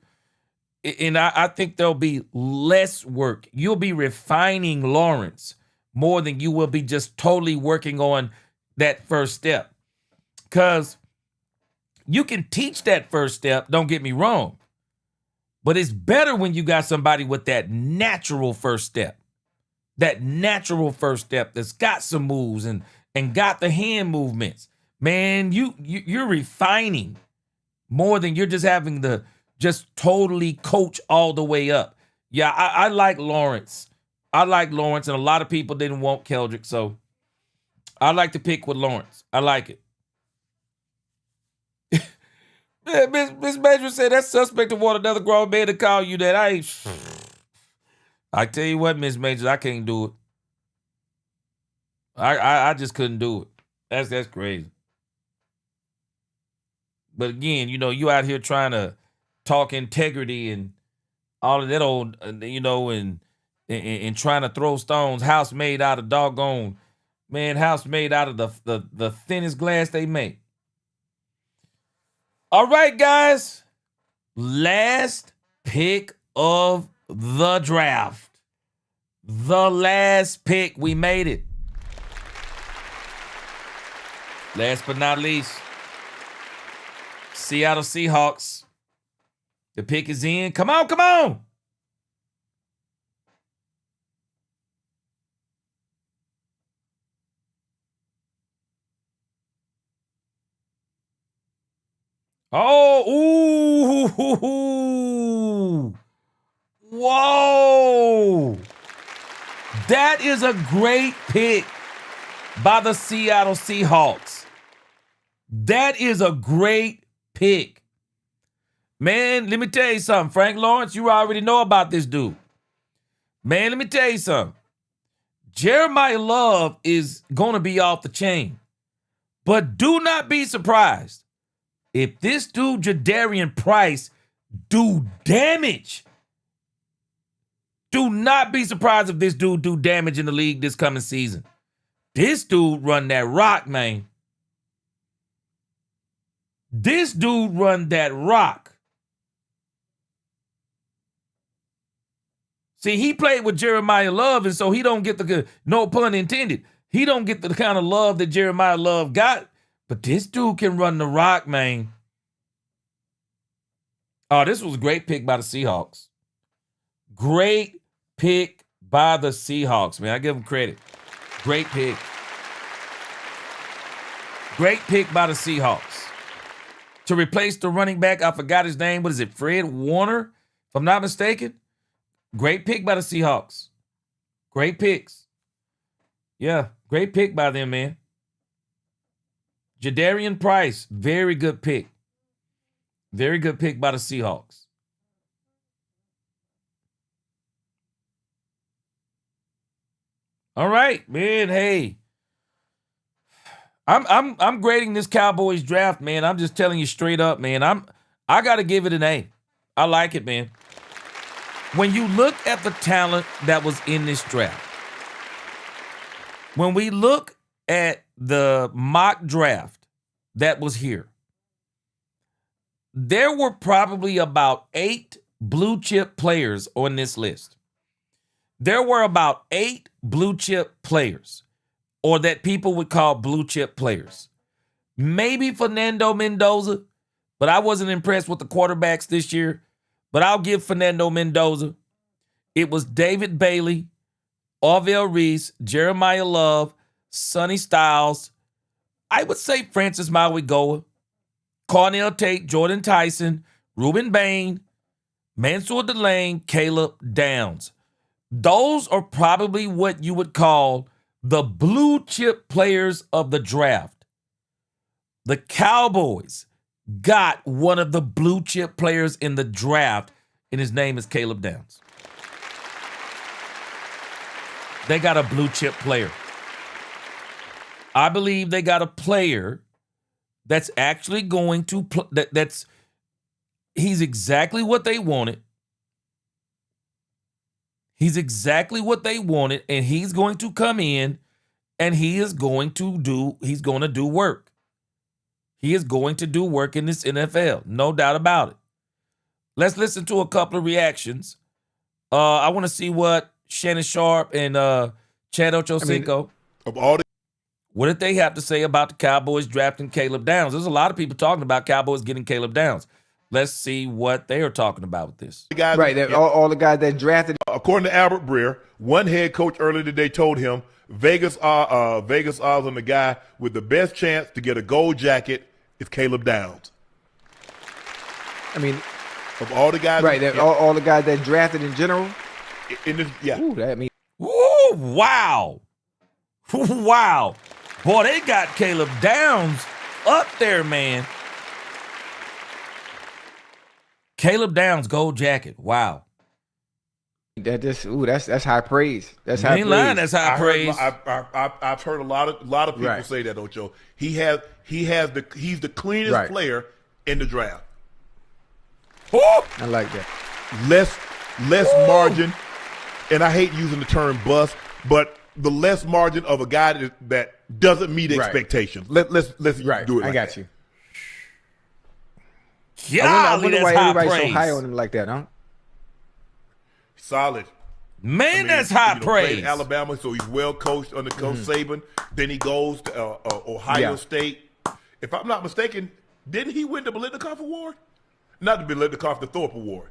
And I think there'll be less work. You'll be refining Lawrence more than you will be just totally working on that first step. Because you can teach that first step, don't get me wrong. But it's better when you got somebody with that natural first step. That natural first step that's got some moves and got the hand movements. Man, you're refining more than you're just having to just totally coach all the way up. Yeah, I like Lawrence. I like Lawrence, and a lot of people didn't want Keldrick, so I like to pick with Lawrence. I like it. Miss Major said that suspect want another grown man to call you that. I tell you what, Miss Major, I can't do it. I just couldn't do it. That's crazy. But again, you out here trying to talk integrity and all of that old, and trying to throw stones. House made out of doggone, man. House made out of the thinnest glass they make. All right, guys. Last pick of the draft. The last pick. We made it. Last but not least, Seattle Seahawks. The pick is in. Come on, come on. Oh, ooh. Whoa. That is a great pick by the Seattle Seahawks. That is a great pick. Man, let me tell you something. Frank Lawrence, you already know about this dude. Man, let me tell you something. Jeremiah Love is going to be off the chain. But do not be surprised if this dude, Jadarian Price, do damage. Do not be surprised if this dude do damage in the league this coming season. This dude run that rock, man. This dude run that rock. See, he played with Jeremiah Love, and so he don't get the, no pun intended, he don't get the kind of love that Jeremiah Love got. But this dude can run the rock, man. Oh, this was a great pick by the Seahawks. Great pick by the Seahawks, man. I give them credit. Great pick. Great pick by the Seahawks. To replace the running back, I forgot his name. What is it? Fred Warner, if I'm not mistaken. Great pick by the Seahawks. Great picks. Yeah, great pick by them, man. Jadarian Price, very good pick. Very good pick by the Seahawks. All right, man. Hey, I'm grading this Cowboys draft, man. I'm just telling you straight up, man. I got to give it an A. I like it, man. When you look at the talent that was in this draft, when we look at the mock draft that was here, there were probably about 8 blue chip players on this list. There were about 8 blue chip players, or that people would call blue chip players. Maybe Fernando Mendoza, but I wasn't impressed with the quarterbacks this year. But I'll give Fernando Mendoza. It was David Bailey, Orville Reese, Jeremiah Love, Sonny Styles. I would say Francis Mauigoa, Cornell Tate, Jordan Tyson, Ruben Bain, Mansour Delane, Caleb Downs. Those are probably what you would call the blue chip players of the draft. The Cowboys got one of the blue chip players in the draft, and his name is Caleb Downs. They got a blue chip player. I believe they got a player that's actually going to he's exactly what they wanted. He's exactly what they wanted, and he's going to come in and he's going to do work. He is going to do work in this NFL, no doubt about it. Let's listen to a couple of reactions. I want to see what Shannon Sharp and Chad Ochocinco, what did they have to say about the Cowboys drafting Caleb Downs? There's a lot of people talking about Cowboys getting Caleb Downs. Let's see what they are talking about with this. Right, all the guys that drafted. According to Albert Breer, one head coach earlier today told him Vegas odds on the guy with the best chance to get a gold jacket is Caleb Downs. I mean, of all the guys, right? All the guys that drafted in general. In this, yeah. Ooh, that means. Ooh, wow, wow, boy, they got Caleb Downs up there, man. Caleb Downs, gold jacket. Wow. That's high praise. That's high praise. Lying, that's high praise. I've heard a lot of people say that, Ocho. He's the cleanest player in the draft. Ooh. I like that. Less margin, and I hate using the term bust, but the less margin of a guy that doesn't meet expectations. Let's do it. Like I got you. Yeah, I wonder why everybody's so high on him like that, huh? Solid. Man, that's high praise. Played Alabama, so he's well coached under Coach Saban. Then he goes to Ohio State. If I'm not mistaken, didn't he win the Biletnikoff Award? Not the Biletnikoff, the Thorpe Award.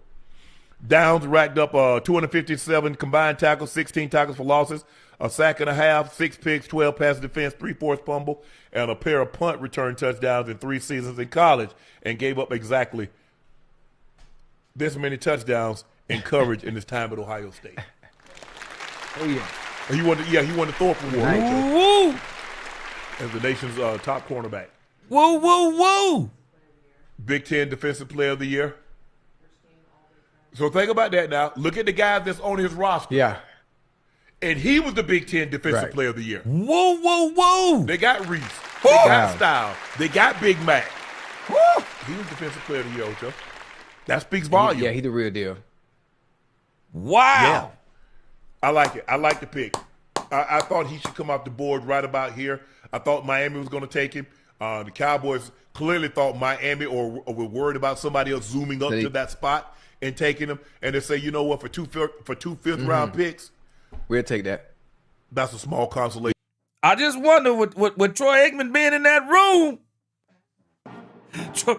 Downs racked up 257 combined tackles, 16 tackles for losses, a sack and a half, 6 picks, 12 pass defense, 3 forced fumble, and a pair of punt return touchdowns in 3 seasons in college, and gave up exactly this many touchdowns in coverage in his time at Ohio State. Oh yeah. He won the Thorpe Award. Woo! As the nation's top cornerback. Woo! Big Ten Defensive Player of the Year. So think about that now. Look at the guys that's on his roster. Yeah. And he was the Big Ten Defensive Player of the Year. Whoa! They got Reese. They got Style. They got Big Mac. Woo! He was Defensive Player of the Year, Ocho. That speaks volume. Yeah, he the real deal. Wow. Yeah. I like it. I like the pick. I thought he should come off the board right about here. I thought Miami was going to take him. The Cowboys clearly thought Miami or were worried about somebody else zooming up to that spot and taking him. And they say, you know what, for two fifth-round picks, we'll take that. That's a small consolation. I just wonder with Troy Aikman being in that room, Troy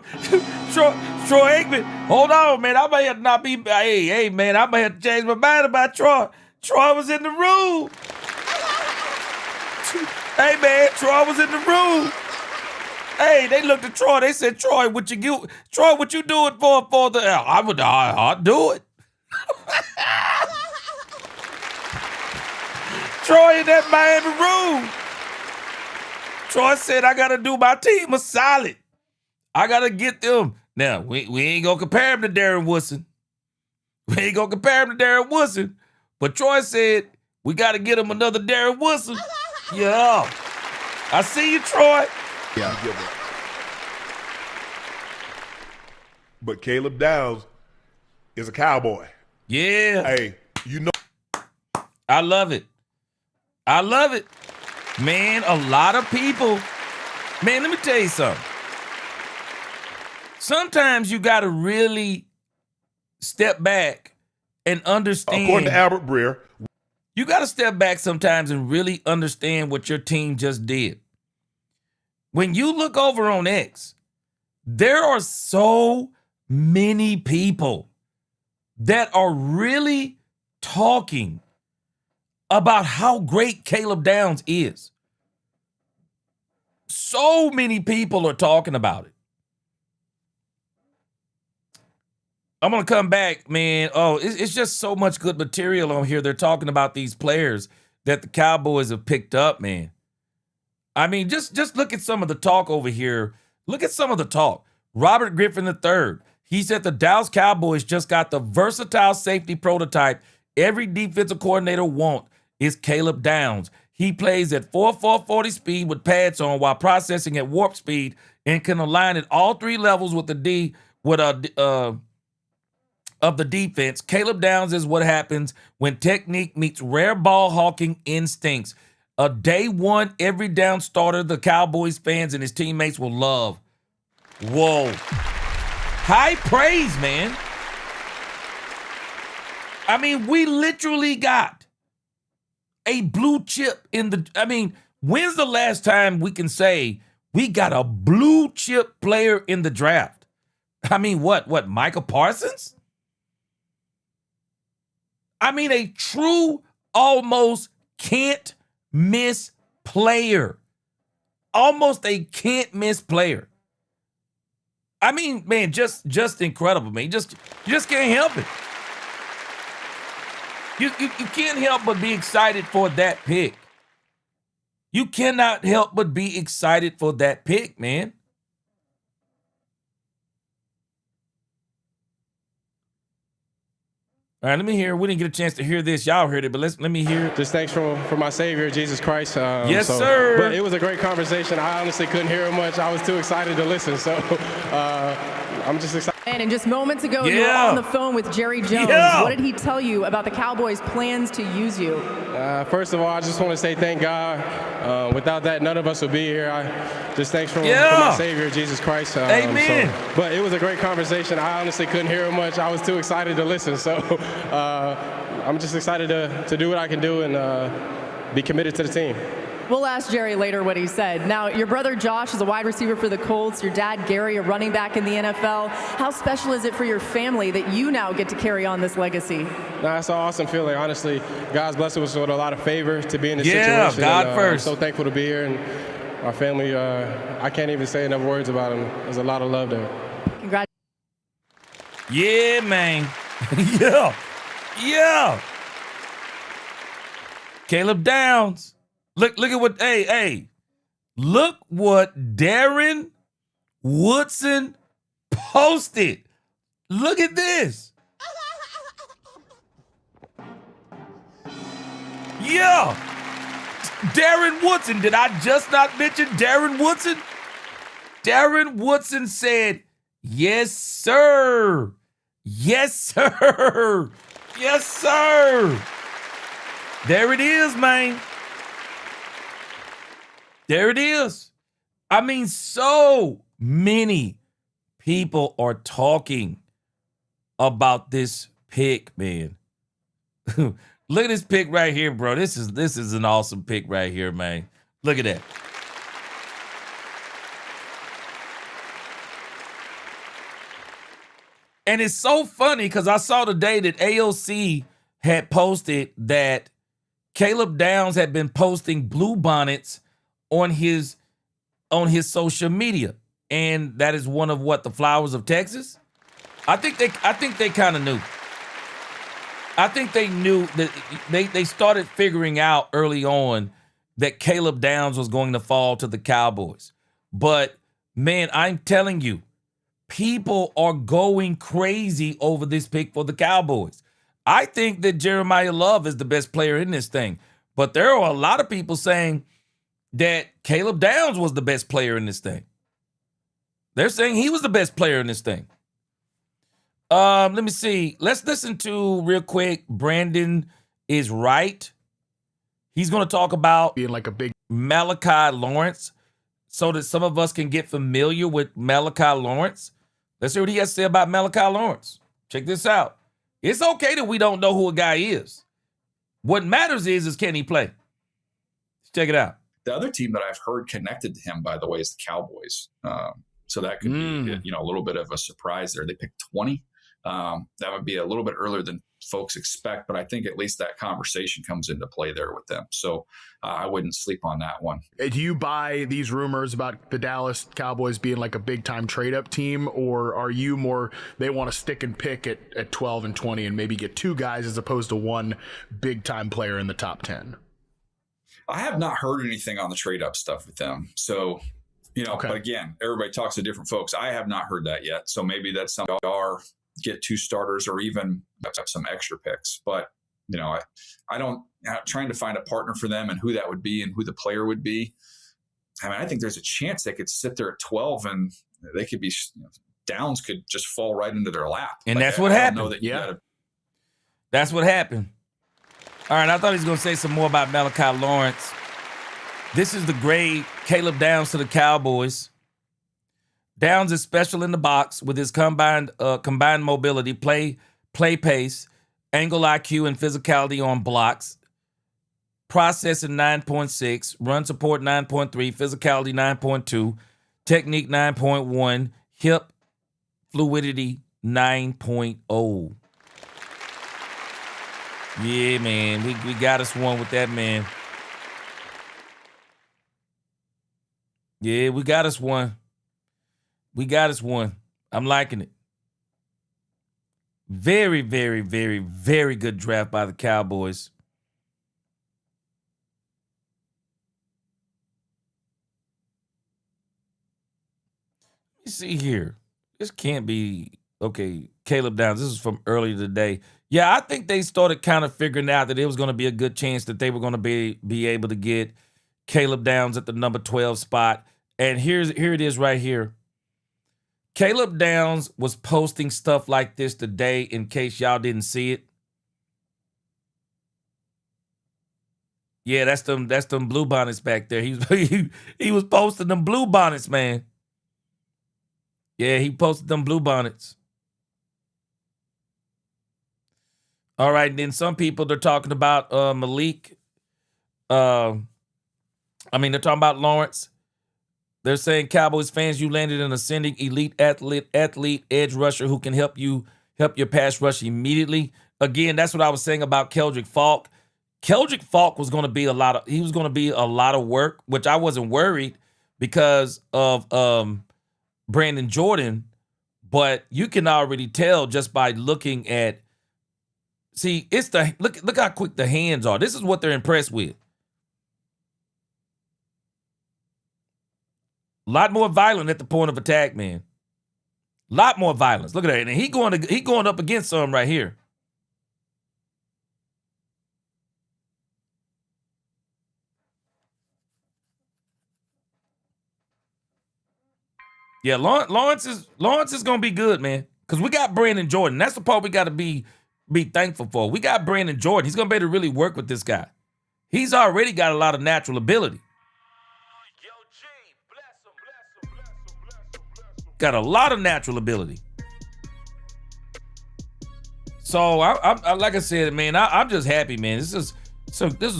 Aikman. Hold on, man. I may have not be. Hey, man. I may have to change my mind about Troy. Troy was in the room. Hey, man. Troy was in the room. Hey, they looked at Troy. They said, Troy, what you do it for the? I'd do it. Troy in that Miami room. Troy said, I got to do my team a solid. I got to get them. Now, we ain't going to compare him to Darren Woodson. But Troy said, we got to get him another Darren Woodson. Yeah. I see you, Troy. Yeah. But Caleb Downs is a Cowboy. Yeah. Hey, you know. I love it. Man, a lot of people. Man, let me tell you something. Sometimes you got to really step back and understand. According to Albert Breer. You got to step back sometimes and really understand what your team just did. When you look over on X, there are so many people that are really talking about how great Caleb Downs is. So many people are talking about it. I'm going to come back, man. Oh, it's just so much good material on here. They're talking about these players that the Cowboys have picked up, man. I mean, just look at some of the talk over here. Look at some of the talk. Robert Griffin III, he said the Dallas Cowboys just got the versatile safety prototype every defensive coordinator wants. Is Caleb Downs. He plays at 4.40 speed with pads on while processing at warp speed and can align at all three levels with the of the defense. Caleb Downs is what happens when technique meets rare ball hawking instincts. A day one every down starter the Cowboys fans and his teammates will love. Whoa. High praise, man. I mean, we literally got a blue chip when's the last time we can say we got a blue chip player in the draft? I mean, what, Micah Parsons? I mean, a true, almost can't miss player. Almost a can't miss player. I mean, man, just incredible, man. You just can't help it. You can't help but be excited for that pick. You cannot help but be excited for that pick, man. All right, let me hear. We didn't get a chance to hear this. Y'all heard it, but let me hear it. Just thanks for my Savior, Jesus Christ. Yes, sir. But it was a great conversation. I honestly couldn't hear it much. I was too excited to listen. So I'm just excited. And just moments ago, you were on the phone with Jerry Jones. Yeah. What did he tell you about the Cowboys' plans to use you? First of all, I just want to say thank God. Without that, none of us would be here. Just thanks for my Savior, Jesus Christ. Amen. But it was a great conversation. I honestly couldn't hear it much. I was too excited to listen. So I'm just excited to do what I can do and be committed to the team. We'll ask Jerry later what he said. Now, your brother Josh is a wide receiver for the Colts. Your dad Gary, a running back in the NFL. How special is it for your family that you now get to carry on this legacy? It's an awesome feeling. Honestly, God's blessed us with a lot of favor to be in this situation. Yeah, God first. I'm so thankful to be here, and our family, I can't even say enough words about them. There's a lot of love there. Congratulations. Yeah, man. Yeah. Caleb Downs. Look at what, look what Darren Woodson posted. Look at this. Yeah. Darren Woodson. Did I just not mention Darren Woodson? Darren Woodson said, yes, sir. Yes, sir. Yes, sir. There it is, man. There it is. I mean, so many people are talking about this pick, man. Look at this pick right here, bro. This is an awesome pick right here, man. Look at that. And it's so funny because I saw today that AOC had posted that Caleb Downs had been posting blue bonnets on his social media. And that is one of the flowers of Texas. I think they kind of knew. I think they knew that they started figuring out early on that Caleb Downs was going to fall to the Cowboys. But man, I'm telling you, people are going crazy over this pick for the Cowboys. I think that Jeremiah Love is the best player in this thing. But there are a lot of people saying that Caleb Downs was the best player in this thing. They're saying he was the best player in this thing. Let me see. Let's listen to real quick. Brandon is right. He's going to talk about being like a big Malachi Lawrence so that some of us can get familiar with Malachi Lawrence. Let's hear what he has to say about Malachi Lawrence. Check this out. It's okay that we don't know who a guy is. What matters is can he play? Let's check it out. The other team that I've heard connected to him, by the way, is the Cowboys. So that could be, a little bit of a surprise there. They picked 20. That would be a little bit earlier than folks expect, but I think at least that conversation comes into play there with them. So I wouldn't sleep on that one. Do you buy these rumors about the Dallas Cowboys being like a big time trade up team, or are you more they want to stick and pick at 12 and 20 and maybe get two guys as opposed to one big time player in the top 10? I have not heard anything on the trade up stuff with them. So, but again, everybody talks to different folks. I have not heard that yet. So maybe that's something get two starters or even some extra picks. But, I don't trying to find a partner for them and who that would be and who the player would be. I mean, I think there's a chance they could sit there at 12 and they could be Downs could just fall right into their lap. And that's what happened. That's what happened. All right, I thought he was going to say some more about Malachi Lawrence. This is the grade Caleb Downs to the Cowboys. Downs is special in the box with his combined mobility, play pace, angle IQ, and physicality on blocks. Processing 9.6, run support 9.3, physicality 9.2, technique 9.1, hip fluidity 9.0. Yeah, man, we got us one with that, man. Yeah, we got us one. We got us one. I'm liking it. Very, very, very, very good draft by the Cowboys. Let me see here. This can't be, okay, Caleb Downs. This is from earlier today. Yeah, I think they started kind of figuring out that it was going to be a good chance that they were going to be able to get Caleb Downs at the number 12 spot. And here it is right here. Caleb Downs was posting stuff like this today in case y'all didn't see it. Yeah, that's them blue bonnets back there. He was posting them blue bonnets, man. Yeah, he posted them blue bonnets. All right, and then some people, they're talking about Malik. They're talking about Lawrence. They're saying, Cowboys fans, you landed an ascending elite athlete, edge rusher who can help your pass rush immediately. Again, that's what I was saying about Keldrick Falk. Keldrick Falk was going to be a lot of work, which I wasn't worried because of Brandon Jordan, but you can already tell just by looking at. See, it's look how quick the hands are. This is what they're impressed with. A lot more violent at the point of attack, man. A lot more violence. Look at that. And he going up against some right here. Yeah, Lawrence is gonna be good, man. Because we got Brandon Jordan. That's the part we got to be thankful for. We got Brandon Jordan. He's gonna be able to really work with this guy. He's already got a lot of natural ability. Got a lot of natural ability. So I like I said, man, I'm just happy, man. This is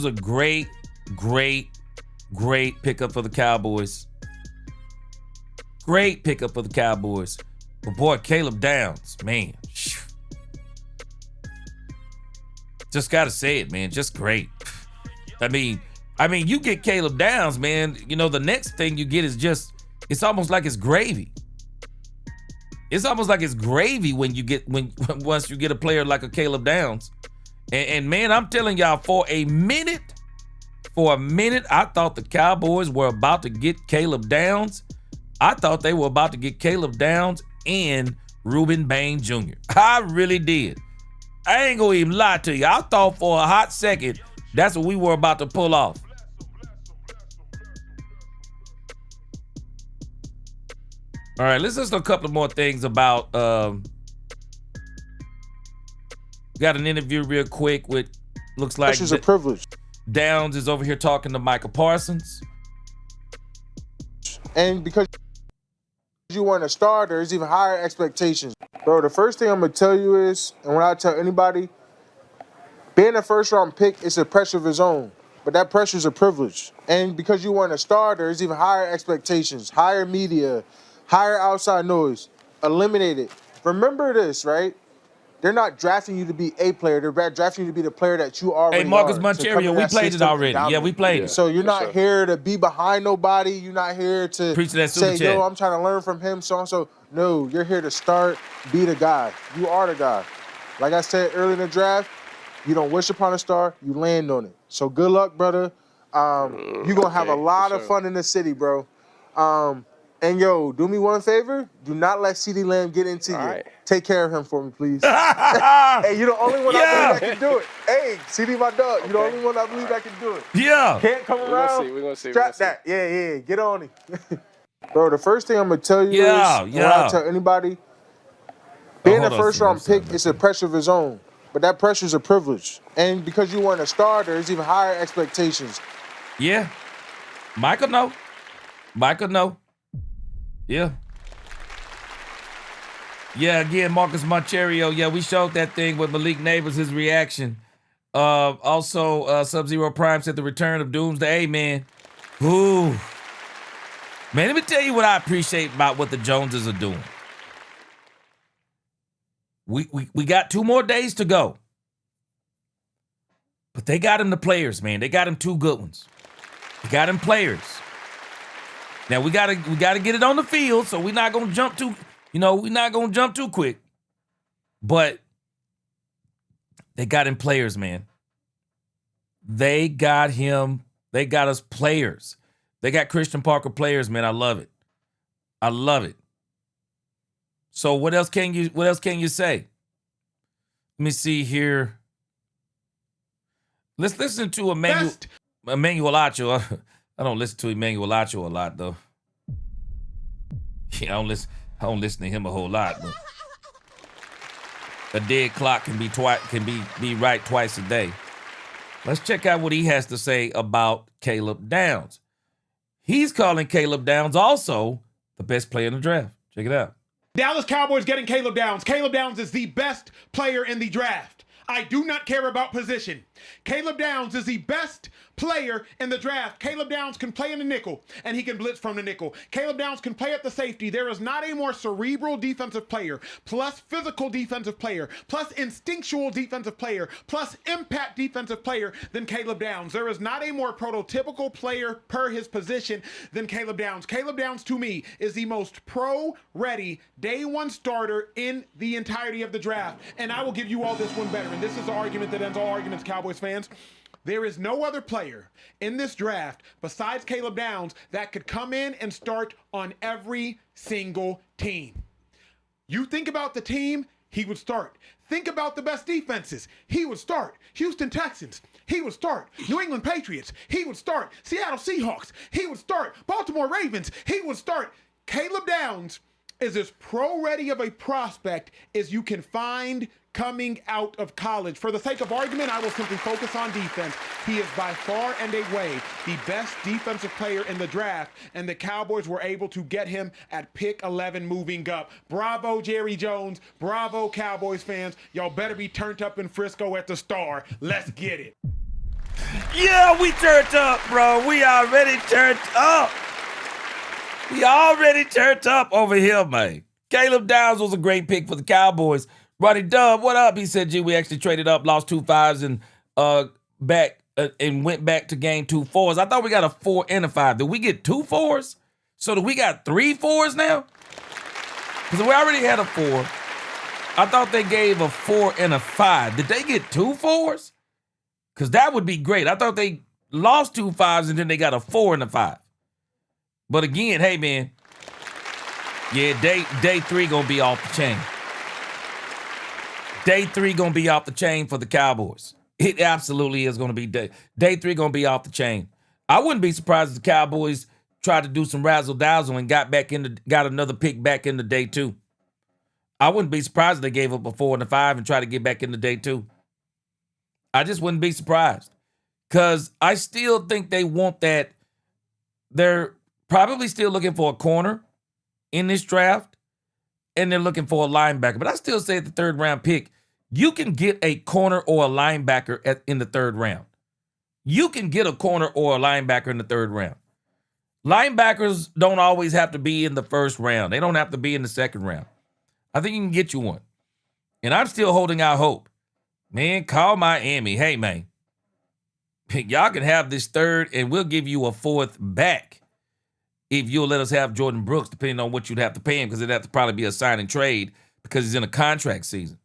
a great pickup for the Cowboys. Great pickup for the Cowboys. But boy, Caleb Downs, man. Just got to say it, man. Just great. I mean, you get Caleb Downs, man. You know, the next thing you get is just, it's almost like it's gravy. It's almost like it's gravy when you get, once you get a player like a Caleb Downs. And man, I'm telling y'all, for a minute, I thought the Cowboys were about to get Caleb Downs. I thought they were about to get Caleb Downs and Reuben Bain Jr. I really did. I ain't gonna even lie to you. I thought for a hot second that's what we were about to pull off. All right, let's listen to a couple more things about got an interview real quick with, looks like this is a privilege. Downs is over here talking to Michael Parsons. And because you weren't a starter, there's even higher expectations. Bro, the first thing I'm going to tell you is, and when I tell anybody, being a first-round pick is a pressure of its own, but that pressure is a privilege. And because you weren't a starter, there's even higher expectations, higher media, higher outside noise. Eliminate it. Remember this, right? They're not drafting you to be a player. They're drafting you to be the player that you already are. Hey, Marcus Monterio, we played it already. Yeah, we played it. So you're not here to be behind nobody. You're not here to preach that super say, yo, I'm trying to learn from him, so-and-so. No, you're here to start, be the guy. You are the guy. Like I said earlier in the draft, you don't wish upon a star, you land on it. So good luck, brother. You're going to have a lot of fun in the city, bro. And, yo, do me one favor. Do not let CeeDee Lamb get into you. Right. Take care of him for me, please. Hey, you're the only one I believe that can do it. Hey, CeeDee, my dog. You're the only one I believe that can do it. Yeah. Can't come around. We're going to see. Strap that. Yeah. Get on him. Bro, the first thing I'm going to tell you is, when I tell anybody, being a first-round pick is a pressure of its own, but that pressure is a privilege. And because you weren't a starter, there's even higher expectations. Yeah. Michael know. Yeah. Yeah, again, Marcus Monterio. Yeah, we showed that thing with Malik Neighbors, his reaction. Also, Sub-Zero Prime said the return of Doomsday. Hey, man. Ooh. Man, let me tell you what I appreciate about what the Joneses are doing. We got 2 more days to go. But they got him the players, man. They got him 2 good ones. They got him players. Now we gotta get it on the field, so we're not gonna jump too quick. But they got him players, man. They got us players. They got Christian Parker players, man. I love it. So what else can you say? Let me see here. Let's listen to Emmanuel Acho. I don't listen to Emmanuel Acho a lot, though. Yeah, I don't listen to him a whole lot. But a dead clock can be right twice a day. Let's check out what he has to say about Caleb Downs. He's calling Caleb Downs also the best player in the draft. Check it out. Dallas Cowboys getting Caleb Downs. Caleb Downs is the best player in the draft. I do not care about position. Caleb Downs is the best player in the draft. Caleb Downs can play in the nickel, and he can blitz from the nickel. Caleb Downs can play at the safety. There is not a more cerebral defensive player, plus physical defensive player, plus instinctual defensive player, plus impact defensive player than Caleb Downs. There is not a more prototypical player per his position than Caleb Downs. Caleb Downs, to me, is the most pro-ready day 1 starter in the entirety of the draft. And I will give you all this one better. And this is the argument that ends all arguments, Cowboys fans. There is no other player in this draft besides Caleb Downs that could come in and start on every single team. You think about the team, he would start. Think about the best defenses, he would start. Houston Texans, he would start. New England Patriots, he would start. Seattle Seahawks, he would start. Baltimore Ravens, he would start. Caleb Downs is as pro-ready of a prospect as you can find coming out of college. For the sake of argument, I will simply focus on defense. He is by far and away the best defensive player in the draft, and the Cowboys were able to get him at pick 11 moving up. Bravo, Jerry Jones. Bravo, Cowboys fans. Y'all better be turned up in Frisco at the Star. Let's get it. Yeah, we turned up, bro. We already turned up. We already turned up over here, man. Caleb Downs was a great pick for the Cowboys. Ronnie Dub, what up? He said, gee, we actually traded up, lost 2 5s and back and went back to game 2 4s. I thought we got a 4 and a 5. Did we get 2 4s? So do we got 3 4s now? Because we already had a 4. I thought they gave a 4 and a 5. Did they get 2 4s? Because that would be great. I thought they lost 2 5s and then they got a 4 and a 5. But again, hey, man. Yeah, day 3 going to be off the chain. Day 3 going to be off the chain for the Cowboys. It absolutely is going to be day 3 going to be off the chain. I wouldn't be surprised if the Cowboys tried to do some razzle-dazzle and got another pick back into day 2. I wouldn't be surprised if they gave up a 4 and a 5 and tried to get back into day 2. I just wouldn't be surprised. Because I still think they want that. They're probably still looking for a corner in this draft, and they're looking for a linebacker. But I still say at the 3rd round pick, you can get a corner or a linebacker in the 3rd round. You can get a corner or a linebacker in the 3rd round. Linebackers don't always have to be in the 1st round. They don't have to be in the 2nd round. I think you can get you one. And I'm still holding out hope. Man, call Miami. Hey, man. Y'all can have this 3rd, and we'll give you a 4th back if you'll let us have Jordan Brooks, depending on what you'd have to pay him, because it'd have to probably be a sign and trade because he's in a contract season.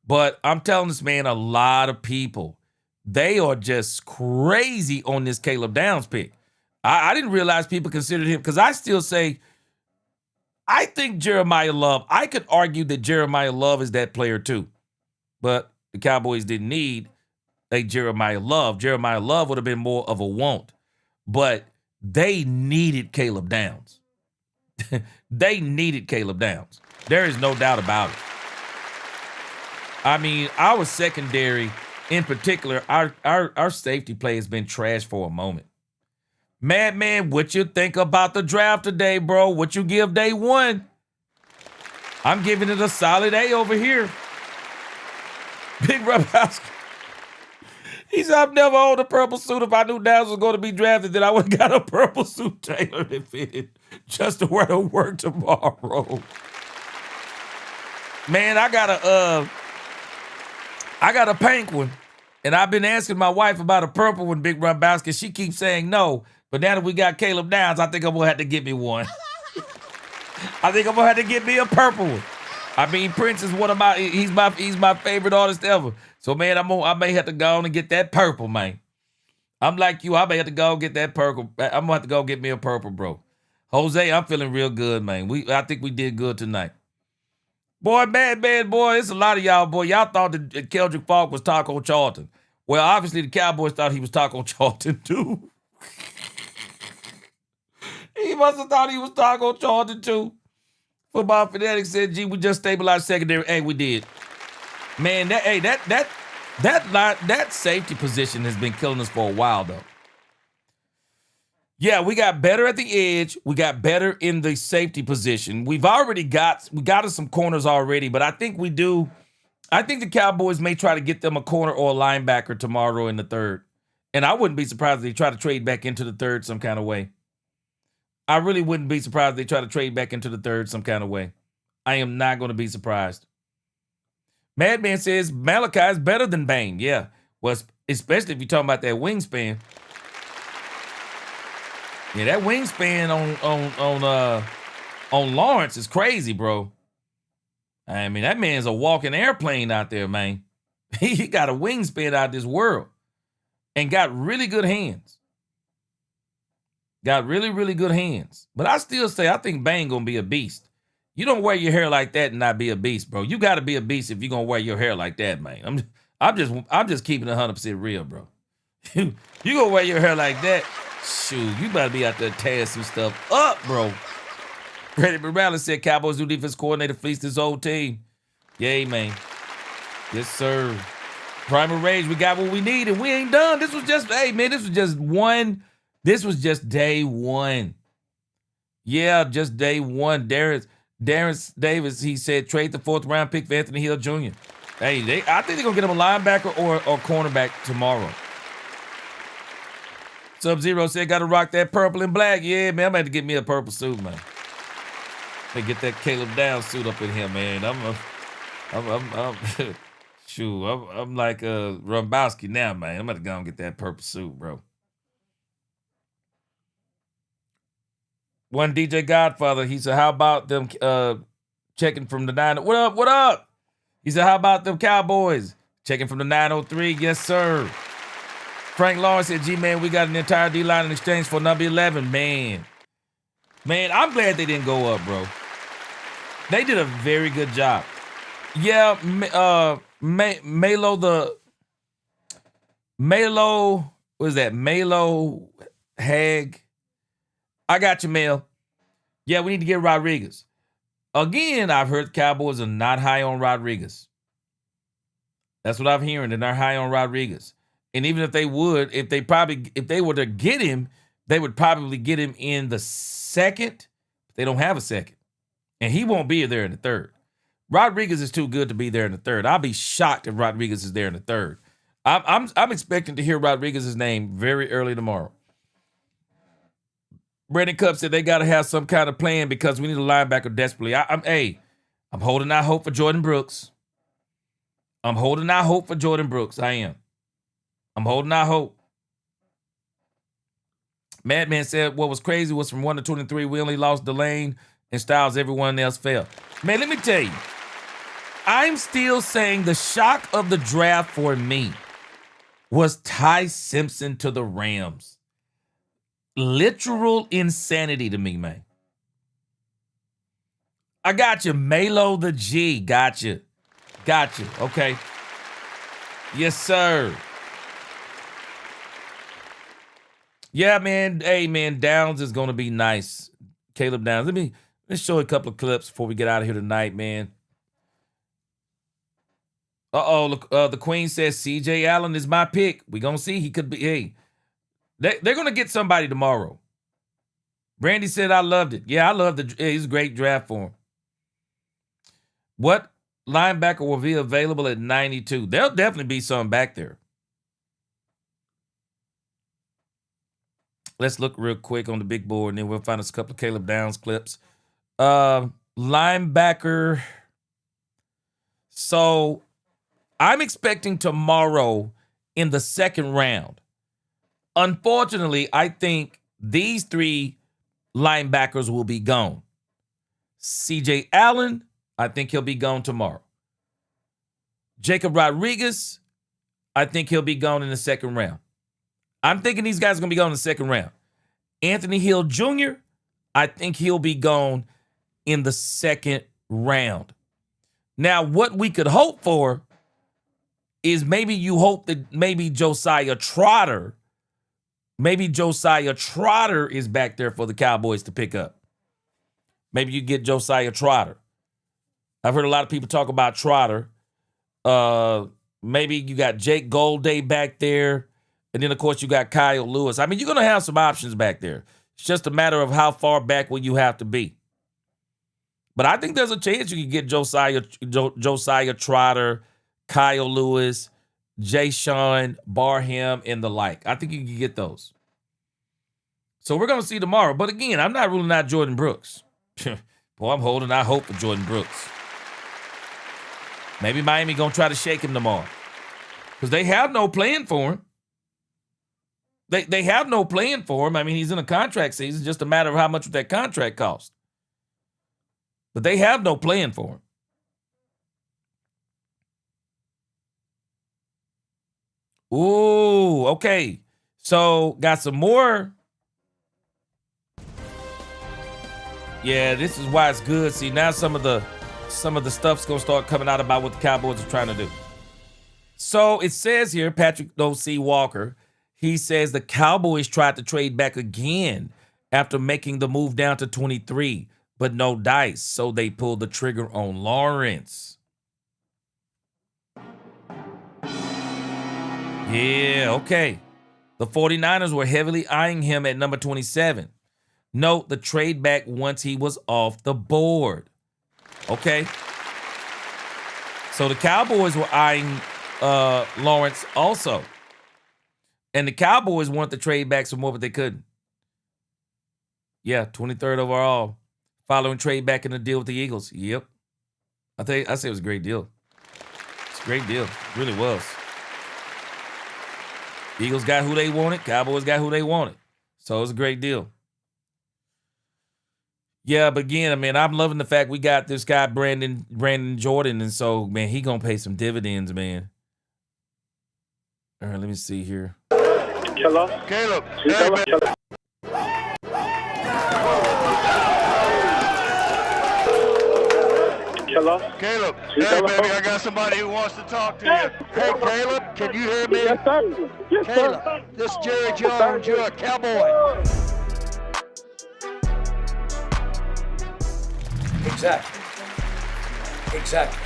But I'm telling this man, a lot of people, they are just crazy on this Caleb Downs pick. I didn't realize people considered him, because I still say, I think Jeremiah Love, I could argue that Jeremiah Love is that player too. But the Cowboys didn't need a Jeremiah Love. Jeremiah Love would have been more of a want. But they needed Caleb Downs. They needed Caleb Downs. There is no doubt about it. I mean, our secondary, in particular, our safety play has been trash for a moment. Madman, what you think about the draft today, bro? What you give day 1? I'm giving it a solid A over here. Big Robowski. He said, I've never owned a purple suit. If I knew Downs was going to be drafted, then I would have got a purple suit tailored and fitted just to wear to work tomorrow. Man, I got a pink one, and I've been asking my wife about a purple one, Big Robowski. She keeps saying no. But now that we got Caleb Downs, I think I'm going to have to get me one. I think I'm going to have to get me a purple one. I mean, Prince is he's my favorite artist ever. So, man, I may have to go on and get that purple, man. I'm like you. I may have to go get that purple. I'm going to have to go get me a purple, bro. Jose, I'm feeling real good, man. I think we did good tonight. Boy, man, boy, it's a lot of y'all, boy. Y'all thought that Keldrick Falk was Taco Charlton. Well, obviously, the Cowboys thought he was Taco Charlton, too. He must have thought he was Taco Charlton, too. Football Fanatics said, gee, we just stabilized secondary. Hey, we did. Man, that safety position has been killing us for a while, though. Yeah, we got better at the edge. We got better in the safety position. We got us some corners already, but I think we do. I think the Cowboys may try to get them a corner or a linebacker tomorrow in the 3rd. And I wouldn't be surprised if they try to trade back into the 3rd some kind of way. I really wouldn't be surprised if they try to trade back into the 3rd some kind of way. I am not going to be surprised. Madman says Malachi is better than Bane. Yeah. Well, especially if you're talking about that wingspan. Yeah, that wingspan on Lawrence is crazy, bro. I mean, that man's a walking airplane out there, man. He got a wingspan out of this world and got really good hands. Got really, really good hands. But I still say I think Bane gonna be a beast. You don't wear your hair like that and not be a beast, bro. You got to be a beast if you're gonna wear your hair like that, man. I'm just keeping it 100% real, bro. You gonna wear your hair like that? Shoot, you better be out there tearing some stuff up, bro. Brady Morales said Cowboys new defense coordinator fleeced his whole team. Yay, man. Yes, sir. Primer Rage, we got what we need, and we ain't done. This was just, hey, man, this was just day 1. Yeah, just day 1. Darren Davis, he said, trade the 4th round pick for Anthony Hill Jr. Hey, I think they're going to get him a linebacker or cornerback tomorrow. Sub-Zero said, got to rock that purple and black. Yeah, man, I'm going to get me a purple suit, man. They get that Caleb Downs suit up in here, man. Shoot, I'm like Rumbowski now, man. I'm gonna go and get that purple suit, bro. One DJ Godfather, he said, how about them checking from the 9? What up? What up? He said, how about them Cowboys? Checking from the 903. Yes, sir. Frank Lawrence said, G-Man, we got an entire D-line in exchange for number 11. Man, I'm glad they didn't go up, bro. They did a very good job. Yeah, Melo, what is that? Melo Hag. I got you, Mel. Yeah, we need to get Rodriguez. Again, I've heard the Cowboys are not high on Rodriguez. That's what I'm hearing. They're not high on Rodriguez. And even if they would, if they were to get him, they would probably get him in the second. They don't have a second. And he won't be there in the third. Rodriguez is too good to be there in the third. I'll be shocked if Rodriguez is there in the third. I'm expecting to hear Rodriguez's name very early tomorrow. Brandon Cup said they got to have some kind of plan because we need a linebacker desperately. I'm holding out hope for Jordan Brooks. I am. I'm holding out hope. Madman said what was crazy was from 1 to 23, we only lost Delane and Styles. Everyone else fell. Man, let me tell you, I'm still saying the shock of the draft for me was Ty Simpson to the Rams. Literal insanity to me, man. I got you, Melo the G. Got you. Okay. Yes, sir. Yeah, man. Hey, man, Downs is going to be nice. Caleb Downs. Let's show a couple of clips before we get out of here tonight, man. The Queen says CJ Allen is my pick. We're going to see. He could be. Hey, they're going to get somebody tomorrow. Brandy said, I loved it. Yeah, I loved it. It's a great draft for him. What linebacker will be available at 92? There'll definitely be some back there. Let's look real quick on the big board, and then we'll find us a couple of Caleb Downs clips. Linebacker. So I'm expecting tomorrow in the second round. Unfortunately, I think these three linebackers will be gone. CJ Allen, I think he'll be gone tomorrow. Jacob Rodriguez, I think he'll be gone in the second round. I'm thinking these guys are going to be gone in the second round. Anthony Hill Jr., I think he'll be gone in the second round. Now, what we could hope for is maybe you hope that maybe Josiah Trotter is back there for the Cowboys to pick up. Maybe you get Josiah Trotter. I've heard a lot of people talk about Trotter. Maybe you got Jake Golday back there. And then, of course, you got Kyle Lewis. I mean, you're going to have some options back there. It's just a matter of how far back will you have to be. But I think there's a chance you can get Josiah Trotter, Kyle Lewis, Jay Sean, Barham, and the like. I think you can get those. So we're going to see tomorrow. But again, I'm not ruling out Jordan Brooks. Boy, I'm holding out hope for Jordan Brooks. Maybe Miami going to try to shake him tomorrow. Because they have no plan for him. They have no plan for him. I mean, he's in a contract season. Just a matter of how much that contract cost. But they have no plan for him. Ooh, okay. So got some more. Yeah, this is why it's good. See, now some of the stuff's gonna start coming out about what the Cowboys are trying to do. So it says here, Patrick O.C. Walker, he says the Cowboys tried to trade back again after making the move down to 23, but no dice, so they pulled the trigger on Lawrence. Yeah, okay. The 49ers were heavily eyeing him at number 27. Note the trade back once he was off the board. Okay. So the Cowboys were eyeing Lawrence also. And the Cowboys wanted to trade back some more, but they couldn't. Yeah, 23rd overall. following trade back in the deal with the Eagles. Yep. I say it was a great deal. It's a great deal. It really was. Eagles got who they wanted. Cowboys got who they wanted. So it was a great deal. Yeah, but again, I mean, I'm loving the fact we got this guy, Brandon Jordan, and so, man, he gonna pay some dividends, man. All right, let me see here. Hello? Caleb. Hey, man. Hello? Caleb. Hey, baby, I got somebody who wants to talk to you. Hey, Caleb, can you hear me? Yes, sir. Yes, Caleb, sir. This is Jerry Jones. You're a Cowboy. Exactly.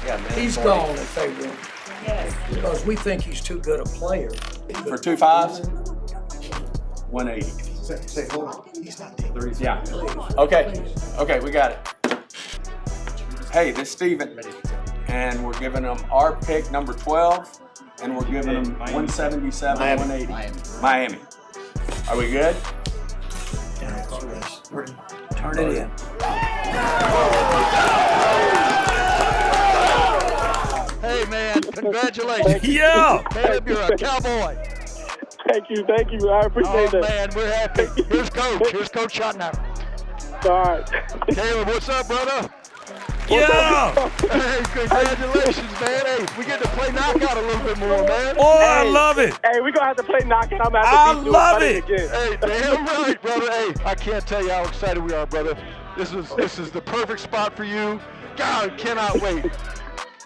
Yeah, man. He's gone if they win. Yes. Because we think he's too good a player. For 2 5s? 180. Say, hold on. He's not dead. 30. Yeah. Okay, we got it. Hey, this is Steven. And we're giving them our pick, number 12, and we're giving them 177, 180. Miami. Are we good? Turn it in. Hey, man, congratulations. Yeah. Caleb, you're a Cowboy. Thank you. I appreciate that. Oh, man, we're happy. Here's Coach Schottenheimer. All right. Caleb, what's up, brother? Yeah. Hey, congratulations, man. Hey, we get to play knockout a little bit more, man. Oh, I love it. Hey, we're going to have to play knockout. I'm going to have to love it. Again. Hey, damn right, brother. Hey, I can't tell you how excited we are, brother. This is the perfect spot for you. God, cannot wait.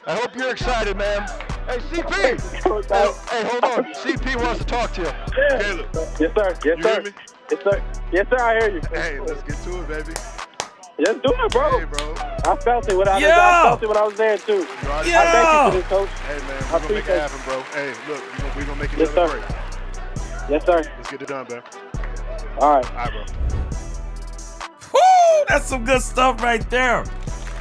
I hope you're excited, man. Hey, CP! Hey, hold on. CP wants to talk to you. Yeah. Caleb. Yes, sir. Yes, sir. Hear me? Yes, sir. Yes, sir, I hear you. Hey, let's get to it, baby. Let's do it, bro. Hey, bro. I felt it when I felt it when I was there, too. Yeah. I thank you for this, Coach. Hey, man, we're going to make it happen, bro. Hey, look, we're going to make it great. Yes, sir. Let's get it done, man. All right. All right, bro. Woo! That's some good stuff right there.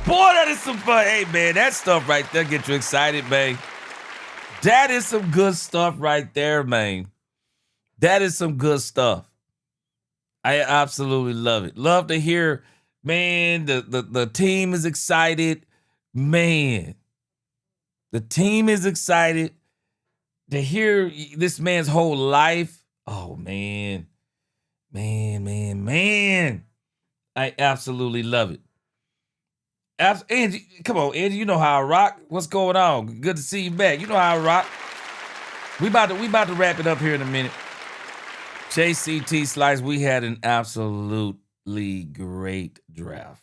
Boy, that is some fun. Hey, man, that stuff right there get you excited, man. That is some good stuff right there, man. That is some good stuff. I absolutely love it. Love to hear, man, the team is excited. Man, the team is excited to hear this man's whole life. Oh, man. Man. I absolutely love it. Angie, come on, Angie. You know how I rock. What's going on? Good to see you back. You know how I rock. We about to wrap it up here in a minute. JCT Slice, we had an absolutely great draft.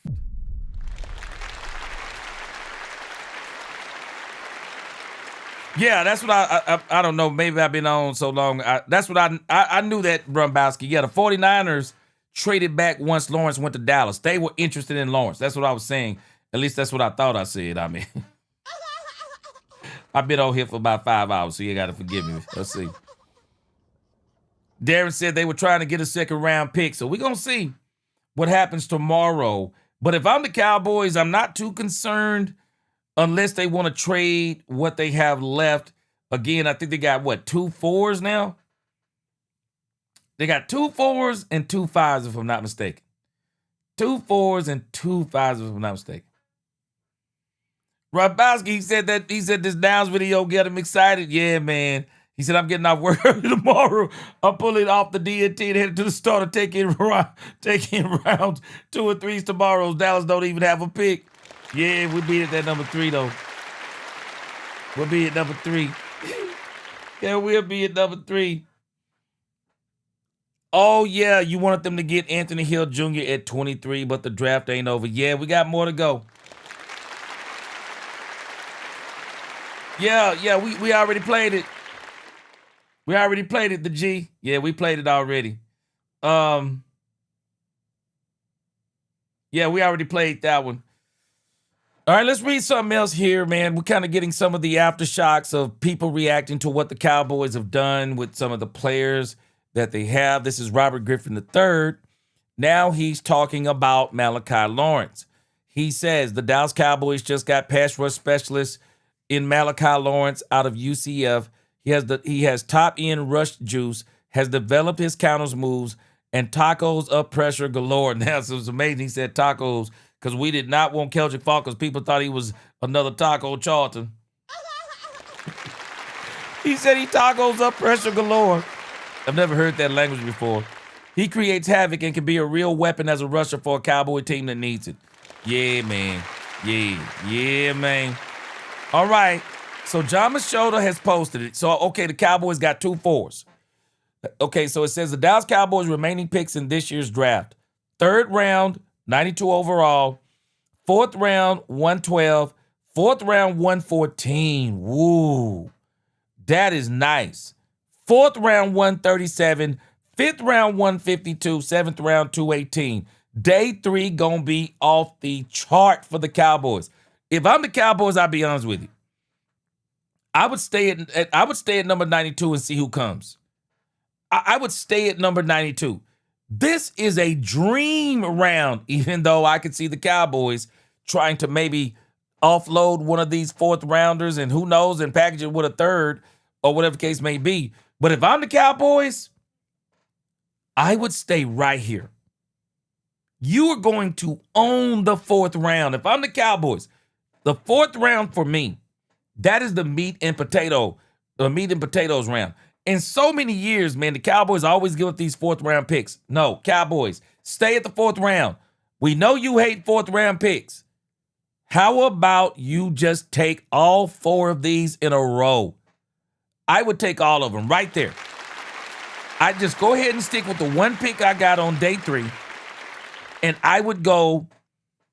Yeah, that's what I don't know. Maybe I've been on so long. That's what I knew that, Brumbowski. Yeah, the 49ers traded back once Lawrence went to Dallas. They were interested in Lawrence. That's what I was saying. At least that's what I thought I said. I mean, I've been on here for about 5 hours, so you got to forgive me. Let's see. Darren said they were trying to get a second-round pick, so we're going to see what happens tomorrow. But if I'm the Cowboys, I'm not too concerned unless they want to trade what they have left. Again, I think they got, 2 4s now? They got 2 4s and 2 5s, if I'm not mistaken. 2 4s and 2 5s, if I'm not mistaken. Rabowski, he said this Downs video get him excited. Yeah, man. He said, I'm getting off work tomorrow. I'm pulling off the DNT and headed to the store to take in rounds 2 and 3s tomorrow. Dallas don't even have a pick. Yeah, we'll be at that number 3, though. We'll be at number 3. Yeah, we'll be at number 3. Oh, yeah, you wanted them to get Anthony Hill Jr. at 23, but the draft ain't over. Yeah, we got more to go. Yeah, we already played it. We already played it, the G. Yeah, we played it already. Yeah, we already played that one. All right, let's read something else here, man. We're kind of getting some of the aftershocks of people reacting to what the Cowboys have done with some of the players that they have. This is Robert Griffin III. Now he's talking about Malachi Lawrence. He says the Dallas Cowboys just got pass rush specialists in Malachi Lawrence out of UCF. He has top end rush juice, has developed his counters moves, and tacos up pressure galore. Now, so it's amazing. He said tacos because we did not want Keldrick Faulk because people thought he was another Taco Charlton. He said he tacos up pressure galore. I've never heard that language before. He creates havoc and can be a real weapon as a rusher for a Cowboy team that needs it. Yeah, man. Yeah, man. All right. So John Machota has posted it. So, okay, the Cowboys got 2 4s. Okay, so it says the Dallas Cowboys remaining picks in this year's draft. 3rd round, 92 overall. 4th round, 112. 4th round, 114. Woo. That is nice. 4th round, 137. 5th round, 152. 7th round, 218. Day 3 gonna be off the chart for the Cowboys. If I'm the Cowboys, I'll be honest with you. I would stay at number 92 and see who comes. I would stay at number 92. This is a dream round, even though I could see the Cowboys trying to maybe offload one of these 4th rounders and who knows, and package it with a 3rd or whatever the case may be. But if I'm the Cowboys, I would stay right here. You are going to own the 4th round. If I'm the Cowboys, the 4th round for me, that is the meat and potatoes round. In so many years, man, the Cowboys always give up these 4th round picks. No, Cowboys, stay at the 4th round. We know you hate 4th round picks. How about you just take all 4 of these in a row? I would take all of them right there. I'd just go ahead and stick with the 1 pick I got on day 3. And I would go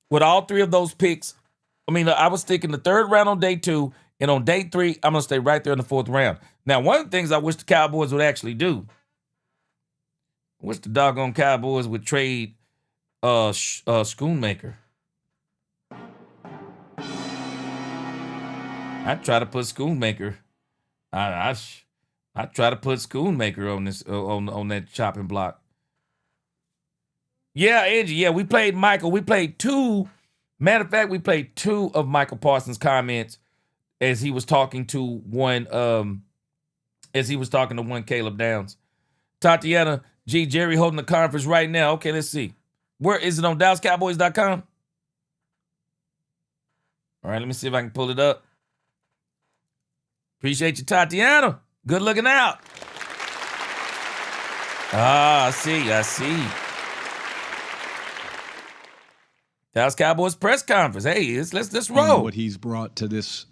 with all 3 of those picks. I mean, I would stick in the 3rd round on day 2. And on day 3, I'm going to stay right there in the 4th round. Now, one of the things I wish the Cowboys would actually do, I wish the doggone Cowboys would trade Schoonmaker. I'd try to put Schoonmaker. I try to put Schoonmaker on this on that chopping block. Yeah, Angie. Yeah, we played Michael. We played 2. Matter of fact, we played 2 of Michael Parsons' comments as he was talking to one Caleb Downs. Tatiana G. Jerry holding the conference right now. Okay, let's see. Where is it on DallasCowboys.com? All right, let me see if I can pull it up. Appreciate you, Tatiana. Good looking out. I see. Dallas Cowboys press conference. Hey, let's roll. What he's brought to this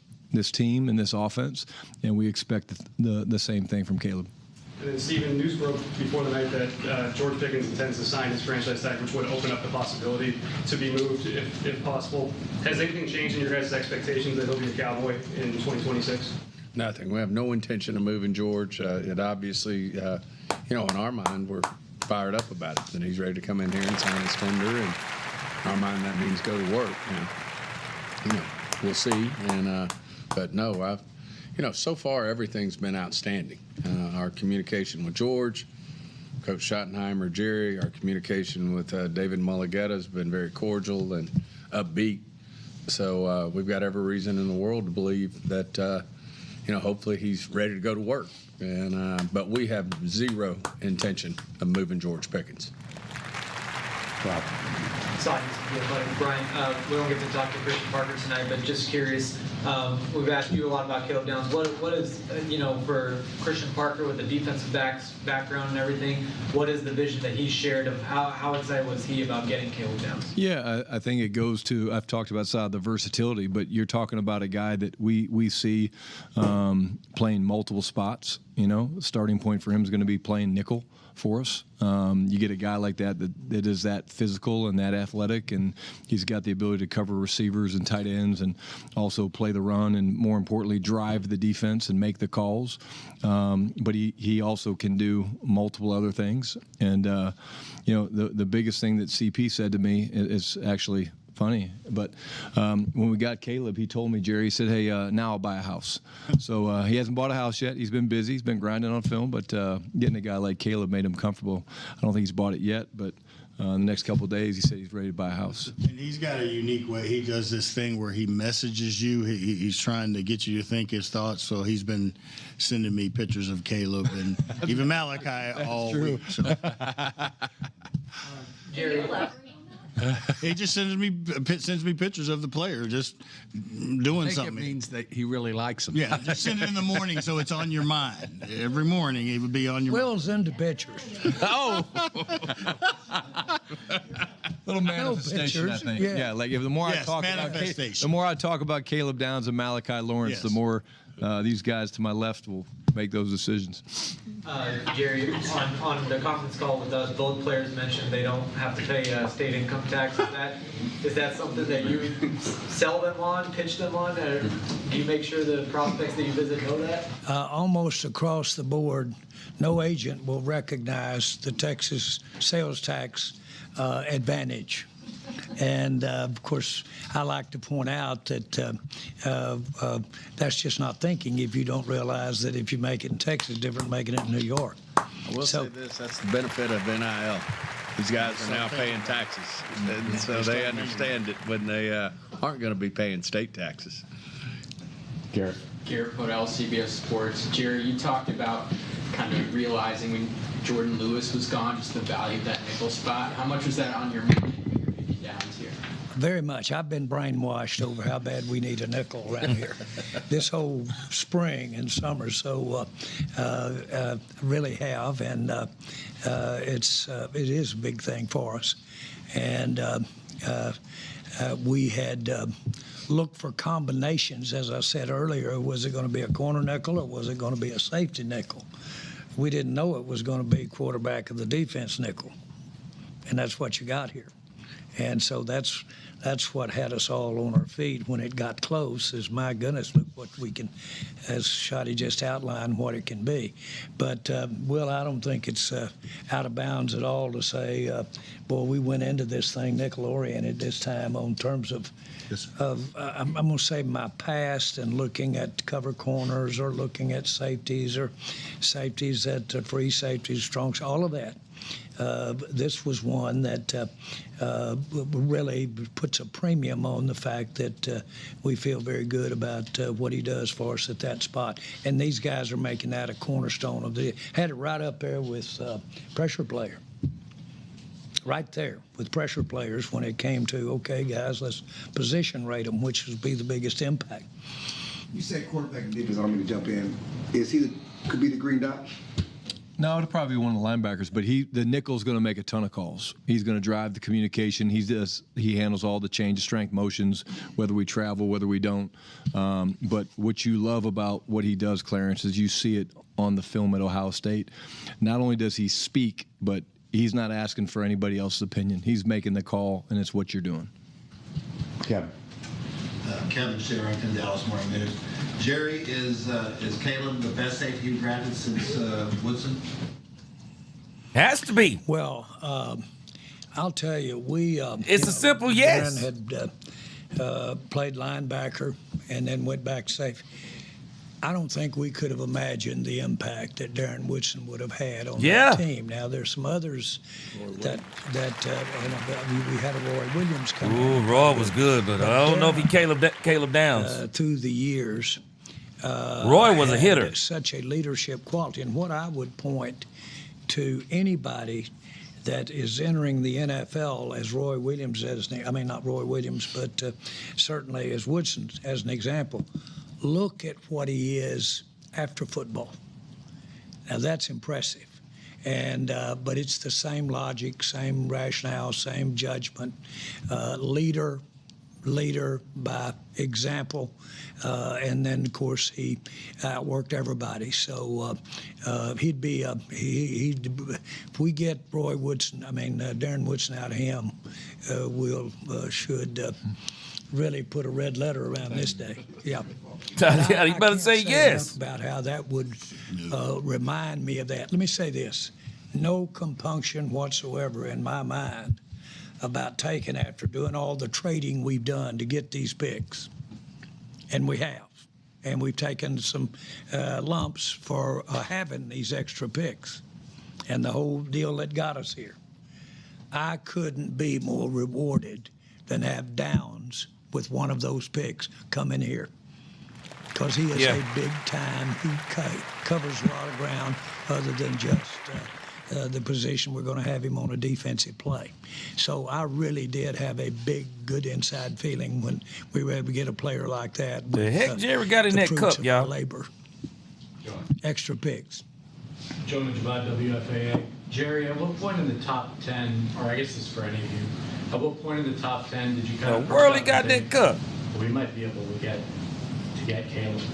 team and this offense, and we expect the same thing from Caleb. And then, Steven, news broke before the night that George Pickens intends to sign his franchise tag, which would open up the possibility to be moved if possible. Has anything changed in your guys' expectations that he'll be a Cowboy in 2026? Nothing. We have no intention of moving George. It obviously, in our mind, we're fired up about it, that he's ready to come in here and sign his tender, and in our mind that means go to work. We'll see. But no, so far everything's been outstanding. Our communication with George, Coach Schottenheimer, Jerry, our communication with David Mulligetta has been very cordial and upbeat. So we've got every reason in the world to believe that, hopefully he's ready to go to work. But we have zero intention of moving George Pickens. Wow. Brian, we don't get to talk to Christian Parker tonight, but just curious, we've asked you a lot about Caleb Downs. What is, for Christian Parker with the defensive background and everything, what is the vision that he shared of how excited was he about getting Caleb Downs? Yeah, I think it goes to, I've talked about the versatility, but you're talking about a guy that we see playing multiple spots. Starting point for him is going to be playing nickel for us. You get a guy like that is that physical and that athletic, and he's got the ability to cover receivers and tight ends and also play the run and, more importantly, drive the defense and make the calls. But he also can do multiple other things. And, the biggest thing that CP said to me is actually funny, but when we got Caleb, he told me, Jerry, he said, hey, now I'll buy a house. So he hasn't bought a house yet. He's been busy. He's been grinding on film, but getting a guy like Caleb made him comfortable. I don't think he's bought it yet, but in the next couple of days, he said he's ready to buy a house. And he's got a unique way. He does this thing where he messages you. He's trying to get you to think his thoughts. So he's been sending me pictures of Caleb and even Malachi all week. So. Jerry. He just sends me pictures of the player just doing I think something. it means that he really likes them. Yeah, just send it in the morning so it's on your mind. Every morning it would be on your mind. Will's into pictures. Oh. Little manifestation, I think. Yeah, like if the more Yes, the more I talk about Caleb Downs and Malachi Lawrence, the more these guys to my left will make those decisions. Jerry, on the conference call with us, both players mentioned they don't have to pay state income tax. Is that something that you sell them on, pitch them on, or do you make sure the prospects that you visit know that? Almost across the board, no agent will recognize the Texas sales tax advantage. And of course, I like to point out that that's just not thinking if you don't realize that if you make it in Texas, different than making it in New York. I will say this, that's the benefit of NIL. These guys are now paying taxes, and so they understand it when they aren't going to be paying state taxes. Garrett Podell, CBS Sports. Jerry, you talked about kind of realizing when Jordan Lewis was gone, just the value of that nickel spot. How much was that on your mind when you were making downs here? Very much. I've been brainwashed over how bad we need a nickel around here this whole spring and summer. So really have, and it is a big thing for us. And we had looked for combinations, as I said earlier. Was it going to be a corner nickel or was it going to be a safety nickel? We didn't know it was going to be quarterback of the defense nickel, and that's what you got here. And so that's what had us all on our feet when it got close. Is my goodness, look what we can, as Shotty just outlined, what it can be. But Will, I don't think it's out of bounds at all to say, boy, we went into this thing nickel oriented this time on terms of. I'm going to say my past and looking at cover corners or looking at safeties or safeties at free safeties, strongs, all of that. This was one that really puts a premium on the fact that we feel very good about what he does for us at that spot. And these guys are making that a cornerstone of the. Had it right up there with pressure player. Right there with pressure players when it came to, okay, guys, let's position rate them, which would be the biggest impact. You said quarterback and defense. I don't mean to jump in. Is he could be the green dot? No, it'll probably be one of the linebackers, but the nickel's going to make a ton of calls. He's going to drive the communication. He handles all the change of strength motions, whether we travel, whether we don't. But what you love about what he does, Clarence, is you see it on the film at Ohio State. Not only does he speak, but he's not asking for anybody else's opinion. He's making the call, and it's what you're doing. Kevin. Kevin Sherrick in Dallas Morning News. Jerry, is Caleb the best safety you've drafted since Woodson? Has to be. Well, I'll tell you, we. It's a simple yes. Darren had played linebacker and then went back safe. I don't think we could have imagined the impact that Darren Woodson would have had on that team. Now, there's some others that we had a Roy Williams come in. Ooh, Roy was good, but I don't know if he Caleb Downs. Through the years, Roy was a hitter. Such a leadership quality. And what I would point to anybody that is entering the NFL as Roy Williams, not Roy Williams, but certainly as Woodson as an example, look at what he is after football. Now that's impressive, and but it's the same logic, same rationale, same judgment. Leader by example, and then of course he outworked everybody. So he'd be if we get Roy Woodson, Darren Woodson out of him, we'll should. Really put a red letter around this day. Yeah. You better say yes. About how that would remind me of that. Let me say this. No compunction whatsoever in my mind about taking after doing all the trading we've done to get these picks. And we have. And we've taken some lumps for having these extra picks and the whole deal that got us here. I couldn't be more rewarded than have Downs with one of those picks come in here, because he is a big time. He covers a lot of ground other than just the position we're going to have him on a defensive play. So I really did have a big, good inside feeling when we were able to get a player like that. The heck Jerry got in that cup, y'all? Labor. Extra picks. Jonah Javad, WFAA. Jerry, at what point in the top 10, or I guess this is for any of you, at what point in the top 10 did you kind of... The world he got that cup. We might be able to get Caleb. Is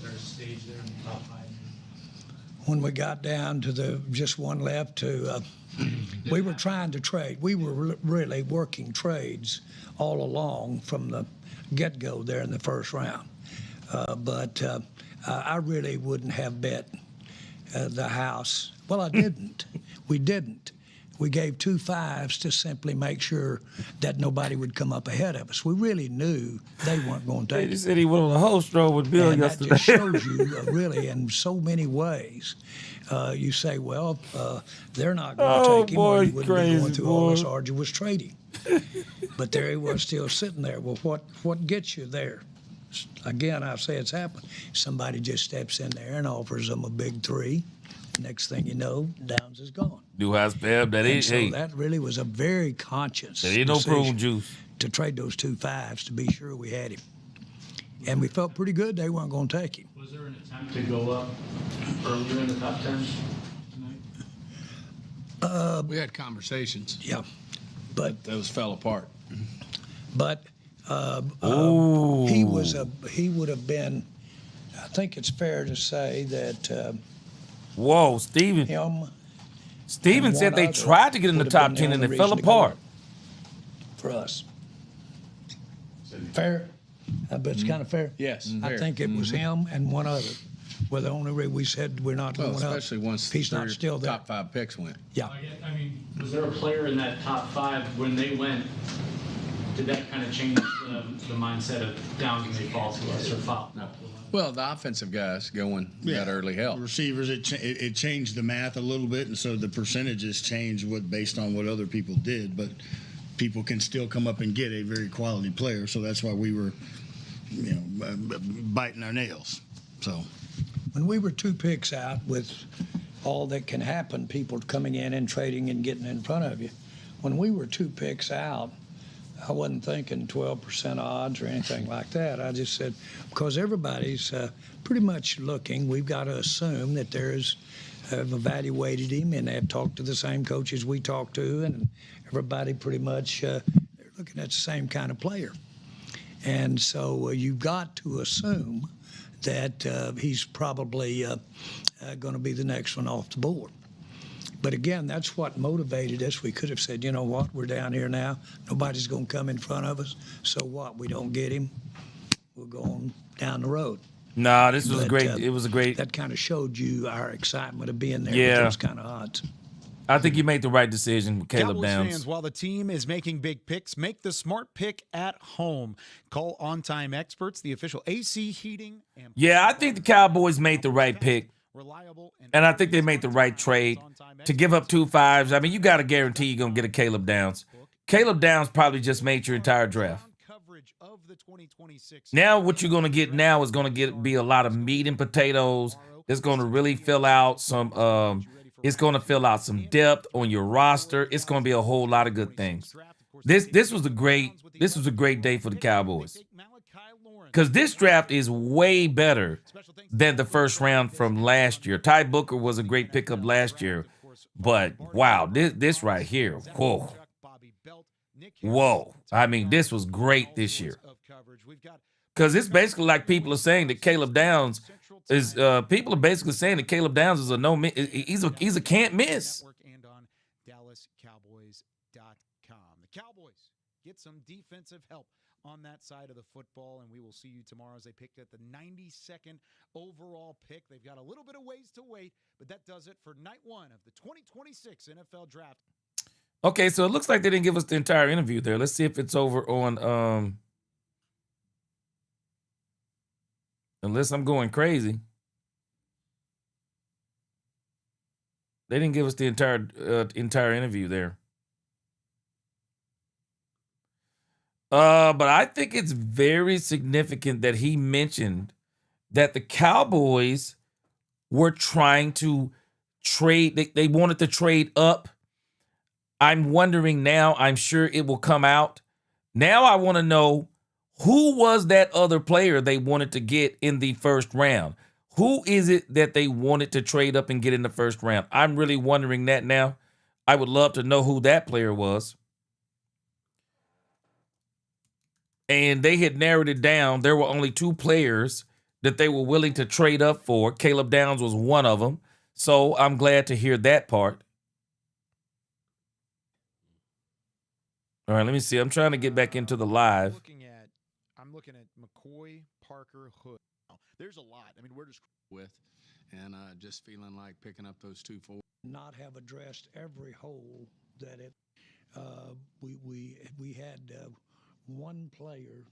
there a stage there in the top 5? When we got down to just one left to, we were trying to trade. We were really working trades all along from the get-go there in the first round. But I really wouldn't have bet the house. Well, I didn't. We didn't. We gave 2 5s to simply make sure that nobody would come up ahead of us. We really knew they weren't going to take it. He said he went on a whole stroll with Bill yesterday. That just shows you, really, in so many ways. You say, well, they're not going to take him, or he wouldn't be going through all this arduous trading. But there he was, still sitting there. Well, what gets you there? Again, I say it's happened. Somebody just steps in there and offers them a big 3. Next thing you know, Downs is gone. Do I spam that? So that really was a very conscious there ain't no prune juice to trade those 2 5s to be sure we had him. And we felt pretty good they weren't going to take him. Was there an attempt to go up earlier in the top 10 tonight? We had conversations. Yeah, but those fell apart. But he would have been. I think it's fair to say that. Whoa, Steven. Steven said they tried to get in the top 10 and it fell apart. For us. Fair? But it's kind of fair. Yes. I think it was him and one other. Well, the only reason we said we're not going up. Especially once he's not still there. Top 5 picks went. Yeah. I mean, was there a player in that top 5 when they went? Did that kind of change the mindset of Downs may fall to us or foul? No. Well, the offensive guys got early help. Receivers, it changed the math a little bit, and so the percentages changed based on what other people did. But people can still come up and get a very quality player, so that's why we were, biting our nails. So when we were 2 picks out with all that can happen, people coming in and trading and getting in front of you. When we were 2 picks out, I wasn't thinking 12% odds or anything like that. I just said, because everybody's pretty much looking, we've got to assume that have evaluated him and have talked to the same coaches we talked to, and everybody pretty much, they're looking at the same kind of player. And so you've got to assume that he's probably going to be the next one off the board. But again, that's what motivated us. We could have said, you know what, we're down here now. Nobody's going to come in front of us. So what? We don't get him. We'll go on down the road. Nah, this was great. It was a great. That kind of showed you our excitement of being there with those kind of odds. I think you made the right decision with Caleb Cowboys Downs. fans, while the team is making big picks, make the smart pick at home. Call On Time Experts, the official AC heating. Yeah, I think the Cowboys made the right pick. And I think they made the right trade to give up 2 5s. I mean, you got to guarantee you're going to get a Caleb Downs. Caleb Downs probably just made your entire draft. Now what you're going to get now is going to be a lot of meat and potatoes. It's going to really fill out some it's going to fill out some depth on your roster. It's going to be a whole lot of good things. This was a great day for the Cowboys. Because this draft is way better than the first round from last year. Ty Booker was a great pickup last year. But, wow, this right here, whoa. Whoa. I mean, this was great this year. Because it's basically like people are saying that Caleb Downs is, people are basically saying that Caleb Downs is he's a can't miss. And on DallasCowboys.com. The Cowboys get some defensive help on that side of the football, and we will see you tomorrow as they picked at the 92nd overall pick. They've got a little bit of ways to wait, but that does it for night 1 of the 2026 NFL Draft. Okay, so it looks like they didn't give us the entire interview there. Let's see if it's over on unless I'm going crazy. They didn't give us the entire interview there. But I think it's very significant that he mentioned that the Cowboys were trying to trade. They wanted to trade up. I'm wondering now, I'm sure it will come out. Now I want to know, who was that other player they wanted to get in the first round? Who is it that they wanted to trade up and get in the first round? I'm really wondering that now. I would love to know who that player was. And they had narrowed it down. There were only 2 players that they were willing to trade up for. Caleb Downs was one of them. So I'm glad to hear that part. All right, let me see. I'm trying to get back into the live. I'm looking at McCoy, Parker, Hood. There's a lot. I mean, we're just with, and just feeling like picking up those 2 forwards. Not have addressed every hole that it. We had one player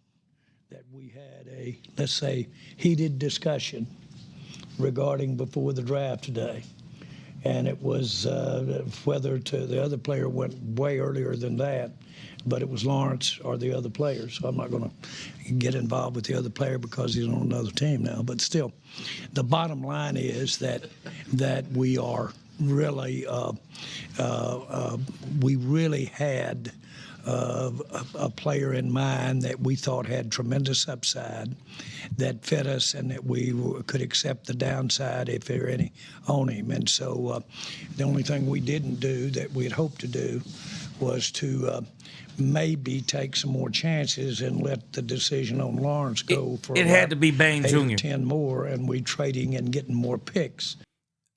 that we had a, let's say, heated discussion regarding before the draft today. And it was whether the other player went way earlier than that, but it was Lawrence or the other player. So I'm not going to get involved with the other player because he's on another team now. But still, the bottom line is that we are really, we really had a player in mind that we thought had tremendous upside, that fit us, and that we could accept the downside if there were any on him. And so the only thing we didn't do that we had hoped to do was to maybe take some more chances and let the decision on Lawrence go for it had to be Bain 8 Jr. or 10 more, and we trading and getting more picks.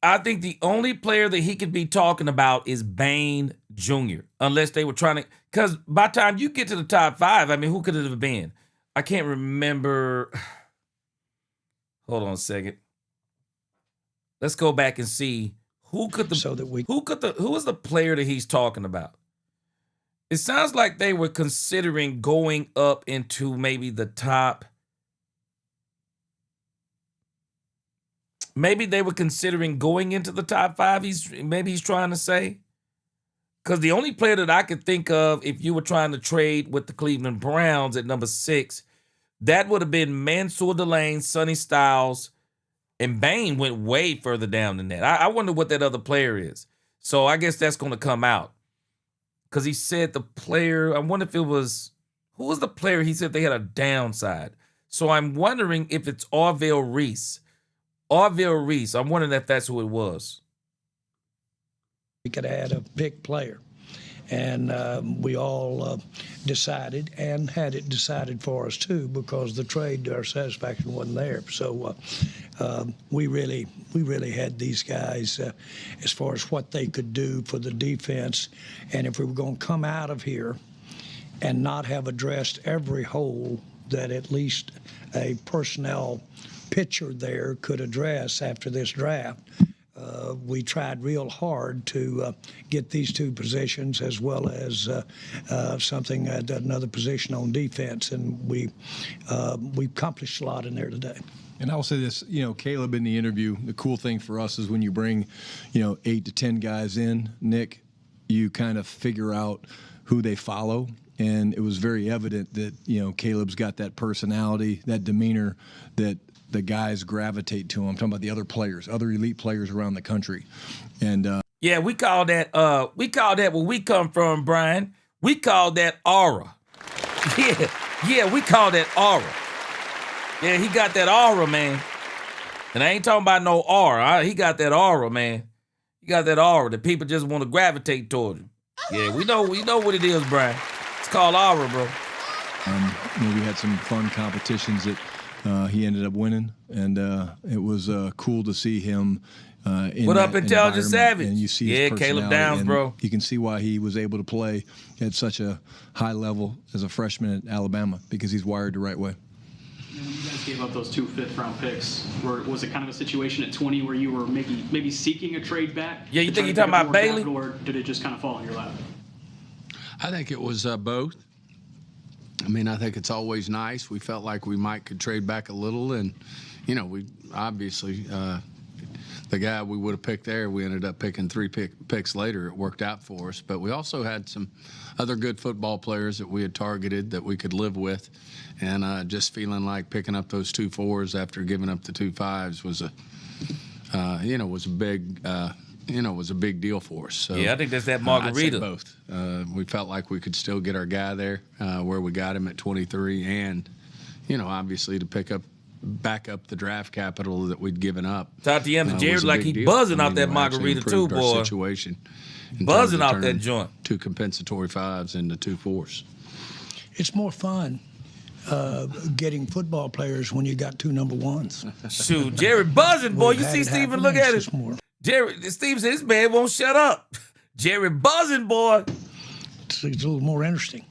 I think the only player that he could be talking about is Bain Jr., unless they were trying to, because by the time you get to the top 5, I mean, who could it have been? I can't remember. Hold on a second. Let's go back and see who was the player that he's talking about. It sounds like they were considering going up into maybe the top. Maybe they were considering going into the top 5. Maybe he's trying to say. Because the only player that I could think of, if you were trying to trade with the Cleveland Browns at number 6, that would have been Mansour Delane, Sonny Styles, and Bain went way further down than that. I wonder what that other player is. So I guess that's going to come out. Because he said the player, I wonder if it was, who was the player he said they had a downside? So I'm wondering if it's Orville Reese. Orville Reese. I'm wondering if that's who it was. We could add a big player. And we all decided and had it decided for us too, because the trade to our satisfaction wasn't there. So we really had these guys as far as what they could do for the defense. And if we were going to come out of here and not have addressed every hole that at least a personnel pitcher there could address after this draft, we tried real hard to get these 2 positions as well as another position on defense, and we accomplished a lot in there today. And I'll say this, Caleb in the interview, the cool thing for us is when you bring, 8 to 10 guys in, Nick, you kind of figure out who they follow. And it was very evident that, Caleb's got that personality, that demeanor that the guys gravitate to him. I'm talking about the other players, other elite players around the country. And yeah, we call that where we come from, Brian. We call that aura. Yeah, we call that aura. Yeah, he got that aura, man. And I ain't talking about no aura. He got that aura, man. He got that aura that people just want to gravitate toward him. Yeah, we know what it is, Brian. It's called aura, bro. We had some fun competitions that he ended up winning, and it was cool to see him in what that up, Intelligent Savage? And you see his Caleb personality, Downs, and bro. You can see why he was able to play at such a high level as a freshman at Alabama, because he's wired the right way. When you guys gave up those 2 fifth-round picks, was it kind of a situation at 20 where you were maybe seeking a trade back? Yeah, you think you're talking about Bailey? Capital, or did it just kind of fall in your lap? I think it was both. I mean, I think it's always nice. We felt like we could trade back a little, and we obviously the guy we would have picked there, we ended up picking 3 picks later. It worked out for us, but we also had some other good football players that we had targeted that we could live with, and just feeling like picking up those 2 4s after giving up the 2 5s was a was a big deal for us. So yeah, I think that's that I'd say margarita. both. We felt like we could still get our guy there where we got him at 23, and obviously to back up the draft capital that we'd given up. Tatiana Jerry was a like big he deal. buzzing out I that mean, we actually margarita too, improved our boy. situation in Buzzing terms of out that turning joint. 2 compensatory 5s into 2 4s. It's more fun getting football players when you got 2 number 1s. Shoot, Jerry buzzing, boy. We've You had see it Steven happen look at once it. more. Jerry, Steve said, this man won't shut up. Jerry buzzing, boy. It's a little more interesting.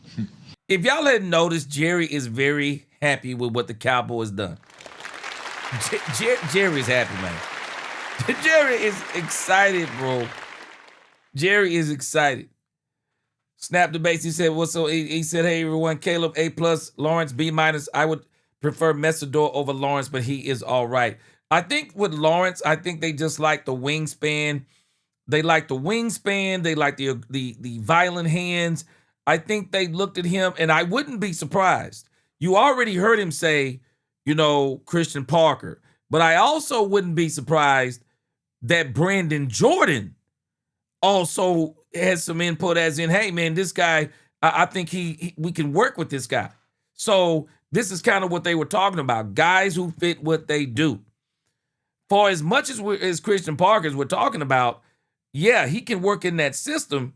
If y'all hadn't noticed, Jerry is very happy with what the Cowboys done. Jerry's happy, man. Jerry is excited, bro. Jerry is excited. Snap the base. He said, "What's so?" He said, "Hey everyone, Caleb A+, Lawrence B-. I would prefer Messidor over Lawrence, but he is all right." I think with Lawrence, I think they just like the wingspan. They like the wingspan. They like the violent hands. I think they looked at him, and I wouldn't be surprised. You already heard him say, Christian Parker, but I also wouldn't be surprised that Brandon Jordan also has some input, as in, hey man, this guy, I think we can work with this guy. So this is kind of what they were talking about, guys who fit what they do. For as much as Christian Parker we're talking about, yeah, he can work in that system,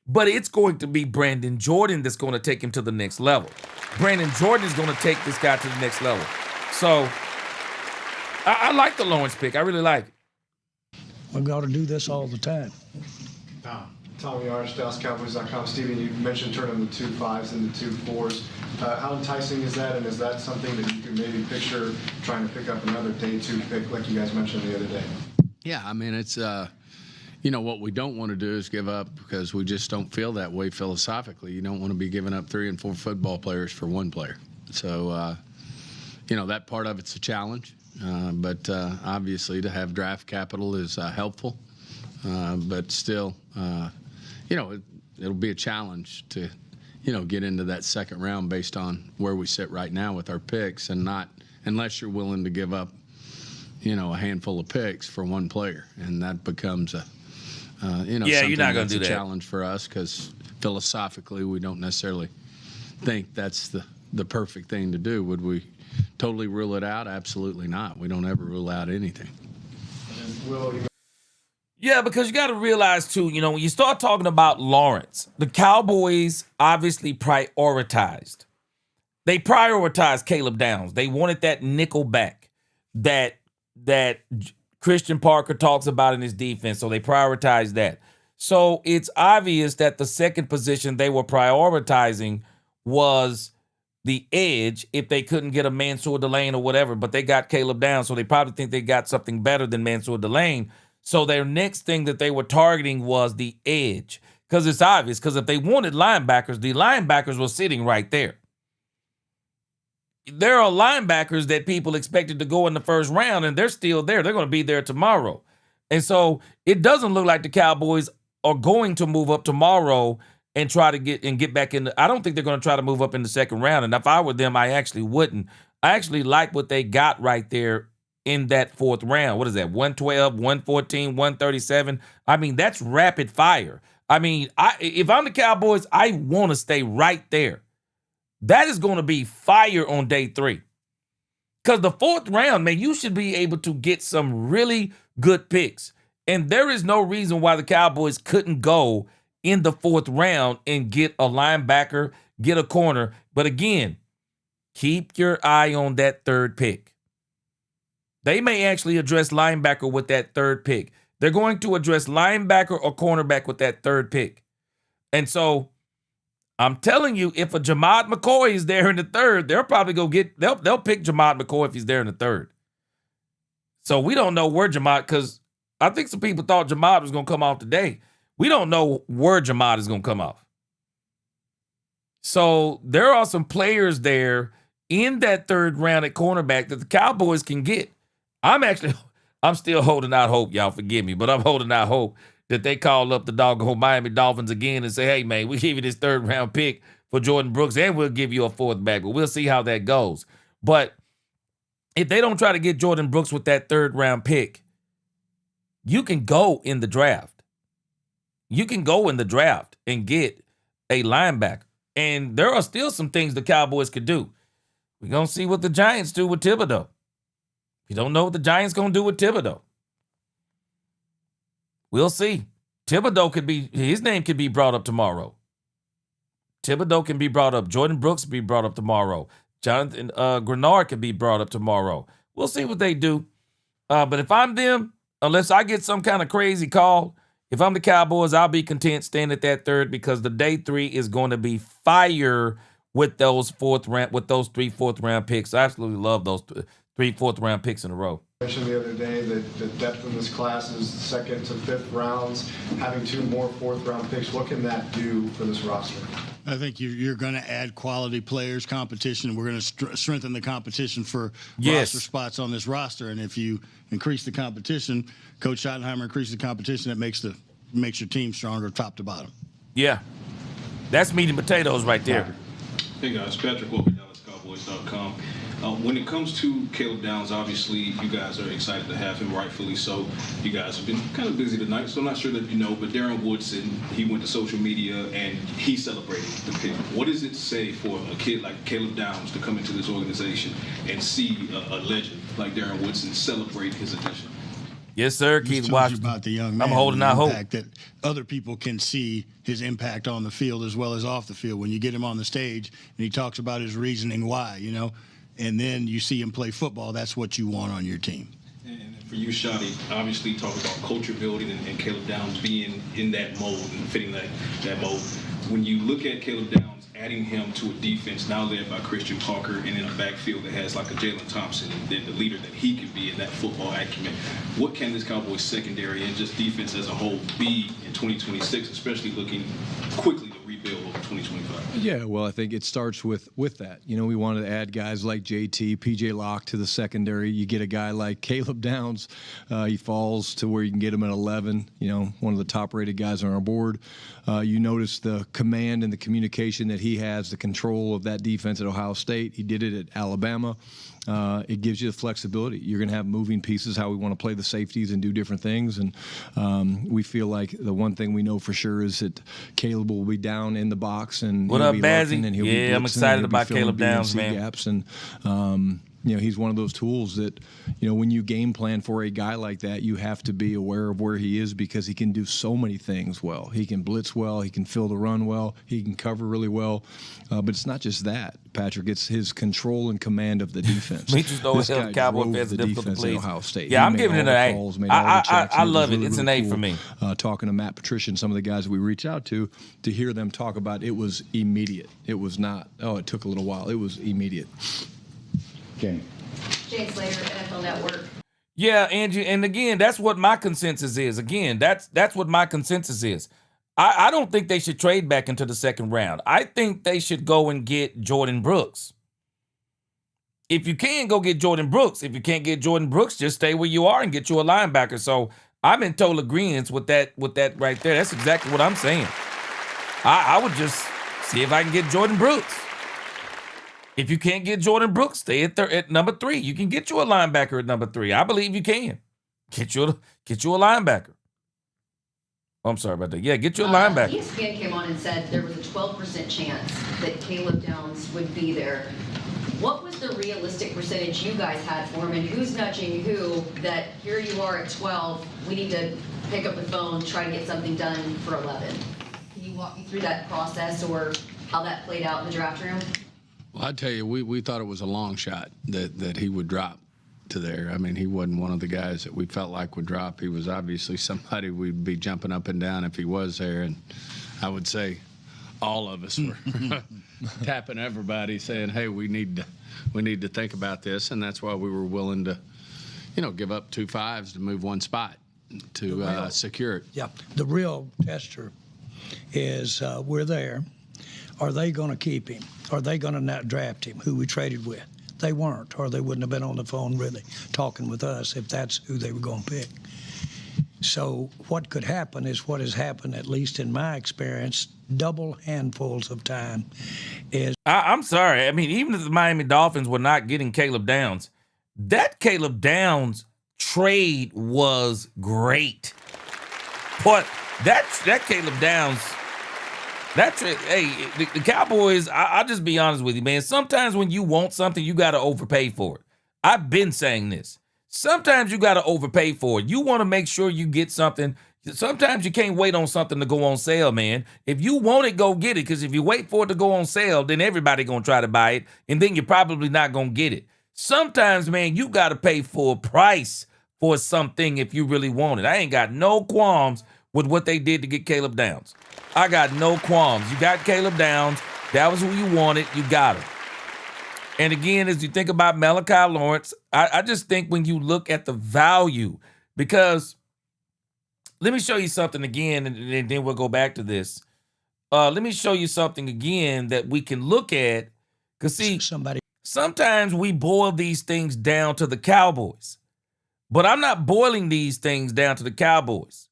but it's going to be Brandon Jordan that's going to take him to the next level. Brandon Jordan is going to take this guy to the next level. So I like the Lawrence pick. I really like it. We've got to do this all the time. Tommy Arch, DallasCowboys.com. Steven, you mentioned turning the 2 5s into 2 4s. How enticing is that, and is that something that you can maybe picture trying to pick up another day 2 pick like you guys mentioned the other day? Yeah, I mean, it's, what we don't want to do is give up, because we just don't feel that way philosophically. You don't want to be giving up 3 and 4 football players for 1 player. So, that part of it's a challenge. But obviously to have draft capital is helpful. But still, it'll be a challenge to, get into that second round based on where we sit right now with our picks, and not unless you're willing to give up, a handful of picks for 1 player, and that becomes a, you're not going to do that. Challenge for us, because philosophically we don't necessarily think that's the perfect thing to do. Would we totally rule it out? Absolutely not. We don't ever rule out anything. Yeah, because you got to realize, too, when you start talking about Lawrence, the Cowboys obviously prioritized. They prioritized Caleb Downs. They wanted that nickel back that Christian Parker talks about in his defense, so they prioritized that. So it's obvious that the second position they were prioritizing was the edge if they couldn't get a Mansour Delane or whatever, but they got Caleb Downs, so they probably think they got something better than Mansour Delane. So their next thing that they were targeting was the edge, because it's obvious, because if they wanted linebackers, the linebackers were sitting right there. There are linebackers that people expected to go in the first round, and they're still there. They're going to be there tomorrow. And so it doesn't look like the Cowboys are going to move up tomorrow and try to get back in. I don't think they're going to try to move up in the second round. And if I were them, I actually wouldn't. I actually like what they got right there in that 4th round. What is that? 112, 114, 137. I mean, that's rapid fire. I mean, if I'm the Cowboys, I want to stay right there. That is going to be fire on day 3. Because the 4th round, man, you should be able to get some really good picks. And there is no reason why the Cowboys couldn't go in the 4th round and get a linebacker, get a corner. But again, keep your eye on that 3rd pick. They may actually address linebacker with that 3rd pick. They're going to address linebacker or cornerback with that 3rd pick. And so I'm telling you, if a Jamad McCoy is there in the 3rd, they'll probably they'll pick Jamad McCoy if he's there in the 3rd. So we don't know where Jamad, because I think some people thought Jamad was going to come off today. We don't know where Jamad is going to come off. So there are some players there in that 3rd round at cornerback that the Cowboys can get. I'm still holding out hope, y'all forgive me, but I'm holding out hope that they call up the doggone Miami Dolphins again and say, hey, man, we give you this 3rd round pick for Jordan Brooks, and we'll give you a 4th back, but we'll see how that goes. But if they don't try to get Jordan Brooks with that 3rd round pick, you can go in the draft. You can go in the draft and get a linebacker. And there are still some things the Cowboys could do. We're going to see what the Giants do with Thibodeau. You don't know what the Giants going to do with Thibodeau. We'll see. Thibodeau his name could be brought up tomorrow. Thibodeau can be brought up. Jordan Brooks can be brought up tomorrow. Jonathan Grenard can be brought up tomorrow. We'll see what they do. But if I'm them, unless I get some kind of crazy call, if I'm the Cowboys, I'll be content staying at that third because the day 3 is going to be fire with those three fourth-round picks. I absolutely love those 3 fourth-round picks in a row. You mentioned the other day that the depth in this class is 2nd to 5th rounds. Having 2 more 4th-round picks, what can that do for this roster? I think you're going to add quality players, competition. We're going to strengthen the competition for roster spots on this roster. And if you increase the competition, Coach Schottenheimer increases the competition, that makes your team stronger top to bottom. Yeah. That's meat and potatoes right there. Hey guys, Patrick Wilker, DallasCowboys.com. When it comes to Caleb Downs, obviously you guys are excited to have him, rightfully so. You guys have been kind of busy tonight, so I'm not sure that you know, but Darren Woodson, he went to social media and he celebrated the pick. What does it say for a kid like Caleb Downs to come into this organization and see a legend like Darren Woodson celebrate his addition? Yes, sir, Keith Washington. About the young man, I'm holding out hope that other people can see his impact on the field as well as off the field. When you get him on the stage and he talks about his reasoning why, and then you see him play football, that's what you want on your team. And for you, Shotty, obviously talk about culture building and Caleb Downs being in that mold and fitting that mold. When you look at Caleb Downs, adding him to a defense now led by Christian Parker and in a backfield that has like a Jalen Thompson and then the leader that he could be in that football acumen, what can this Cowboys secondary and just defense as a whole be in 2026, especially looking quickly to rebuild over 2025? Yeah, well, I think it starts with that. We wanted to add guys like JT, PJ Locke to the secondary. You get a guy like Caleb Downs. He falls to where you can get him at 11, one of the top-rated guys on our board. You notice the command and the communication that he has, the control of that defense at Ohio State. He did it at Alabama. It gives you the flexibility. You're going to have moving pieces, how we want to play the safeties and do different things. And we feel like the one thing we know for sure is that Caleb will be down in the box and what he'll up, be Bazzy? And he'll be blitzing, I'm excited about filling Caleb Downs, BNC man. Gaps and he's one of those tools that, when you game plan for a guy like that, you have to be aware of where he is because he can do so many things well. He can blitz well. He can fill the run well. He can cover really well. But it's not just that, Patrick. It's his control and command of the defense. We just know him Cowboy fans are difficult to please. Ohio State. Yeah, He I'm made giving it all an the A. calls, made all the checks, I and love it. was It's really, an A really for me. cool, talking to Matt Patricia and some of the guys that we reach out to hear them talk about it was immediate. It was not, it took a little while. It was immediate. Okay. Jay Slater, NFL Network. Yeah, Angie, and again, that's what my consensus is. Again, that's what my consensus is. I don't think they should trade back into the second round. I think they should go and get Jordan Brooks. If you can, go get Jordan Brooks. If you can't get Jordan Brooks, just stay where you are and get you a linebacker. So I'm in total agreement with that right there. That's exactly what I'm saying. I would just see if I can get Jordan Brooks. If you can't get Jordan Brooks, stay at number 3. You can get you a linebacker at number 3. I believe you can. Get you a linebacker. Oh, I'm sorry about that. Yeah, get you a linebacker. ESPN came on and said there was a 12% chance that Caleb Downs would be there. What was the realistic percentage you guys had for him, and who's nudging who that here you are at 12, we need to pick up the phone, try to get something done for 11? Can you walk me through that process or how that played out in the draft room? Well, I tell you, we thought it was a long shot that he would drop to there. I mean, he wasn't one of the guys that we felt like would drop. He was obviously somebody we'd be jumping up and down if he was there. And I would say all of us were tapping everybody saying, hey, we need to think about this. And that's why we were willing to, give up 2 5s to move one spot to secure it. Yeah, the real tester is we're there. Are they going to keep him? Are they going to not draft him, who we traded with? They weren't, or they wouldn't have been on the phone really talking with us if that's who they were going to pick. So what could happen is what has happened, at least in my experience, double handfuls of time is... I'm sorry. I mean, even if the Miami Dolphins were not getting Caleb Downs, that Caleb Downs trade was great. But that Caleb Downs, that trade, hey, the Cowboys, I'll just be honest with you, man. Sometimes when you want something, you got to overpay for it. I've been saying this. Sometimes you got to overpay for it. You want to make sure you get something. Sometimes you can't wait on something to go on sale, man. If you want it, go get it. Because if you wait for it to go on sale, then everybody going to try to buy it. And then you're probably not going to get it. Sometimes, man, you got to pay full price for something if you really want it. I ain't got no qualms with what they did to get Caleb Downs. I got no qualms. You got Caleb Downs. That was who you wanted. You got him. And again, as you think about Malachi Lawrence, I just think when you look at the value, because let me show you something again, and then we'll go back to this. Let me show you something again that we can look at. Because, see, sometimes we boil these things down to the Cowboys. But I'm not boiling these things down to the Cowboys.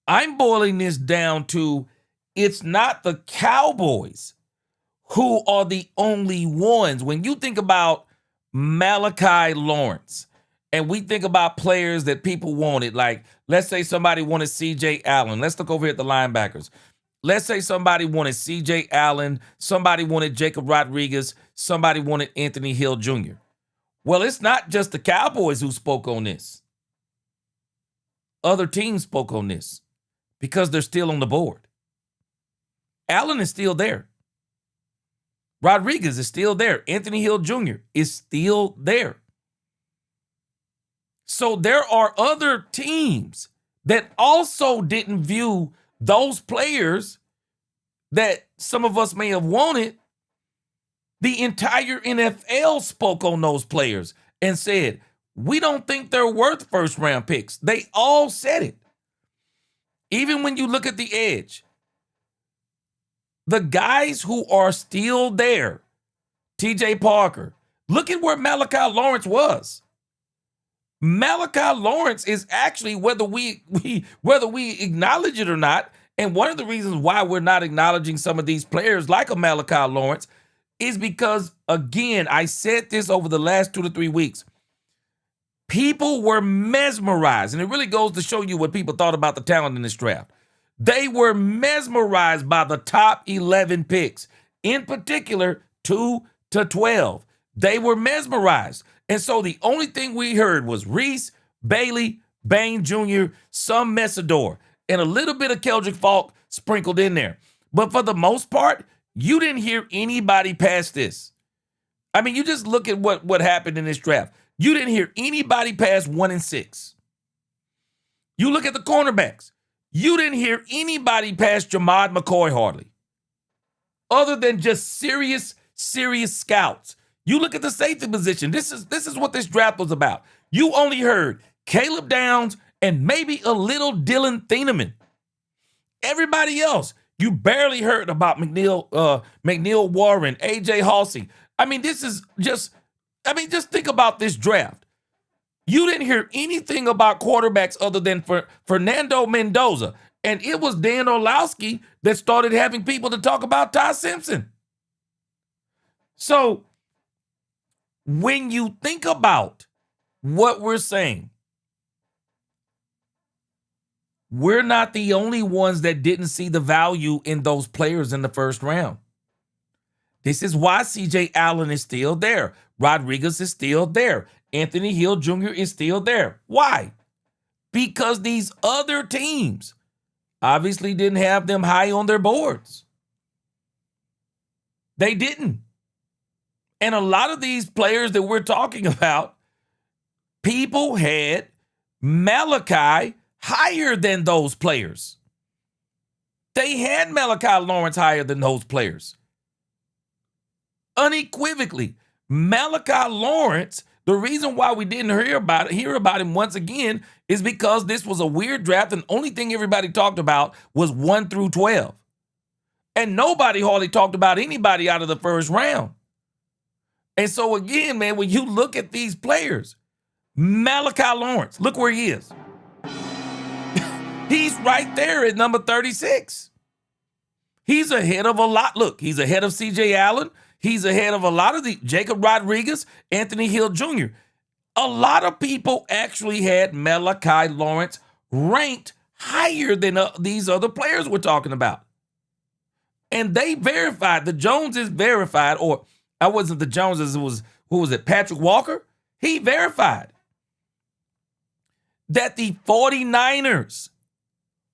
I'm boiling this down to it's not the Cowboys who are the only ones. When you think about Malachi Lawrence, and we think about players that people wanted, like let's say somebody wanted C.J. Allen. Let's look over here at the linebackers. Let's say somebody wanted C.J. Allen, somebody wanted Jacob Rodriguez, somebody wanted Anthony Hill Jr. Well, it's not just the Cowboys who spoke on this. Other teams spoke on this because they're still on the board. Allen is still there. Rodriguez is still there. Anthony Hill Jr. is still there. So there are other teams that also didn't view those players that some of us may have wanted. The entire NFL spoke on those players and said, we don't think they're worth first-round picks. They all said it. Even when you look at the edge, the guys who are still there, T.J. Parker, look at where Malachi Lawrence was. Malachi Lawrence is actually, whether we acknowledge it or not, and one of the reasons why we're not acknowledging some of these players like a Malachi Lawrence is because, again, I said this over the last 2 to 3 weeks. People were mesmerized, and it really goes to show you what people thought about the talent in this draft. They were mesmerized by the top 11 picks, in particular 2 to 12. They were mesmerized. And so the only thing we heard was Reese, Bailey, Bain Jr., some Messidor, and a little bit of Keldrick Falk sprinkled in there. But for the most part, you didn't hear anybody past this. I mean, you just look at what happened in this draft. You didn't hear anybody past 1 and 6. You look at the cornerbacks. You didn't hear anybody past Jamad McCoy hardly, other than just serious scouts. You look at the safety position. This is what this draft was about. You only heard Caleb Downs and maybe a little Dylan Thieneman. Everybody else, you barely heard about McNeil Warren, A.J. Halsey. I mean, just think about this draft. You didn't hear anything about quarterbacks other than for Fernando Mendoza. And it was Dan Orlowski that started having people to talk about Ty Simpson. So when you think about what we're saying, we're not the only ones that didn't see the value in those players in the first round. This is why C.J. Allen is still there. Rodriguez is still there. Anthony Hill Jr. is still there. Why? Because these other teams obviously didn't have them high on their boards. They didn't. And a lot of these players that we're talking about, people had Malachi higher than those players. They had Malachi Lawrence higher than those players. Unequivocally, Malachi Lawrence, the reason why we didn't hear about him once again is because this was a weird draft and the only thing everybody talked about was 1 through 12. And nobody hardly talked about anybody out of the first round. And so again, man, when you look at these players, Malachi Lawrence, look where he is. He's right there at number 36. He's ahead of a lot. Look, he's ahead of C.J. Allen. He's ahead of a lot of the Jacob Rodriguez, Anthony Hill Jr. A lot of people actually had Malachi Lawrence ranked higher than these other players we're talking about. And they verified, the Joneses verified, or I wasn't the Joneses, it was, who was it, Patrick Walker? He verified that the 49ers,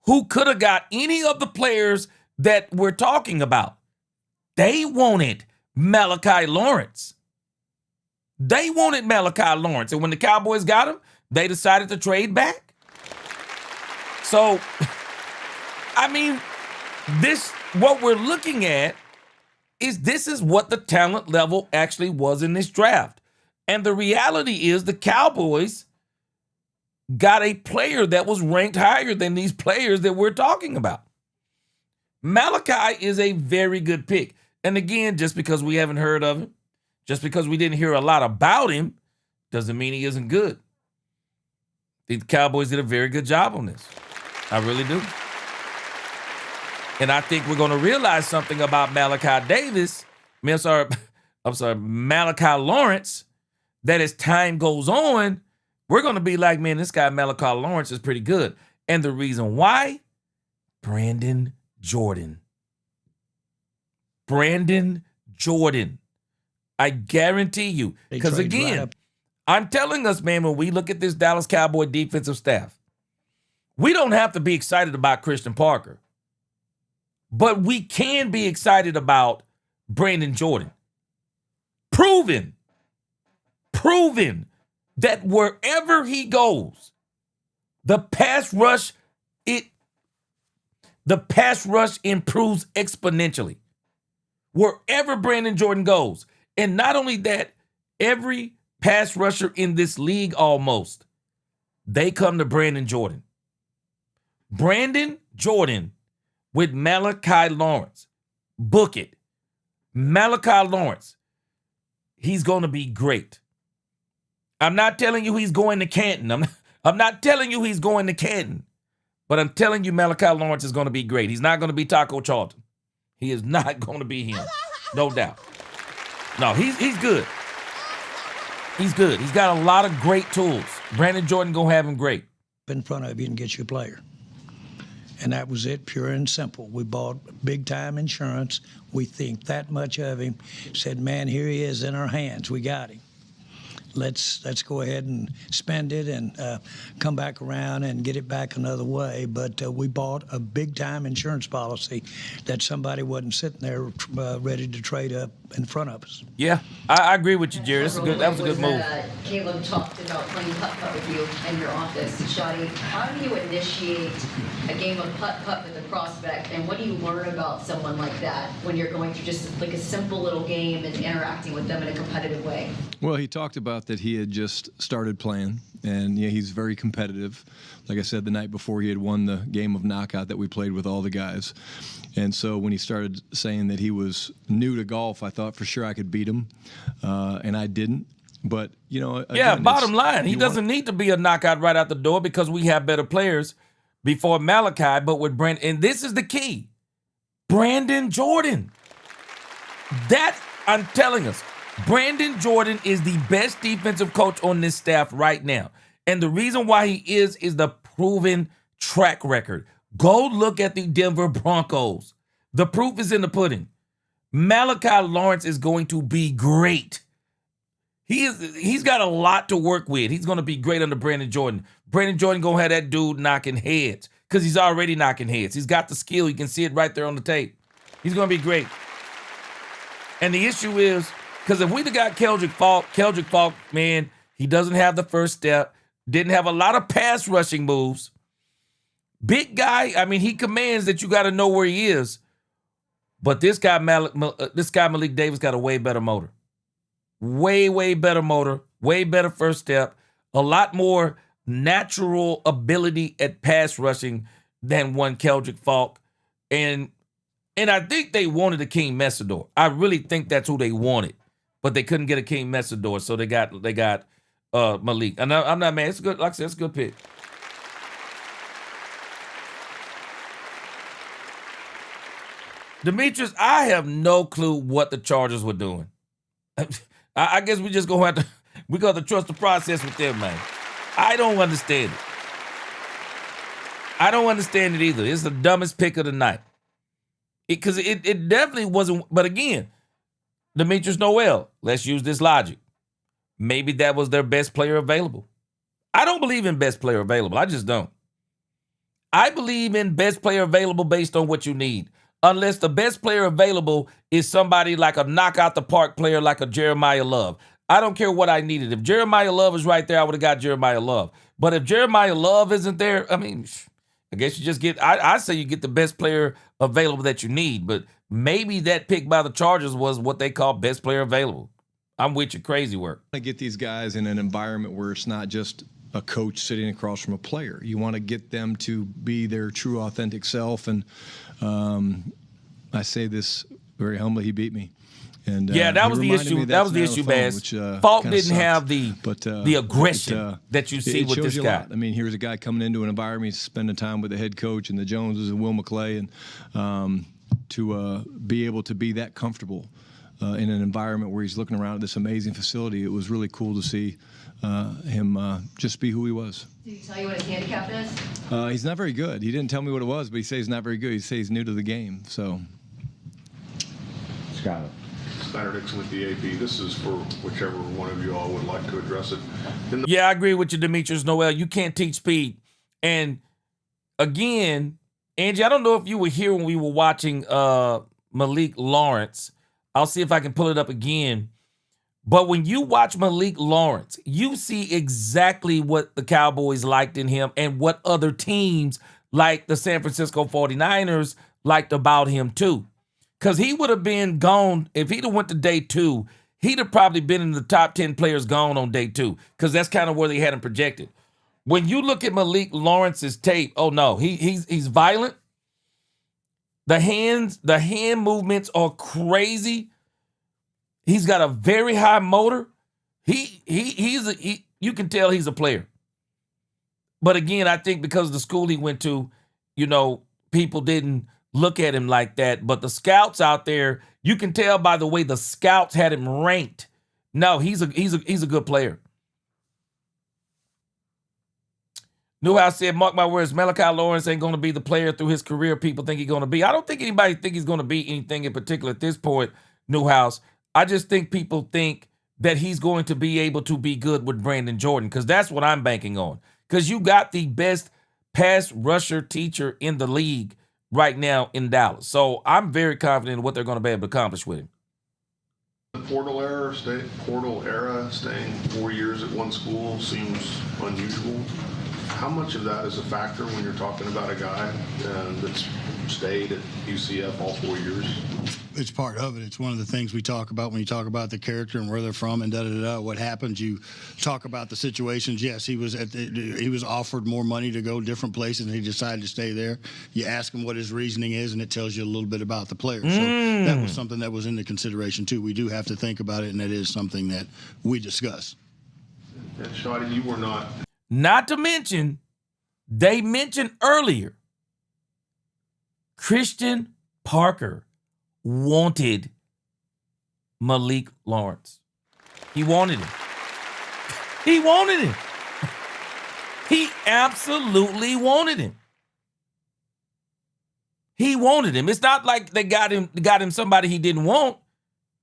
who could have got any of the players that we're talking about, they wanted Malachi Lawrence. They wanted Malachi Lawrence. And when the Cowboys got him, they decided to trade back. So, I mean, what we're looking at is this is what the talent level actually was in this draft. And the reality is the Cowboys got a player that was ranked higher than these players that we're talking about. Malachi is a very good pick. And again, just because we haven't heard of him, just because we didn't hear a lot about him, doesn't mean he isn't good. I think the Cowboys did a very good job on this. I really do. And I think we're going to realize something about Malachi Lawrence, that as time goes on, we're going to be like, man, this guy Malachi Lawrence is pretty good. And the reason why? Brandon Jordan. I guarantee you. Because again, I'm telling us, man, when we look at this Dallas Cowboy defensive staff, we don't have to be excited about Christian Parker, but we can be excited about Brandon Jordan. Proven that wherever he goes, the pass rush improves exponentially. Wherever Brandon Jordan goes. And not only that, every pass rusher in this league almost, they come to Brandon Jordan. Brandon Jordan with Malachi Lawrence. Book it. Malachi Lawrence. He's going to be great. I'm not telling you he's going to Canton. I'm not telling you he's going to Canton. But I'm telling you Malachi Lawrence is going to be great. He's not going to be Taco Charlton. He is not going to be him. No doubt. No, he's good. He's good. He's got a lot of great tools. Brandon Jordan gonna have him great. In front of you and get your player. And that was it, pure and simple. We bought big-time insurance. We think that much of him. Said, man, here he is in our hands. We got him. Let's go ahead and spend it and come back around and get it back another way. But we bought a big-time insurance policy that somebody wasn't sitting there ready to trade up in front of us. Yeah, I agree with you, Jerry. That was a good move. Caleb talked about playing putt-putt with you in your office. Shotty, how do you initiate a game of putt-putt with a prospect, and what do you learn about someone like that when you're going through just like a simple little game and interacting with them in a competitive way? Well, he talked about that he had just started playing, and yeah, he's very competitive. Like I said, the night before he had won the game of knockout that we played with all the guys. And so when he started saying that he was new to golf, I thought for sure I could beat him, and I didn't. But, you know, again, yeah, bottom line, he doesn't need to be a knockout right out the door because we have better players before Malachi, but with Brandon, and this is the key, Brandon Jordan. That, I'm telling us, Brandon Jordan is the best defensive coach on this staff right now. And the reason why he is the proven track record. Go look at the Denver Broncos. The proof is in the pudding. Malachi Lawrence is going to be great. He's got a lot to work with. He's going to be great under Brandon Jordan. Brandon Jordan going to have that dude knocking heads because he's already knocking heads. He's got the skill. You can see it right there on the tape. He's going to be great. And the issue is, because if we'd have got Keldrick Falk, man, he doesn't have the first step, didn't have a lot of pass rushing moves. Big guy, I mean, he commands that you got to know where he is. But this guy Malik Davis got a way better motor. Way better motor, way better first step, a lot more natural ability at pass rushing than one Keldrick Falk. And I think they wanted a King Messidor. I really think that's who they wanted. But they couldn't get a King Messidor, so they got Malik. And I'm not mad. It's good. Like I said, it's a good pick. Demetrius, I have no clue what the Chargers were doing. I guess we just gonna We got to trust the process with them, man. I don't understand it. I don't understand it either. It's the dumbest pick of the night. Because it definitely wasn't. But again, Demetrius Noel, let's use this logic. Maybe that was their best player available. I don't believe in best player available. I just don't. I believe in best player available based on what you need. Unless the best player available is somebody like a knockout the park player like a Jeremiah Love. I don't care what I needed. If Jeremiah Love was right there, I would have got Jeremiah Love. But if Jeremiah Love isn't there, I mean, I guess you just get, I say you get the best player available that you need. But maybe that pick by the Chargers was what they call best player available. I'm with you, crazy work. I get these guys in an environment where it's not just a coach sitting across from a player. You want to get them to be their true, authentic self. And I say this very humbly, he beat me. And yeah, that was the issue. That was the issue, Bass. Falk didn't have the aggression that you see with this guy. I mean, here's a guy coming into an environment, he's spending time with the head coach and the Joneses and Will McClay, and to be able to be that comfortable in an environment where he's looking around at this amazing facility, it was really cool to see him just be who he was. Did he tell you what his handicap is? He's not very good. He didn't tell me what it was, but he says he's not very good. He says he's new to the game. So, Scott. Snyder Dixon with the AP. This is for whichever one of you all would like to address it. Yeah, I agree with you, Demetrius Noel. You can't teach speed. And again, Angie, I don't know if you were here when we were watching Malik Lawrence. I'll see if I can pull it up again. But when you watch Malik Lawrence, you see exactly what the Cowboys liked in him and what other teams like the San Francisco 49ers liked about him too. Because he would have been gone, if he'd have went to day 2, he'd have probably been in the top 10 players gone on day 2, because that's kind of where they had him projected. When you look at Malik Lawrence's tape, oh no, he's violent. The hand movements are crazy. He's got a very high motor. You can tell he's a player. But again, I think because of the school he went to, people didn't look at him like that. But the scouts out there, you can tell by the way the scouts had him ranked. No, he's a good player. Newhouse said, mark my words, Malachi Lawrence ain't going to be the player through his career people think he's going to be. I don't think anybody think he's going to be anything in particular at this point, Newhouse. I just think people think that he's going to be able to be good with Brandon Jordan, because that's what I'm banking on. Because you got the best pass rusher teacher in the league right now in Dallas. So I'm very confident in what they're going to be able to accomplish with him. The portal era, staying 4 years at one school seems unusual. How much of that is a factor when you're talking about a guy that's stayed at UCF all 4 years? It's part of it. It's one of the things we talk about when you talk about the character and where they're from and what happens. You talk about the situations. Yes, he was offered more money to go different places, and he decided to stay there. You ask him what his reasoning is, and it tells you a little bit about the player. So that was something that was into consideration too. We do have to think about it, and that is something that we discuss. And Shotty, you were not. Not to mention, they mentioned earlier, Christian Parker wanted Malik Lawrence. He wanted him. He wanted him. He absolutely wanted him. He wanted him. It's not like they got him somebody he didn't want.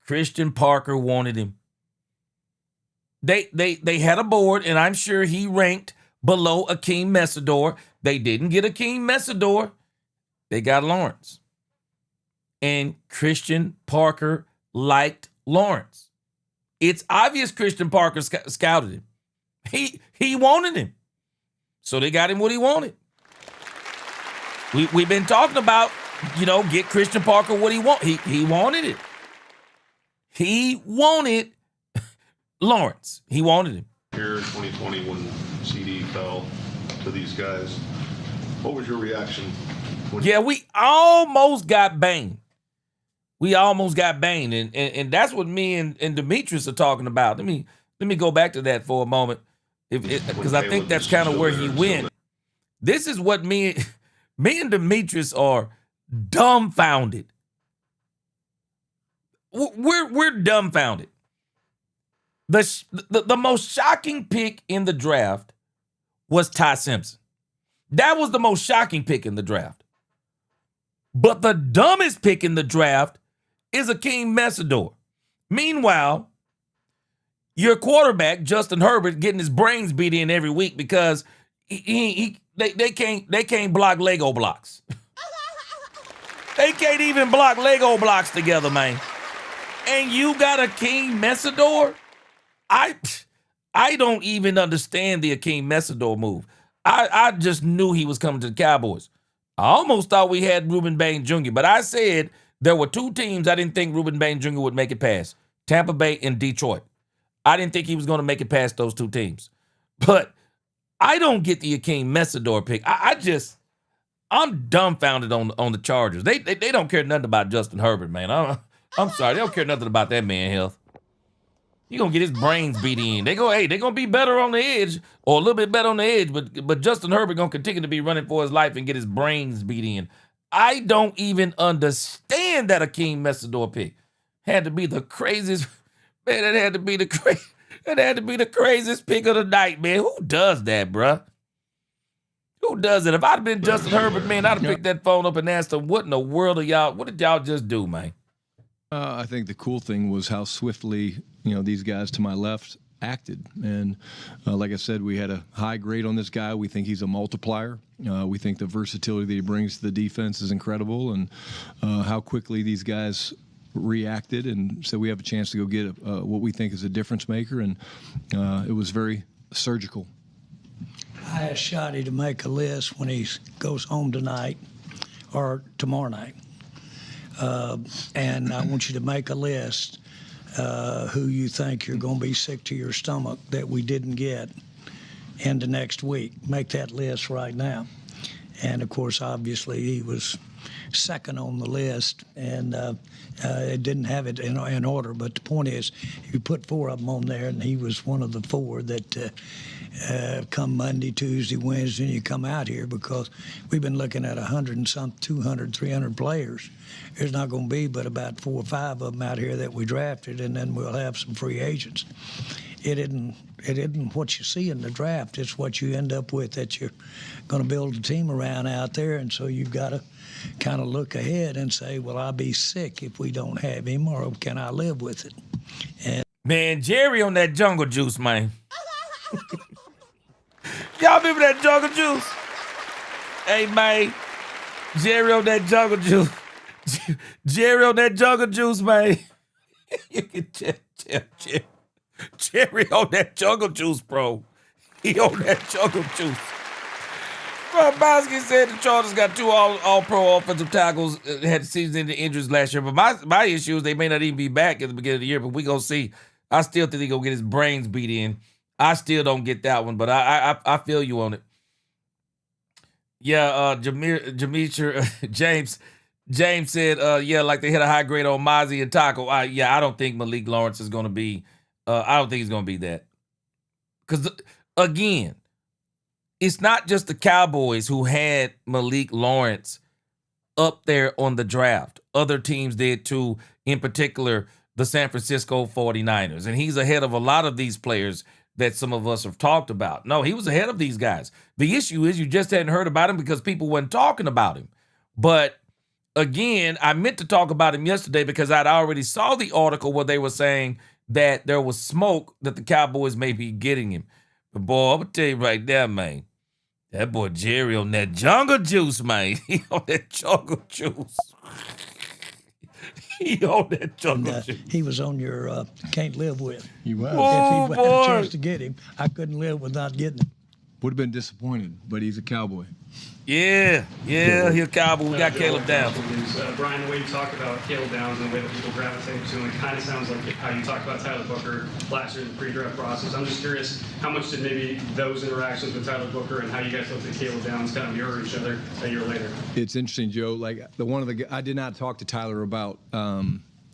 Christian Parker wanted him. They had a board, and I'm sure he ranked below Akeem Messidor. They didn't get Akeem Messidor. They got Lawrence. And Christian Parker liked Lawrence. It's obvious Christian Parker scouted him. He wanted him. So they got him what he wanted. We've been talking about, get Christian Parker what he wanted. He wanted it. He wanted Lawrence. He wanted him. Here in 2020 when CD fell to these guys, what was your reaction? Yeah, we almost got banged. And that's what me and Demetrius are talking about. Let me go back to that for a moment, because I think that's kind of where he went. This is what me and Demetrius are dumbfounded. We're dumbfounded. The most shocking pick in the draft was Ty Simpson. That was the most shocking pick in the draft. But the dumbest pick in the draft is Akeem Mesidor. Meanwhile, your quarterback, Justin Herbert, getting his brains beat in every week because they can't block Lego blocks. They can't even block Lego blocks together, man. And you got Akeem Mesidor? I don't even understand the Akeem Mesidor move. I just knew he was coming to the Cowboys. I almost thought we had Reuben Bain Jr., but I said there were two teams I didn't think Reuben Bain Jr. would make it past, Tampa Bay and Detroit. I didn't think he was going to make it past those two teams. But I don't get the Akeem Mesidor pick. I'm dumbfounded on the Chargers. They don't care nothing about Justin Herbert, man. I'm sorry. They don't care nothing about that man health. You're going to get his brains beat in. They're going to be better on the edge or a little bit better on the edge, but Justin Herbert going to continue to be running for his life and get his brains beat in. I don't even understand that Akeem Mesidor pick. Had to be the craziest. Man, that had to be the craziest pick of the night, man. Who does that, bruh? Who does it? If I'd have been Justin Herbert, man, I'd have picked that phone up and asked him, what in the world what did y'all just do, man? I think the cool thing was how swiftly, these guys to my left acted. And like I said, we had a high grade on this guy. We think he's a multiplier. We think the versatility that he brings to the defense is incredible, and how quickly these guys reacted. And so we have a chance to go get what we think is a difference maker, and it was very surgical. I asked Shotty to make a list when he goes home tonight or tomorrow night. And I want you to make a list who you think you're going to be sick to your stomach that we didn't get into next week. Make that list right now. And, of course, obviously he was second on the list, and it didn't have it in order. But the point is, you put four of them on there, and he was one of the four that come Monday, Tuesday, Wednesday, and you come out here, because we've been looking at 100 and some 200, 300 players. There's not going to be but about 4 or 5 of them out here that we drafted, and then we'll have some free agents. It isn't what you see in the draft. It's what you end up with that you're going to build a team around out there, and so you've got to kind of look ahead and say, well, I'll be sick if we don't have him, or can I live with it? And man, Jerry on that jungle juice, man. Y'all remember that jungle juice? Hey, man, Jerry on that jungle juice. Jerry on that jungle juice, man. You can tell Jerry on that jungle juice, bro. He on that jungle juice. Well, Bosky said the Chargers got 2 all-pro offensive tackles, had season-ending injuries last year. But my issue is they may not even be back at the beginning of the year, but we going to see. I still think he's going to get his brains beat in. I still don't get that one, but I feel you on it. Yeah, James said, like they hit a high grade on Mozzie and Taco. I don't think Malik Lawrence is going to be, I don't think he's going to be that. Because, again, it's not just the Cowboys who had Malik Lawrence up there on the draft. Other teams did too, in particular, the San Francisco 49ers. And he's ahead of a lot of these players that some of us have talked about. No, he was ahead of these guys. The issue is you just hadn't heard about him because people weren't talking about him. But again, I meant to talk about him yesterday because I'd already saw the article where they were saying that there was smoke that the Cowboys may be getting him. But boy, I'm going to tell you right there, man, that boy Jerry on that jungle juice, man. He on that jungle juice. He on that jungle juice. He was on your can't live with. He was. If he had a chance to get him, I couldn't live without getting him. Would have been disappointed, but he's a Cowboy. Yeah, he's a Cowboy. We got Caleb Downs. Brian, the way you talk about Caleb Downs and the way that people gravitate to him, it kind of sounds like how you talked about Tyler Booker last year in the pre-draft process. I'm just curious, how much did maybe those interactions with Tyler Booker and how you guys looked at Caleb Downs kind of mirror each other a year later? It's interesting, Joe. Like I did not talk to Tyler about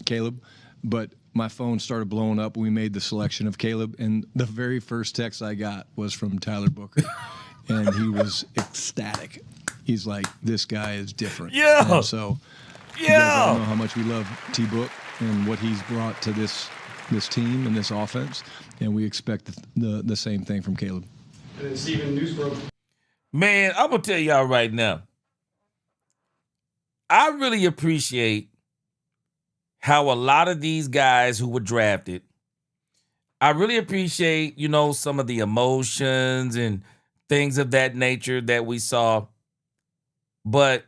Caleb, but my phone started blowing up when we made the selection of Caleb, and the very first text I got was from Tyler Booker, and he was ecstatic. He's like, this guy is different. Yeah. And so you guys all know how much we love T-Book and what he's brought to this this team and this offense, and we expect the same thing from Caleb. And then Steven Newsbrook. Man, I'm going to tell y'all right now, I really appreciate how a lot of these guys who were drafted, I really appreciate, you know, some of the emotions and things of that nature that we saw. But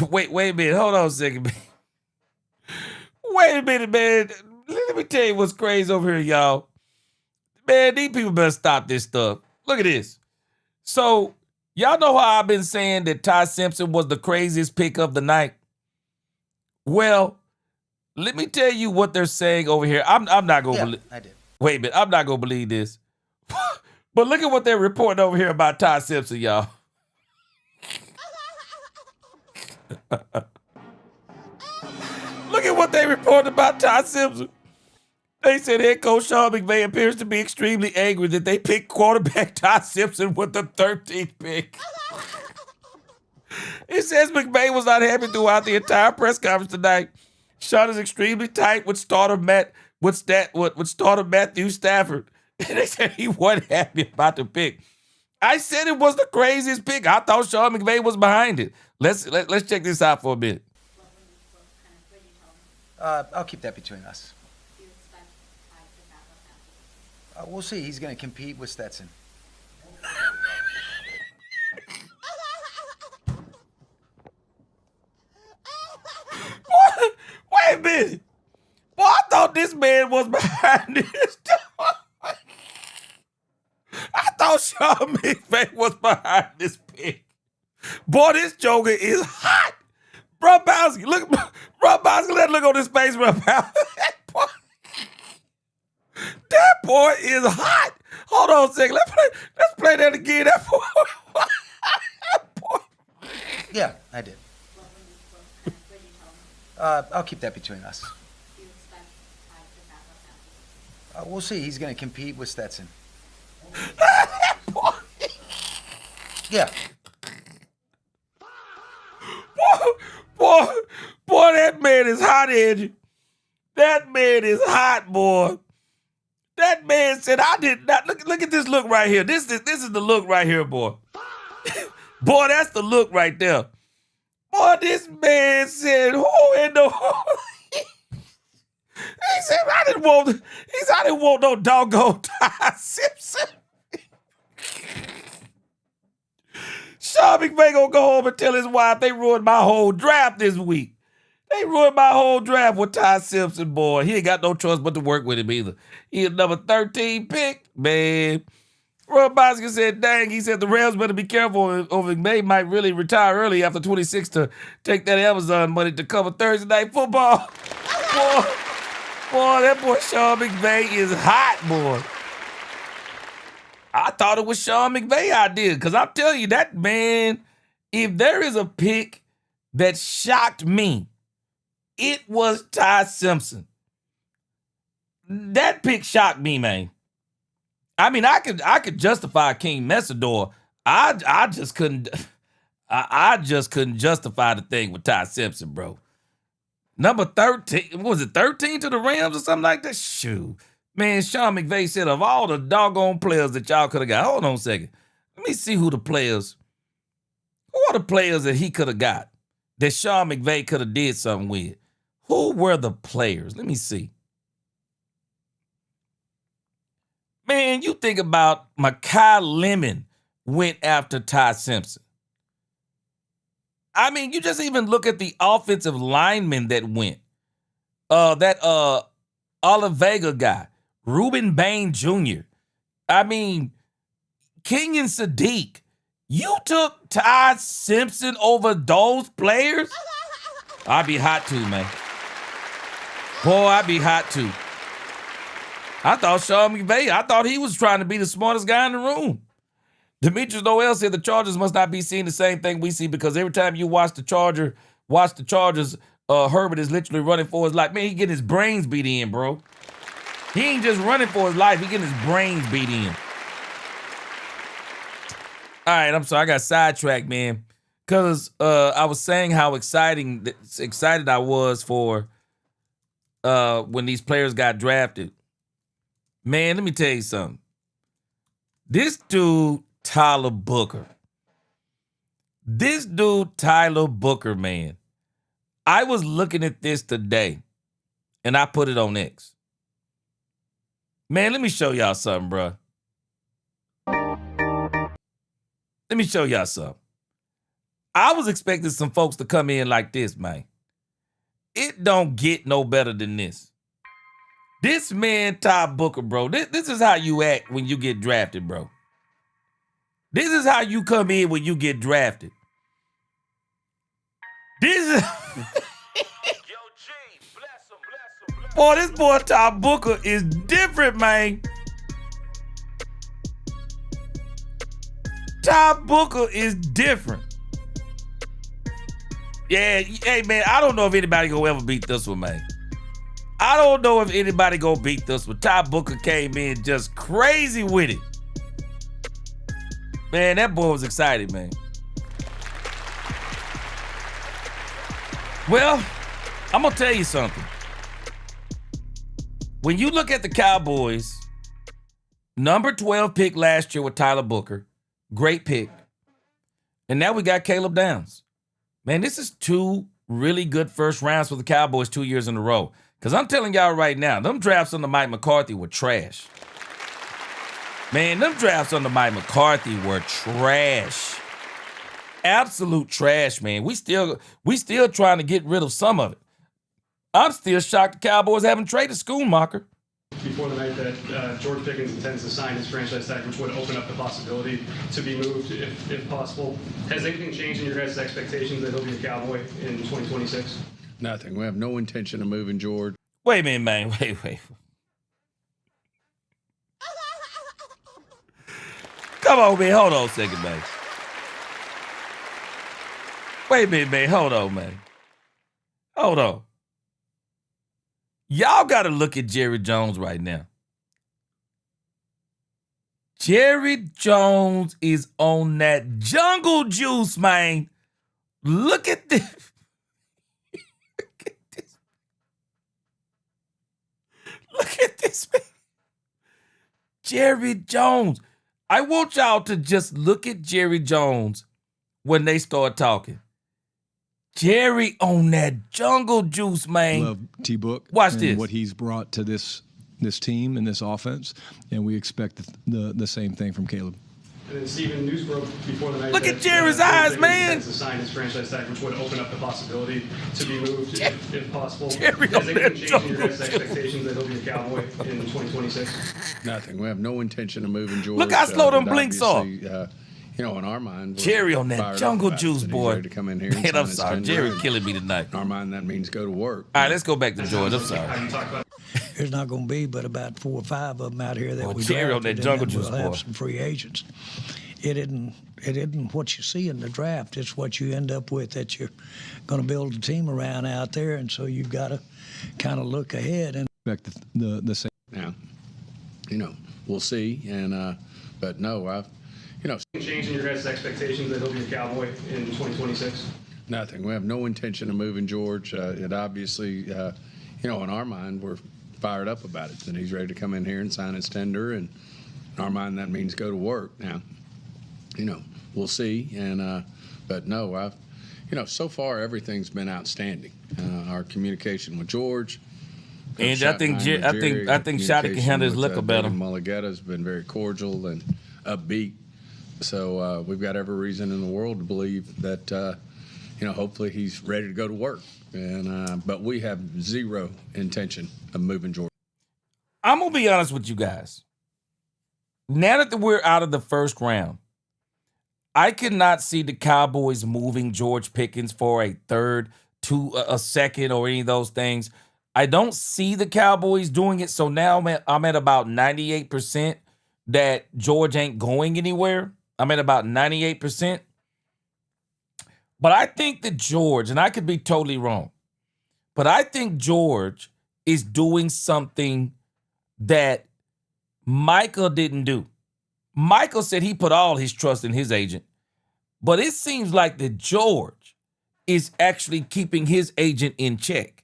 wait a minute. Hold on a second, man. Wait a minute, man. Let me tell you what's crazy over here, y'all. Man, these people better stop this stuff. Look at this. So, y'all know how I've been saying that Ty Simpson was the craziest pick of the night? Well, let me tell you what they're saying over here. I'm not going to believe. I did. Wait a minute. I'm not going to believe this. But look at what they're reporting over here about Ty Simpson, y'all. Look at what they reported about Ty Simpson. They said head coach Sean McVay appears to be extremely angry that they picked quarterback Ty Simpson with the 13th pick. It says McVay was not happy throughout the entire press conference tonight. Sean is extremely tight with starter Matthew Stafford. And they said he wasn't happy about the pick. I said it was the craziest pick. I thought Sean McVay was behind it. Let's check this out for a minute. I'll keep that between us. We'll see. He's going to compete with Stetson. Wait a minute. Boy, I thought this man was behind this. I thought Sean McVay was behind this pick. Boy, this joker is hot. Bro Bowski, look, Bro Bowski, let's look on his face, Bro Bowski. That boy is hot. Hold on a second. Let's play that again. That boy. Yeah, I did. I'll keep that between us. We'll see. He's going to compete with Stetson. Yeah. Boy, that man is hot-headed. That man is hot, boy. That man said, I did not. Look at this look right here. This is the look right here, boy. Boy, that's the look right there. Boy, this man said, who in the He said, I didn't want no doggone Ty Simpson. Sean McVay gonna go home and tell his wife they ruined my whole draft this week. They ruined my whole draft with Ty Simpson, boy. He ain't got no choice but to work with him either. He a number 13 pick, man. Roy Boskin said, dang, he said the Rams better be careful or McVay might really retire early after 26 to take that Amazon money to cover Thursday Night Football. Boy, that boy Sean McVay is hot, boy. I thought it was Sean McVay idea because I'm telling you, that man, if there is a pick that shocked me, it was Ty Simpson. That pick shocked me, man. I mean, I could justify King Messidor. I just couldn't. I just couldn't justify the thing with Ty Simpson, bro. Number 13, was it 13 to the Rams or something like that? Shoot. Man, Sean McVay said of all the doggone players that y'all could have got, hold on a second. Let me see who are the players that he could have got that Sean McVay could have did something with. Who were the players? Let me see. Man, you think about Mekhi Lemon went after Ty Simpson. I mean, you just even look at the offensive linemen that went. That Olivega guy, Reuben Bain Jr. I mean, Kenyon Sadiq. You took Ty Simpson over those players? I'd be hot too, man. Boy, I'd be hot too. I thought Sean McVay, I thought he was trying to be the smartest guy in the room. Demetrius Noel said the Chargers must not be seeing the same thing we see because every time you watch the Chargers, Herbert is literally running for his life. Man, he getting his brains beat in, bro. He ain't just running for his life. He getting his brains beat in. All right, I'm sorry. I got sidetracked, man, because I was saying how excited I was for when these players got drafted. Man, let me tell you something. This dude, Tyler Booker. Man. I was looking at this today, and I put it on X. Man, let me show y'all something, bro. Let me show y'all something. I was expecting some folks to come in like this, man. It don't get no better than this. This man, Ty Booker, bro, this is how you act when you get drafted, bro. This is how you come in when you get drafted. This is... Boy, this boy Ty Booker is different, man. Ty Booker is different. Yeah, hey, man, I don't know if anybody gonna ever beat this one, man. I don't know if anybody gonna beat this one. Ty Booker came in just crazy with it. Man, that boy was excited, man. Well, I'm gonna tell you something. When you look at the Cowboys, number 12 pick last year with Tyler Booker, great pick. And now we got Caleb Downs. Man, this is 2 really good first rounds for the Cowboys 2 years in a row. Because I'm telling y'all right now, them drafts under Mike McCarthy were trash. Man, them drafts under Mike McCarthy were trash. Absolute trash, man. We still trying to get rid of some of it. I'm still shocked the Cowboys haven't traded Schoonmaker. Before the night that George Pickens intends to sign his franchise tag, which would open up the possibility to be moved if possible. Has anything changed in your guys' expectations that he'll be a Cowboy in 2026? Nothing. We have no intention of moving George. Wait a minute, man. Wait. Come on, man. Hold on a second, man. Wait a minute, man. Hold on, man. Hold on. Y'all got to look at Jerry Jones right now. Jerry Jones is on that jungle juice, man. Look at this. Look at this. Look at this, man. Jerry Jones. I want y'all to just look at Jerry Jones when they start talking. Jerry on that jungle juice, man. Love T-Book. Watch and this. What he's brought to this team and this offense, and we expect the same thing from Caleb. And then Steven, news broke before the night. Look at Jerry's eyes, man. Intends to sign his franchise tag, which would open up the possibility to be moved if possible. Jerry Has on anything that changed in your jungle guys' expectations that he'll be a Cowboy in 2026? Nothing. We have no intention of moving George. Look how slow them but blinks are. obviously, in our mind, we're Jerry on that fired up jungle about it, juice, that he's boy. ready to come in here and Man, sign I'm his sorry. tender, Jerry and killing me tonight. in our mind, that means go to work. All right, let's go back to George. I'm sorry. There's not going to be but about 4 or 5 of them out here that Boy, we Jerry on drafted, that jungle and then juice, we'll have boy. some free agents. It isn't what you see in the draft. It's what you end up with that you're going to build a team around out there, and so you've got to kind of look ahead and Expect the same. Now, we'll see. And but no, Change in your guys' expectations that he'll be a Cowboy in 2026? nothing. We have no intention of moving George. It obviously, in our mind, we're fired up about it, that he's ready to come in here and sign his tender, and in our mind, that means go to work. Now, we'll see. And but no, so far everything's been outstanding. Our communication with George. And Coach I think Schottenheimer, I think Shotty can handle his liquor better. Mulligetta has been very cordial and upbeat. So we've got every reason in the world to believe that, hopefully he's ready to go to work. And but we have zero intention of moving George. I'm going to be honest with you guys. Now that we're out of the first round, I cannot see the Cowboys moving George Pickens for a third, a second, or any of those things. I don't see the Cowboys doing it. So now I'm at about 98% that George ain't going anywhere. I'm at about 98%. But I think that George, and I could be totally wrong, but I think George is doing something that Michael didn't do. Michael said he put all his trust in his agent. But it seems like that George is actually keeping his agent in check.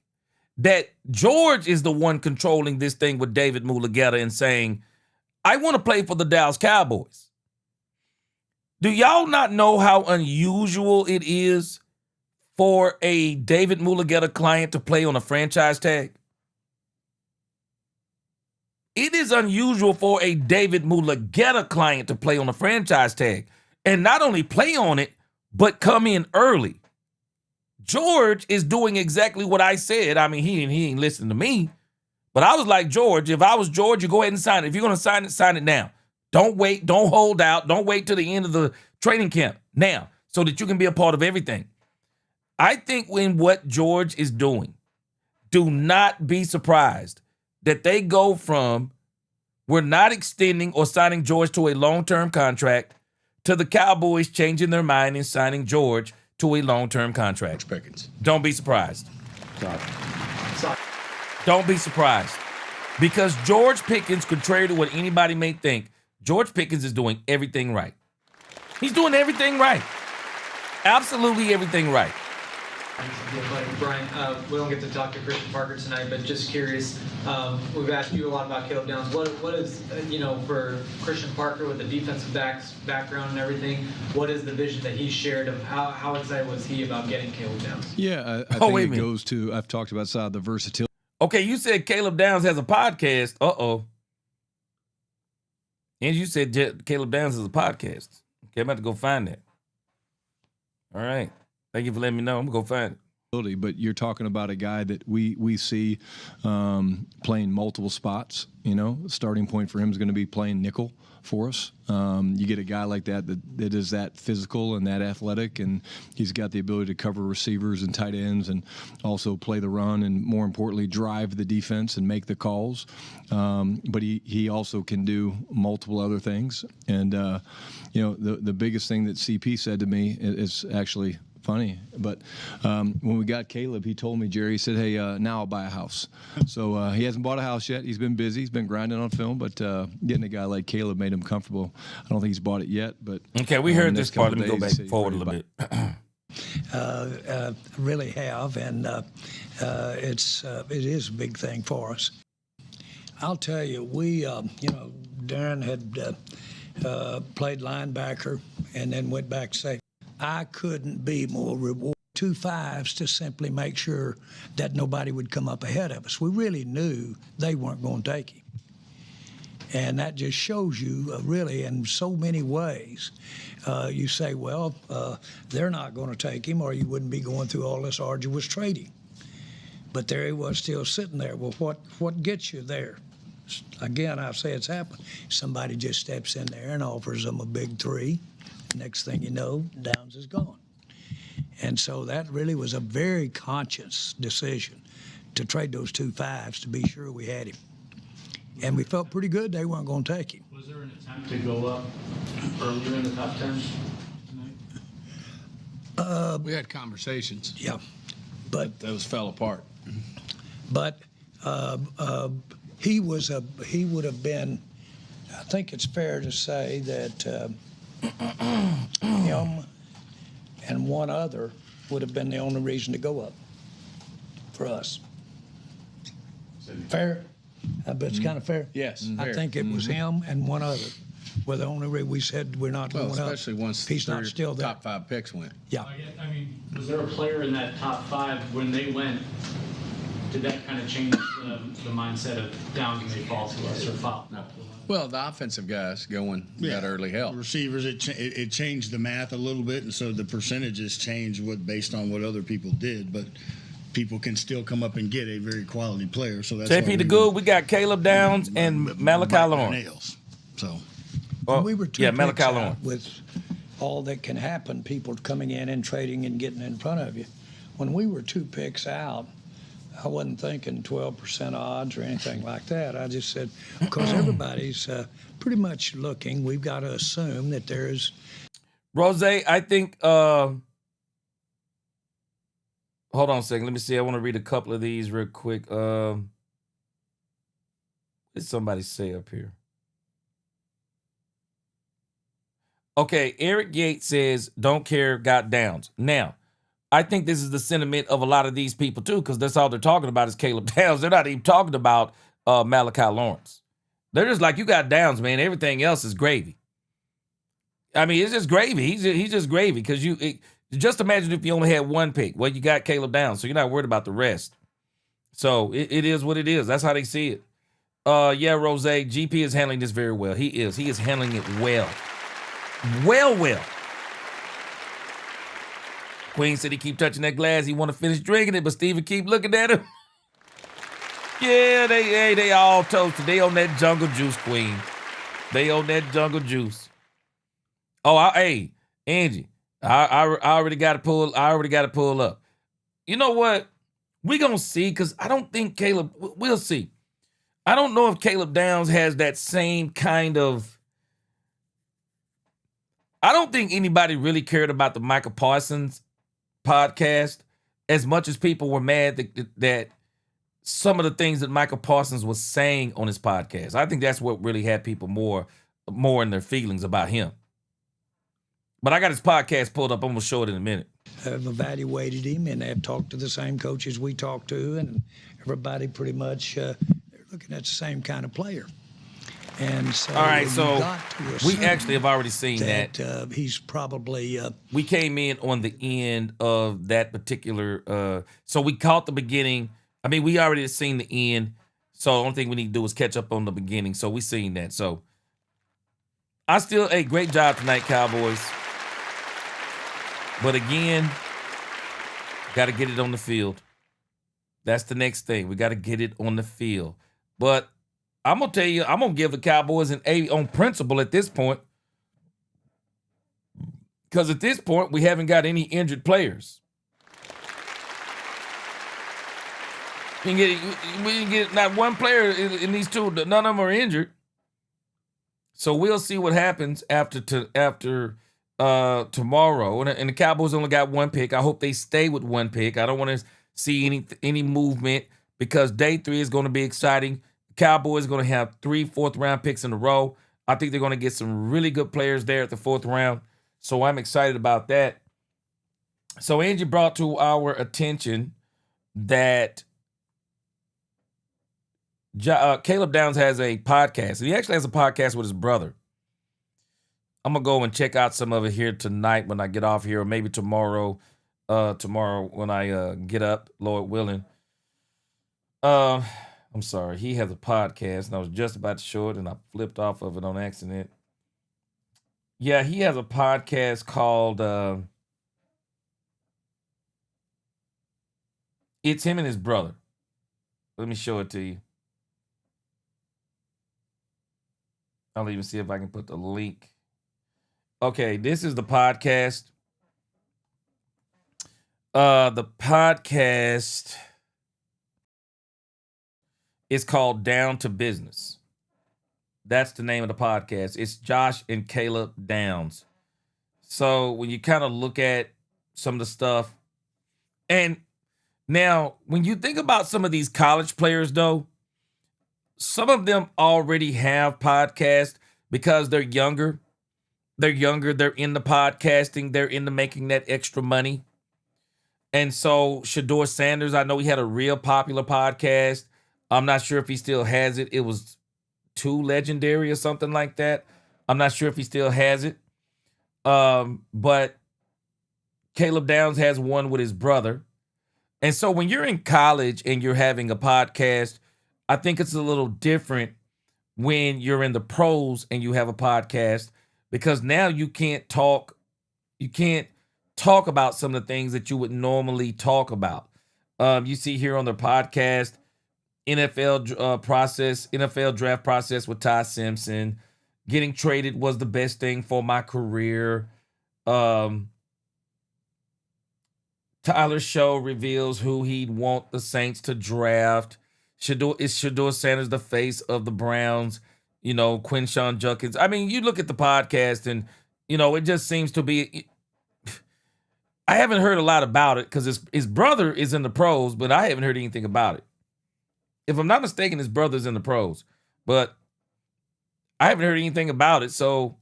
That George is the one controlling this thing with David Mulugeta and saying, I want to play for the Dallas Cowboys. Do y'all not know how unusual it is for a David Mulugeta client to play on a franchise tag? It is unusual for a David Mulugeta client to play on a franchise tag and not only play on it, but come in early. George is doing exactly what I said. I mean, he ain't listening to me, but I was like, George, if I was George, you go ahead and sign it. If you're going to sign it now. Don't wait. Don't hold out. Don't wait till the end of the training camp now so that you can be a part of everything. I think when what George is doing, do not be surprised that they go from we're not extending or signing George to a long-term contract to the Cowboys changing their mind and signing George to a long-term contract. Don't be surprised. Sorry. Don't be surprised. Because George Pickens, contrary to what anybody may think, George Pickens is doing everything right. He's doing everything right. Absolutely everything right. Brian, we don't get to talk to Christian Parker tonight, but just curious, we've asked you a lot about Caleb Downs. What is, for Christian Parker with the defensive background and everything, what is the vision that he shared of how excited was he about getting Caleb Downs? Yeah, I think it goes to, I've talked about the versatility. Okay, you said Caleb Downs has a podcast. Uh-oh. And you said Caleb Downs has a podcast. Okay, I'm about to go find that. All right. Thank you for letting me know. I'm going to go find it. But you're talking about a guy that we see playing multiple spots. Starting point for him is going to be playing nickel for us. You get a guy like that is that physical and that athletic, and he's got the ability to cover receivers and tight ends and also play the run and, more importantly, drive the defense and make the calls. But he also can do multiple other things. And, the biggest thing that CP said to me is actually – funny, but when we got Caleb, he told me, Jerry, he said, hey, now I'll buy a house. So he hasn't bought a house yet. He's been busy. He's been grinding on film, but getting a guy like Caleb made him comfortable. I don't think he's bought it yet, but okay, we heard this part. Let me go back forward a little bit. Really have, and it is a big thing for us. I'll tell you, we, Darren had played linebacker and then went back safety. I couldn't be more rewarded. 2 5s to simply make sure that nobody would come up ahead of us. We really knew they weren't going to take him. And that just shows you, really, in so many ways. You say, well, they're not going to take him, or you wouldn't be going through all this arduous trading. But there he was still sitting there. Well, what gets you there? Again, I say it's happened. Somebody just steps in there and offers them a big 3. Next thing you know, Downs is gone. And so that really was a very conscious decision to trade those 2 5s to be sure we had him. And we felt pretty good they weren't going to take him. Was there an attempt to go up earlier in the top 10 tonight? We had conversations. Yeah. But those fell apart. But he would have been, I think it's fair to say that him and one other would have been the only reason to go up for us. Fair? I bet it's kind of fair. Yes. I think it was him and one other were the only reason we said we're not going up. Especially once he's not still there. Top 5 picks went. Yeah. I mean, was there a player in that top 5 when they went? Did that kind of change the mindset of Downs may fall to us or foul? No. Well, the offensive guys going that early help. Receivers, it changed the math a little bit, and so the percentages changed based on what other people did, but people can still come up and get a very quality player. So that's JP the Good, we got Caleb Downs and Malachi Lawrence. So we were Malachi Lawrence. With all that can happen, people coming in and trading and getting in front of you. When we were 2 picks out, I wasn't thinking 12% odds or anything like that. I just said, because everybody's pretty much looking, we've got to assume that there's. Rose, I think, hold on a second. Let me see. I want to read a couple of these real quick. What did somebody say up here? Okay, Eric Yates says, don't care, got Downs. Now, I think this is the sentiment of a lot of these people too, because that's all they're talking about is Caleb Downs. They're not even talking about Malachi Lawrence. They're just like, you got Downs, man. Everything else is gravy. I mean, it's just gravy. He's just gravy because just imagine if you only had one pick. Well, you got Caleb Downs, so you're not worried about the rest. So it is what it is. That's how they see it. Yeah, Rose, GP is handling this very well. He is. He is handling it well. Well. Queen said he keep touching that glass. He want to finish drinking it, but Steven keep looking at him. Yeah, they all toasted. They on that jungle juice, Queen. They on that jungle juice. Oh, hey, Angie, I already got to pull. I already got to pull up. You know what? We gonna see, because I don't think Caleb. We'll see. I don't know if Caleb Downs has that same kind of. I don't think anybody really cared about the Micah Parsons podcast as much as people were mad that some of the things that Micah Parsons was saying on his podcast. I think that's what really had people more in their feelings about him. But I got his podcast pulled up. I'm going to show it in a minute. Have evaluated him, and have talked to the same coaches we talked to, and everybody pretty much they're looking at the same kind of player. And so, all right, so we actually have already seen that. He's probably. We came in on the end of that particular. So we caught the beginning. I mean, we already seen the end. So the only thing we need to do is catch up on the beginning. So we seen that. So great job tonight, Cowboys. But again, got to get it on the field. That's the next thing. We got to get it on the field. But I'm going to tell you, I'm going to give the Cowboys an A on principle at this point. Because at this point, we haven't got any injured players. We didn't get not one player in these two. None of them are injured. So we'll see what happens after tomorrow. And the Cowboys only got one pick. I hope they stay with one pick. I don't want to see any movement, because day 3 is going to be exciting. Cowboys are going to have 3 fourth-round picks in a row. I think they're going to get some really good players there at the 4th round. So I'm excited about that. So Angie brought to our attention that Caleb Downs has a podcast. And he actually has a podcast with his brother. I'm going to go and check out some of it here tonight when I get off here, or maybe tomorrow when I get up, Lord willing. I'm sorry. He has a podcast, and I was just about to show it, and I flipped off of it on accident. Yeah, he has a podcast called It's Him and His Brother. Let me show it to you. I'll even see if I can put the link. Okay, this is the podcast. The podcast is called Down to Business. That's the name of the podcast. It's Josh and Caleb Downs. So when you kind of look at some of the stuff, and now when you think about some of these college players, though, some of them already have podcasts because they're younger. They're younger. They're into podcasting. They're into making that extra money. And so Shedeur Sanders, I know he had a real popular podcast. I'm not sure if he still has it. It was Too Legendary or something like that. I'm not sure if he still has it. But Caleb Downs has one with his brother. And so when you're in college and you're having a podcast, I think it's a little different when you're in the pros and you have a podcast, because now you can't talk about some of the things that you would normally talk about. You see here on their podcast, NFL draft process with Ty Simpson. Getting traded was the best thing for my career. Tyler Show reveals who he'd want the Saints to draft. Shedeur Sanders the face of the Browns? Quinshawn Judkins. I mean, you look at the podcast and, it just seems to be... I haven't heard a lot about it because his brother is in the pros, but I haven't heard anything about it. If I'm not mistaken, his brother's in the pros, but I haven't heard anything about it. So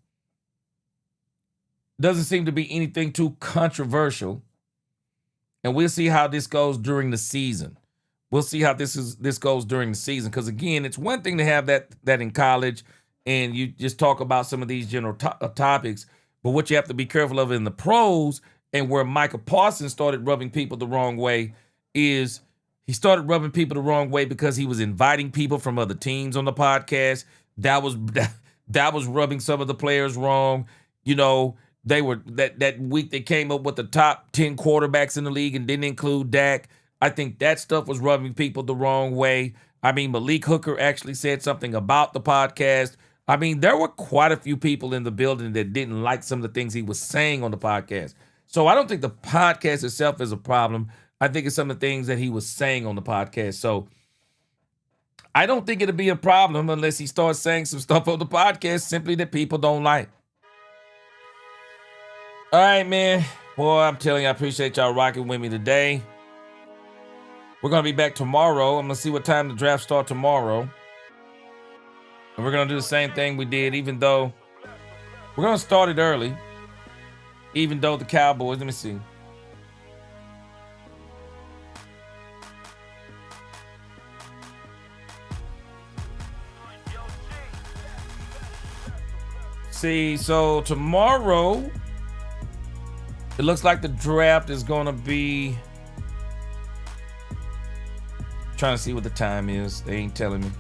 Doesn't seem to be anything too controversial. And we'll see how this goes during the season. We'll see how this goes during the season. Because again, it's one thing to have that in college and you just talk about some of these general topics. But what you have to be careful of in the pros, and where Micah Parsons started rubbing people the wrong way, is he started rubbing people the wrong way because he was inviting people from other teams on the podcast. That was rubbing some of the players wrong. You know, they were that week they came up with the top 10 quarterbacks in the league and didn't include Dak. I think that stuff was rubbing people the wrong way. I mean, Malik Hooker actually said something about the podcast. I mean, there were quite a few people in the building that didn't like some of the things he was saying on the podcast. So I don't think the podcast itself is a problem. I think it's some of the things that he was saying on the podcast. So I don't think it'll be a problem unless he starts saying some stuff on the podcast simply that people don't like. All right, man. Boy, I'm telling you, I appreciate y'all rocking with me today. We're going to be back tomorrow. I'm going to see what time the draft starts tomorrow. And we're going to do the same thing we did, even though we're going to start it early. Even though the Cowboys, let me see. See, so tomorrow, it looks like the draft is going to be, trying to see what the time is. They ain't telling me.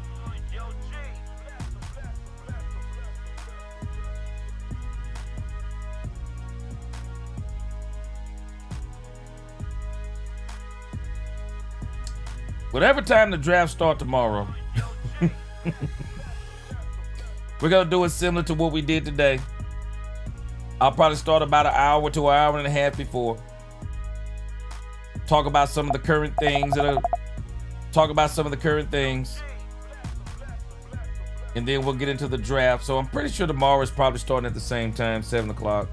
Whatever time the draft starts tomorrow, we're going to do it similar to what we did today. I'll probably start about an hour to an hour and a half before. Talk about some of the current things. And then we'll get into the draft. So I'm pretty sure tomorrow is probably starting at the same time, 7 o'clock.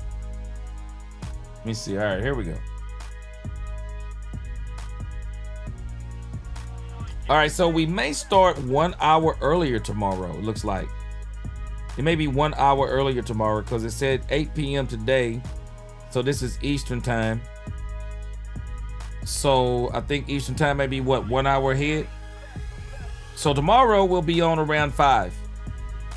Let me see. All right, here we go. All right, so we may start 1 hour earlier tomorrow, it looks like. It may be 1 hour earlier tomorrow because it said 8 p.m. today. So this is Eastern time. So I think Eastern time may be, 1 hour ahead? So tomorrow we'll be on around 5.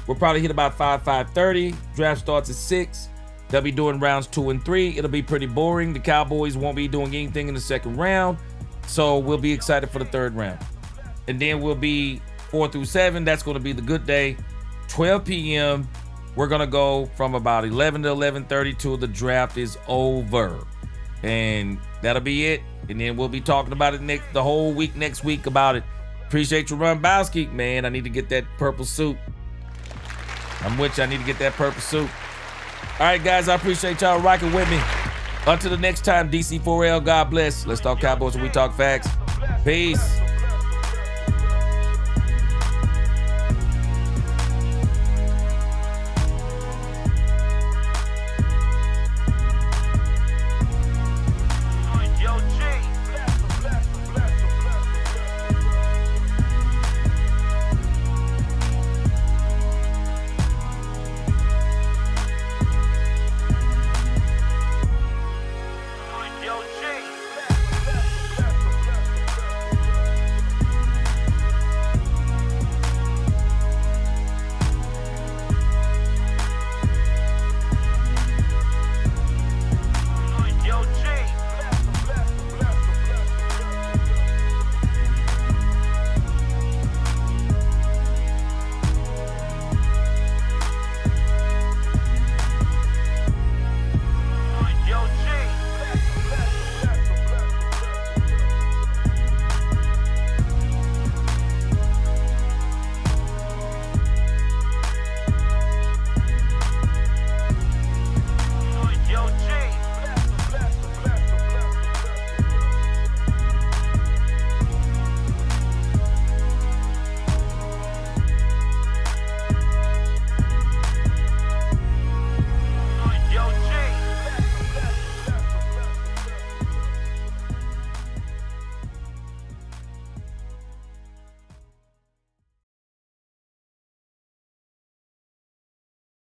We'll probably hit about 5:30. Draft starts at 6. They'll be doing rounds 2 and 3. It'll be pretty boring. The Cowboys won't be doing anything in the second round. So we'll be excited for the third round. And then we'll be 4 through 7. That's going to be the good day. 12 p.m. We're going to go from about 11 to 11:30 till the draft is over. And that'll be it. And then we'll be talking about it the whole week next week about it. Appreciate you, Ron Bowski. Man, I need to get that purple suit. I'm with you. I need to get that purple suit. All right, guys, I appreciate y'all rocking with me. Until the next time, DC4L, God bless. Let's talk Cowboys when we talk facts. Peace.